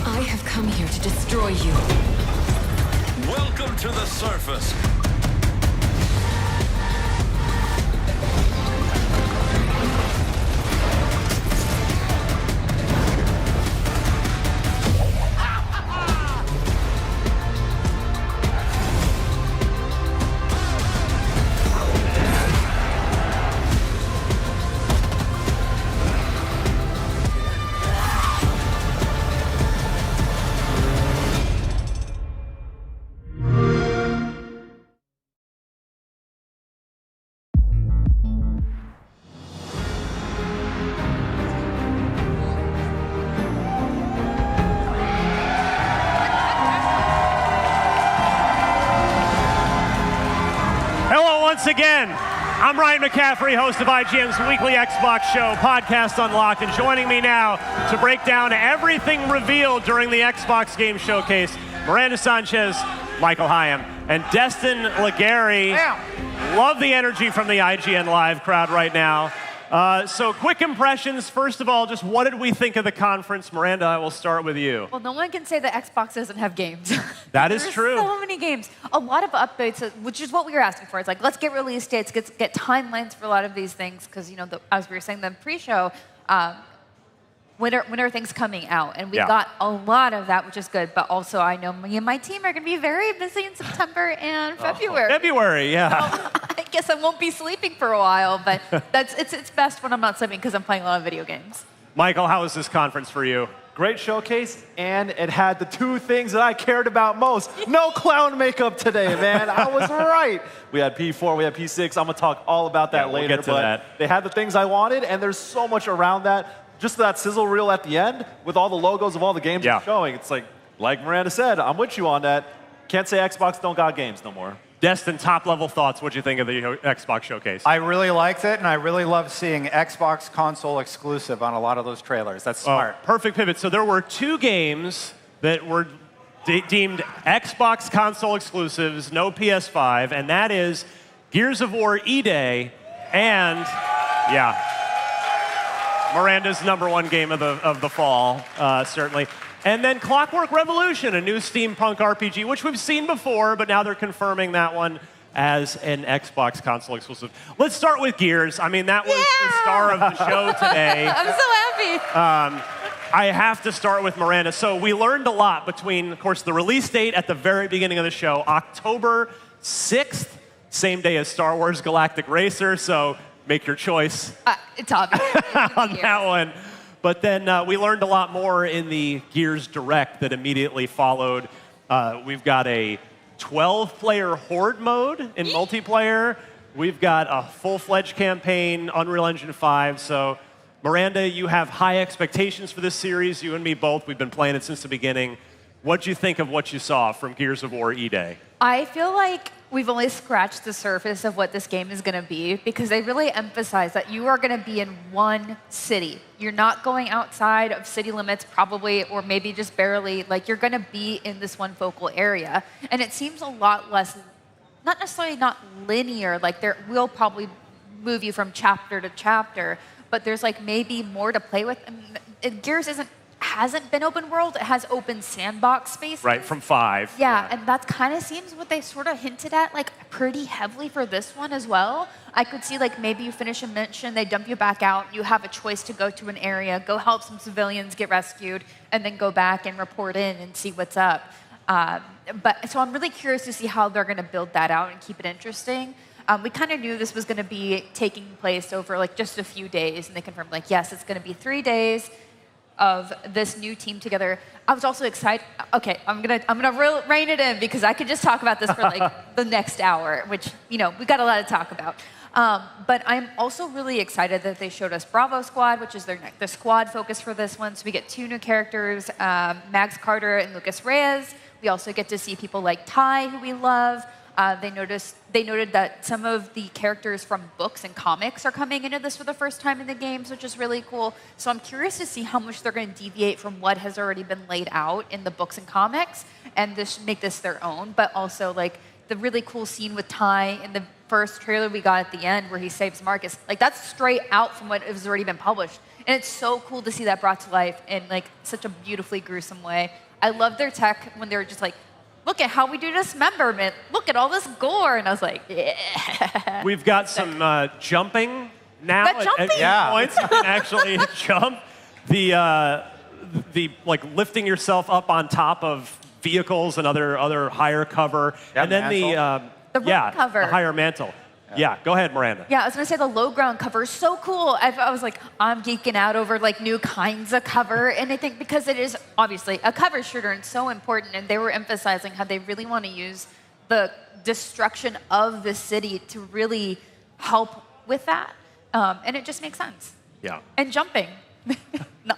I have come here to destroy you. Welcome to the surface. Hello once again. I'm Ryan McCaffrey, host of IGN's weekly Xbox show, Podcast Unlocked, and joining me now to break down everything revealed during the Xbox Game Showcase, Miranda Sanchez, Michael Hyam, and Destin Legary. Love the energy from the IGN Live crowd right now. So quick impressions. First of all, just what did we think of the conference? Miranda, I will start with you. Well, no one can say that Xbox doesn't have games. That is true. So many games. A lot of updates, which is what we were asking for. It's like, let's get release dates, get timelines for a lot of these things, because, you know, as we were saying, the pre-show, when are things coming out? And we got a lot of that, which is good. But also, I know me and my team are going to be very busy in September and February. February, yeah. So I guess I won't be sleeping for a while, but it's best when I'm not sleeping because I'm playing a lot of video games. Michael, how was this conference for you? Great showcase, and it had the two things that I cared about most. No clown makeup today, man. I was right. We had P4, we had P6. I'm going to talk all about that later. We'll get to that. They had the things I wanted, and there's so much around that. Just that sizzle reel at the end with all the logos of all the games they're showing. It's like Miranda said, I'm with you on that. Can't say Xbox don't got games no more. Destin, top-level thoughts. What'd you think of the Xbox showcase? I really liked it, and I really loved seeing Xbox console exclusive on a lot of those trailers. That's smart. Perfect pivot. So there were two games that were deemed Xbox console exclusives, no PS5, and that is Gears of War E-Day and, Miranda's #1 game of the fall, certainly. And then Clockwork Revolution, a new steampunk RPG, which we've seen before, but now they're confirming that one as an Xbox console exclusive. Let's start with Gears. I mean, that was the star of the show today. I'm so happy. I have to start with Miranda. So we learned a lot between, of course, the release date at the very beginning of the show, October 6th, same day as Star Wars Galactic Racer, so make your choice. It's obvious. On that one. But then we learned a lot more in the Gears Direct that immediately followed. We've got a 12-player Horde mode in multiplayer. We've got a full-fledged campaign, Unreal Engine 5. So, Miranda, you have high expectations for this series. You and me both. We've been playing it since the beginning. What'd you think of what you saw from Gears of War E-Day? I feel like we've only scratched the surface of what this game is going to be, because they really emphasize that you are going to be in one city. You're not going outside of city limits probably, or maybe just barely. Like, you're going to be in this one focal area. And it seems a lot less, not necessarily not linear, like there will probably move you from chapter to chapter, but there's like maybe more to play with. And Gears hasn't been open world, it has open sandbox spaces. Right, from 5. Yeah, and that kind of seems what they sort of hinted at, like pretty heavily for this one as well. I could see like maybe you finish a mission, they dump you back out, you have a choice to go to an area, go help some civilians get rescued, and then go back and report in and see what's up. So I'm really curious to see how they're going to build that out and keep it interesting. We kind of knew this was going to be taking place over like just a few days, and they confirmed like, yes, it's going to be 3 days of this new team together. I was also excited. Okay, I'm gonna rein it in, because I could just talk about this for like the next hour, which, you know, we got a lot to talk about. But I'm also really excited that they showed us Bravo Squad, which is the squad focus for this one. So we get 2 new characters, Max Carter and Lucas Reyes. We also get to see people like Ty, who we love. They noted that some of the characters from books and comics are coming into this for the first time in the games, which is really cool. So I'm curious to see how much they're going to deviate from what has already been laid out in the books and comics, and make this their own. But also, like, the really cool scene with Ty in the first trailer we got at the end where he saves Marcus, like, that's straight out from what has already been published. And it's so cool to see that brought to life in like such a beautifully gruesome way. I love their tech when they were just like, look at how we do dismemberment. Look at all this gore. And I was like, yeah. We've got some jumping now. Jumping? At points you can actually jump. The like lifting yourself up on top of vehicles and other higher cover. And then the cover. the higher mantle. Yeah, go ahead, Miranda. Yeah, I was gonna say the low ground cover is so cool. I was like, I'm geeking out over like new kinds of cover, and I think because it is obviously a cover shooter and so important, and they were emphasizing how they really want to use the destruction of the city to really help with that, and it just makes sense. Yeah. And jumping.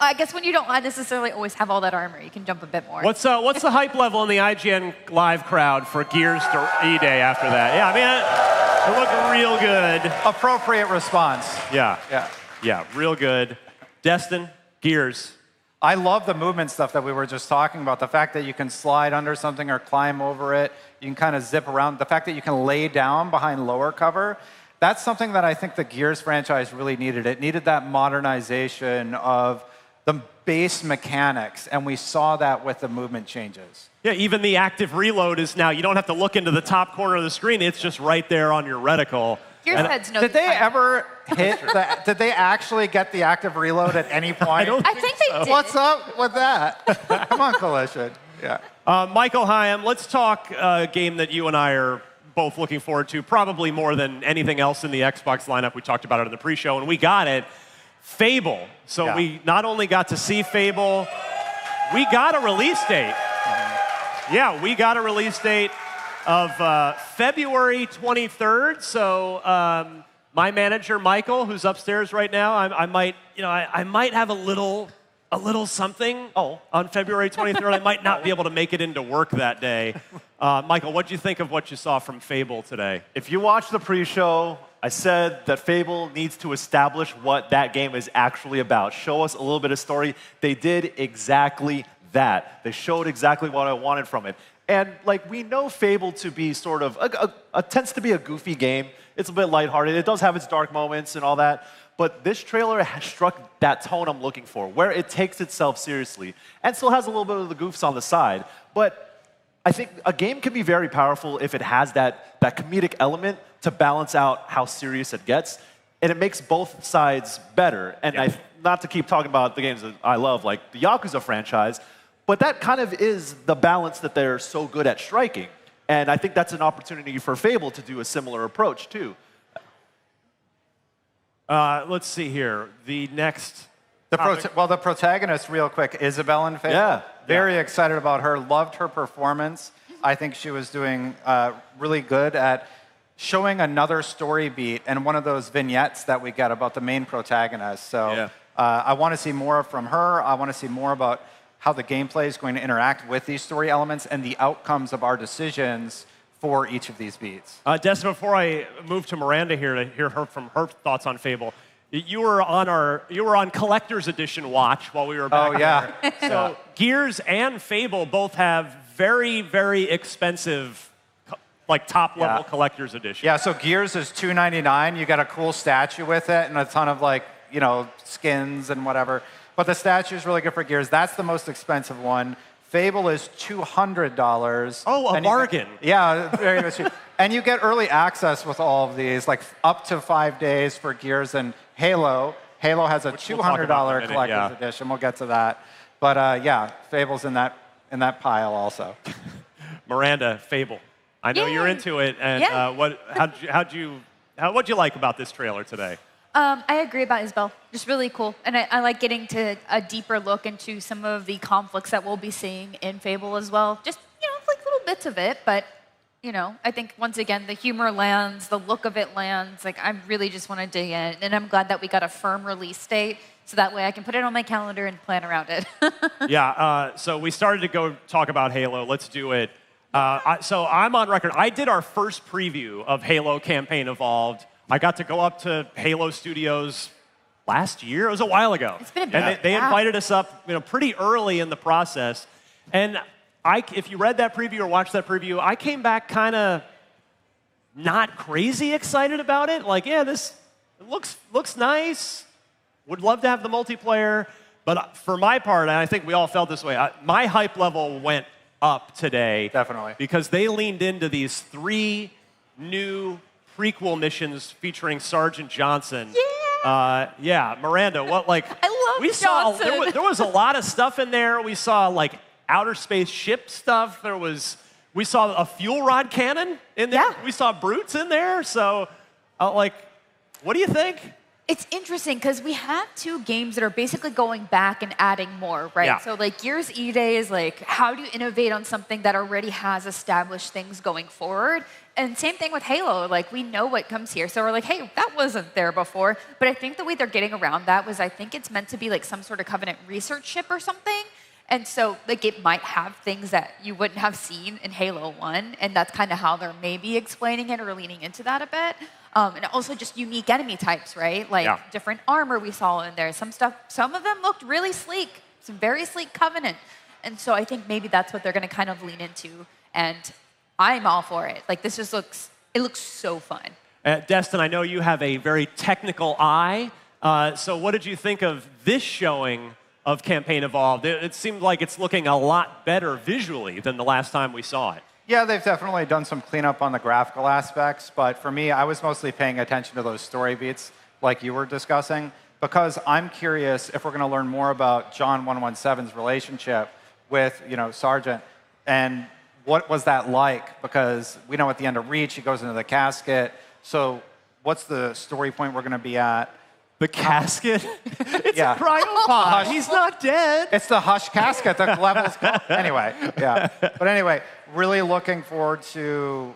I guess when you don't necessarily always have all that armor, you can jump a bit more. What's the hype level in the IGN live crowd for Gears E-Day after that? Yeah, I mean, it looked real good. Appropriate response. Yeah, real good. Destin, Gears. I love the movement stuff that we were just talking about. The fact that you can slide under something or climb over it. You can kind of zip around. The fact that you can lay down behind lower cover. That's something that I think the Gears franchise really needed. It needed that modernization of the base mechanics, and we saw that with the movement changes. Yeah, even the active reload is now, you don't have to look into the top corner of the screen. It's just right there on your reticle. Gears heads know. Did they ever hit that? Did they actually get the active reload at any point? I think they did. What's up with that? Come on, Collision. Yeah. Michael Hyam, let's talk a game that you and I are both looking forward to, probably more than anything else in the Xbox lineup. We talked about it in the pre-show, and we got it. Fable. So we not only got to see Fable, we got a release date. Yeah, we got a release date of February 23rd. So my manager, Michael, who's upstairs right now, I might have a little something on February 23rd. I might not be able to make it into work that day. Michael, what do you think of what you saw from Fable today? If you watched the pre-show, I said that Fable needs to establish what that game is actually about. Show us a little bit of story. They did exactly that. They showed exactly what I wanted from it. And like, we know Fable to be sort of, tends to be a goofy game. It's a bit lighthearted. It does have its dark moments and all that. But this trailer has struck that tone I'm looking for, where it takes itself seriously and still has a little bit of the goofs on the side. But I think a game can be very powerful if it has that comedic element to balance out how serious it gets. And it makes both sides better. And not to keep talking about the games that I love, like the Yakuza franchise, but that kind of is the balance that they're so good at striking. And I think that's an opportunity for Fable to do a similar approach, too. Let's see here. The next... the protagonist, real quick, Isabel in Fable. Yeah. Very excited about her. Loved her performance. I think she was doing really good at showing another story beat and one of those vignettes that we get about the main protagonist. So I want to see more from her. I want to see more about how the gameplay is going to interact with these story elements and the outcomes of our decisions for each of these beats. Destin, before I move to Miranda here to hear from her thoughts on Fable, you were on Collector's Edition watch while we were back there. So Gears and Fable both have very, very expensive, like top-level Collector's Edition. Yeah, so Gears is $299. You got a cool statue with it and a ton of skins and whatever. But the statue is really good for Gears. That's the most expensive one. Fable is $200. Oh, a bargain. Very much. And you get early access with all of these, like up to 5 days for Gears and Halo. Halo has a $200 collector's edition. We'll get to that. But Fable's in that pile also. Miranda, Fable. I know you're into it. And what'd you like about this trailer today? I agree about Isabel. Just really cool. And I like getting to a deeper look into some of the conflicts that we'll be seeing in Fable as well. Just, like little bits of it. But, I think, once again, the humor lands, the look of it lands. Like, I really just want to dig in. And I'm glad that we got a firm release date, so that way I can put it on my calendar and plan around it. So we started to go talk about Halo. Let's do it. So I'm on record. I did our first preview of Halo Campaign Evolved. I got to go up to Halo Studios last year. It was a while ago. It's been a bit. And they invited us up, pretty early in the process. And if you read that preview or watched that preview, I came back kind of not crazy excited about it. Like, this looks nice. Would love to have the multiplayer. But for my part, and I think we all felt this way, my hype level went up today. Definitely. Because they leaned into these 3 new prequel missions featuring Sergeant Johnson. Miranda, what I love Johnson. There was a lot of stuff in there. We saw outer space ship stuff. We saw a fuel rod cannon in there. We saw brutes in there. So, what do you think? It's interesting because we have 2 games that are basically going back and adding more, right? Yeah. So Gears E-Day is how do you innovate on something that already has established things going forward? And same thing with Halo. We know what comes here. So we're like, hey, that wasn't there before. But I think the way they're getting around that was I think it's meant to be some sort of Covenant research ship or something. And so it might have things that you wouldn't have seen in Halo 1. And that's kind of how they're maybe explaining it or leaning into that a bit. And also just unique enemy types, right? Different armor we saw in there. Some of them looked really sleek. Some very sleek Covenant. And so I think maybe that's what they're going to kind of lean into. And I'm all for it. This just looks so fun. Destin, I know you have a very technical eye. So what did you think of this showing of Campaign Evolved? It seemed like it's looking a lot better visually than the last time we saw it. Yeah, they've definitely done some cleanup on the graphical aspects, but for me, I was mostly paying attention to those story beats like you were discussing, because I'm curious if we're going to learn more about John 117's relationship with, Sergeant, and what was that like? Because we know at the end of Reach, he goes into the casket. So what's the story point we're going to be at? The casket? It's a cryopod. He's not dead. It's the Hush casket that level's called. Anyway, But anyway, really looking forward to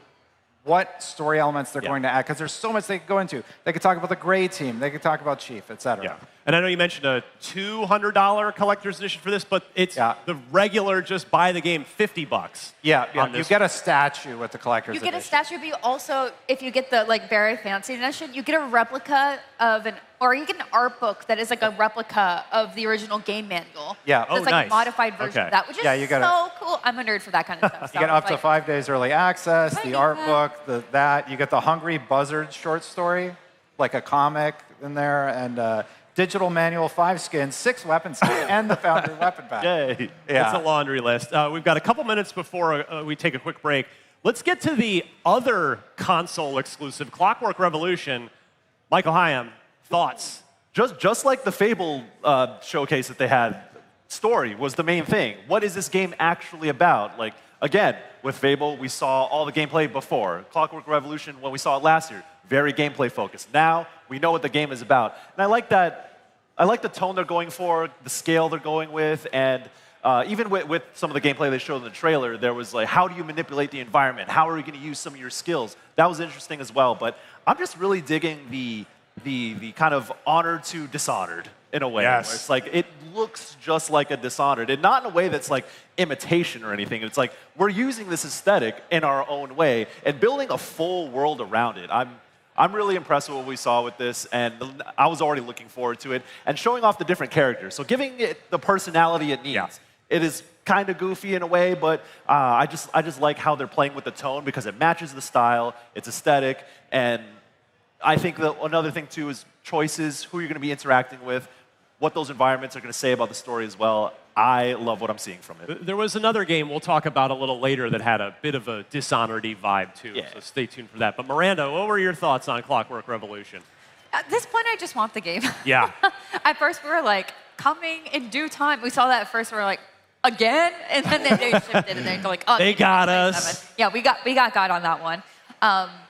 what story elements they're going to add, because there's so much they could go into. They could talk about the Gray Team. They could talk about Chief, et cetera. And I know you mentioned a $200 collector's edition for this, but it's the regular, just buy the game, $50. You get a statue with the collector's edition. You get a statue, but you also, if you get the very fancy edition, you get a replica of or you get an art book that is a replica of the original game manual. It's nice. A modified version of that, which is so cool. I'm a nerd for that kind of stuff. You get up to 5 days early access, the art book, you get the Hungry Buzzard short story, like a comic in there, and digital manual, 5 skins, 6 weapon skins, and the Foundry weapon pack. Yay. It's a laundry list. We've got a couple minutes before we take a quick break. Let's get to the other console exclusive, Clockwork Revolution. Michael Hyam, thoughts? Just like the Fable showcase that they had, story was the main thing. What is this game actually about? Again, with Fable, we saw all the gameplay before. Clockwork Revolution, when we saw it last year, very gameplay focused. Now, we know what the game is about. And I like that. I like the tone they're going for, the scale they're going with, and even with some of the gameplay they showed in the trailer, there was how do you manipulate the environment? How are you going to use some of your skills? That was interesting as well. But I'm just really digging the kind of honored to dishonored. in a way. Yes. Where it's like, it looks just like a Dishonored, and not in a way that's like imitation or anything. It's like, we're using this aesthetic in our own way and building a full world around it. I'm really impressed with what we saw with this, and I was already looking forward to it, and showing off the different characters. So giving it the personality it needs. Yeah. It is kind of goofy in a way, but I just like how they're playing with the tone because it matches the style, it's aesthetic, and I think that another thing too is choices, who you're going to be interacting with, what those environments are going to say about the story as well. I love what I'm seeing from it. There was another game we'll talk about a little later that had a bit of a Dishonored-y vibe too, so stay tuned for that. But Miranda, what were your thoughts on Clockwork Revolution? At this point, I just want the game. Yeah. At first, we were like, coming in due time. We saw that at first, we were like, again? And then they shifted, and they're like, oh, they got us. Yeah, we got God on that one.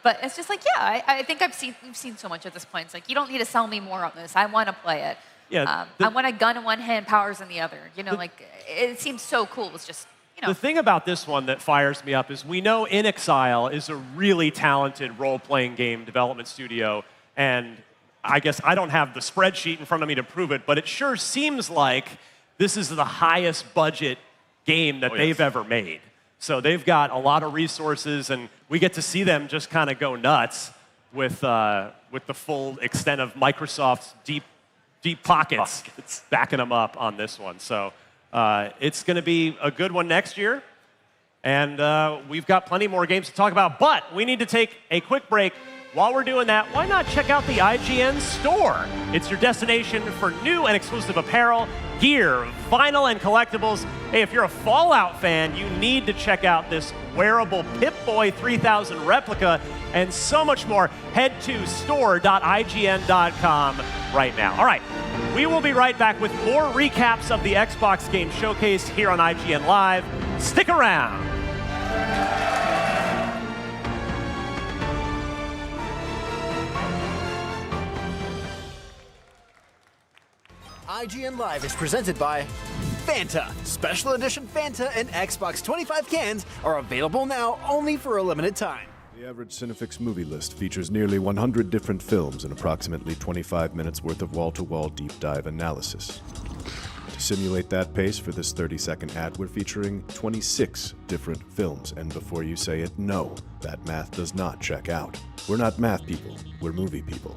But it's just like, yeah, I think we've seen so much at this point. It's like, you don't need to sell me more on this. I want to play it. Yeah, I want a gun in one hand, powers in the other. You know, like, it seems so cool. It's just, you know. The thing about this one that fires me up is we know In Exile is a really talented role-playing game development studio, and I guess I don't have the spreadsheet in front of me to prove it, but it sure seems like this is the highest budget game that they've ever made. So they've got a lot of resources, and we get to see them just kind of go nuts with the full extent of Microsoft's deep pockets backing them up on this one. So it's going to be a good one next year, and we've got plenty more games to talk about, but we need to take a quick break. While we're doing that, why not check out the IGN store? It's your destination for new and exclusive apparel, gear, vinyl, and collectibles. Hey, if you're a Fallout fan, you need to check out this wearable Pip-Boy 3000 replica and so much more. Head to store.ign.com right now. All right, we will be right back with more recaps of the Xbox Game Showcase here on IGN Live. Stick around. IGN Live is presented by Fanta. Special edition Fanta and Xbox 25 cans are available now only for a limited time. The average Cinefix movie list features nearly 100 different films and approximately 25 minutes worth of wall-to-wall deep dive analysis. To simulate that pace for this 30-second ad, we're featuring 26 different films, and before you say it, no, that math does not check out. We're not math people, we're movie people.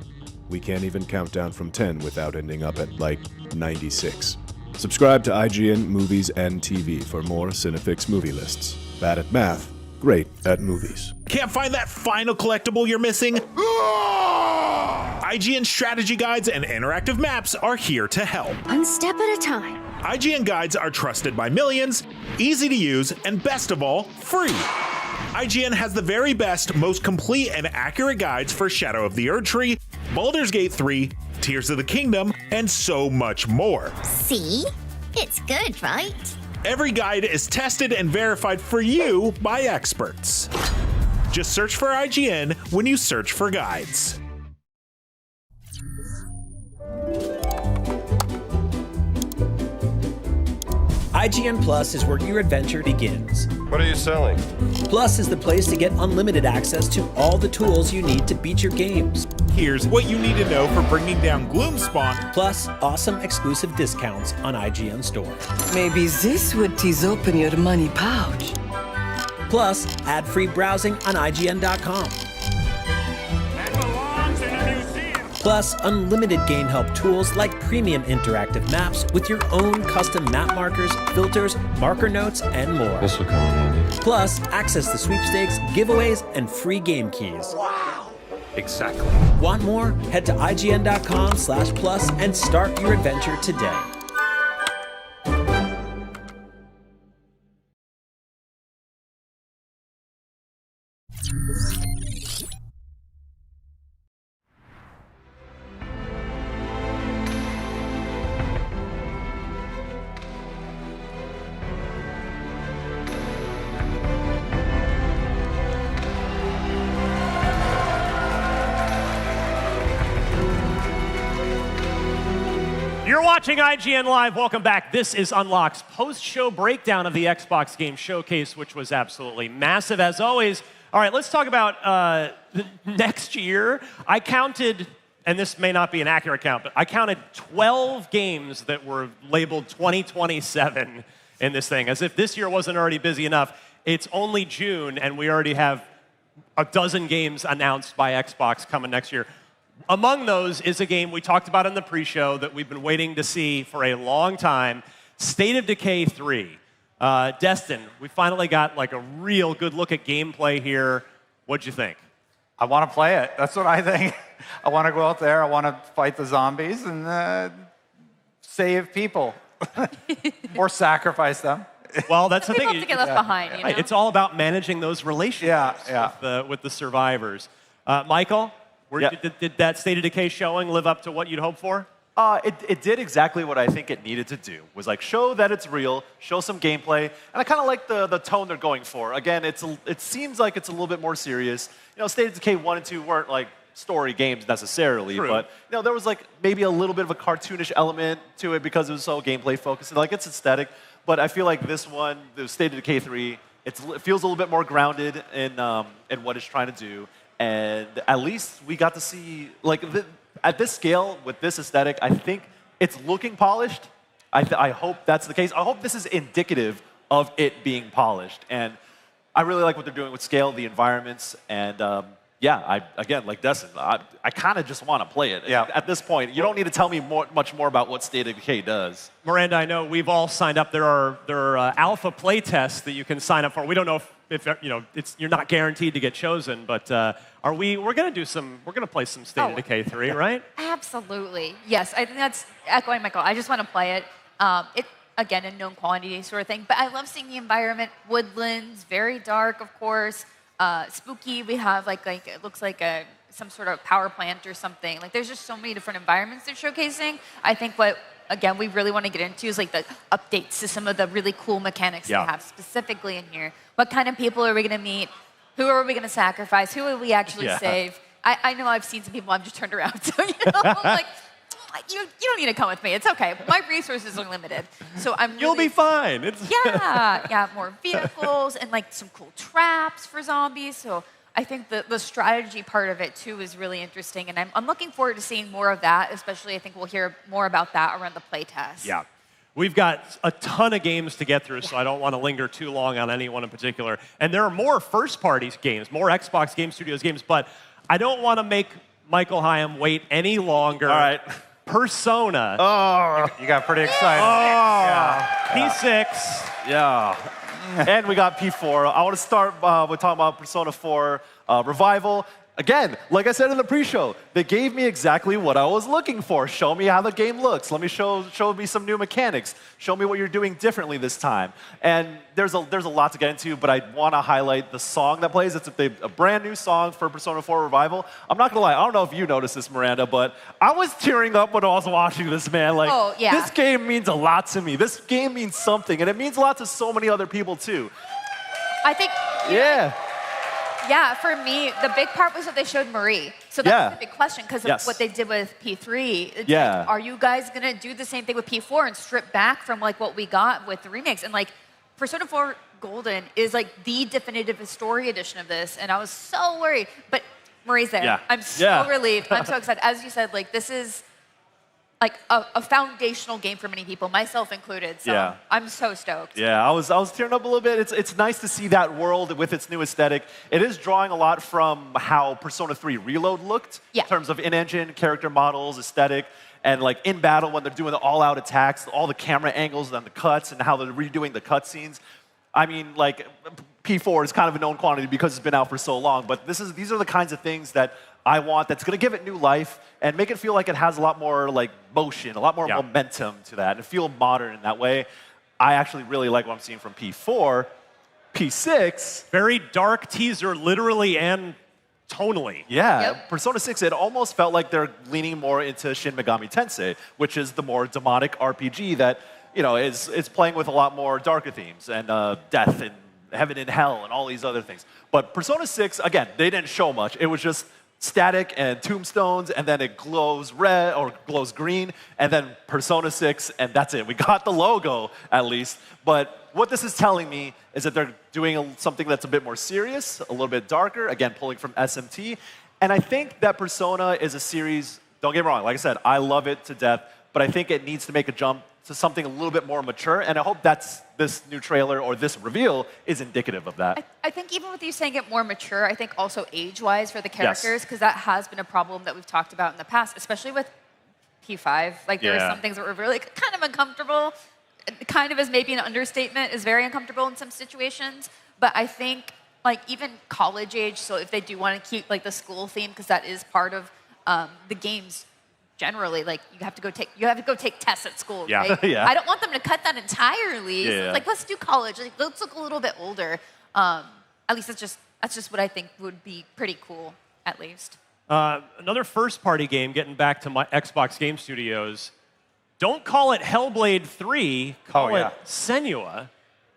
We can't even count down from 10 without ending up at, like, 96. Subscribe to IGN Movies and TV for more Cinefix movie lists. Bad at math, great at movies. Can't find that final collectible you're missing? IGN strategy guides and interactive maps are here to help. One step at a time. IGN guides are trusted by millions, easy to use, and best of all, free. IGN has the very best, most complete, and accurate guides for Shadow of the Erdtree, Baldur's Gate 3, Tears of the Kingdom, and so much more. See? It's good, right? Every guide is tested and verified for you by experts. Just search for IGN when you search for guides. IGN Plus is where your adventure begins. What are you selling? Plus is the place to get unlimited access to all the tools you need to beat your games. Here's what you need to know for bringing down Gloomspawn. Plus, awesome exclusive discounts on IGN Store. Maybe this would tease open your money pouch. Plus, ad-free browsing on IGN.com. Plus, unlimited game help tools like premium interactive maps with your own custom map markers, filters, marker notes, and more. This will come in handy. Plus, access to sweepstakes, giveaways, and free game keys. Wow! Exactly. Want more? Head to IGN.com/plus and start your adventure today. You're watching IGN Live. Welcome back. This is Unlock's post-show breakdown of the Xbox Game Showcase, which was absolutely massive, as always. All right, let's talk about next year. I counted and this may not be an accurate count, but I counted 12 games that were labeled 2027 in this thing, as if this year wasn't already busy enough. It's only June, and we already have a dozen games announced by Xbox coming next year. Among those is a game we talked about in the pre-show that we've been waiting to see for a long time, State of Decay 3. Destin, we finally got like a real good look at gameplay here. What'd you think? I want to play it. That's what I think. I want to go out there. I want to fight the zombies and save people or sacrifice them. Well, that's the People thing. have to get left behind, you know? It's all about managing those relationships with the survivors. Michael, did that State of Decay showing live up to what you'd hoped for? It did exactly what I think it needed to do. Was like show that it's real, show some gameplay, and I kind of like the tone they're going for. Again, it seems like it's a little bit more serious. You know, State of Decay 1 and 2 weren't like story games necessarily, True. but you know, there was like maybe a little bit of a cartoonish element to it because it was so gameplay focused. And, like, it's aesthetic, but I feel like this one, the State of Decay 3, it feels a little bit more grounded in what it's trying to do, and at least we got to see like at this scale, with this aesthetic, I think it's looking polished. I hope that's the case. I hope this is indicative of it being polished. And I really like what they're doing with scale, the environments, and again, like Destin, I kind of just want to play it. Yeah. At this point, you don't need to tell me much more about what State of Decay does. Miranda, I know we've all signed up. There are alpha play tests that you can sign up for. We don't know if you know you're not guaranteed to get chosen, but we're going to play some State of Decay 3, right? Absolutely. Yes, I think that's echoing Michael. I just want to play it. Again, a known quantity sort of thing. But I love seeing the environment, woodlands, very dark, of course. Spooky. We have like it looks like some sort of power plant or something. Like there's just so many different environments they're showcasing. I think what again we really want to get into is like the updates to some of the really cool mechanics they have specifically in here. What kind of people are we going to meet? Who are we going to sacrifice? Who will we actually save? I know I've seen some people I've just turned around. So I'm like, you don't need to come with me. It's okay. My resources are limited. So You'll be fine. More vehicles and like some cool traps for zombies. So I think the strategy part of it too is really interesting, and I'm looking forward to seeing more of that. Especially, I think we'll hear more about that around the playtest. Yeah. We've got a ton of games to get through, so I don't want to linger too long on any one in particular. And there are more first-party games, more Xbox Game Studios games, but I don't want to make Michael Hyam wait any longer. All right. Persona. Oh, you got pretty excited. P6. Yeah. And we got P4. I want to start with talking about Persona 4 Revival. Again, like I said in the pre-show, they gave me exactly what I was looking for. Show me how the game looks. Let me show me some new mechanics. Show me what you're doing differently this time. And there's a lot to get into, but I want to highlight the song that plays. It's a brand new song for Persona 4 Revival. I'm not going to lie. I don't know if you noticed this, Miranda, but I was tearing up when I was watching this, man. Like, this game means a lot to me. This game means something, and it means a lot to so many other people, too. I think... Yeah, for me, the big part was that they showed Marie. So that's the big question because of what they did with P3. It's like, are you guys going to do the same thing with P4 and strip back from like what we got with the remakes? And like Persona 4 Golden is like the definitive story edition of this, and I was so worried. But Marie's there. Yeah. I'm so relieved. I'm so excited. As you said, like this is like a foundational game for many people, myself included. So I'm so stoked. Yeah, I was tearing up a little bit. It's nice to see that world with its new aesthetic. It is drawing a lot from how Persona 3 Reload looked in terms of in-engine, character models, aesthetic, and like in battle when they're doing the all-out attacks, all the camera angles and the cuts and how they're redoing the cutscenes. I mean, like P4 is kind of a known quantity because it's been out for so long, but these are the kinds of things that I want that's going to give it new life and make it feel like it has a lot more like motion, a lot more momentum to that, and feel modern in that way. I actually really like what I'm seeing from P4. P6. Very dark teaser, literally and tonally. Yeah, Persona 6, it almost felt like they're leaning more into Shin Megami Tensei, which is the more demonic RPG that, you know, is playing with a lot more darker themes and death and heaven and hell and all these other things. But Persona 6, again, they didn't show much. It was just static and tombstones, and then it glows red or glows green, and then Persona 6, and that's it. We got the logo, at least. But what this is telling me is that they're doing something that's a bit more serious, a little bit darker, again, pulling from SMT. And I think that Persona is a series Don't get me wrong. Like I said, I love it to death, but I think it needs to make a jump to something a little bit more mature, and I hope this new trailer or this reveal is indicative of that. I think even with you saying it more mature, I think also age-wise for the characters, because that has been a problem that we've talked about in the past, especially with P5. Like there are some things that were really kind of uncomfortable. Kind of is maybe an understatement, is very uncomfortable in some situations. But I think like even college age, so if they do want to keep like the school theme, because that is part of the games generally, like you have to go take tests at school, right? Yeah. I don't want them to cut that entirely. Yeah. So like let's do college. Like, let's look a little bit older. At least that's just what I think would be pretty cool, at least. Another first-party game, getting back to my Xbox Game Studios. Don't call it Hellblade 3, call it Senua.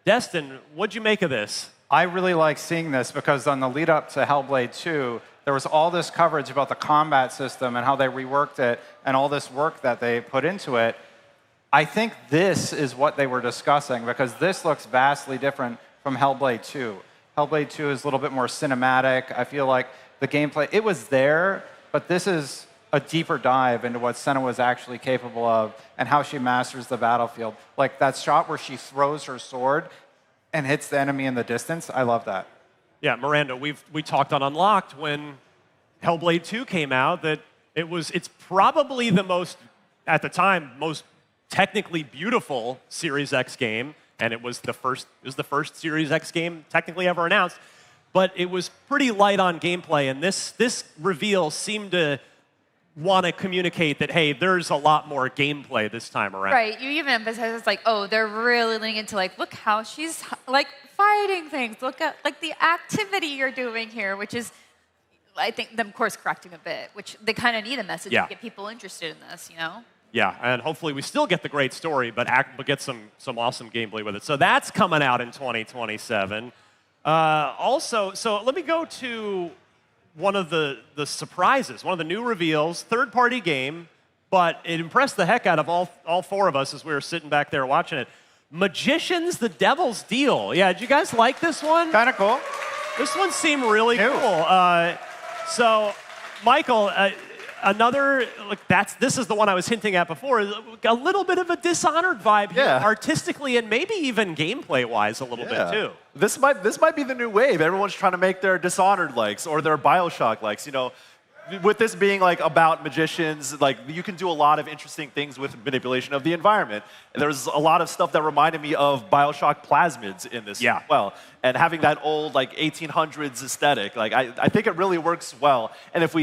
Destin, what'd you make of this? I really like seeing this because on the lead up to Hellblade 2, there was all this coverage about the combat system and how they reworked it and all this work that they put into it. I think this is what they were discussing because this looks vastly different from Hellblade 2. Hellblade 2 is a little bit more cinematic. I feel like the gameplay, it was there, but this is a deeper dive into what Senna was actually capable of and how she masters the battlefield. Like that shot where she throws her sword and hits the enemy in the distance, I love that. Yeah, Miranda, we talked on Unlocked when Hellblade 2 came out that it's probably the most, at the time, most technically beautiful Series X game, and it was the first Series X game technically ever announced, but it was pretty light on gameplay, and this reveal seemed to want to communicate that, hey, there's a lot more gameplay this time around. Right, you even emphasize it's like, oh, they're really leaning into like, look how she's like fighting things. Look at like the activity you're doing here, which is, I think, them course correcting a bit, which they kind of need a message to get people interested in this, you know? Yeah, and hopefully we still get the great story, but get some awesome gameplay with it. So that's coming out in 2027. Also, so let me go to one of the surprises, one of the new reveals, third-party game, but it impressed the heck out of all four of us as we were sitting back there watching it. Magicians, the Devil's Deal. Yeah, did you guys like this one? Kind of cool. This one seemed really cool. So, Michael, this is the one I was hinting at before. A little bit of a Dishonored vibe here, artistically and maybe even gameplay-wise a little bit too. This might be the new wave. Everyone's trying to make their Dishonored likes or their BioShock likes. You know, with this being like about magicians, like you can do a lot of interesting things with manipulation of the environment. And there's a lot of stuff that reminded me of BioShock plasmids in this as well. And having that old like 1800s aesthetic, like I think it really works well. And if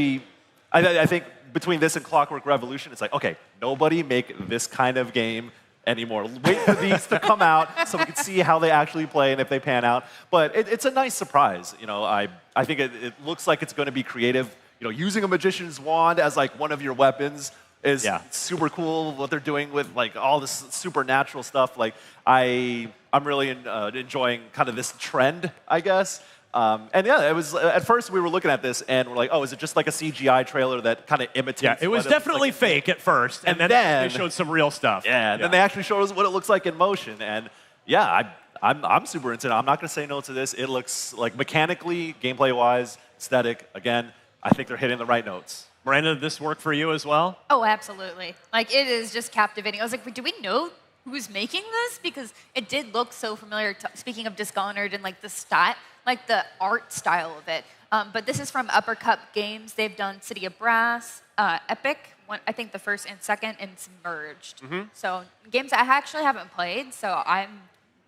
I think between this and Clockwork Revolution, it's like, okay, nobody make this kind of game anymore. Wait for these to come out so we can see how they actually play and if they pan out. But it's a nice surprise. You know, I think it looks like it's going to be creative. You know, using a magician's wand as like one of your weapons is super cool. What they're doing with like all this supernatural stuff. Like I'm really enjoying kind of this trend, I guess. And yeah, it was at first we were looking at this and we're like, oh, is it just like a CGI trailer that kind of imitates? Yeah, it was definitely fake at first, and then they showed some real stuff. Yeah, and then they actually showed us what it looks like in motion, and yeah, I'm super into it. I'm not going to say no to this. It looks like mechanically, gameplay-wise, aesthetic. Again, I think they're hitting the right notes. Miranda, did this work for you as well? Oh, absolutely. Like it is just captivating. I was like, do we know who's making this? Because it did look so familiar. Speaking of Dishonored and like the like the art style of it. But this is from Uppercut Games. They've done City of Brass, Epic, I think the first and second, and Submerged. So games I actually haven't played. So I'm,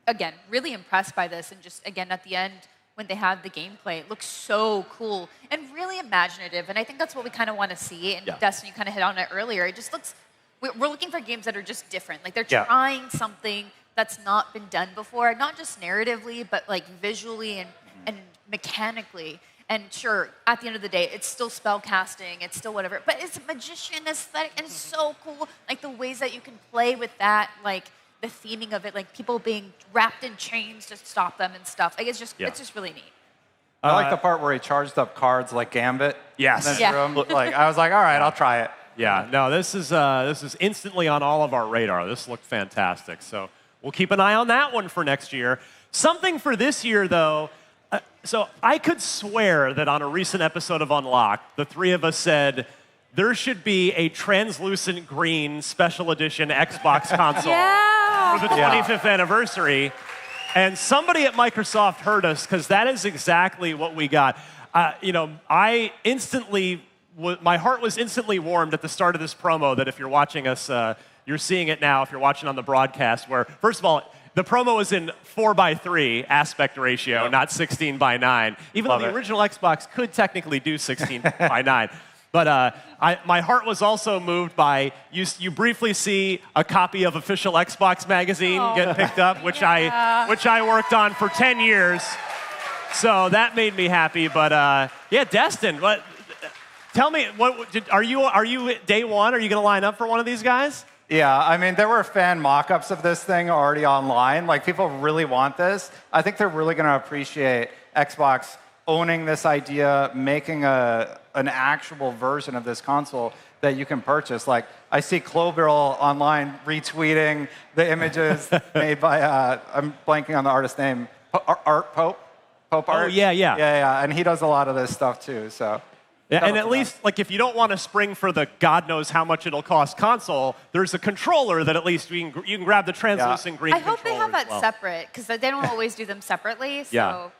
again, really impressed by this. And just, again, at the end, when they have the gameplay, it looks so cool and really imaginative. And I think that's what we kind of want to see. And Destiny, you kind of hit on it earlier. It just looks, we're looking for games that are just different. Like they're trying something that's not been done before, not just narratively, but like visually and mechanically. And sure, at the end of the day, it's still spell casting, it's still whatever, but it's a magician aesthetic and it's so cool. Like the ways that you can play with that, like the theming of it, like people being wrapped in chains to stop them and stuff. Like it's just really neat. I like the part where he charged up cards like Gambit. Yes. And then threw 'em. Like I was like, all right, I'll try it. Yeah. No, this is instantly on all of our radar. This looked fantastic. So we'll keep an eye on that one for next year. Something for this year, though. So I could swear that on a recent episode of Unlocked, the three of us said, there should be a translucent green special edition Xbox console for the 25th anniversary. And somebody at Microsoft heard us, because that is exactly what we got. I instantly, my heart was instantly warmed at the start of this promo that if you're watching us, you're seeing it now if you're watching on the broadcast, where, first of all, the promo is in 4:3 aspect ratio, not 16:9, even though the original Xbox could technically do 16:9. But my heart was also moved by, you briefly see a copy of Official Xbox magazine get picked up, which I worked on for 10 years. So that made me happy. But yeah, Destin, tell me, are you day one? Are you going to line up for one of these guys? Yeah, I mean, there were fan mock-ups of this thing already online. Like, people really want this. I think they're really going to appreciate Xbox owning this idea, making an actual version of this console that you can purchase. Like, I see Clobirl online retweeting the images made by, I'm blanking on the artist's name, Art Pope? Pope Art? Oh, yeah. Yeah, and he does a lot of this stuff too, so. Yeah, and at least, like, if you don't want to spring for the God knows how much it'll cost console, there's a controller that at least you can grab the translucent green controller. I hope they have that separate, because they don't always do them separately. So Yeah.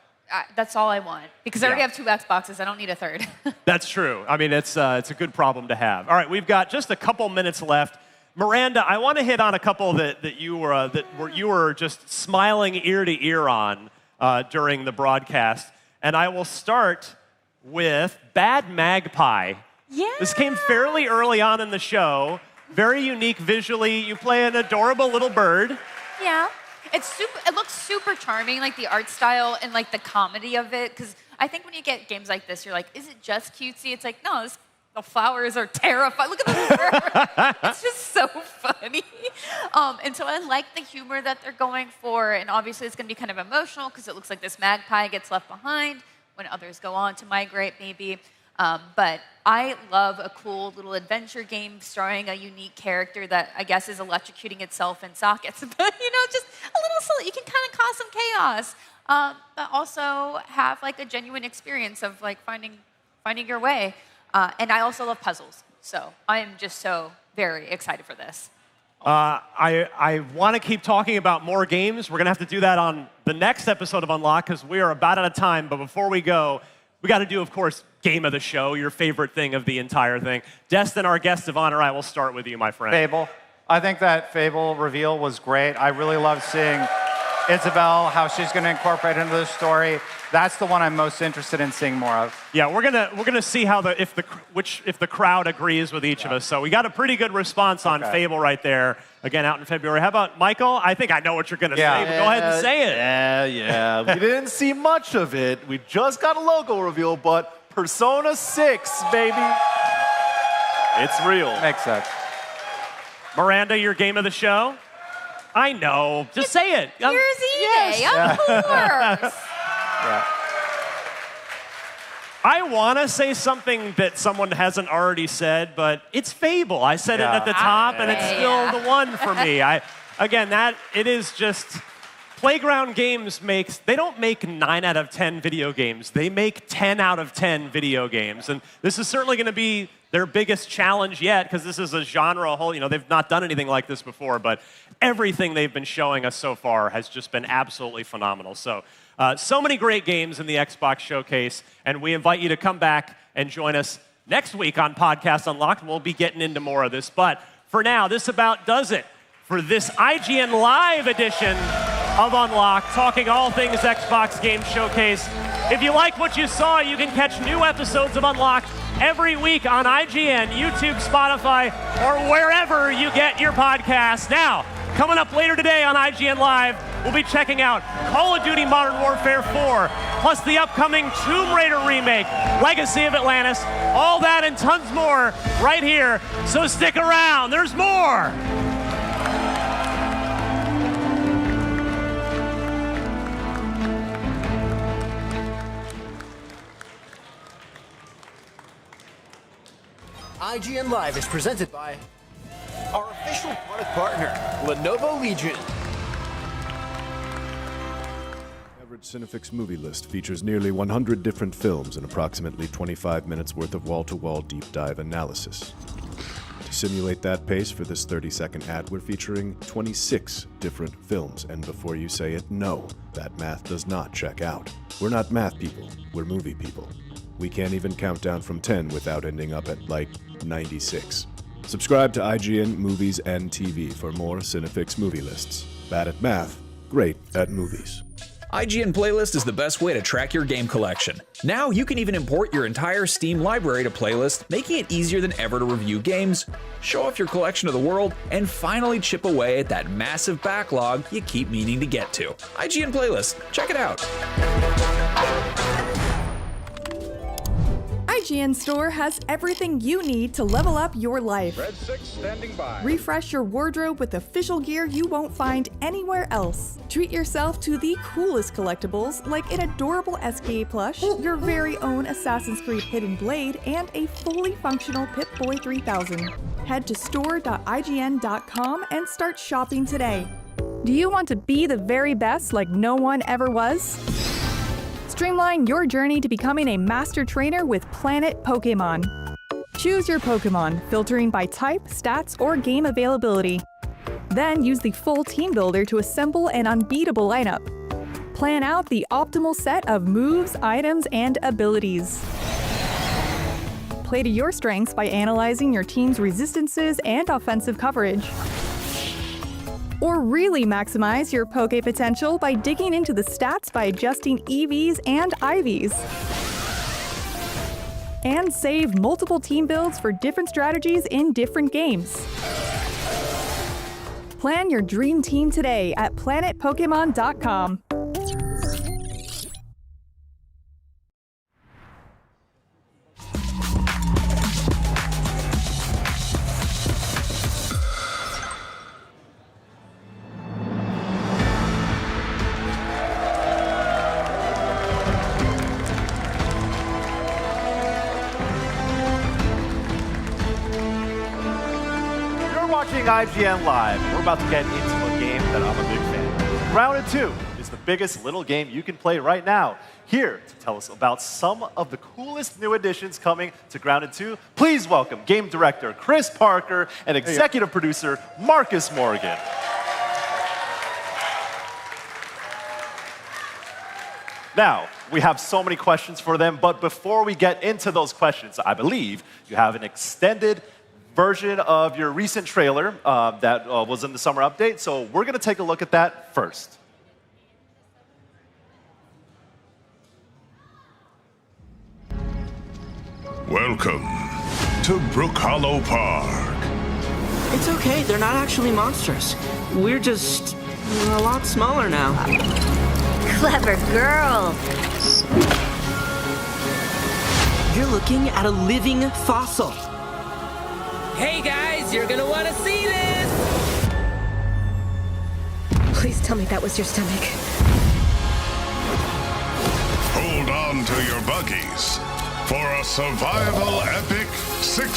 That's all I want. Because I already have 2 Xboxes. I don't need a third. That's true. I mean, it's a good problem to have. All right, we've got just a couple minutes left. Miranda, I want to hit on a couple that you were just smiling ear to ear on during the broadcast, and I will start with Bad Magpie. Yeah. This came fairly early on in the show. Very unique visually. You play an adorable little bird. Yeah. It looks super charming, like the art style and like the comedy of it. Because I think when you get games like this, you're like, is it just cutesy? It's like, no, the flowers are terrifying. Look at this bird. It's just so funny. And so I like the humor that they're going for. And obviously it's going to be kind of emotional because it looks like this magpie gets left behind when others go on to migrate, maybe. But I love a cool little adventure game starring a unique character that I guess is electrocuting itself in sockets. But, just a little silly. You can kind of cause some chaos, but also have like a genuine experience of like finding your way. And I also love puzzles. So I am just so very excited for this. I want to keep talking about more games. We're going to have to do that on the next episode of Unlock because we are about out of time. But before we go, we got to do, of course, game of the show, your favorite thing of the entire thing. Destin, our guest of honor, I will start with you, my friend. Fable. I think that Fable reveal was great. I really love seeing Isabel, how she's going to incorporate into the story. That's the one I'm most interested in seeing more of. Yeah, we're gonna see how if the crowd agrees with each of us. So we got a pretty good response on Fable right there. Again, out in February. How about Michael? I think I know what you're gonna say, but go ahead and say it. Yeah. We didn't see much of it. We just got a logo reveal, but Persona 6, baby. It's real. Makes sense. Miranda, your game of the show? I know. Just say it. Here's E-Day, of course. Yeah. I want to say something that someone hasn't already said, but it's Fable. I said it at the top, and it's still the one for me. It is just Playground Games they don't make 9 out of 10 video games. They make 10 out of 10 video games, and this is certainly going to be their biggest challenge yet because this is a genre they've not done anything like this before, but everything they've been showing us so far has just been absolutely phenomenal. So many great games in the Xbox Showcase, and we invite you to come back and join us next week on Podcast Unlocked. We'll be getting into more of this, but for now, this about does it for this IGN Live edition of Unlocked, talking all things Xbox Game Showcase. If you like what you saw, you can catch new episodes of Unlocked every week on IGN, YouTube, Spotify, or wherever you get your podcasts. Now, coming up later today on IGN Live, we'll be checking out Call of Duty Modern Warfare 4, plus the upcoming Tomb Raider remake, Legacy of Atlantis, all that and tons more right here. So stick around, there's more. IGN Live is presented by our official product partner, Lenovo Legion. Cinefix movie list features nearly 100 different films and approximately 25 minutes worth of wall-to-wall deep dive analysis. To simulate that pace for this 30-second ad, we're featuring 26 different films, and before you say it, no, that math does not check out. We're not math people, we're movie people. We can't even count down from 10 without ending up at, like, 96. Subscribe to IGN Movies and TV for more Cinefix movie lists. Bad at math, great at movies. IGN Playlist is the best way to track your game collection. Now you can even import your entire Steam library to Playlist, making it easier than ever to review games, show off your collection to the world, and finally chip away at that massive backlog you keep meaning to get to. IGN Playlist, check it out. IGN Store has everything you need to level up your life. Red 6 standing by. Refresh your wardrobe with official gear you won't find anywhere else. Treat yourself to the coolest collectibles like an adorable SKA plush, your very own Assassin's Creed Hidden Blade, and a fully functional Pip-Boy 3000. Head to store.ign.com and start shopping today. Do you want to be the very best like no one ever was? Streamline your journey to becoming a master trainer with Planet Pokemon. Choose your Pokemon, filtering by type, stats, or game availability. Then use the full team builder to assemble an unbeatable lineup. Plan out the optimal set of moves, items, and abilities. Play to your strengths by analyzing your team's resistances and offensive coverage. Or really maximize your Poke potential by digging into the stats by adjusting EVs and IVs. And save multiple team builds for different strategies in different games. Plan your dream team today at planetpokemon.com. IGN Live. We're about to get into a game that I'm a big fan of. Grounded 2 is the biggest little game you can play right now. Here to tell us about some of the coolest new additions coming to Grounded 2, please welcome game director Chris Parker and executive producer Marcus Morgan. Now, we have so many questions for them, but before we get into those questions, I believe you have an extended version of your recent trailer that was in the summer update, so we're going to take a look at that first. Welcome to Brook Hollow Park. It's okay, they're not actually monsters. We're just a lot smaller now. Clever girl. You're looking at a living fossil. Hey guys, you're gonna want to see this! Please tell me that was your stomach. Hold on to your buggies for a survival epic 6